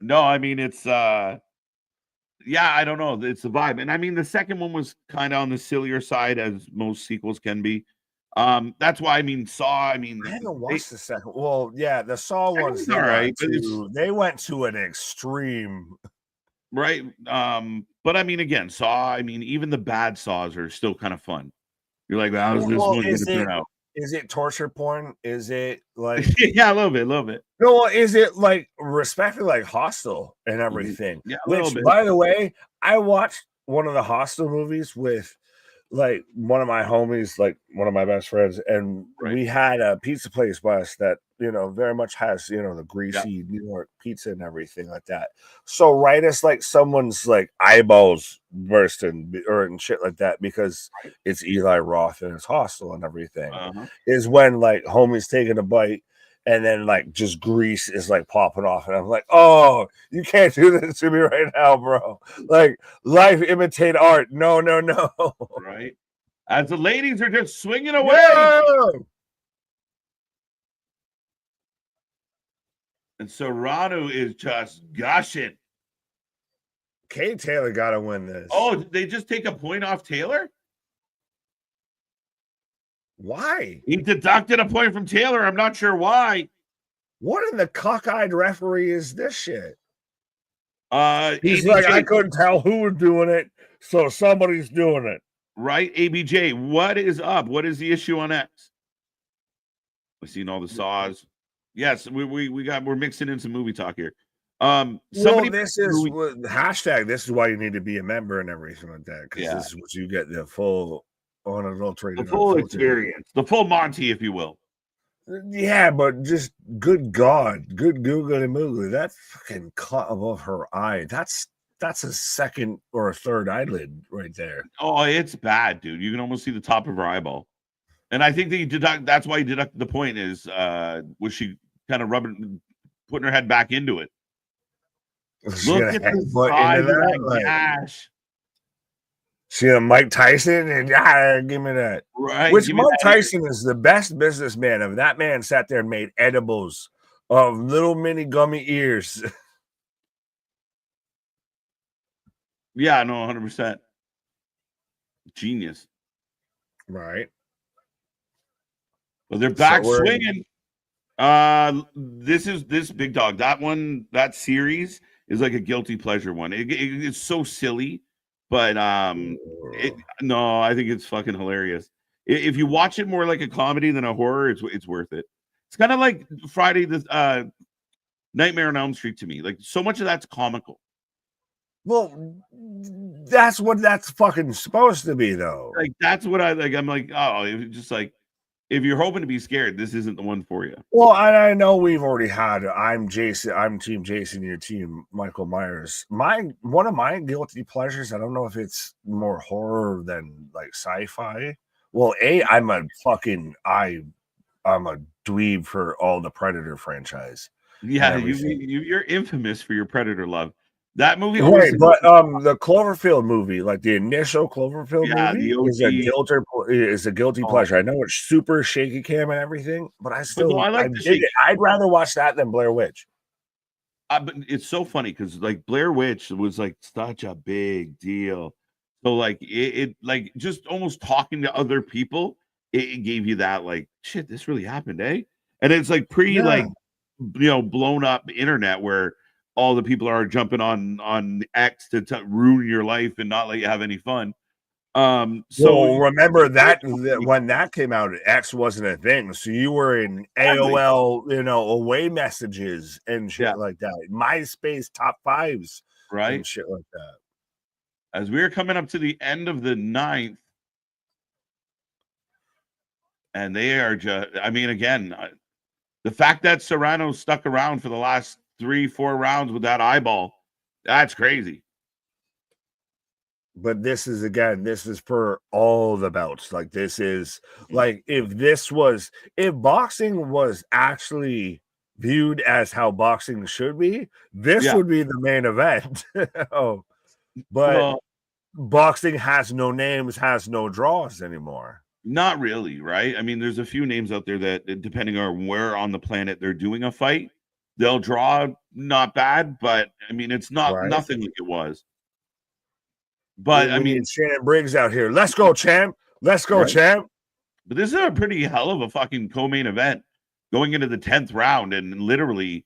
No, I mean it's yeah, I don't know. It's the vibe. And I mean the second one was kind of on the sillier side, as most sequels can be. That's why I mean Saw. I mean I haven't watched the second. Well, yeah, the Saw ones all right. They went to an extreme. Right. But I mean, again, Saw, I mean, even the bad Saws are still kind of fun. You're like, how's this one going to turn out? Is it torture porn? Is it like yeah, a little bit. No, is it like respectfully like Hostel and everything? Yeah, which by the way, I watched one of the Hostel movies with like one of my homies, like one of my best friends, and we had a pizza place by us that very much has the greasy New York pizza and everything like that. So right as like someone's like eyeballs bursting and shit like that because it's Eli Roth and it's Hostel and everything is when like homie's taking a bite and then like just grease is like popping off and I'm like, oh, you can't do this to me right now, bro. Like life imitate art. No. Right. As the ladies are just swinging away. Yeah! And Serrano is just gushing. Kate Taylor got to win this. Oh, did they just take a point off Taylor? Why? He deducted a point from Taylor. I'm not sure why. What in the cockeyed referee is this shit? He's ABJ, like, I couldn't tell who was doing it, so somebody's doing it. Right, ABJ, what is up? What is the issue on X? We've seen all the saws. Yes, we're mixing in some movie talk here. This is hashtag. This is why you need to be a member and everything like that, because this is what you get the full unadulterated, the full experience, the full Monty, if you will. Yeah, but just good God, good Google and Moogly, that fucking cut above her eye. That's a second or a third eyelid right there. Oh, it's bad, dude. You can almost see the top of her eyeball. And I think that's why he deducted the point is was she kind of putting her head back into it. Look at the size of that gash. See Mike Tyson and give me that. Right. Which Mike Tyson is the best businessman of that man sat there and made edibles of little mini gummy ears. Yeah, no, 100%. Genius. Right. Well, they're back swinging. This big dog. That series is like a guilty pleasure one. It's so silly. But no, I think it's fucking hilarious. If you watch it more like a comedy than a horror, it's worth it. It's kind of like Friday the Nightmare on Elm Street to me. Like so much of that's comical. Well, that's what that's fucking supposed to be, though. Like that's what I like. I'm like, oh, just like if you're hoping to be scared, this isn't the one for you. Well, I know we've already had. I'm Jason. I'm Team Jason. Your team, Michael Myers. One of my guilty pleasures. I don't know if it's more horror than like sci-fi. Well, I'm a dweeb for all the Predator franchise. Yeah, you're infamous for your Predator love. That movie, right? But the Cloverfield movie, like the initial Cloverfield movie, is a guilty pleasure. I know it's super shaky cam and everything, but I dig it. I'd rather watch that than Blair Witch. But it's so funny because like Blair Witch was like such a big deal. So like it like just almost talking to other people, it gave you that like shit, this really happened, eh? And it's like like blown up internet where all the people are jumping on X to ruin your life and not let you have any fun. So remember that when that came out, X wasn't a thing. So you were in AOL, away messages and shit like that. MySpace top fives, right? And shit like that. As we're coming up to the end of the 9th, and they are just, I mean, again, the fact that Serrano stuck around for the last 3-4 rounds with that eyeball, that's crazy. But this is for all the belts. Like this is like if boxing was actually viewed as how boxing should be, this would be the main event. But boxing has no names, has no draws anymore. Not really, right? I mean, there's a few names out there that, depending on where on the planet they're doing a fight, they'll draw not bad, but I mean, it's not nothing like it was. But I mean, Shannon Briggs out here. Let's go, champ. Let's go, champ. But this is a pretty hell of a fucking co-main event going into the 10th round, and literally,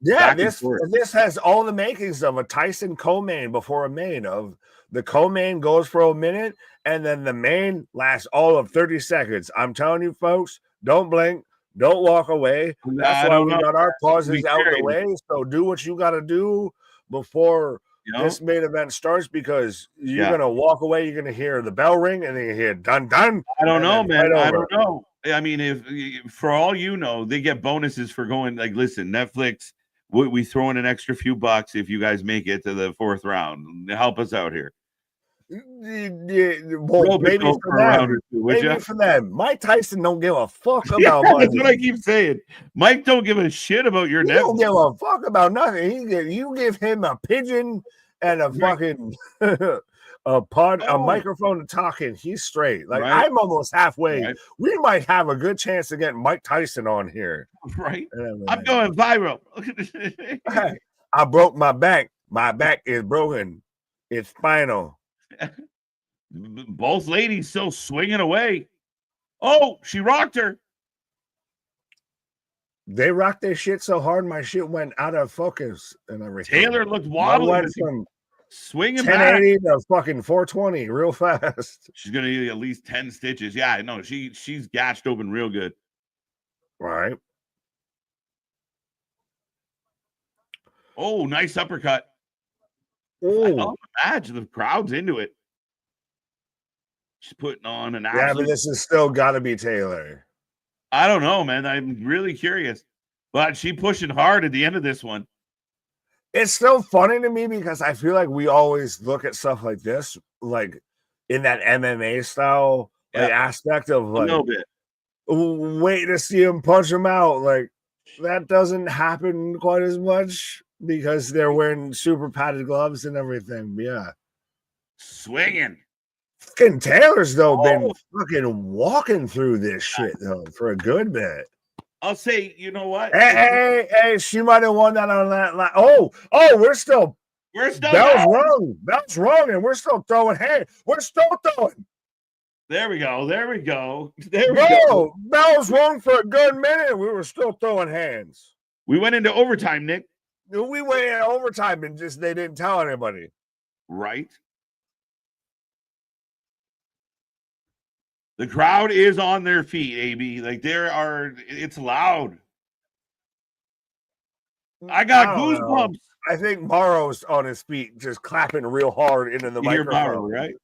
this has all the makings of a Tyson co-main before a main. Of the co-main goes for a minute, and then the main lasts all of 30 seconds. I'm telling you, folks, don't blink, don't walk away. That's why we got our pauses out of the way. So do what you got to do before this main event starts, because you're gonna walk away. You're gonna hear the bell ring, and then you hear dun dun. I don't know, man. I don't know. I mean, if for all you know, they get bonuses for going. Like, listen, Netflix, we throw in an extra few bucks if you guys make it to the 4th round. Help us out here. Well, maybe for them. Mike Tyson don't give a fuck about money. That's what I keep saying. Mike don't give a shit about your Netflix. Don't give a fuck about nothing. You give him a pigeon and a fucking a microphone to talk in. He's straight. Like I'm almost halfway. Right. We might have a good chance to get Mike Tyson on here. Right. I'm going viral. I broke my back. My back is broken. It's spinal. Both ladies still swinging away. Oh, she rocked her. They rocked their shit so hard, my shit went out of focus and everything. Taylor looked wobbly. From swinging 1080 to fucking 420 real fast. She's gonna need at least 10 stitches. Yeah, I know. She's gashed open real good. Right. Oh, nice uppercut. Oh, I love the match. The crowd's into it. She's putting on an absolute... Yeah, but this is still got to be Taylor. I don't know, man. I'm really curious. But she pushing hard at the end of this one. It's still funny to me because I feel like we always look at stuff like this, like in that MMA style aspect of like, a little bit. Wait to see him punch him out. Like that doesn't happen quite as much because they're wearing super padded gloves and everything. Yeah. Swinging. Fucking Taylor's though been fucking walking through this shit though for a good bit. I'll say, you know what? Hey, she might have won that on that line. Oh, we're still Bell's wrong, and we're still throwing hands. We're still throwing. There we go. Bell's wrong for a good minute. We were still throwing hands. We went into overtime, Nick. We went into overtime and just they didn't tell anybody. Right? The crowd is on their feet, AB. Like it's loud. I got don't know. goosebumps. I think Morrow's on his feet, just clapping real hard into the You hear microphone. Mauro, right?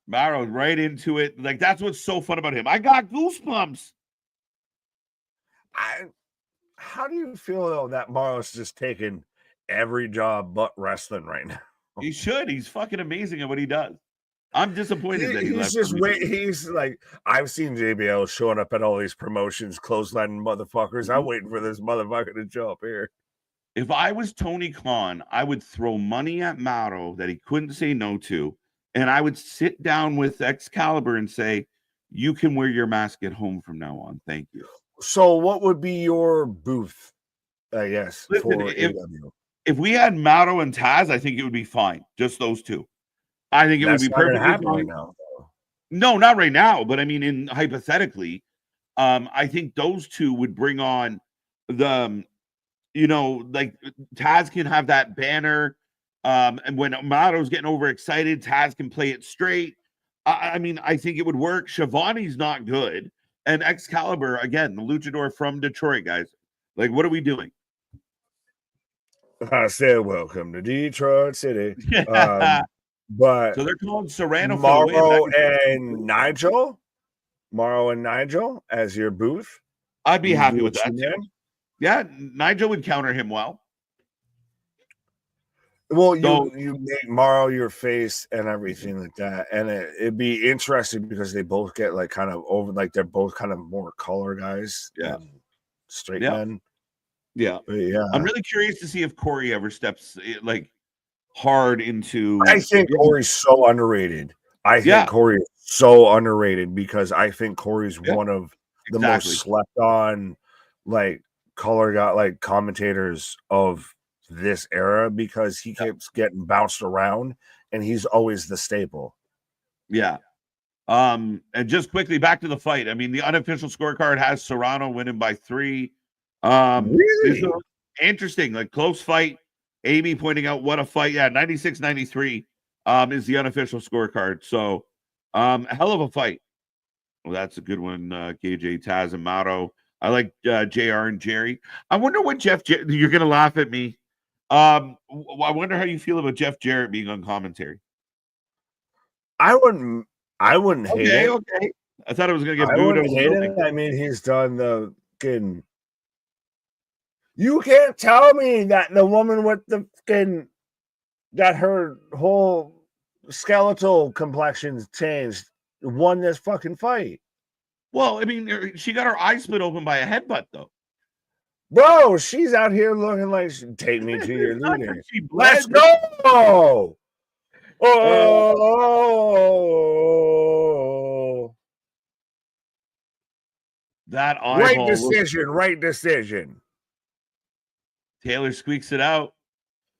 Mauro right into it. Like, that's what's so fun about him. I got goosebumps. How do you feel though that Morrow's just taking every job but wrestling right now? He should. He's fucking amazing at what he does. I'm disappointed that he he's left. Just wait. He's like, I've seen JBL showing up at all these promotions, clotheslining motherfuckers. I'm waiting for this motherfucker to show up here. If I was Tony Khan, I would throw money at Mauro that he couldn't say no to, and I would sit down with Excalibur and say, "You can wear your mask at home from now on. Thank you." So, what would be your booth? Yes, Listen, for AEW. If we had Mauro and Taz, I think it would be fine. Just those two. I think it would be perfectly fine right now. No, not right now. But I mean, in hypothetically, I think those two would bring on the, like Taz can have that banner. And when Mauro's getting overexcited, Taz can play it straight. I mean, I think it would work. Shivani's not good. And Excalibur, again, the luchador from Detroit, guys. Like, what are we doing? I said, welcome to Detroit City. But so they're calling Serrano Morrow and Nigel. Morrow and Nigel as your booth. I'd be happy with that. Yeah, Nigel would counter him well. Well, you make Morrow your face and everything like that, and it'd be interesting because they both get like kind of over, like they're both kind of more color guys, straight men. Yeah, I'm really curious to see if Corey ever steps like hard into. I think Corey's so underrated. I think Corey is so underrated because I think Corey's one of the most slept on, like color guy, like commentators of this era because he keeps getting bounced around and he's always the staple. Yeah. And just quickly back to the fight. I mean, the unofficial scorecard has Serrano winning by 3. Really interesting, like close fight. Amy pointing out what a fight. Yeah, 96-93 is the unofficial scorecard. So hell of a fight. Well, that's a good one. KJ, Taz, and Mauro. I like JR and Jerry. I wonder what you're gonna laugh at me. I wonder how you feel about Jeff Jarrett being on commentary. I wouldn't hate it. Okay. I thought it was gonna get booed. I mean, he's done the fucking. You can't tell me that the woman with the fucking that her whole skeletal complexion's changed won this fucking fight. Well, I mean, she got her eye split open by a headbutt, though. Bro, she's out here looking like take me to your leader. Let's go! Oh, that right decision. Taylor squeaks it out.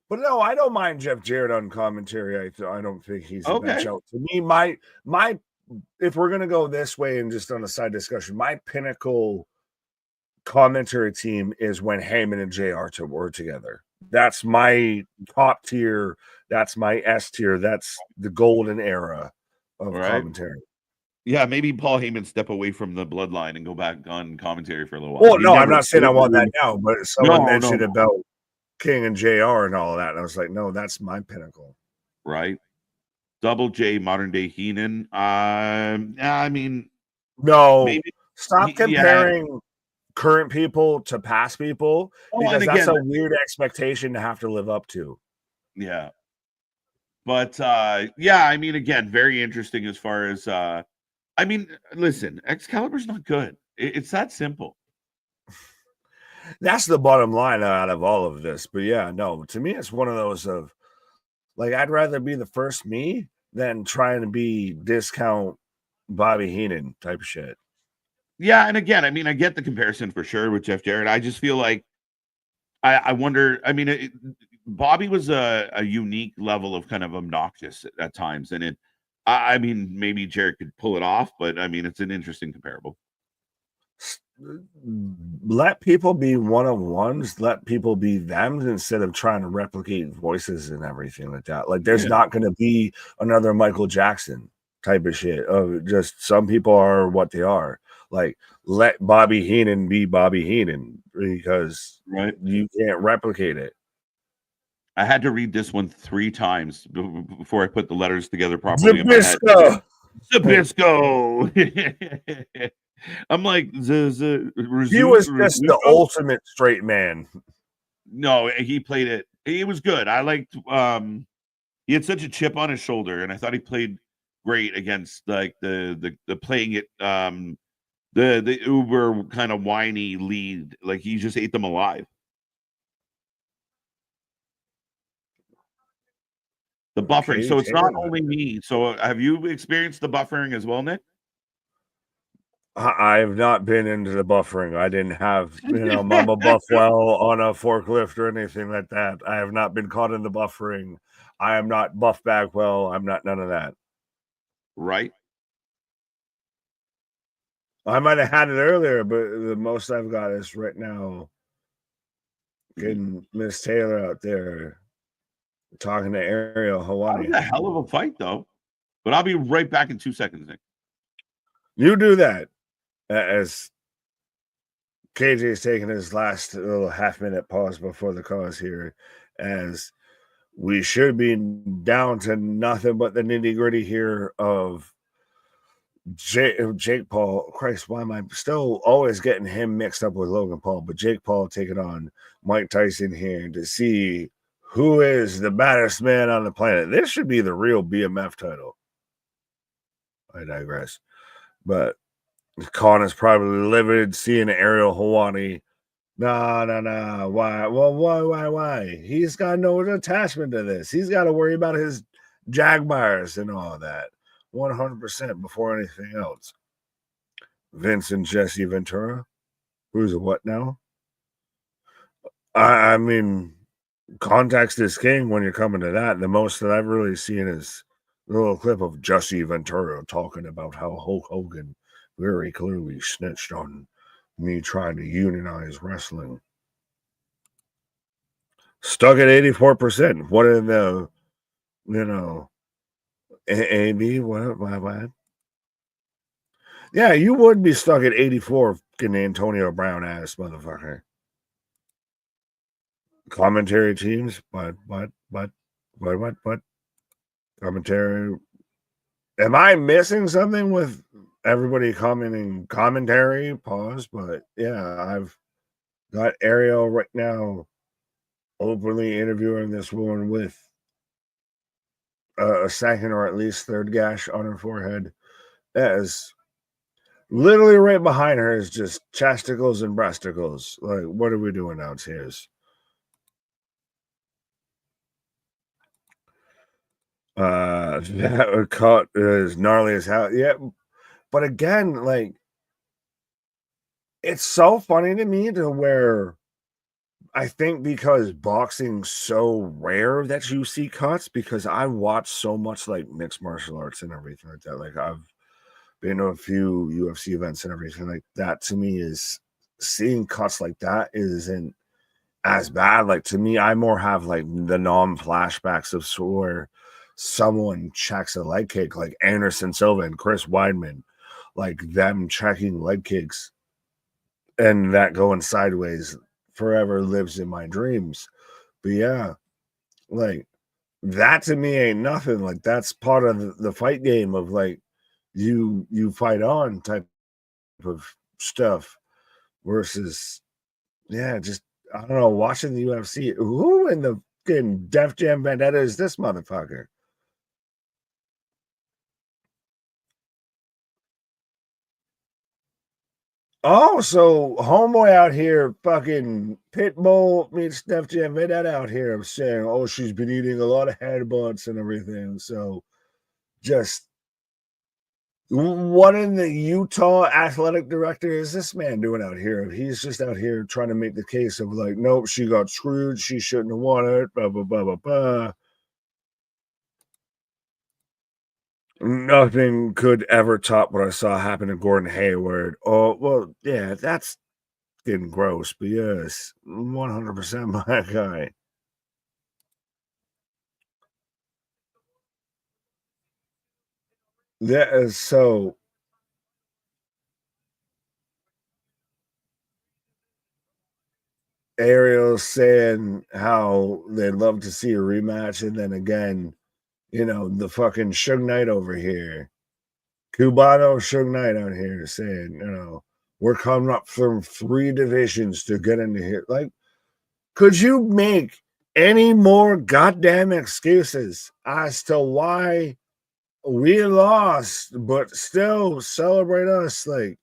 But no, I don't mind Jeff Jarrett on commentary. I don't think he's a bad show. To me, my if we're gonna go this way and just on a side discussion, my pinnacle commentary team is when Heyman and JR were together. That's my top tier. That's my S tier. That's the golden era of commentary. Yeah, maybe Paul Heyman step away from the bloodline and go back on commentary for a little while. Well, no, I'm not saying I want that now, but someone mentioned about King and JR and all of that, and I was like, no, that's my pinnacle. Right. Double J, modern day Heenan. I mean, no, stop comparing current people to past people because that's a weird expectation to have to live up to. Yeah. But I mean, again, very interesting as far as I mean, listen, Excalibur's not good. It's that simple. That's the bottom line out of all of this. But yeah, no, to me, it's one of those of like, I'd rather be the first me than trying to be discount Bobby Heenan type of shit. Yeah. And again, I mean, I get the comparison for sure with Jeff Jarrett. I just feel like I wonder, I mean, Bobby was a unique level of kind of obnoxious at times. And I mean, maybe Jarrett could pull it off, but I mean, it's an interesting comparable. let people be one-on-ones, let people be them instead of trying to replicate voices and everything like that. Like there's not going to be another Michael Jackson type of shit of just some people are what they are. Like let Bobby Heenan be Bobby Heenan because you can't replicate it. I had to read this one 3 times before I put the letters together properly in my head. Zabisco. I'm like, he was just the ultimate straight man. No, he played it. He was good. I liked. He had such a chip on his shoulder, and I thought he played great against like the playing it. The uber kind of whiny lead. Like he just ate them alive. The buffering. So it's not only me. So have you experienced the buffering as well, Nick? I've not been into the buffering. I didn't have, Mama Buffwell on a forklift or anything like that. I have not been caught in the buffering. I am not Buff Bagwell. I'm not none of that. Right. I might have had it earlier, but the most I've got is right now getting Miss Taylor out there talking to Ariel Hawani. That was a hell of a fight, though. But I'll be right back in 2 seconds, Nick. You do that. As KJ is taking his last little half-minute pause before the cause here, as we should be down to nothing but the nitty-gritty here of Jake Paul. Christ, why am I still always getting him mixed up with Logan Paul? But Jake Paul taking on Mike Tyson here to see who is the baddest man on the planet. This should be the real BMF title. I digress. But Khan is probably livid seeing Ariel Hawani. Nah. Why? Well, why? He's got no attachment to this. He's got to worry about his Jaguars and all that. 100% before anything else. Vince and Jesse Ventura. Who's a what now? I mean, context is king when you're coming to that. The most that I've really seen is a little clip of Jesse Ventura talking about how Hulk Hogan very clearly snitched on me trying to unionize wrestling. Stuck at 84%. What in the, AB? What? Yeah, you would be stuck at 84, fucking Antonio Brown ass motherfucker. Commentary teams, what? Commentary. Am I missing something with everybody commenting commentary? Pause. But yeah, I've got Ariel right now openly interviewing this woman with a second or at least third gash on her forehead. As literally right behind her is just chesticles and breasticles. Like, what are we doing downstairs? That cut is gnarly as hell. Yeah, but again, like, it's so funny to me to where I think because boxing's so rare that you see cuts, because I watch so much like mixed martial arts and everything like that. Like I've been to a few UFC events and everything like that. To me, is seeing cuts like that isn't as bad. Like to me, I more have like the non-flashbacks of where someone checks a leg kick, like Anderson Silva and Chris Weidman, like them checking leg kicks and that going sideways forever lives in my dreams. But yeah, like that to me ain't nothing. Like that's part of the fight game of like you fight on type of stuff versus just I don't know, watching the UFC. Who in the fucking Def Jam Vendetta is this motherfucker? Oh, so homeboy out here, fucking Pitbull meets Def Jam Vendetta out here saying, oh, she's been eating a lot of headbutts and everything. So just what in the Utah athletic director is this man doing out here? He's just out here trying to make the case of like, nope, she got screwed. She shouldn't have won it. Blah, blah, blah, blah, blah. Nothing could ever top what I saw happen to Gordon Hayward. Oh, well, yeah, that's getting gross, but yes, 100% my guy. That is so. Ariel saying how they'd love to see a rematch, and then again, the fucking Suge Knight over here, Cubano Suge Knight out here saying, we're coming up from 3 divisions to get into here. Like, could you make any more goddamn excuses as to why we lost, but still celebrate us? Like,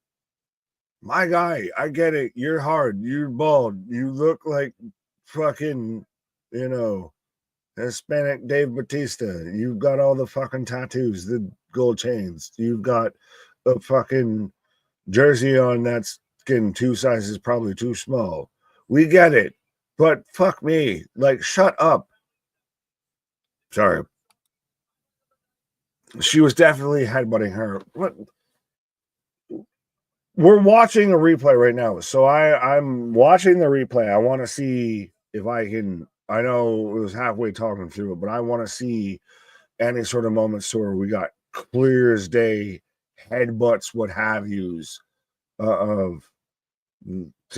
my guy, I get it. You're hard. You're bald. You look like fucking, Hispanic Dave Batista. You've got all the fucking tattoos, the gold chains. You've got a fucking jersey on that's getting 2 sizes probably too small. We get it. But fuck me. Like, shut up. Sorry. She was definitely headbutting her. What? We're watching a replay right now. So I'm watching the replay. I want to see if I can. I know it was halfway talking through it, but I want to see any sort of moments where we got clear as day headbutts, what have yous. To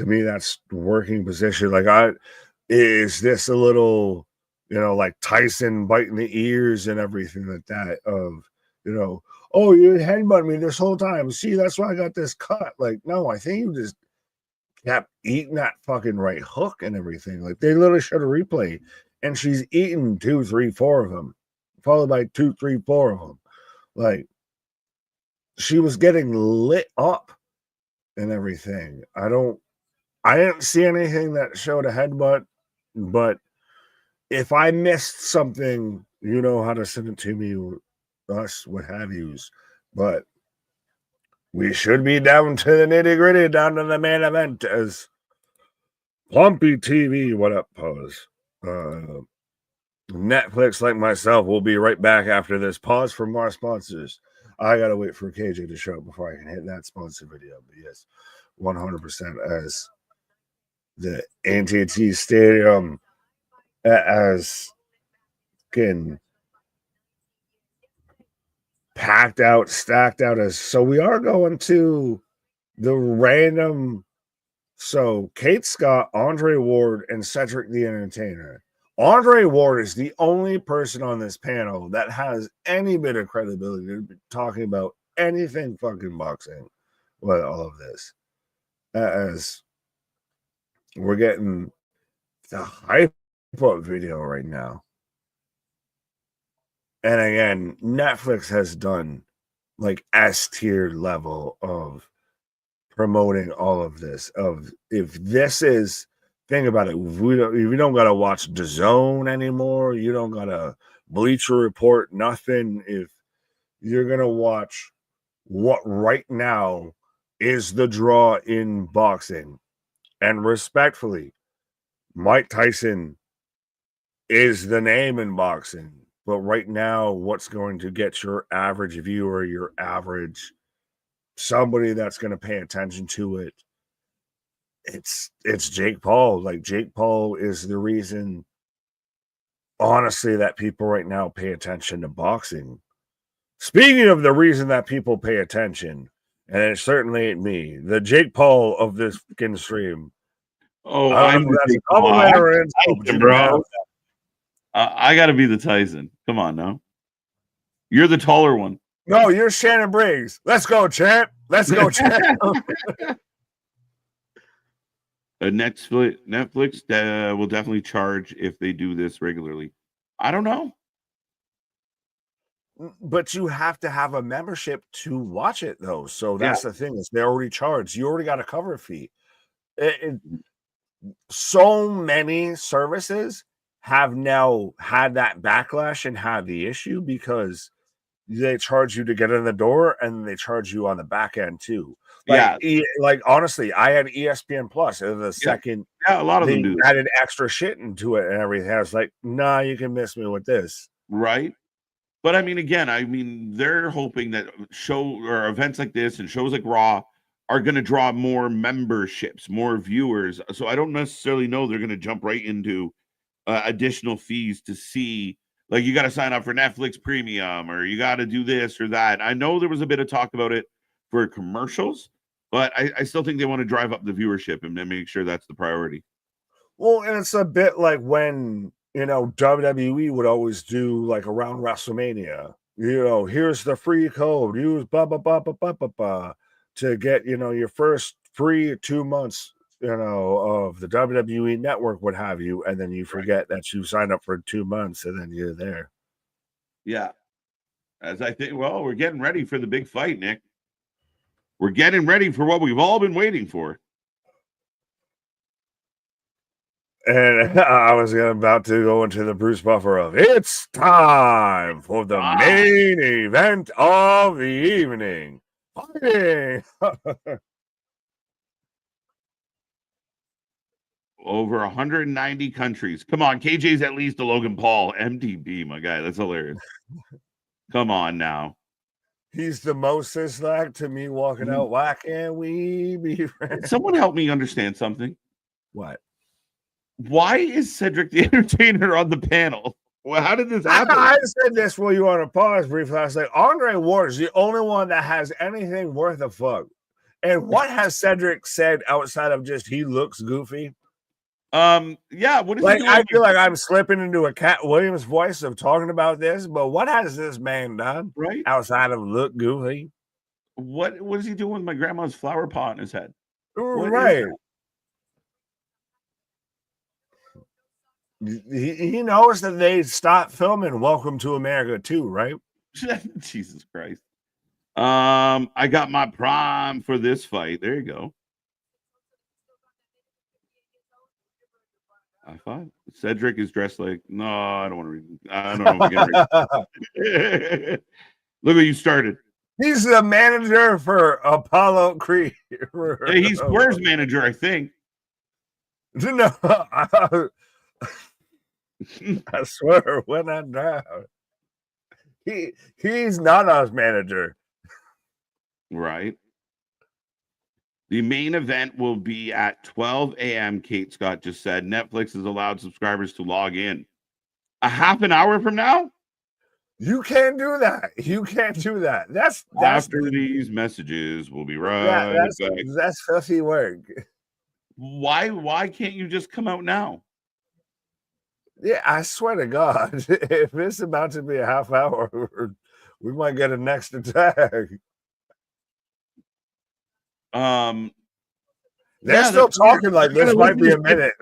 me, that's working position. Like, is this a little, like Tyson biting the ears and everything like that? Oh, you headbutt me this whole time. See, that's why I got this cut. Like, no, I think you just kept eating that fucking right hook and everything. Like, they literally showed a replay, and she's eating 2, 3, 4 of them, followed by 2, 3, 4 of them. Like, she was getting lit up and everything. I didn't see anything that showed a headbutt, but if I missed something, you know how to send it to me, us, what have yous. But we should be down to the nitty gritty, down to the main event as Plumpy TV. What up, pause? Netflix, like myself, will be right back after this. Pause for more sponsors. I gotta wait for KJ to show up before I can hit that sponsor video. But yes, 100% as the AT&T Stadium as getting packed out, stacked out. As so we are going to the random. So Kate Scott, Andre Ward, and Cedric the Entertainer. Andre Ward is the only person on this panel that has any bit of credibility to be talking about anything fucking boxing with all of this. As we're getting the hype up video right now. And again, Netflix has done like S tier level of promoting all of this. Of if this is, think about it, we don't gotta watch DAZN anymore. You don't gotta Bleacher Report, nothing. If you're gonna watch what right now is the draw in boxing, and respectfully, Mike Tyson is the name in boxing. But right now, what's going to get your average viewer, your average somebody that's going to pay attention to it? It's Jake Paul. Like, Jake Paul is the reason, honestly, that people right now pay attention to boxing. Speaking of the reason that people pay attention, and it certainly ain't me, the Jake Paul of this fucking stream. Oh, I don't know if that's a compliment or an insult, bro. I got to be the Tyson. Come on now. You're the taller one. No, you're Shannon Briggs. Let's go, champ. Let's go, champ. Netflix will definitely charge if they do this regularly. I don't know. But you have to have a membership to watch it, though. So that's the thing, is they already charged. You already got a cover fee. So many services have now had that backlash and had the issue because they charge you to get in the door and they charge you on the back end too. Like, like honestly, I had ESPN Plus, and the second a lot of them do added extra shit into it and everything. I was like, nah, you can miss me with this. Right. But I mean, again, they're hoping that show or events like this and shows like Raw are going to draw more memberships, more viewers. So I don't necessarily know they're going to jump right into additional fees to see, like, you got to sign up for Netflix Premium or you got to do this or that. I know there was a bit of talk about it for commercials, but I still think they want to drive up the viewership and then make sure that's the priority. Well, and it's a bit like when, WWE would always do like around WrestleMania, here's the free code, use blah, blah, blah, blah, blah, blah, blah, to get, your first free 2 months, of the WWE network, what have you. And then you forget that you signed up for 2 months and then you're there. Yeah. As I think, well, we're getting ready for the big fight, Nick. We're getting ready for what we've all been waiting for. And I was about to go into the Bruce Buffer of it's time for the main event of the evening. Fighting! Over 190 countries. Come on, KJ's at least a Logan Paul. MDB, my guy. That's hilarious. Come on now. He's the Moses like to me walking out. Why can't we be friends? Someone help me understand something. What? Why is Cedric the Entertainer on the panel? Well, how did this happen? I said this while you were on a pause briefly. I was like, Andre Ward is the only one that has anything worth a fuck. And what has Cedric said outside of just he looks goofy? Yeah, what is like? he doing? I feel like I'm slipping into a Cat Williams voice of talking about this, but what has this man done right outside of look goofy? What is he doing with my grandma's flower pot in his head? Right. He knows that they stopped filming Welcome to America too, right? Jesus Christ. I got my prime for this fight. There you go. High five. Cedric is dressed like, no, I don't want to read. I don't know if we Look what you started. He's the manager for Apollo Creed. Yeah, he's Square's manager, I think. No, I swear, when I'm down, he's not our manager. Right. The main event will be at 12 a.m. Kate Scott just said. Netflix has allowed subscribers to log in. A half an hour from now? You can't do that. You can't do that. That's after these messages. We'll be right back. That's filthy work. Why can't you just come out now? Yeah, I swear to God, if it's about to be a half hour, we might get a next attack. They're still talking like this might be a minute.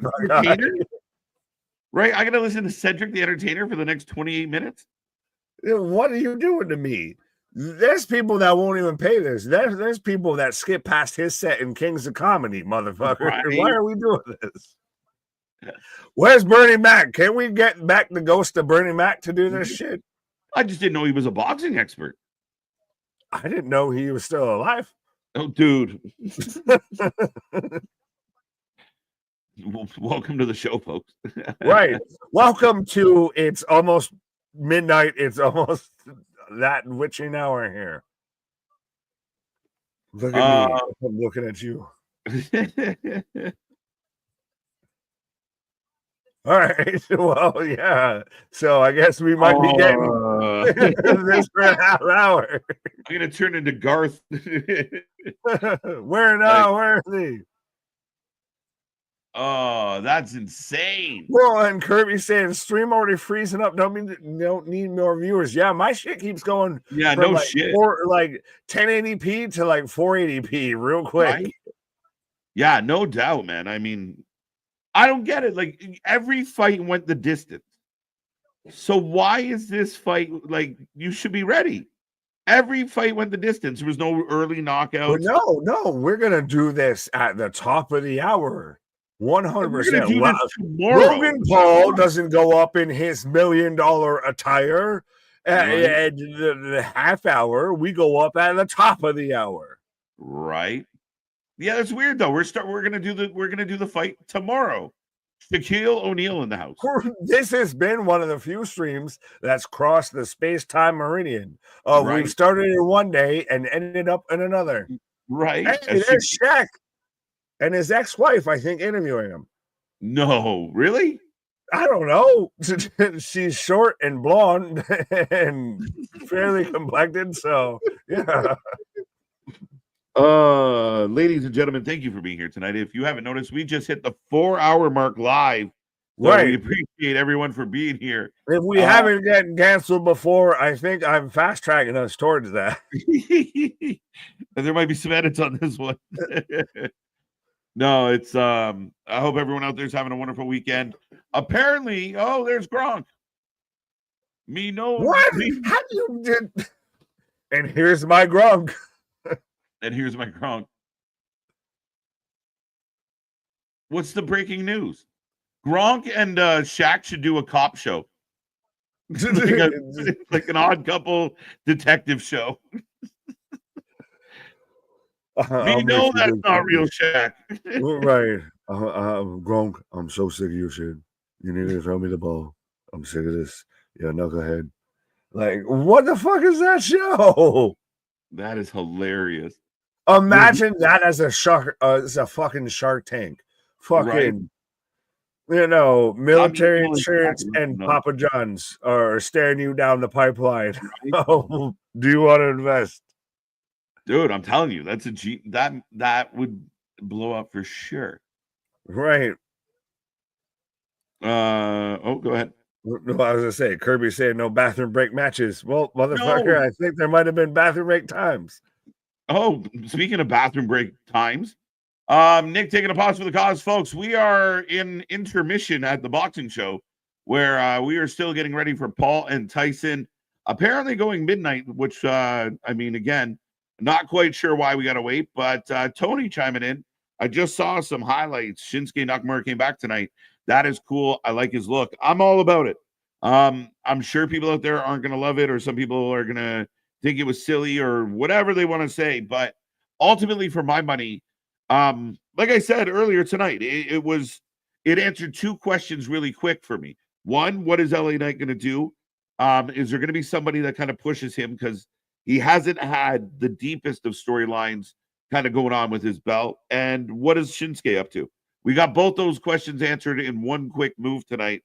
Right? I gotta listen to Cedric the Entertainer for the next 28 minutes. What are you doing to me? There's people that won't even pay this. There's people that skip past his set in Kings of Comedy, motherfucker. Right. Why are we doing this? Where's Bernie Mac? Can we get back the ghost of Bernie Mac to do this shit? I just didn't know he was a boxing expert. I didn't know he was still alive. Oh, dude. Welcome to the show, folks. Right. Welcome to It's Almost Midnight. It's almost that witching hour here. Look at me. I'm looking at you. All right. Well, yeah. So I guess we might be getting this for a half hour. I'm gonna turn into Garth. Where now? Where is he? Oh, that's insane. Well, and Kirby saying stream already freezing up. Don't need more viewers. Yeah, my shit keeps going. Yeah, no shit. Like 1080p to like 480p real quick. Right? Yeah, no doubt, man. I mean, I don't get it. Like every fight went the distance. So why is this fight like you should be ready? Every fight went the distance. There was no early knockouts. No, we're gonna do this at the top of the hour. 100%. Logan Paul doesn't go up in his $1 million attire at the half hour. We go up at the top of the hour. Right. Yeah, that's weird though. We're gonna do the fight tomorrow. Shaquille O'Neal in the house. This has been one of the few streams that's crossed the space-time meridian. Right. We've started in one day and ended up in another. Right. Hey, there's Shaq and his ex-wife, I think, interviewing him. No, really? I don't know. She's short and blonde and fairly complected, so yeah. Ladies and gentlemen, thank you for being here tonight. If you haven't noticed, we just hit the 4-hour mark live. So Right. we appreciate everyone for being here. If we haven't gotten canceled before, I think I'm fast tracking us towards that. There might be some edits on this one. No, it's I hope everyone out there is having a wonderful weekend. Apparently, there's Gronk. What? How do you did? And here's my Gronk. And here's my Gronk. What's the breaking news? Gronk and Shaq should do a cop show. like an odd couple detective show. We know that's not real Shaq. Right. Gronk, I'm so sick of your shit. You need to throw me the ball. I'm sick of this. Yeah, knucklehead. Like, what the fuck is that show? That is hilarious. Imagine that as a shark, as a fucking Shark Tank. Fucking, right. Military insurance and Papa John's are staring you down the pipeline. Oh, do you want to invest? Dude, I'm telling you, that's that would blow up for sure. Right. Go ahead. No, I was gonna say Kirby saying no bathroom break matches. Well, motherfucker, I think there might have been bathroom break times. Oh, speaking of bathroom break times, Nick taking a pause for the cause, folks. We are in intermission at the boxing show where we are still getting ready for Paul and Tyson. Apparently going midnight, which again, not quite sure why we got to wait, but Tony chiming in. I just saw some highlights. Shinsuke Nakamura came back tonight. That is cool. I like his look. I'm all about it. I'm sure people out there aren't going to love it, or some people are going to think it was silly or whatever they want to say. But ultimately, for my money, like I said earlier tonight, it answered two questions really quick for me. One, what is LA Knight going to do? Is there going to be somebody that kind of pushes him, because he hasn't had the deepest of storylines kind of going on with his belt? And what is Shinsuke up to? We got both those questions answered in one quick move tonight.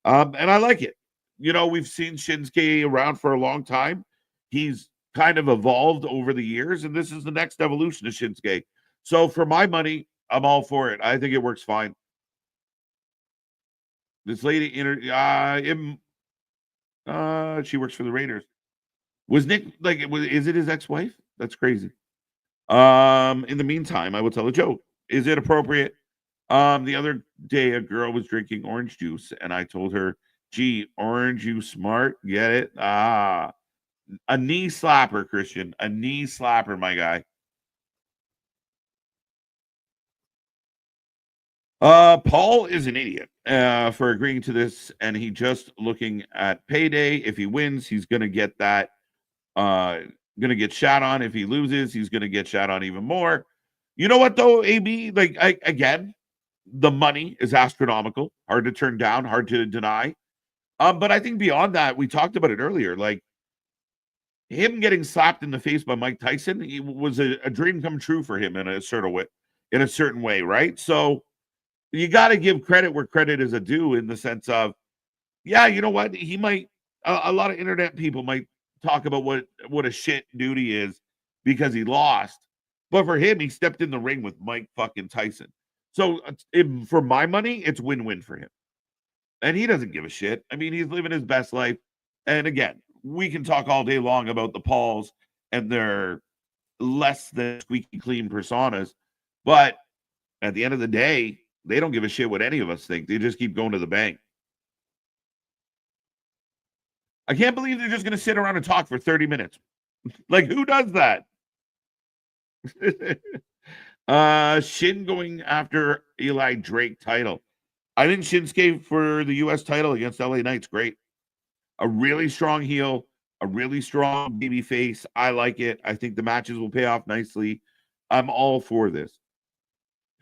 And I like it. We've seen Shinsuke around for a long time. He's kind of evolved over the years, and this is the next evolution of Shinsuke. So for my money, I'm all for it. I think it works fine. This lady, she works for the Raiders. Was Nick is it his ex-wife? That's crazy. In the meantime, I will tell a joke. Is it appropriate? The other day, a girl was drinking orange juice, and I told her, "Gee, orange, you smart, get it?" A knee slapper, Christian, a knee slapper, my guy. Paul is an idiot for agreeing to this, and he just looking at payday. If he wins, he's gonna get that. Gonna get shot on. If he loses, he's gonna get shot on even more. You know what though, AB? Again, the money is astronomical, hard to turn down, hard to deny. But I think beyond that, we talked about it earlier. Like him getting slapped in the face by Mike Tyson, it was a dream come true for him in a certain way, right? So you got to give credit where credit is due, in the sense of, yeah, you know what? He might. A lot of internet people might talk about what a shit dude he is because he lost, but for him, he stepped in the ring with Mike fucking Tyson. So for my money, it's win-win for him. And he doesn't give a shit. I mean, he's living his best life. And again, we can talk all day long about the Pauls and their less than squeaky clean personas. But at the end of the day, they don't give a shit what any of us think. They just keep going to the bank. I can't believe they're just going to sit around and talk for 30 minutes. Like, who does that? Shin going after Eli Drake title. I think Shinsuke for the U.S. title against LA Knight's great. A really strong heel, a really strong baby face. I like it. I think the matches will pay off nicely. I'm all for this.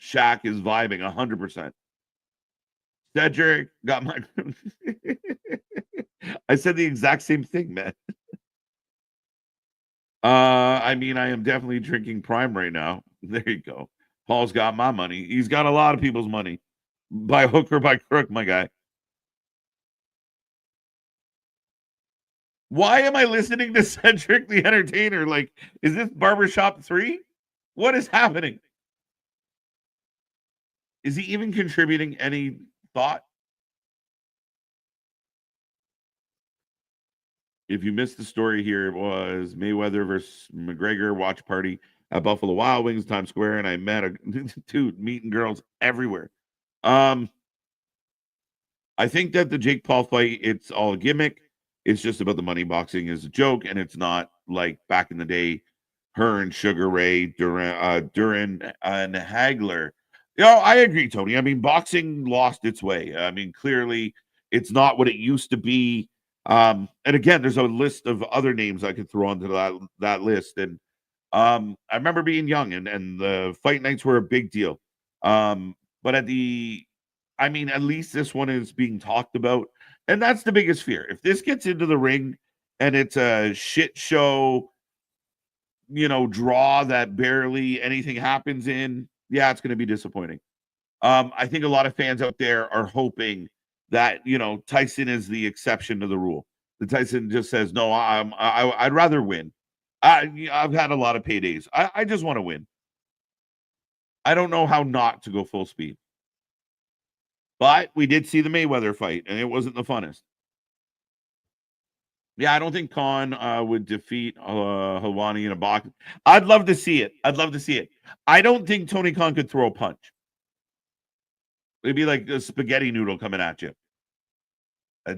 Shaq is vibing 100%. Cedric got my. I said the exact same thing, man. I mean, I am definitely drinking Prime right now. There you go. Paul's got my money. He's got a lot of people's money, by hook or by crook, my guy. Why am I listening to Cedric the Entertainer? Like, is this Barbershop 3? What is happening? Is he even contributing any thought? If you missed the story here, it was Mayweather versus McGregor watch party at Buffalo Wild Wings, Times Square, and I met a dude meeting girls everywhere. I think that the Jake Paul fight, it's all a gimmick. It's just about the money. Boxing is a joke, and it's not like back in the day, her and Sugar Ray, Duran and Hagler. You know, I agree, Tony. I mean, boxing lost its way. I mean, clearly, it's not what it used to be. And again, there's a list of other names I could throw onto that list. And I remember being young, and the fight nights were a big deal. But at least this one is being talked about. And that's the biggest fear. If this gets into the ring and it's a shit show, draw that barely anything happens in, yeah, it's going to be disappointing. I think a lot of fans out there are hoping that, Tyson is the exception to the rule. The Tyson just says, no, I'd rather win. I've had a lot of paydays. I just want to win. I don't know how not to go full speed. But we did see the Mayweather fight, and it wasn't the funnest. Yeah, I don't think Khan would defeat Helwani in a box. I'd love to see it. I don't think Tony Khan could throw a punch. It'd be like a spaghetti noodle coming at you.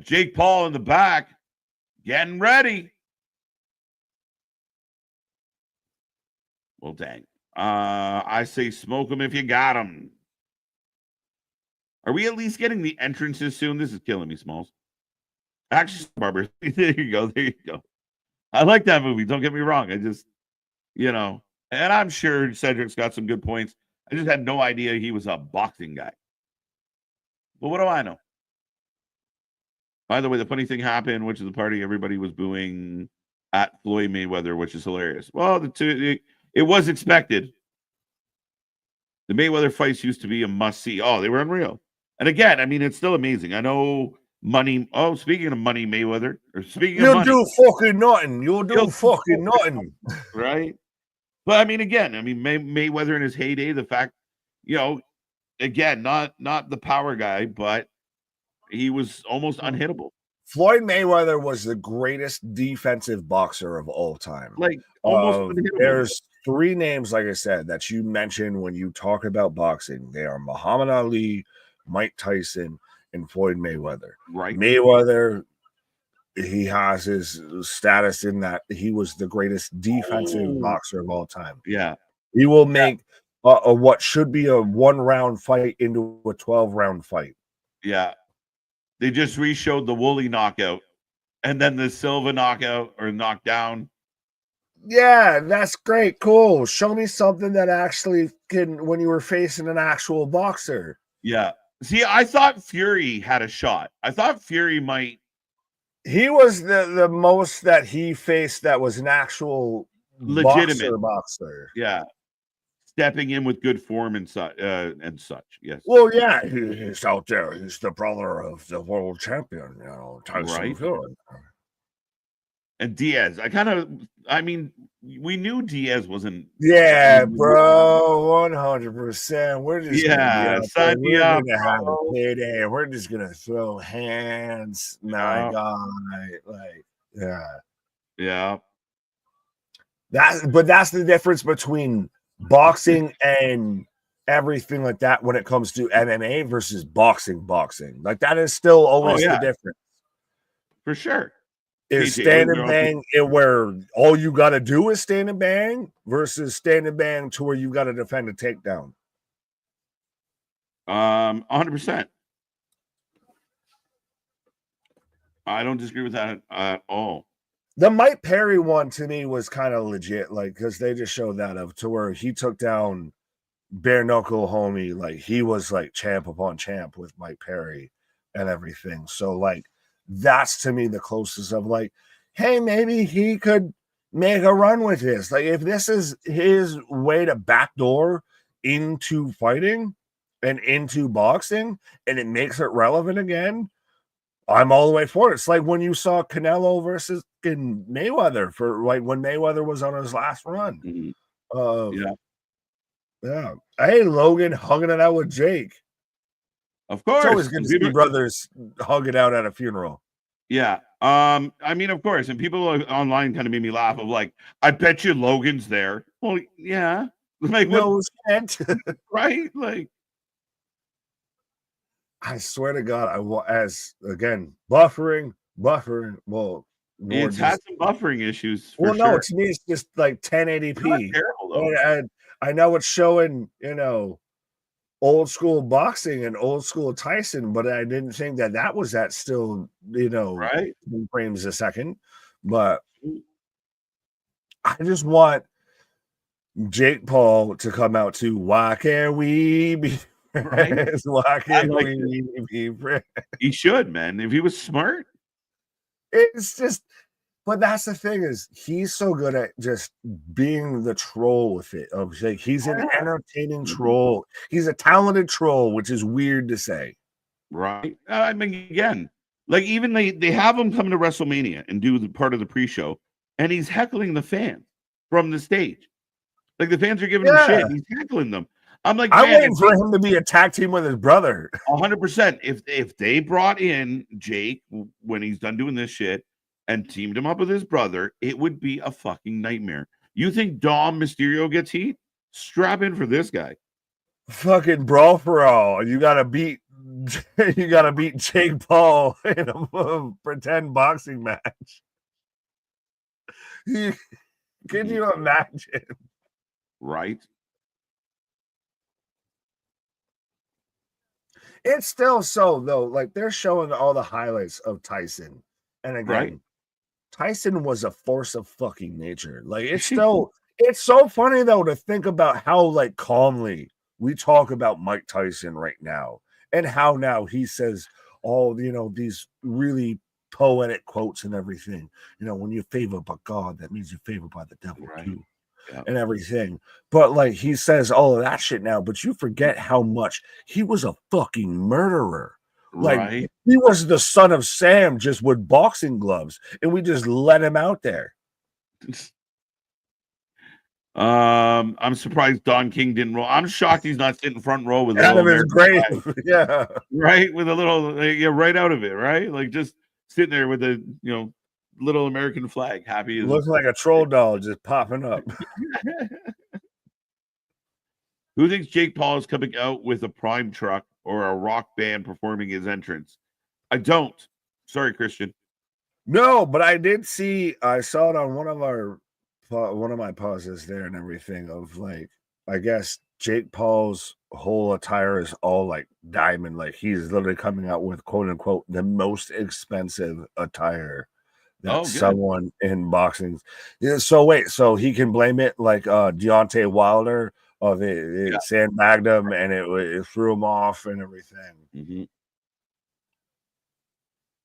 Jake Paul in the back, getting ready. Well, dang. I say smoke them if you got them. Are we at least getting the entrances soon? This is killing me, Smalls. Actually, Barber. There you go. I like that movie. Don't get me wrong. I just, and I'm sure Cedric's got some good points. I just had no idea he was a boxing guy. Well, what do I know? By the way, the funny thing happened, which is the party everybody was booing at Floyd Mayweather, which is hilarious. Well, it was expected. The Mayweather fights used to be a must-see. Oh, they were unreal. And again, I mean, it's still amazing. I know money. Oh, speaking of money, Mayweather. Or speaking of money, do fucking nothing. You'll do fucking nothing. Right? But I mean, again, Mayweather in his heyday, the fact, again, not the power guy, but he was almost unhittable. Floyd Mayweather was the greatest defensive boxer of all time. Like almost unhittable. There's three names, like I said, that you mentioned when you talk about boxing. They are Muhammad Ali, Mike Tyson, and Floyd Mayweather. Right. Mayweather, he has his status in that he was the greatest defensive boxer of all time. Yeah. He will make what should be a 1-round fight into a 12-round fight. Yeah. They just re-showed the Woolley knockout and then the Silva knockout or knockdown. Yeah, that's great. Cool. Show me something that actually can, when you were facing an actual boxer. Yeah. See, I thought Fury had a shot. I thought Fury might. He was the most that he faced that was an actual legitimate boxer. Yeah. Stepping in with good form and such. Yes. Well, yeah, he's out there. He's the brother of the world champion, Tyson. Right. And Diaz. We knew Diaz wasn't. Yeah, bro, 100%. We're just sign me up. We're gonna have a payday. We're just gonna throw hands. My God, yeah. That's the difference between boxing and everything like that when it comes to MMA versus boxing. Like that is still always the difference. For sure. Is stand and bang where all you got to do is stand and bang versus stand and bang to where you got to defend a takedown. 100%. I don't disagree with that at all. The Mike Perry one to me was kind of legit, like because they just showed that to where he took down bare knuckle homie. Like he was like champ upon champ with Mike Perry and everything. So like that's to me the closest of like, hey, maybe he could make a run with this. Like if this is his way to backdoor into fighting and into boxing and it makes it relevant again, I'm all the way for it. It's like when you saw Canelo versus in Mayweather for like when Mayweather was on his last run. Yeah. Hey, Logan hugging it out with Jake. Of course. It's always good to see brothers hug it out at a funeral. Yeah. I mean, of course. And people online kind of made me laugh of like, I bet you Logan's there. Well, yeah. Like, no, right? Like, I swear to God, I will, as again, buffering. Well, it's had some buffering issues. Well, no, to me, it's just like 1080p. And I know it's showing, you know, old school boxing and old school Tyson, but I didn't think that was that still, you know, right frames a second. But I just want Jake Paul to come out to why can't we be friends? Why can't we be friends? He should, man. If he was smart. It's just, but that's the thing is he's so good at just being the troll with it. Of like he's an entertaining troll. He's a talented troll, which is weird to say. Right. I mean, again, like even they have him come to WrestleMania and do the part of the pre-show, and he's heckling the fans from the stage. Like the fans are giving him shit. He's heckling them. I'm like, I'm waiting for him to be a tag team with his brother. 100%. If they brought in Jake when he's done doing this shit and teamed him up with his brother, it would be a fucking nightmare. You think Dom Mysterio gets heat? Strap in for this guy. Fucking brawl for all. You gotta beat Jake Paul in a pretend boxing match. Can you imagine? Right. It's still so though, like they're showing all the highlights of Tyson. And again, Tyson was a force of fucking nature. Like it's still it's so funny though to think about how like calmly we talk about Mike Tyson right now and how now he says all, you know, these really poetic quotes and everything. You know, when you're favored by God, that means you're favored by the devil too. And everything. But like he says all of that shit now, but you forget how much he was a fucking murderer. Like he was the son of Sam just with boxing gloves, and we just let him out there. I'm surprised Don King didn't roll. I'm shocked he's not sitting front row with out of his grave. Yeah. Right, with a little right out of it, right? Like just sitting there with a little American flag, happy. Looks like a troll doll just popping up. Who thinks Jake Paul is coming out with a prime truck or a rock band performing his entrance? I don't. Sorry, Christian. No, but I did see. I saw it on one of my pauses there and everything. Of like, I guess Jake Paul's whole attire is all like diamond. Like he's literally coming out with quote unquote the most expensive attire that someone in boxing. Yeah, so wait, so he can blame it like Deontay Wilder of it sandbagged him and it threw him off and everything.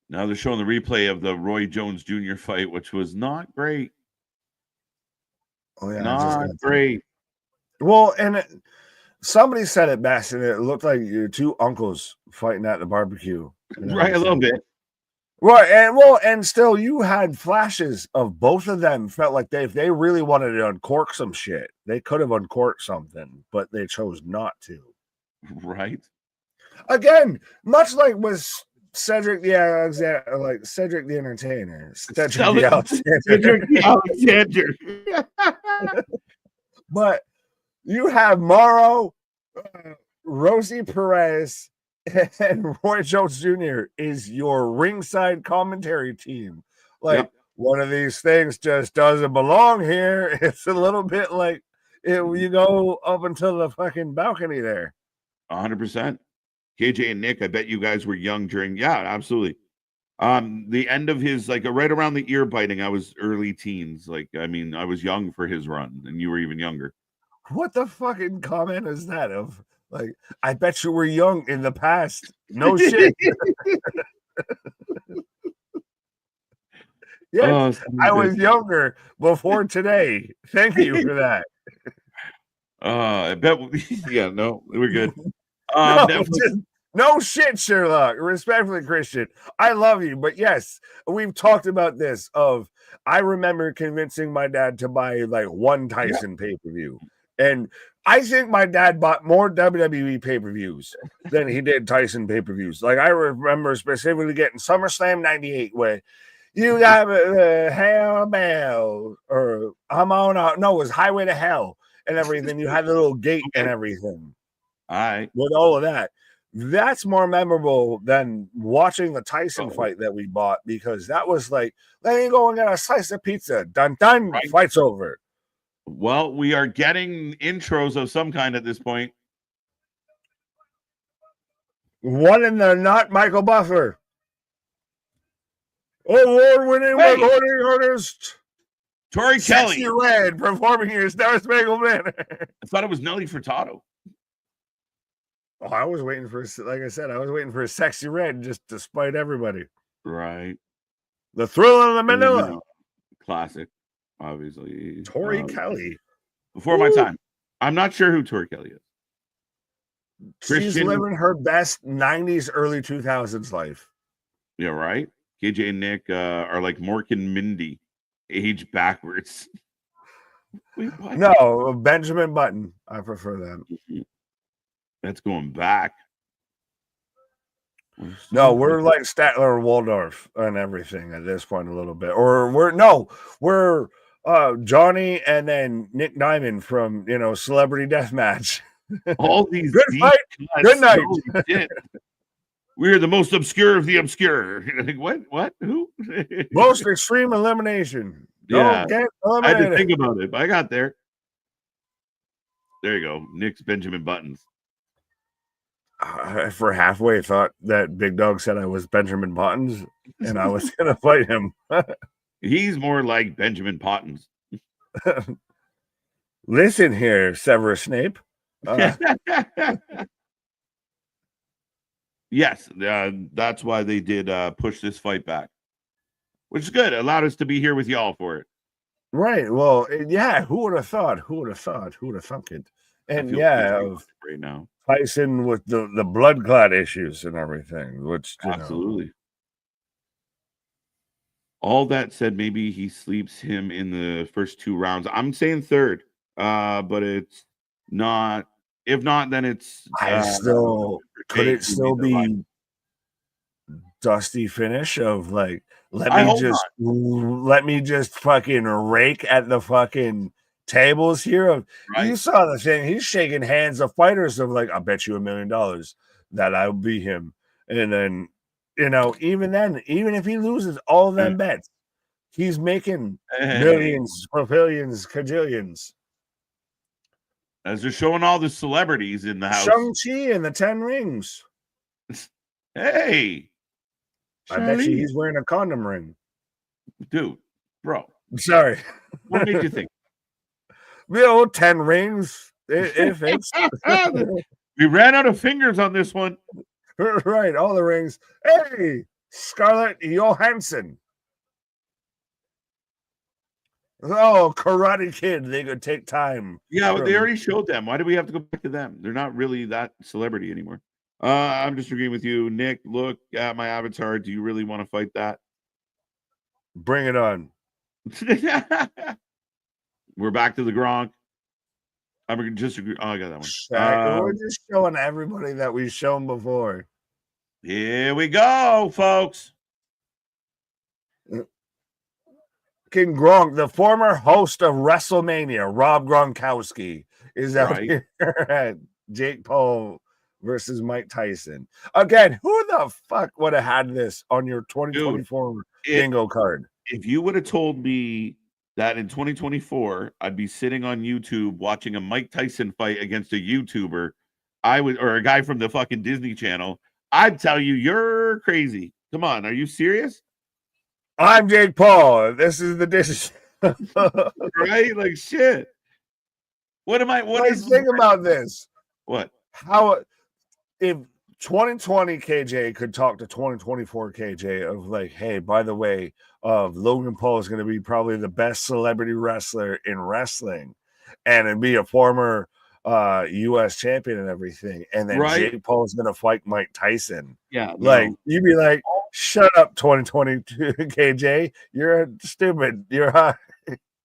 Now they're showing the replay of the Roy Jones Jr. fight, which was not great. Oh yeah, not great. Well, and somebody said it best, and it looked like your two uncles fighting at the barbecue. Right, a little bit. Right, and still, you had flashes of both of them. Felt like if they really wanted to uncork some shit, they could have uncorked something, but they chose not to. Right. Again, much like was Cedric the Alexander, like Cedric the Entertainer, Cedric the Alexander. But you have Morrow, Rosie Perez, and Roy Jones Jr. is your ringside commentary team. Like one of these things just doesn't belong here. It's a little bit like you go up until the fucking balcony there. 100%. KJ and Nick, I bet you guys were young during. Yeah, absolutely. The end of his right around the ear biting, I was early teens. Like, I mean, I was young for his run, and you were even younger. What the fucking comment is that? Of like, I bet you were young in the past. No shit. Yes, I was younger before today. Thank you for that. I bet. Yeah, no, we're good. No shit, Sherlock. Respectfully, Christian, I love you, but yes, we've talked about this. I remember convincing my dad to buy like one Tyson pay-per-view, and I think my dad bought more WWE pay-per-views than he did Tyson pay-per-views. Like I remember specifically getting SummerSlam '98, where you got Hell Bell, or I'm on out. No, it was Highway to Hell and everything. You had the little gate and everything. All right. With all of that. That's more memorable than watching the Tyson fight that we bought, because that was like, let me go and get a slice of pizza. Dun dun, fight's over. Well, we are getting intros of some kind at this point. One in the not Michael Buffer. Award-winning recording artist Tori Sexy Kelly. Red performing your Star Spangled Banner. I thought it was Nelly Furtado. Oh, I was waiting for, like I said, I was waiting for a Sexy Red just to spite everybody. Right. The Thrill of the Manila. Classic, obviously. Tori Kelly. Before my time. I'm not sure who Tori Kelly is. She's living her best 90s, early 2000s life. Yeah, right? KJ and Nick are like Mork and Mindy, age backwards. Wait, what? No, Benjamin Button. I prefer them. That's going back. No, we're like Statler and Waldorf and everything at this point a little bit. Or we're Johnny and then Nick Diamond from Celebrity Deathmatch. All these good fight. Good night. We're the most obscure of the obscure. Like, what? Who? Most extreme elimination. Yeah. Get I had to think about it, but I got there. There you go. Nick's Benjamin Buttons. I for halfway thought that Big Dog said I was Benjamin Buttons and I was going to fight him. He's more like Benjamin Pottins. Listen here, Severus Snape. Yes, that's why they did push this fight back, which is good. It allowed us to be here with y'all for it. Right. Well, yeah. Who would have thought? Who would have thought? Who would have thunk it? And right now, Tyson with the blood clot issues and everything, which absolutely. All that said, maybe he sleeps him in the first 2 rounds. I'm saying third, but it's not. If not, then it's. Could it still be dusty finish of like let me just fucking rake at the fucking tables here. You saw the thing. He's shaking hands of fighters of like, I bet you $1 million that I'll be him. And then, even then, even if he loses all them bets, he's making millions, billions, cajillions. As they're showing all the celebrities in the house. Shang-Chi and the 10 rings. Hey. I bet you he's wearing a condom ring. Dude, bro. Sorry. What made you think? 10 rings. If it's we ran out of fingers on this one. Right, all the rings. Hey, Scarlett Johansson. Oh, Karate Kid. They could take time. Yeah, but they already showed them. Why do we have to go back to them? They're not really that celebrity anymore. I'm just agreeing with you. Nick, look at my avatar. Do you really want to fight that? Bring it on. We're back to the Gronk. I'm just agree. Oh, I got that one. We're just showing everybody that we've shown before. Here we go, folks. King Gronk, the former host of WrestleMania, Rob Gronkowski, is out here at Jake Paul versus Mike Tyson. Again, who the fuck would have had this on your 2024 bingo card? If you would have told me that in 2024 I'd be sitting on YouTube watching a Mike Tyson fight against a YouTuber, or a guy from the fucking Disney Channel, I'd tell you you're crazy. Come on, are you serious? I'm Jake Paul. This is the Disney. Right? Like shit. What am I? What like, is? Think about this. What? How if 2020 KJ could talk to 2024 KJ of like, hey, by the way, Logan Paul is going to be probably the best celebrity wrestler in wrestling, and it'd be a former U.S. champion and everything, and then Right. Jake Paul is going to fight Mike Tyson. Yeah. Like, you'd be like, shut up, 2022 KJ. You're stupid. You're high.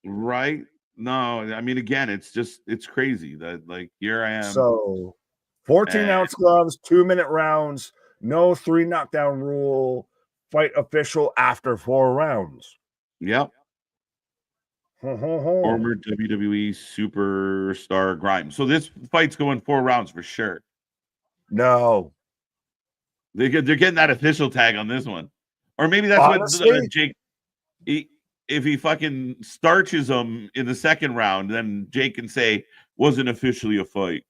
Right. No, I mean, again, it's crazy that like here I am. So 14-ounce gloves, 2-minute rounds, no 3 knockdown rule, fight official after 4 rounds. Yep. Former WWE superstar Grimes. So this fight's going 4 rounds for sure. No. They're getting that official tag on this one. Or maybe that's Honestly, what Jake, if he fucking starches them in the second round, then Jake can say, wasn't officially a fight.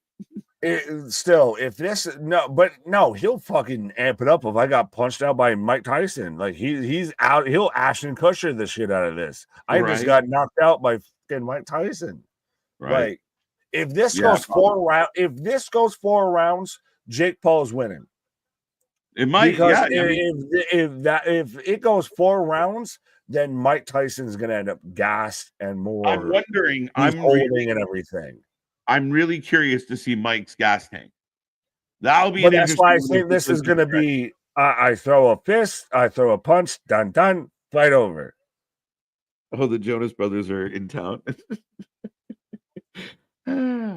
Still, if this he'll fucking amp it up if I got punched out by Mike Tyson. Like he's out, he'll Ashton Kutcher the shit out of this. I just got knocked out by fucking Mike Tyson. Right. Like if this goes 4 rounds, Jake Paul's winning. It might, because if it goes 4 rounds, then Mike Tyson's gonna end up gassed and more. I'm wondering, holding and everything. I'm really curious to see Mike's gas tank. That'll be. But that's why I think this is going to be. I throw a fist, I throw a punch, done, fight over. Oh, the Jonas Brothers are in town.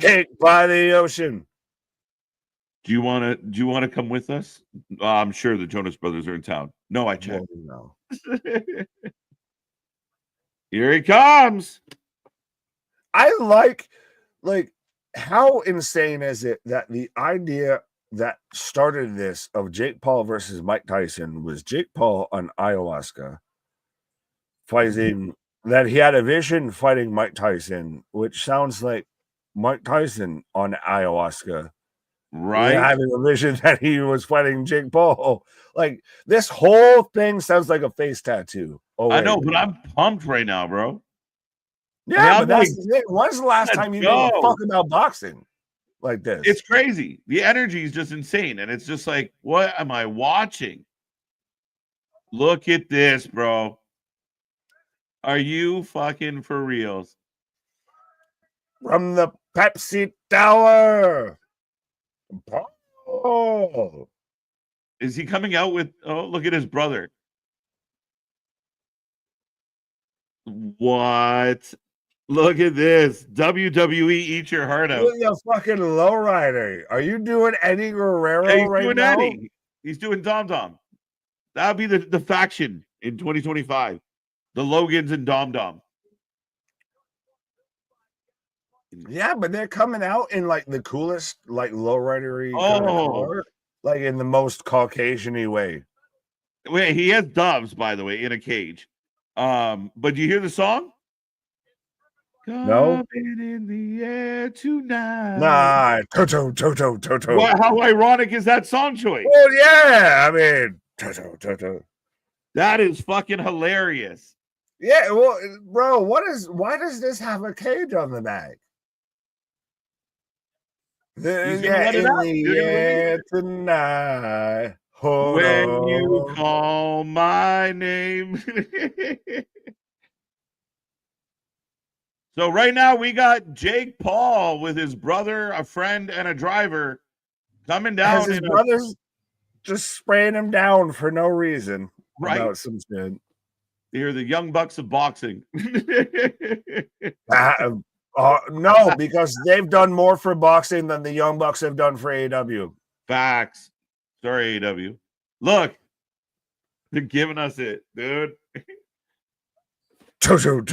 Cake by the ocean. Do you want to come with us? I'm sure the Jonas Brothers are in town. No, I checked. No. Here he comes. I like how insane is it that the idea that started this of Jake Paul versus Mike Tyson was Jake Paul on ayahuasca fighting that he had a vision fighting Mike Tyson, which sounds like Mike Tyson on ayahuasca. Right. Having a vision that he was fighting Jake Paul. Like this whole thing sounds like a face tattoo. Oh, I know, but I'm pumped right now, bro. Yeah, but that's the thing. When's the last time you gave a fuck about boxing like this? It's crazy. The energy is just insane. And it's just like, what am I watching? Look at this, bro. Are you fucking for reals? From the Pepsi Tower. Oh. Is he coming out with, oh, look at his brother. What? Look at this. WWE, eat your heart out. Look at fucking lowrider. Are you doing Eddie Guerrero right now? Eddie. He's doing Dom Dom. That would be the faction in 2025. The Logans and Dom Dom. Yeah, but they're coming out in like the coolest, like lowridery color, like in the most Caucasian-y way. Wait, he has doves, by the way, in a cage. But do you hear the song? No. In the air tonight. Nah, Toto. Well, how ironic is that song choice? Well, yeah, I mean, Toto. That is fucking hilarious. Yeah, well, bro, why does this have a cage on the back? In the air tonight. When you call my name. So right now we got Jake Paul with his brother, a friend, and a driver coming down. His brother's just spraying him down for no reason. Right. About some shit. They're the young bucks of boxing. No, because they've done more for boxing than the Young Bucks have done for AEW. Facts. Sorry, AEW. Look, they're giving us it, dude. Toto.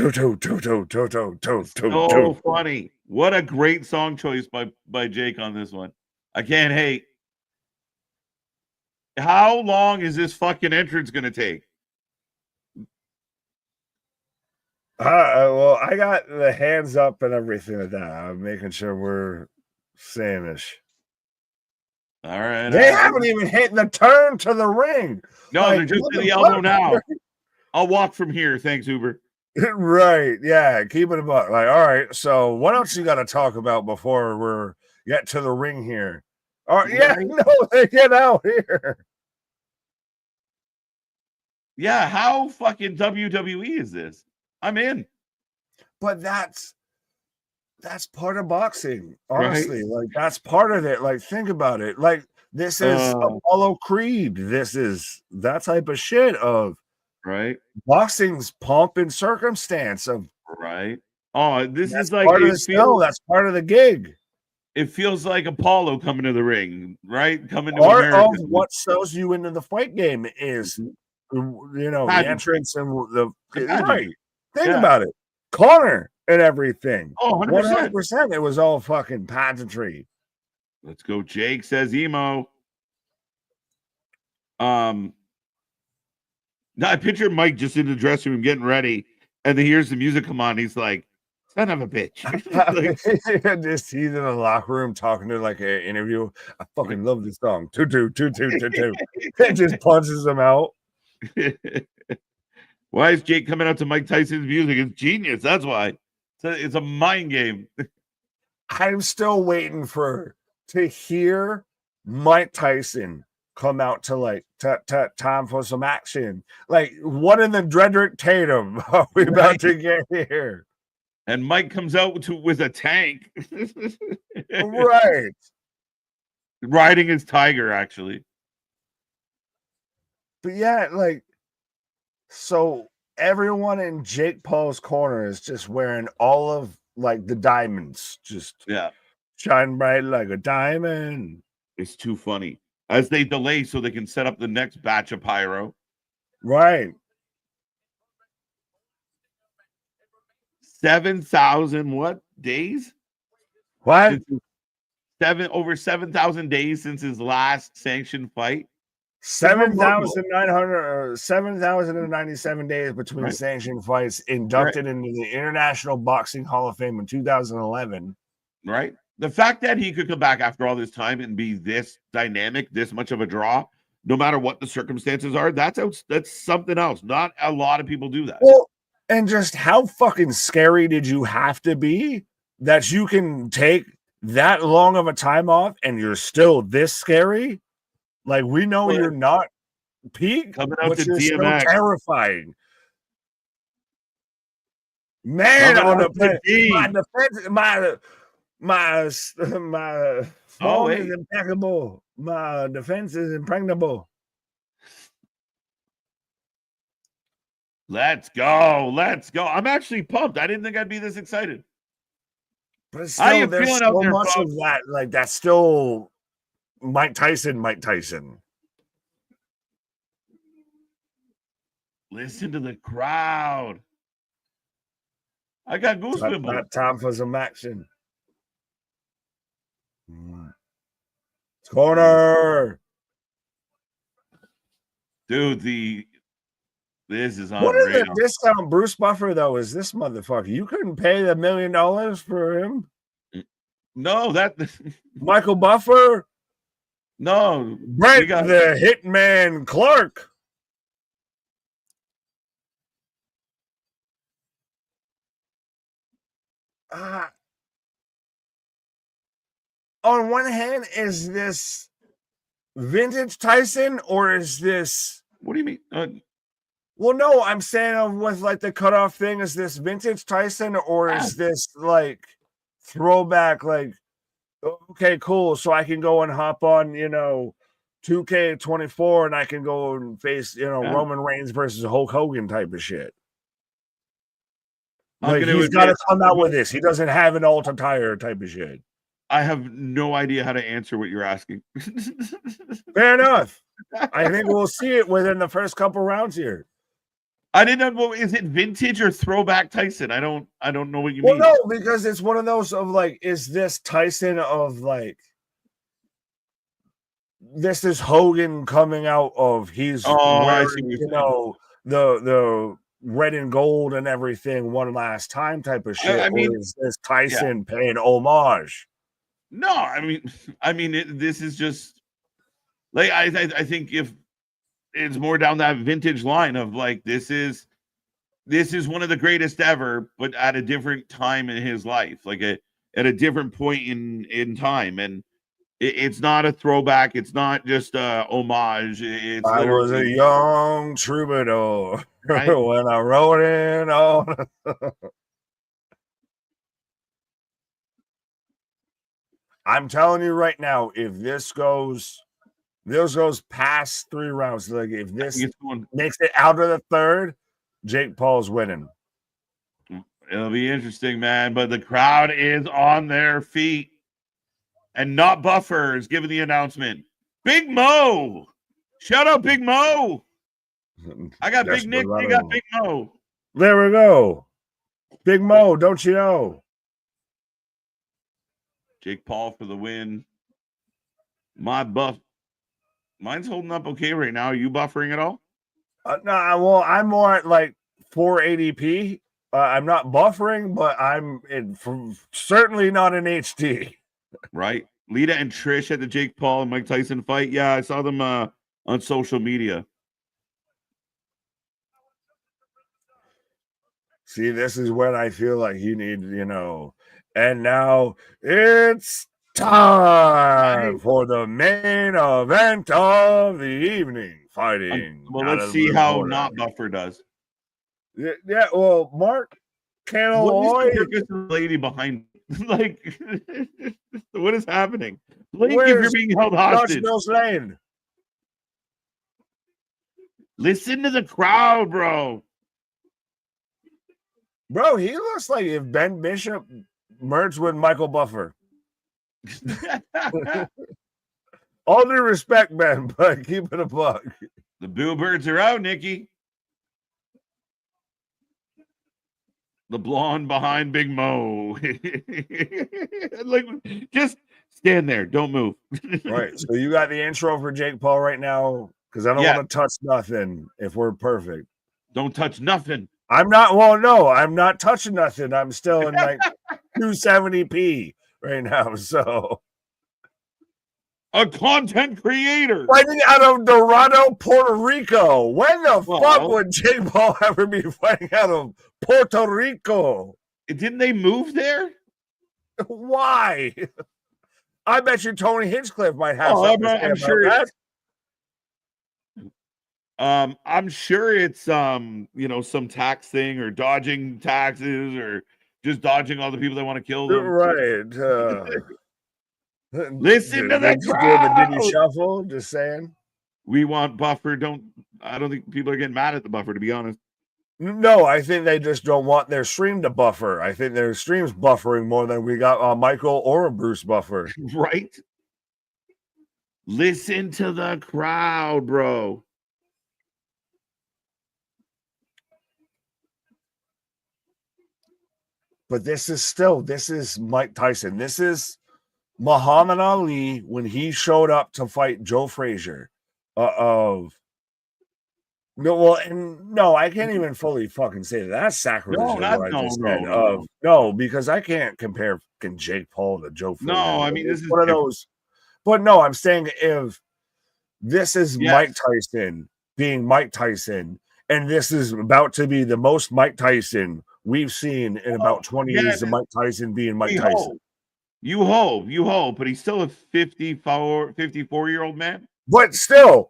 So funny. What a great song choice by Jake on this one. I can't hate. How long is this fucking entrance going to take? Well, I got the hands up and everything like that. I'm making sure we're same-ish. All right. They haven't even hit the turn to the ring. No, they're just in the elbow now. I'll walk from here. Thanks, Uber. Right. Yeah. Keep it about like, all right. So what else you got to talk about before we're get to the ring here? All right. Yeah. Right? No, get out here. Yeah, how fucking WWE is this? I'm in. But that's part of boxing, Right? honestly. Like that's part of it. Like think about it. Like this is Apollo Creed. This is that type of shit of Right? boxing's pomp and circumstance of Right? Oh, this that's is like part of the show. That's part of the gig. It feels like Apollo coming to the ring, right? Coming to Part America. of what sells you into the fight game is the Pageant. entrance and the pageant. right. Think Yeah. about it. Corner and everything. Oh, 100%. 100%. It was all fucking pageantry. Let's go. Jake says emo. Now I picture Mike just in the dressing room getting ready, and then hears the music come on. He's like, son of a bitch. Like, Just he's in the locker room talking to like an interview. I fucking love this song. Toot toot toot toot toot toot. It just punches him out. Why is Jake coming out to Mike Tyson's music? It's genius. That's why. It's a mind game. I'm still waiting to hear Mike Tyson come out to like time for some action. Like what in the Dredrick Tatum are we about to get here? And Mike comes out with a tank. Right. Riding his tiger, actually. But yeah, like so everyone in Jake Paul's corner is just wearing all of like the diamonds, just shine bright like a diamond. It's too funny. As they delay so they can set up the next batch of pyro. Right. 7,000 what days? What? Over 7,000 days since his last sanctioned fight. 7,097 days between sanctioned fights, inducted into the International Boxing Hall of Fame in 2011. Right. The fact that he could come back after all this time and be this dynamic, this much of a draw, no matter what the circumstances are, that's something else. Not a lot of people do that. Well, and just how fucking scary did you have to be that you can take that long of a time off and you're still this scary? Like we know you're not peak, coming out but to you're DMX. still terrifying. Man, on the my form is impeccable. My defense is impregnable. Let's go. I'm actually pumped. I didn't think I'd be this excited. But still, there's so much of that. Like that's still Mike Tyson. Listen to the crowd. I got goosebumps. Time for some action. Corner. Dude, this is unreal. What is the discount Bruce Buffer, though, is this motherfucker? You couldn't pay the $1 million for him? No, that Michael Buffer? No. Brett the Hitman Clark. On one hand, is this vintage Tyson or is this? What do you mean? Well, no, I'm saying with like the cutoff thing. Is this vintage Tyson or is this like throwback? Like, okay, cool. So I can go and hop on, 2K24 and I can go and face, Roman Reigns versus Hulk Hogan type of shit. Like he's got to come out with this. He doesn't have an alt attire type of shit. I have no idea how to answer what you're asking. Fair enough. I think we'll see it within the first couple rounds here. I didn't know. Is it vintage or throwback Tyson? I don't know what you mean. Well, no, because it's one of those of like, is this Tyson of like, this is Hogan coming out of he's wearing, the red and gold and everything one last time type of shit. Or is this Tyson paying homage? No, I mean, this is just like I think if it's more down that vintage line of like this is this is one of the greatest ever, but at a different time in his life, like at a different point in time. And it's not a throwback. It's not just a homage. It's I was a young troubadour right? when I rode in on. I'm telling you right now, if this goes past 3 rounds, like if this makes it out of the third, Jake Paul's winning. It'll be interesting, man. But the crowd is on their feet. And not Buffer is giving the announcement. Big Mo. Shout out Big Mo. I got Big Nick. You got Big Mo. There we go. Big Mo, don't you know? Jake Paul for the win. Mine's holding up okay right now. Are you buffering at all? No, well, I'm more at like 480p. I'm not buffering, but I'm certainly not in HD. Right. Lita and Trish at the Jake Paul and Mike Tyson fight. Yeah, I saw them on social media. See, this is when I feel like you need, and now it's time for the main event of the evening. Fighting. Well, let's see how not Buffer does. Yeah, well, Mark What is the lady behind? Like, what is happening? Blink if you're being held hostage. Lane? Listen to the crowd, bro. Bro, he looks like if Ben Bishop merged with Michael Buffer. All due respect, Ben, but keep it a buck. The Boo Birds are out, Nikki. The blonde behind Big Mo. Like, just stand there. Don't move. Right. So you got the intro for Jake Paul right now, because I don't want to touch nothing if we're perfect. Don't touch nothing. I'm not touching nothing. I'm still in like 270p right now. So a content creator fighting out of Dorado, Puerto Rico. When the fuck would Jake Paul ever be fighting out of Puerto Rico? Didn't they move there? Why? I bet you Tony Hinchcliffe might have something to say I'm sure about that. I'm sure it's some tax thing or dodging taxes or just dodging all the people that want to kill them. Right. Listen to the crowd. Did you shuffle? Just saying. We want Buffer. I don't think people are getting mad at the Buffer, to be honest. No, I think they just don't want their stream to buffer. I think their stream's buffering more than we got Michael or Bruce buffer. Right? Listen to the crowd, bro. But this is Mike Tyson. This is Muhammad Ali when he showed up to fight Joe Frazier. I can't even fully fucking say that. That's sacrilege. No, because I can't compare Jake Paul to Joe Frazier. No, I mean, this is one of those. But no, I'm saying if this is Mike Tyson being Mike Tyson, and this is about to be the most Mike Tyson we've seen in about 20 years of Mike Tyson being Mike Tyson. You hope, but he's still a 54-year-old man. But still,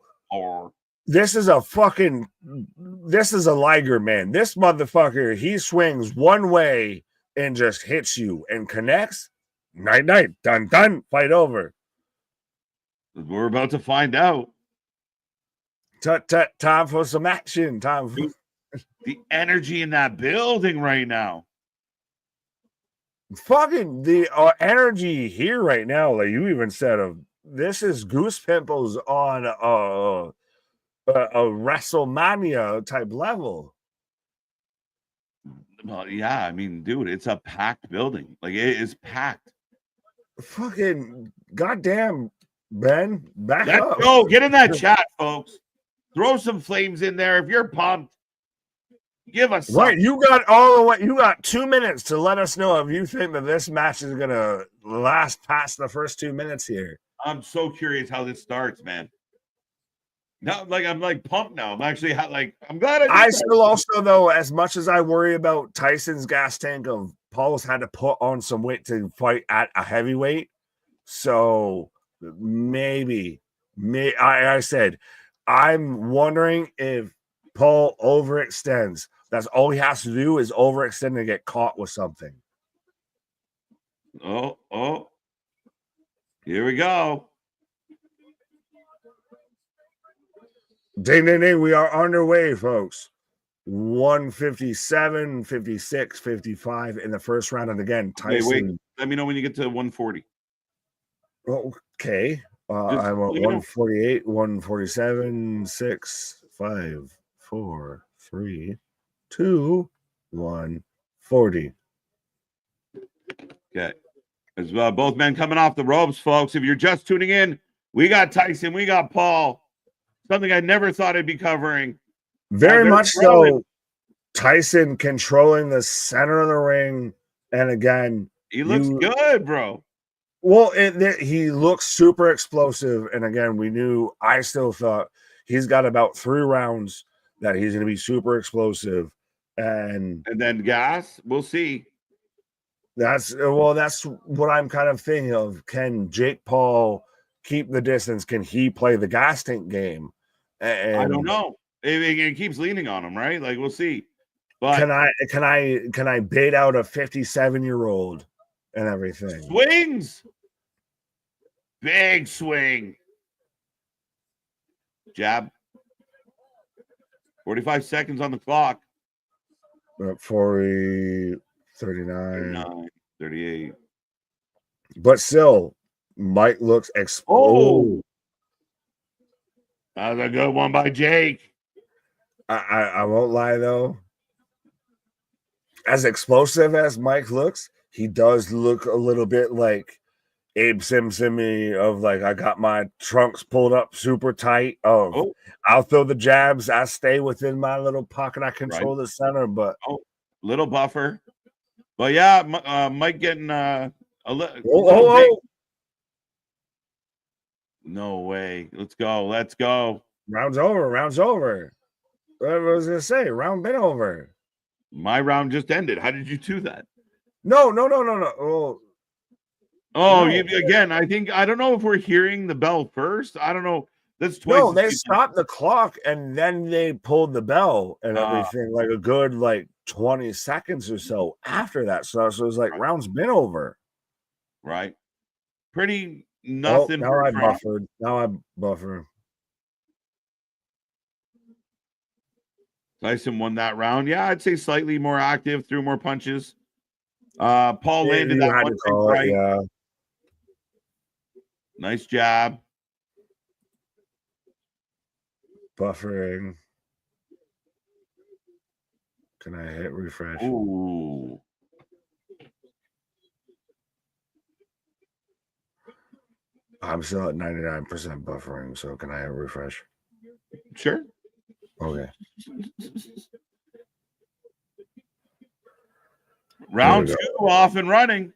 this is a Liger, man. This motherfucker, he swings one way and just hits you and connects. Night, done, fight over. We're about to find out. Time for some action. Time for the energy in that building right now. Fucking the energy here right now, like you even said, this is Goose Pimples on a WrestleMania type level. Well, yeah, I mean, dude, it's a packed building. Like, it is packed. Fucking goddamn, Ben, back Let's up. go. Get in that chat, folks. Throw some flames in there if you're pumped. Give us something. Right. You got 2 minutes to let us know if you think that this match is gonna last past the first 2 minutes here. I'm so curious how this starts, man. Now, like I'm like pumped now. I'm actually I'm glad I still also though, as much as I worry about Tyson's gas tank of Paul's had to put on some weight to fight at a heavyweight. So maybe I said I'm wondering if Paul overextends. That's all he has to do is overextend and get caught with something. Oh, here we go. Ding, ding, ding. We are underway, folks. 157, 56, 55 in the first round. And again, Tyson. Wait. Let me know when you get to 140. Okay. I'm at 148, 147, 6, 5, 4, 3, 2, 1, 40. Okay. As well, both men coming off the ropes, folks. If you're just tuning in, we got Tyson, we got Paul. Something I never thought I'd be covering. Very much so. Tyson controlling the center of the ring. And again, he looks good, bro. Well, he looks super explosive. And again, I still thought he's got about 3 rounds that he's going to be super explosive. And then gas, we'll see. That's what I'm kind of thinking of. Can Jake Paul keep the distance? Can he play the gas tank game? And I don't know. It keeps leaning on him, right? Like we'll see. But can I bait out a 57-year-old and everything? Swings. Big swing. Jab. 45 seconds on the clock. 40, 39, 38. But still, Mike looks explosive. That was a good one by Jake. I won't lie though. As explosive as Mike looks, he does look a little bit like Abe Simpson of like I got my trunks pulled up super tight. I'll throw the jabs. I stay within my little pocket. I control the center, but little buffer. But yeah, Mike getting a little. No way. Let's go. Round's over. What was I gonna say? Round been over. My round just ended. How did you do that? No. Again, I don't know if we're hearing the bell first. I don't know. That's twice. No, they stopped the clock and then they pulled the bell and everything like a good 20 seconds or so after that. So it was like round's been over. Right. Pretty nothing. Now I buffer. Tyson won that round. Yeah, I'd say slightly more active, threw more punches. Paul landed that one right. Yeah. Nice jab. Buffering. Can I hit refresh? Ooh. I'm still at 99% buffering, so can I hit refresh? Sure. Okay. Round 2 off and running.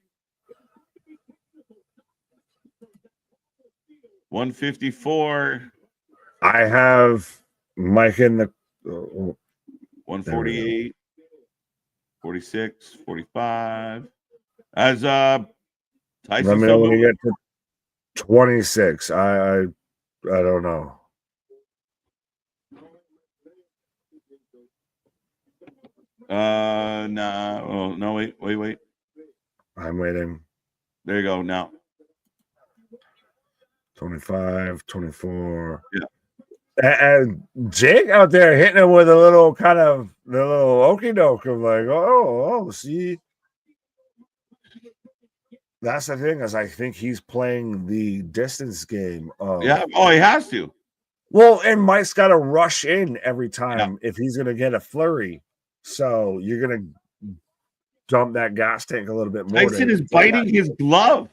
154. I have Mike in the 148, 46, 45. As Tyson. Let me know when you get to 26. I don't know. Nah. Oh no, wait. I'm waiting. There you go. Now 25, 24. Yeah. And Jake out there hitting him with a little kind of the little okey doke of like, see. That's the thing, is I think he's playing the distance game. Yeah. Oh, he has to. Well, and Mike's got to rush in every time if he's going to get a flurry. So you're going to dump that gas tank a little bit more. Tyson is biting his glove.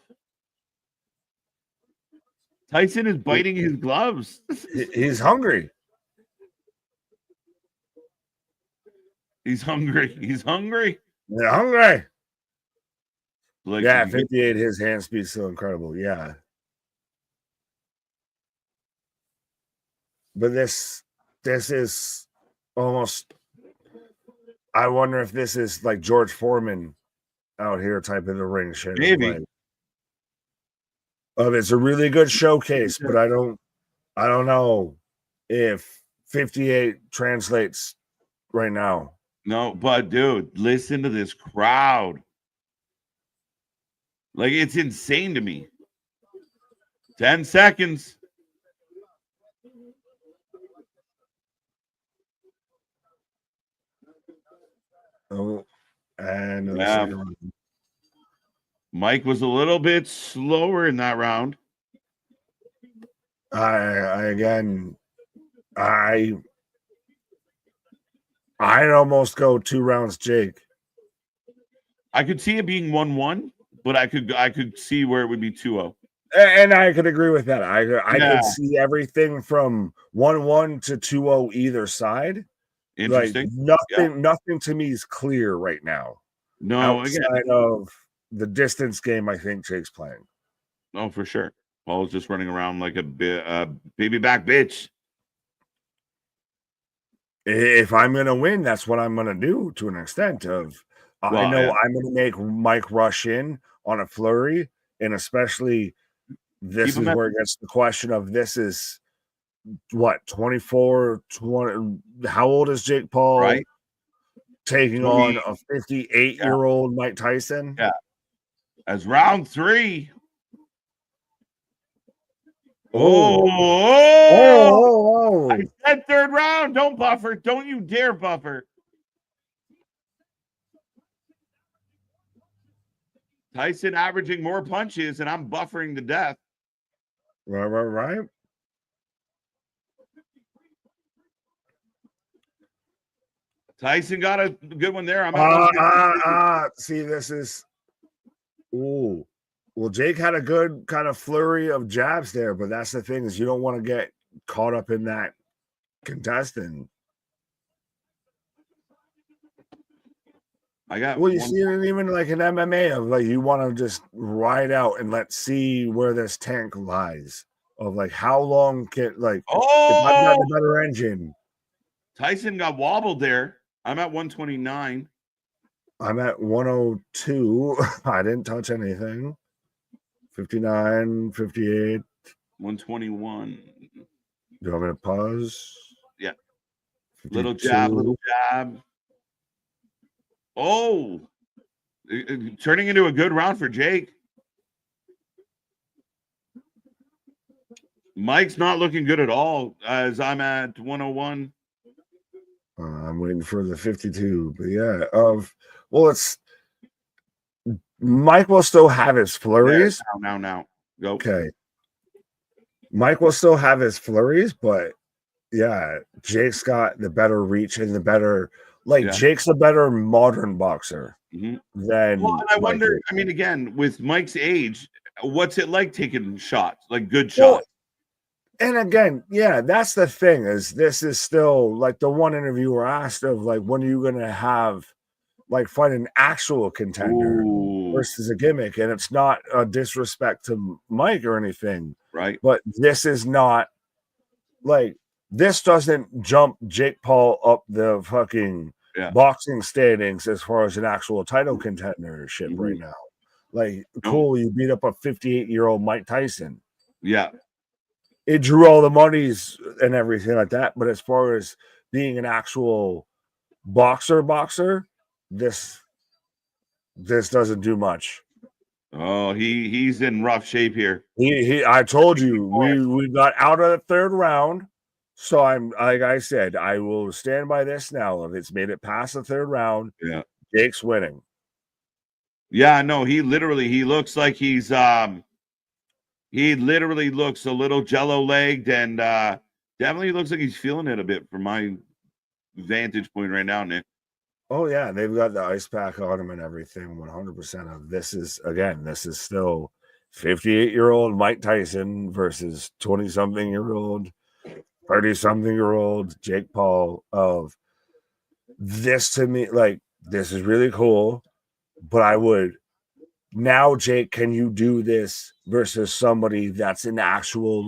Tyson is biting his gloves. He's hungry. He's hungry. He's hungry. Like, yeah, 58. His hand speed's so incredible. Yeah. But this is almost. I wonder if this is like George Foreman out here type in the ring shit. Maybe. It's a really good showcase, but I don't know if 58 translates right now. No, but dude, listen to this crowd. Like, it's insane to me. 10 seconds. Oh, and Yeah. Mike was a little bit slower in that round. I'd almost go 2 rounds, Jake. I could see it being 1-1, but I could see where it would be 2-0. And I could agree with that. I could see everything from 1-1 to 2-0 either side. Interesting. Like nothing to me is clear right now. No, outside of the distance game, I think Jake's playing. Oh, for sure. Paul's just running around like a baby back bitch. If I'm gonna win, that's what I'm gonna do to an extent. I'm gonna make Mike rush in on a flurry, and especially this is where it gets the question of this is what 24, 20. How old is Jake Paul? Right. Taking on a 58-year-old Mike Tyson. Yeah. As round 3. Oh! I said 3rd round. Don't buffer. Don't you dare buffer. Tyson averaging more punches, and I'm buffering to death. Right. Tyson got a good one there. See, this is. Ooh. Well, Jake had a good kind of flurry of jabs there, but that's the thing is you don't want to get caught up in that contestant. You see it even like in MMA of like you want to just ride out and let's see where this tank lies of like how long can if I've got a better engine. Tyson got wobbled there. I'm at 129. I'm at 102. I didn't touch anything. 59, 58. 121. Do you want me to pause? Yeah. 52. Little jab. Oh, turning into a good round for Jake. Mike's not looking good at all as I'm at 101. I'm waiting for the 52, but yeah. It's Mike will still have his flurries. Now. Go. Okay. Mike will still have his flurries, but yeah, Jake's got the better reach and the better. Jake's a better modern boxer than. Well, and I wonder. I mean, again, with Mike's age, what's it like taking shots, like good shots? And again, yeah, that's the thing. Is this is still like the one interviewer asked of like when are you gonna have fight an actual contender versus a gimmick, and it's not a disrespect to Mike or anything, right? But this is not this doesn't jump Jake Paul up the fucking boxing standings as far as an actual title contendership right now. Cool, you beat up a 58-year-old Mike Tyson. Yeah. It drew all the monies and everything like that. But as far as being an actual boxer, this doesn't do much. Oh, he's in rough shape here. I told you we got out of the 3rd round. So I'm like I said, I will stand by this now. If it's made it past the 3rd round, Jake's winning. Yeah, no, he looks like he's he literally looks a little jello legged and definitely looks like he's feeling it a bit from my vantage point right now, Nick. Oh yeah, they've got the ice pack on him and everything. 100% of this is still 58-year-old Mike Tyson versus 20-something-year-old, 30-something-year-old Jake Paul. Of this to me, this is really cool, but I would now, Jake, can you do this versus somebody that's an actual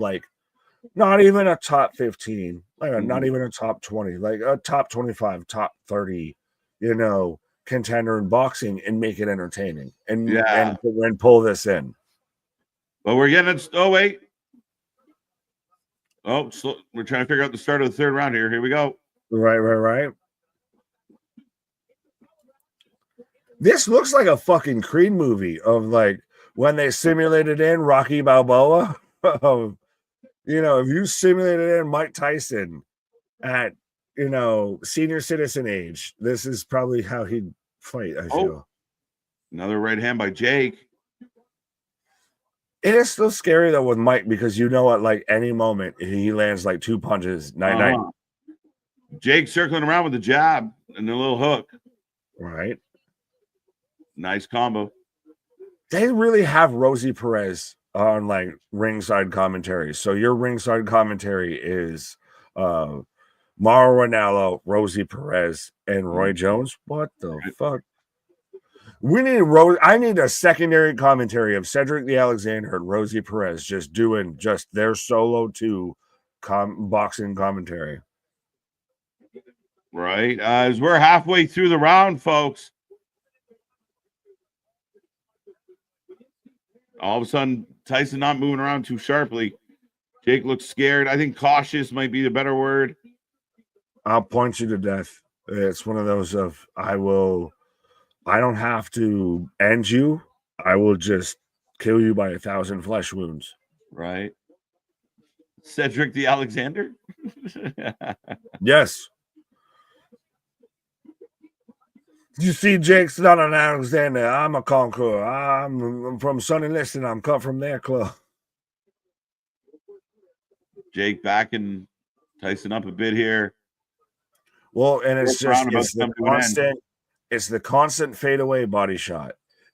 not even a top 15, like not Mhm. even a top 20, like a top 25, top 30, contender in boxing, and make it entertaining and Yeah. pull this in. But we're getting it. Oh, wait. Oh, we're trying to figure out the start of the third round here. Here we go. Right. This looks like a fucking Creed movie of like when they simulated in Rocky Balboa. If you simulated in Mike Tyson at senior citizen age, this is probably how he'd fight. I feel another right hand by Jake. it is still scary though with Mike because at like any moment he lands like 2 punches, night. Jake circling around with the jab and the little hook. Right. Nice combo. They really have Rosie Perez on like ringside commentary. So your ringside commentary is Mauro Ranallo, Rosie Perez, and Roy Jones. What the fuck? We need I need a secondary commentary of Cedric the Alexander and Rosie Perez just doing their solo boxing commentary. Right. As we're halfway through the round, folks. All of a sudden, Tyson not moving around too sharply. Jake looks scared. I think cautious might be the better word. I'll point you to death. It's one of those of I don't have to end you. I will just kill you by 1,000 flesh wounds. Right. Cedric the Alexander? Yes. You see, Jake's not an Alexander. I'm a conqueror. I'm from Sonny Liston. I'm cut from their club. Jake backing Tyson up a bit here. Well, and it's the constant fadeaway body shot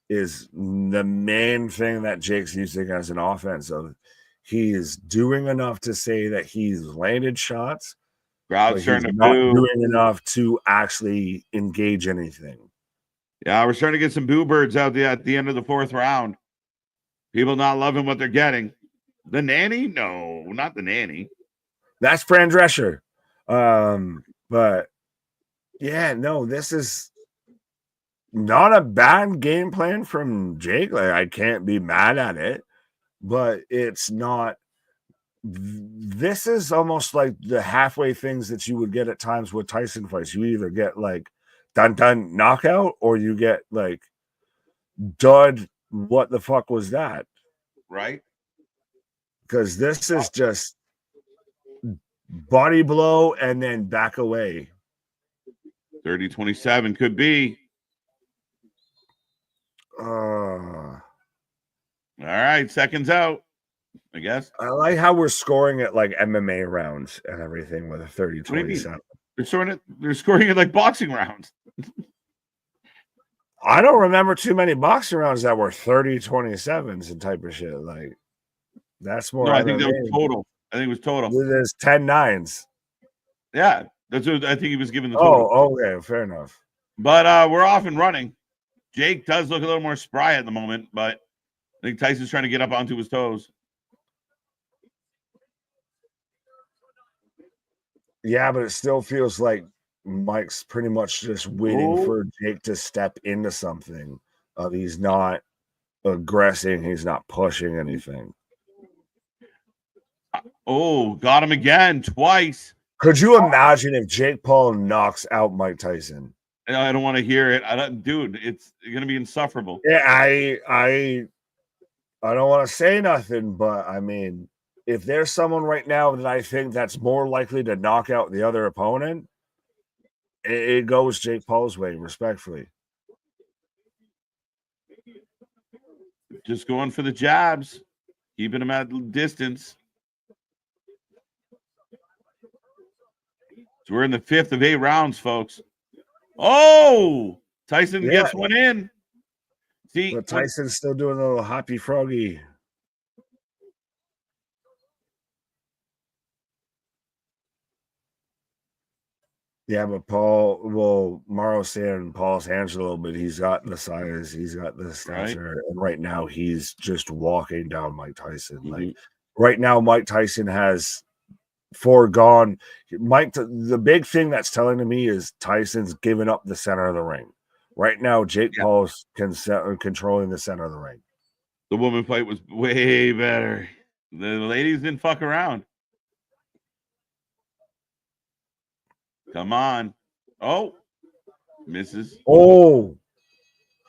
is the main thing that Jake's using as an offensive. He's doing enough to say that he's landed shots. Crowd starting to not boo. Doing enough to actually engage anything. Yeah, we're starting to get some boo birds out there at the end of the fourth round. People not loving what they're getting. The nanny? No, not the nanny. That's Fran Drescher. But yeah, no, this is not a bad game plan from Jake. Like, I can't be mad at it, but it's not. This is almost like the halfway things that you would get at times with Tyson fights. You either get like dun knockout, or you get like dud. What the fuck was that? Right? Because this is just body blow and then back away. 30-27 could be. All right, seconds out, I guess. I like how we're scoring it like MMA rounds and everything with a 30-27. They're scoring it like boxing rounds. I don't remember too many boxing rounds that were 30-27s and type of shit. Like, that's more. No, I think that was total. I think it was total. There's 10-9s. Yeah, that's what I think he was giving the total. Oh, okay, fair enough. But we're off and running. Jake does look a little more spry at the moment, but I think Tyson's trying to get up onto his toes. Yeah, but it still feels like Mike's pretty much just waiting for Jake to step into something. He's not aggressing. He's not pushing anything. Oh, got him again twice. Could you imagine if Jake Paul knocks out Mike Tyson? I don't want to hear it. Dude, it's going to be insufferable. Yeah, I don't want to say nothing, but I mean, if there's someone right now that I think that's more likely to knock out the other opponent, it goes Jake Paul's way, respectfully. Just going for the jabs, keeping him at distance. So we're in the 5th of 8 rounds, folks. Oh, Tyson gets one in. See, but Tyson's still doing a little hoppy froggy. Yeah, but Mauro's saying Paul's Angelo, but he's got the size, he's got the stature, and right now he's just walking down Mike Tyson. Like, right now Mike Tyson has foregone. The big thing that's telling to me is Tyson's given up the center of the ring. Right now, Jake Paul's controlling the center of the ring. The woman fight was way better. The ladies didn't fuck around. Come on. Oh, misses. Oh,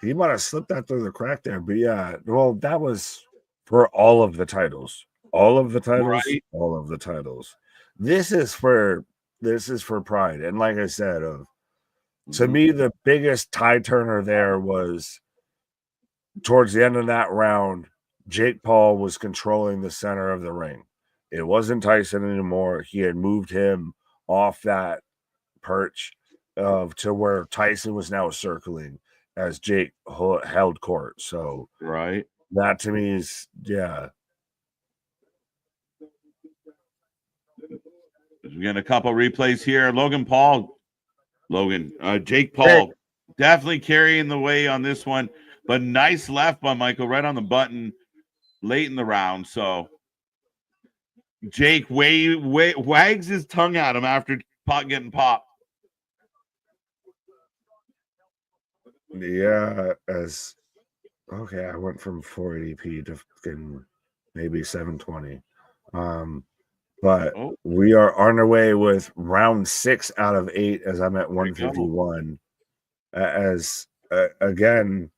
he might have slipped that through the crack there. But yeah, well, that was for all of the titles. All of the titles. Right. All of the titles. This is for pride. And like I said, to me, the biggest tie turner there was towards the end of that round, Jake Paul was controlling the center of the ring. It wasn't Tyson anymore. He had moved him off that perch to where Tyson was now circling as Jake held court. So right, that to me is We're getting a couple replays here. Jake Paul definitely carrying the way on this one, but nice left by Michael right on the button late in the round. So Jake wags his tongue at him after getting popped. Yeah, I went from 480p to maybe 720. But we are on our way with round 6 out of 8 as I'm at 151. As again,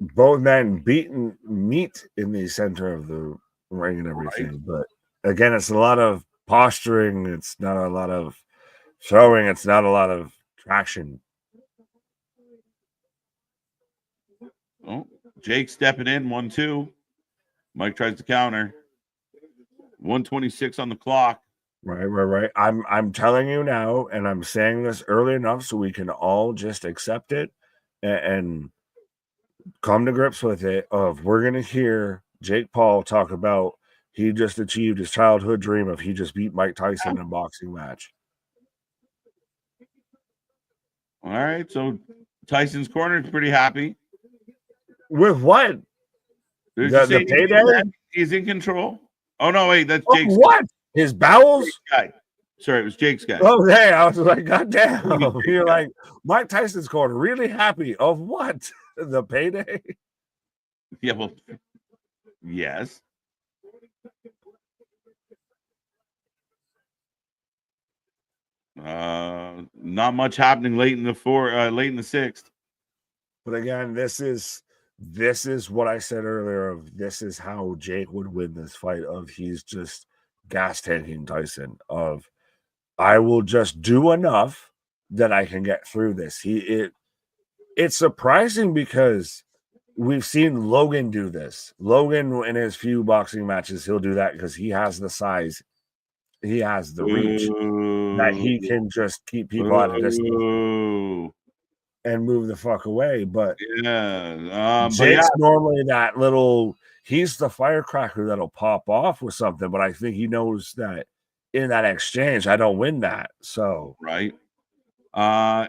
both men meet in the center of the ring and everything. Right. But again, it's a lot of posturing. It's not a lot of throwing. It's not a lot of traction. Oh, Jake stepping in 1-2. Mike tries to counter. 126 on the clock. Right. I'm telling you now, and I'm saying this early enough so we can all just accept it and come to grips with it. We're gonna hear Jake Paul talk about he just achieved his childhood dream of he just beat Mike Tyson in a boxing match. All right, so Tyson's corner is pretty happy. With what? The payday? He's in control. Oh no, wait, that's Jake's what? His bowels? Guy. Sorry, it was Jake's guy. Oh, hey, I was like, God damn. You're like, Mike Tyson's corner, really happy of what? The payday? Yeah, well, yes. Not much happening late in the sixth. But again, this is what I said earlier of this is how Jake would win this fight of he's just gas tanking Tyson of I will just do enough that I can get through this. It's surprising because we've seen Logan do this. Logan in his few boxing matches, he'll do that because he has the size, he has the reach that he can just keep people at a distance and move the fuck away. But Jake's normally that little, he's the firecracker that'll pop off with something, but I think he knows that in that exchange, I don't win that. So right.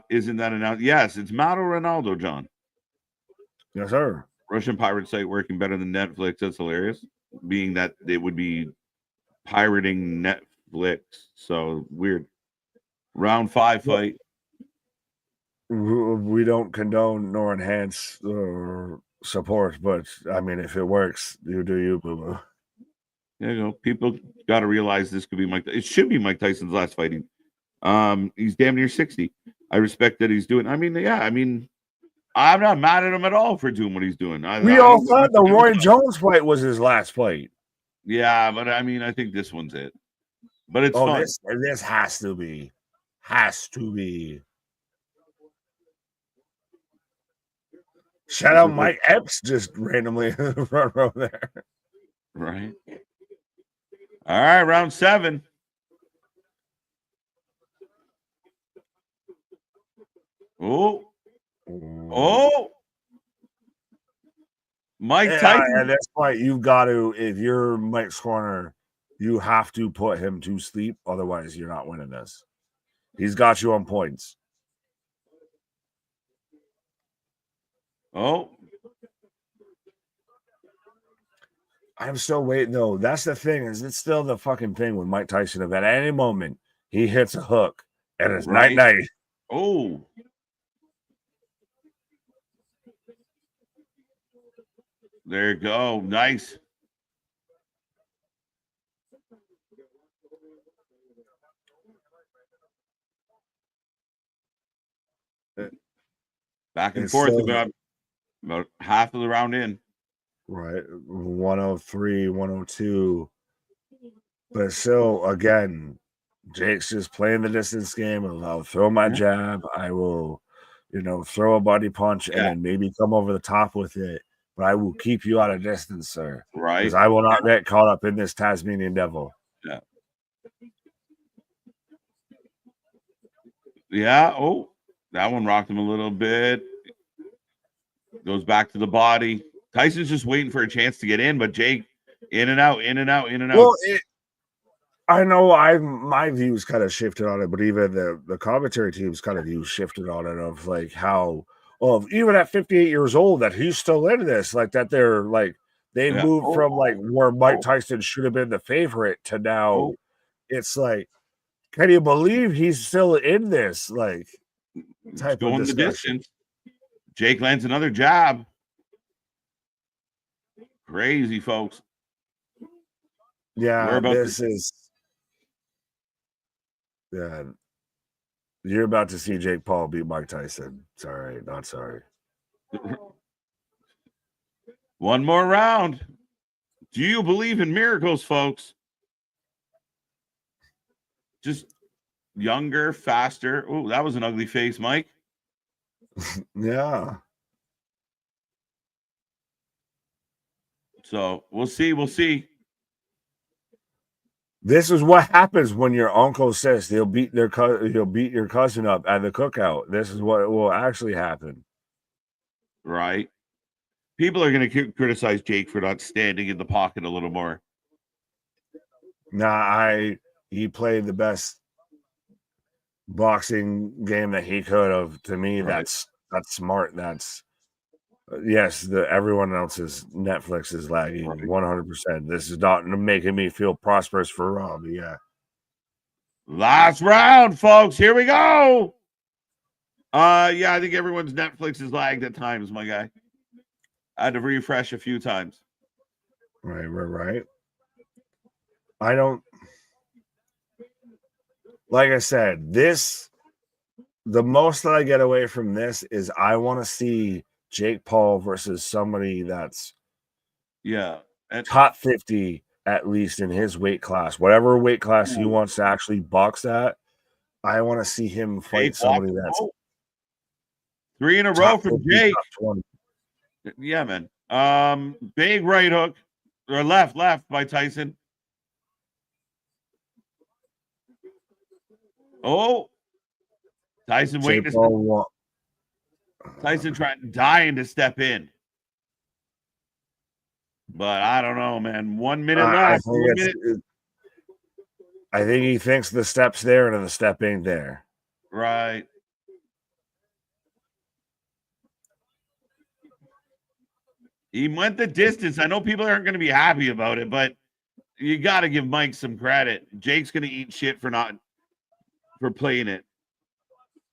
Isn't that announced? Yes, it's Mauro Ronaldo, John. Yes, sir. Russian pirate site working better than Netflix. That's hilarious. Being that they would be pirating Netflix. So weird. Round 5 fight. We don't condone nor enhance or support, but I mean, if it works, you do you, boo-boo. There you go. People got to realize this could be Mike. It should be Mike Tyson's last fighting. He's damn near 60. I respect that he's doing. I mean, I'm not mad at him at all for doing what he's doing. We all thought the Roy Jones fight was his last fight. Yeah, but I mean, I think this one's it. But it's fun. This has to be. Shout out Mike Epps just randomly in the front row there. Right. All right, round 7. Oh. Mike Tyson. At this point, you've got to, if you're Mike's corner, you have to put him to sleep. Otherwise, you're not winning this. He's got you on points. Oh. I'm still waiting though. That's the thing, is it's still the fucking thing with Mike Tyson. If at any moment he hits a hook and it's Right. night. Oh. There you go. Nice. Back and It's forth still- about half of the round in. Right. 103, 102. But still, again, Jake's just playing the distance game of I'll throw my jab, I will, throw a body punch and then maybe come over the top with it. But I will keep you out of distance, sir. Right. Because I will not get caught up in this Tasmanian devil. Yeah. Yeah. Oh, that one rocked him a little bit. Goes back to the body. Tyson's just waiting for a chance to get in, but Jake in and out, in and out, in and out. Well, I know my views kind of shifted on it, but even the commentary team's kind of views shifted on it of like how even at 58 years old that he's still in this, like that they're like they moved from like where Mike Tyson should have been the favorite to now it's like, can you believe he's still in this? Like type going of the discussion. distance. Jake lands another jab. Crazy, folks. Yeah, this is. Yeah, you're about to see Jake Paul beat Mike Tyson. Sorry, not sorry. One more round. Do you believe in miracles, folks? Just younger, faster. Oh, that was an ugly face, Mike. Yeah. So we'll see. We'll see. This is what happens when your uncle says he'll beat your cousin up at the cookout. This is what will actually happen. Right. People are going to criticize Jake for not standing in the pocket a little more. Nah, he played the best boxing game that he could have. To me, that's smart. That's yes. Everyone else's Netflix is lagging 100%. This is not making me feel prosperous for Rob. Yeah. Last round, folks. Here we go. Yeah, I think everyone's Netflix is lagged at times, my guy. I had to refresh a few times. Right. I don't. Like I said, the most that I get away from this is I want to see Jake Paul versus somebody that's top 50 at least in his weight class, whatever weight class he wants to actually box at. I want to see him fight somebody that's 3 in a row from Jake. Yeah, man. Big right hook or left by Tyson. Oh, Tyson waiting to Tyson dying to step in. But I don't know, man. 1 minute left. I think he thinks the step's there and the step ain't there. Right. He went the distance. I know people aren't going to be happy about it, but you got to give Mike some credit. Jake's going to eat shit for playing it.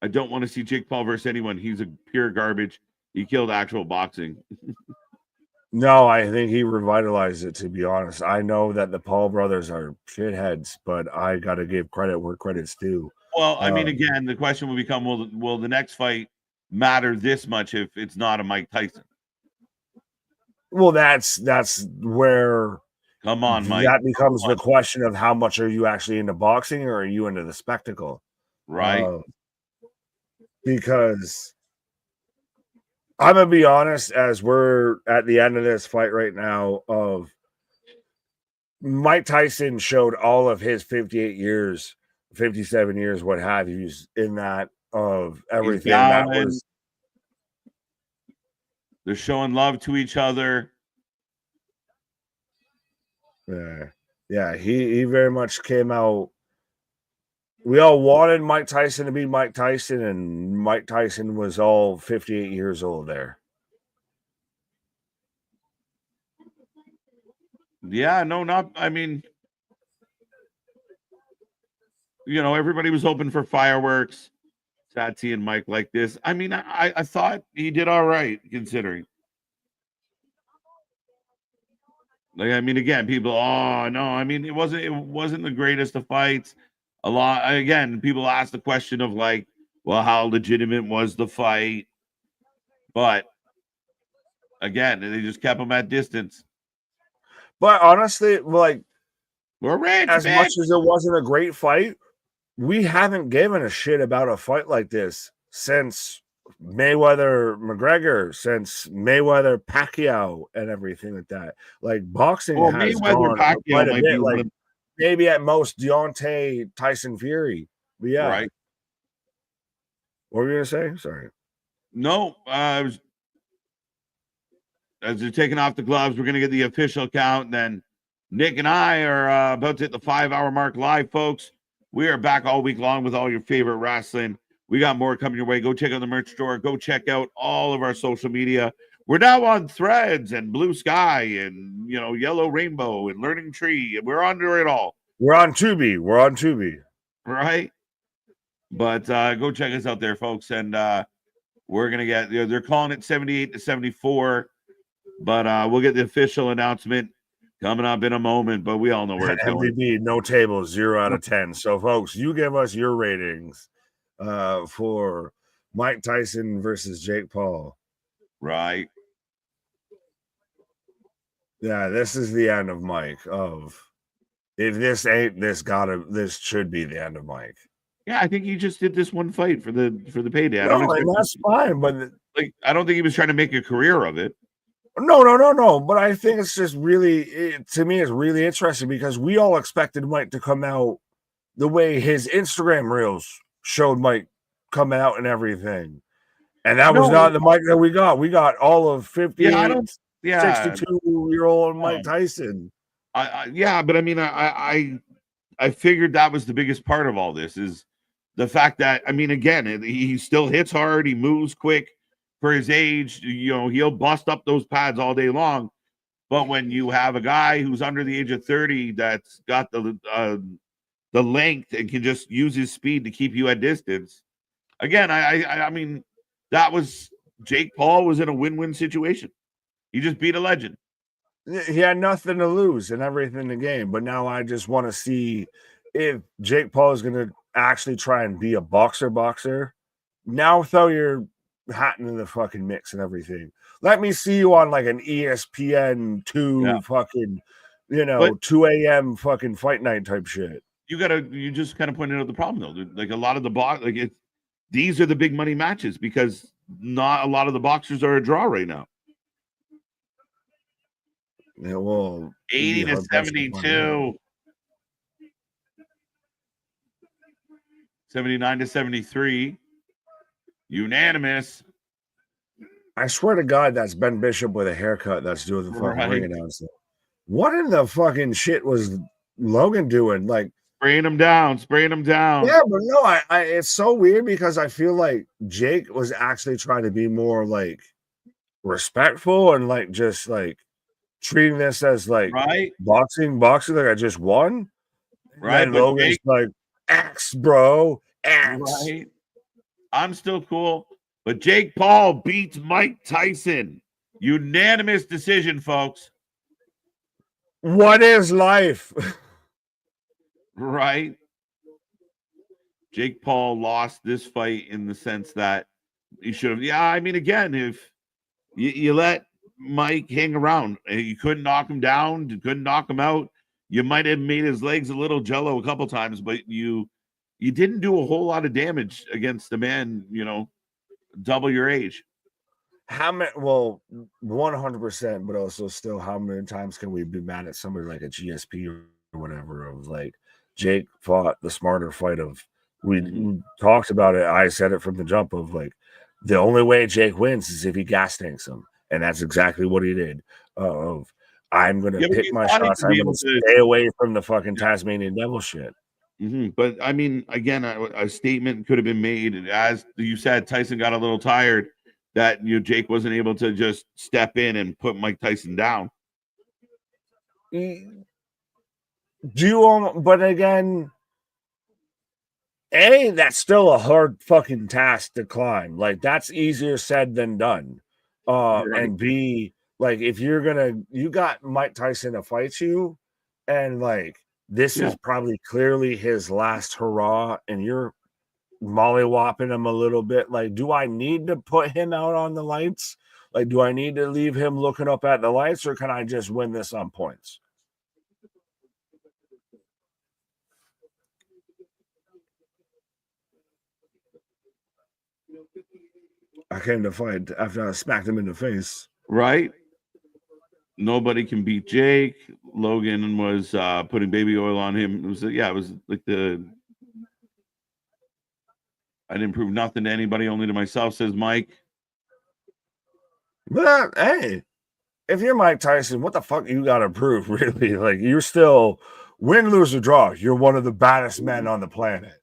I don't want to see Jake Paul versus anyone. He's a pure garbage. He killed actual boxing. No, I think he revitalized it, to be honest. I know that the Paul brothers are shitheads, but I got to give credit where credit's due. Well, I mean, again, the question will become, will the next fight matter this much if it's not a Mike Tyson? Well, that's where come on, Mike. That becomes the question of how much are you actually into boxing or are you into the spectacle? Right. Because I'm gonna be honest, as we're at the end of this fight right now, of Mike Tyson showed all of his 58 years, 57 years, what have you, in that of everything that was. They're showing love to each other. Yeah, he very much came out. We all wanted Mike Tyson to be Mike Tyson, and Mike Tyson was all 58 years old there. Yeah, no, not. I mean, everybody was hoping for fireworks. Sad seeing Mike like this. I mean, I thought he did all right considering. Like, I mean, again, people, oh no, I mean, it wasn't the greatest of fights. A lot again, people ask the question of like, well, how legitimate was the fight? But again, they just kept him at distance. But honestly, like, We're rich, as man. much as it wasn't a great fight, we haven't given a shit about a fight like this since Mayweather McGregor, since Mayweather Pacquiao, and everything like that. Like, boxing Well, has Mayweather gone Pacquiao quite a might bit. be Like, maybe at most Deontay Tyson Fury. But yeah, right. What were you gonna say? Sorry. No, as they're taking off the gloves, we're gonna get the official count. And then Nick and I are about to hit the 5-hour mark live, folks. We are back all week long with all your favorite wrestling. We got more coming your way. Go check out the merch store. Go check out all of our social media. We're now on Threads and Blue Sky and Yellow Rainbow and Learning Tree. We're under it all. We're on Tubi. Right? But go check us out there, folks. And we're gonna get they're calling it 78 to 74. But we'll get the official announcement coming up in a moment. But we all know where it's going. MVP, no tables, 0 out of 10. So, folks, you give us your ratings for Mike Tyson versus Jake Paul. Right. Yeah, this is the end of Mike. If this ain't this should be the end of Mike. Yeah, I think he just did this one fight for the payday. And that's fine, but I don't think he was trying to make a career of it. No. But I think it's just really, to me, it's really interesting because we all expected Mike to come out the way his Instagram reels showed Mike coming out and everything. And that was not the Mike that we got. We got all of 58, 62-year-old Mike Tyson. But I mean, I figured that was the biggest part of all this is the fact that, I mean, again, he still hits hard. He moves quick for his age. He'll bust up those pads all day long. But when you have a guy who's under the age of 30 that's got the length and can just use his speed to keep you at distance, again, I mean, that was Jake Paul was in a win-win situation. He just beat a legend. He had nothing to lose and everything to gain. But now I just want to see if Jake Paul is going to actually try and be a boxer. Now throw your hat into the fucking mix and everything. Let me see you on like an ESPN 2 fucking, 2 a.m. fucking fight night type shit. You just kind of pointed out the problem though. Like a lot of the these are the big money matches because not a lot of the boxers are a draw right now. Yeah, well, 80 to 72, 79 to 73, unanimous. I swear to God, that's Ben Bishop with a haircut that's doing the fucking ring announcement. What in the fucking shit was Logan doing? Like spraying him down. Yeah, but no, I it's so weird because I feel like Jake was actually trying to be more like respectful and like just like treating this as like boxing like I just won. Right. And Logan's like X, bro. X. Right. I'm still cool. But Jake Paul beats Mike Tyson. Unanimous decision, folks. What is life? Right. Jake Paul lost this fight in the sense that he should have. Yeah, I mean, again, if you let Mike hang around, you couldn't knock him down, you couldn't knock him out. You might have made his legs a little jello a couple times, but you didn't do a whole lot of damage against the man, double your age. How many? Well, 100%, but also still, how many times can we be mad at somebody like a GSP or whatever of like Jake fought the smarter fight of we talked about it. I said it from the jump of like the only way Jake wins is if he gas tanks him, and that's exactly what he did. Of I'm going to pick my shots. I'm going to stay away from the fucking Tasmanian devil shit. Mm-hmm. But I mean, again, a statement could have been made, as you said. Tyson got a little tired that Jake wasn't able to just step in and put Mike Tyson down. But again, that's still a hard fucking task to climb. Like, that's easier said than done. Right. And B, like, if you got Mike Tyson to fight you, and like this is probably clearly his last hurrah, and you're mollywopping him a little bit. Like, do I need to put him out on the lights? Like, do I need to leave him looking up at the lights, or can I just win this on points? I came to fight after I smacked him in the face. Right. Nobody can beat Jake. Logan was putting baby oil on him. It was like I didn't prove nothing to anybody, only to myself, says Mike. But hey, if you're Mike Tyson, what the fuck you gotta prove, really? Like, you're still win, lose, or draw. You're one of the baddest men on the planet.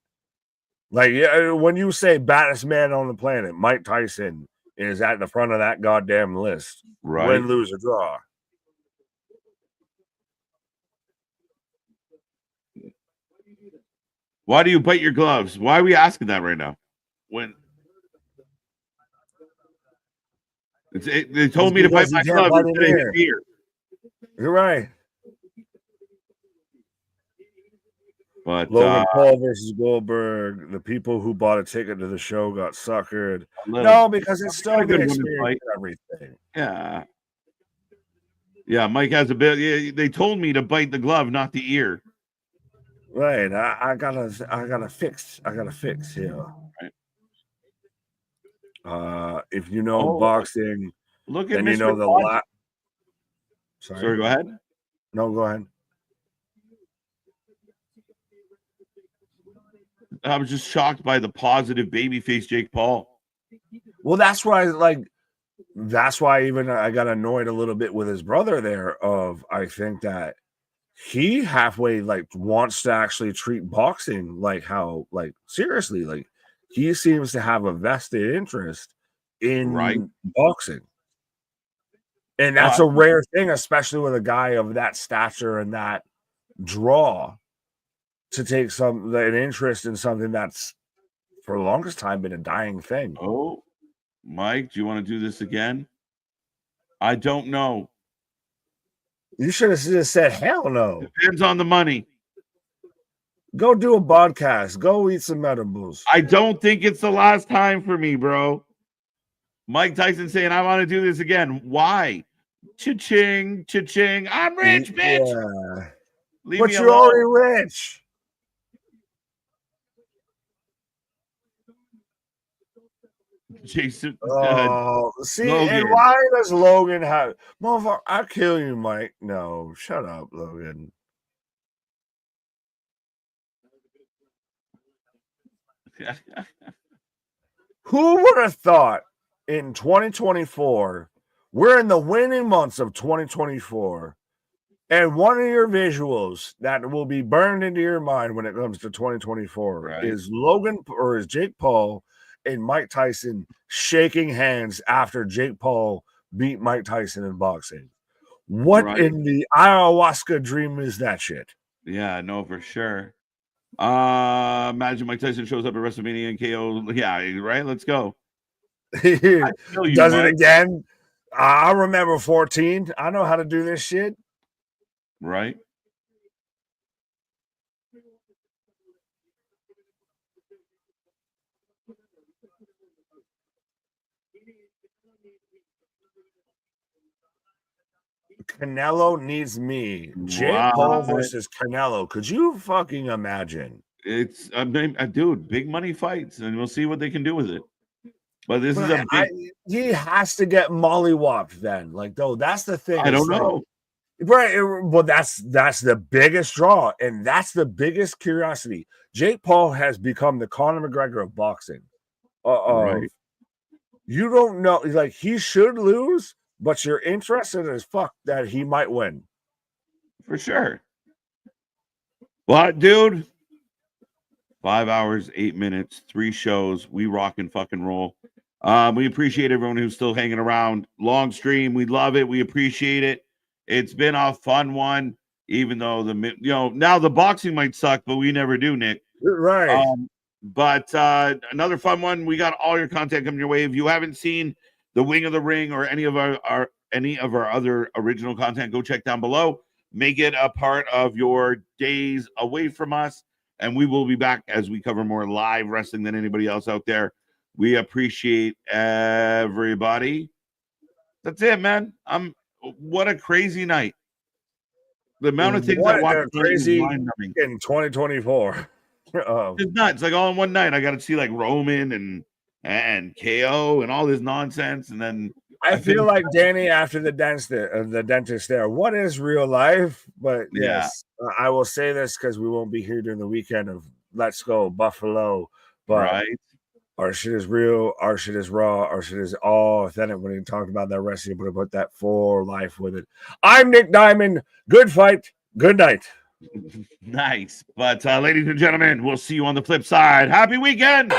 Like, when you say baddest man on the planet, Mike Tyson is at the front of that goddamn list. Right. Win, lose, or draw. Why do you bite your gloves? Why are we asking that right now? When they told me to bite my glove instead of his ear. You're right. But Logan Paul versus Goldberg, the people who bought a ticket to the show got suckered. No, because it's still a good experience and everything. Yeah. Yeah, Mike has a bit. Yeah, they told me to bite the glove, not the ear. Right. I gotta fix here. Right. If you know boxing, look at then you know the Sorry, go ahead. No, go ahead. I was just shocked by the positive babyface Jake Paul. Well, that's why even I got annoyed a little bit with his brother there. I think that he halfway wants to actually treat boxing seriously. He seems to have a vested interest in boxing. And that's a rare thing, especially with a guy of that stature and that draw, to take an interest in something that's for the longest time been a dying thing. Oh, Mike, do you want to do this again? I don't know. You should have just said hell no. Depends on the money. Go do a podcast. Go eat some edibles. I don't think it's the last time for me, bro. Mike Tyson saying, I want to do this again. Why? Cha-ching, cha-ching. I'm rich, bitch. Yeah. But you're already rich. Jason. See, Logan. And why does Logan have motherfucker? I'll kill you, Mike. No, shut up, Logan. Who would have thought in 2024, we're in the winning months of 2024, and one of your visuals that will be burned into your mind when it comes to 2024 is Jake Paul and Mike Tyson shaking hands after Jake Paul beat Mike Tyson in boxing. What in the ayahuasca dream is that shit? Yeah, no, for sure. Imagine Mike Tyson shows up at WrestleMania and KO. Yeah, right. Let's go. Does it again? I remember 14. I know how to do this shit. Right. Canelo needs me. Jake Paul versus Canelo. Could you fucking imagine? It's dude, big money fights, and we'll see what they can do with it. But he has to get mollywopped then. That's the thing. I don't know. Right, well, that's the biggest draw, and that's the biggest curiosity. Jake Paul has become the Conor McGregor of boxing. Right. You don't know, he should lose, but you're interested as fuck that he might win. For sure. What, dude? 5 hours, 8 minutes, 3 shows. We rock and fucking roll. We appreciate everyone who's still hanging around. Long stream. We love it. We appreciate it. It's been a fun one. even though now the boxing might suck, but we never do, Nick. Right. But another fun one. We got all your content coming your way. If you haven't seen the Wing of the Ring or any of our other original content, go check down below. Make it a part of your days away from us, and we will be back as we cover more live wrestling than anybody else out there. We appreciate everybody. That's it, man. What a crazy night. The amount of things I watched crazy in 2024. It's nuts. Like all in one night, I got to see like Roman and KO and all this nonsense, and then I feel like Danny after the dentist there. What is real life? But yes, I will say this because we won't be here during the weekend of Let's Go Buffalo. But our shit is real. Our shit is raw. Our shit is all authentic. When he talked about that wrestling, but about that for life with it. I'm Nick Diamond. Good fight. Good night. Nice. But ladies and gentlemen, we'll see you on the flip side. Happy weekend.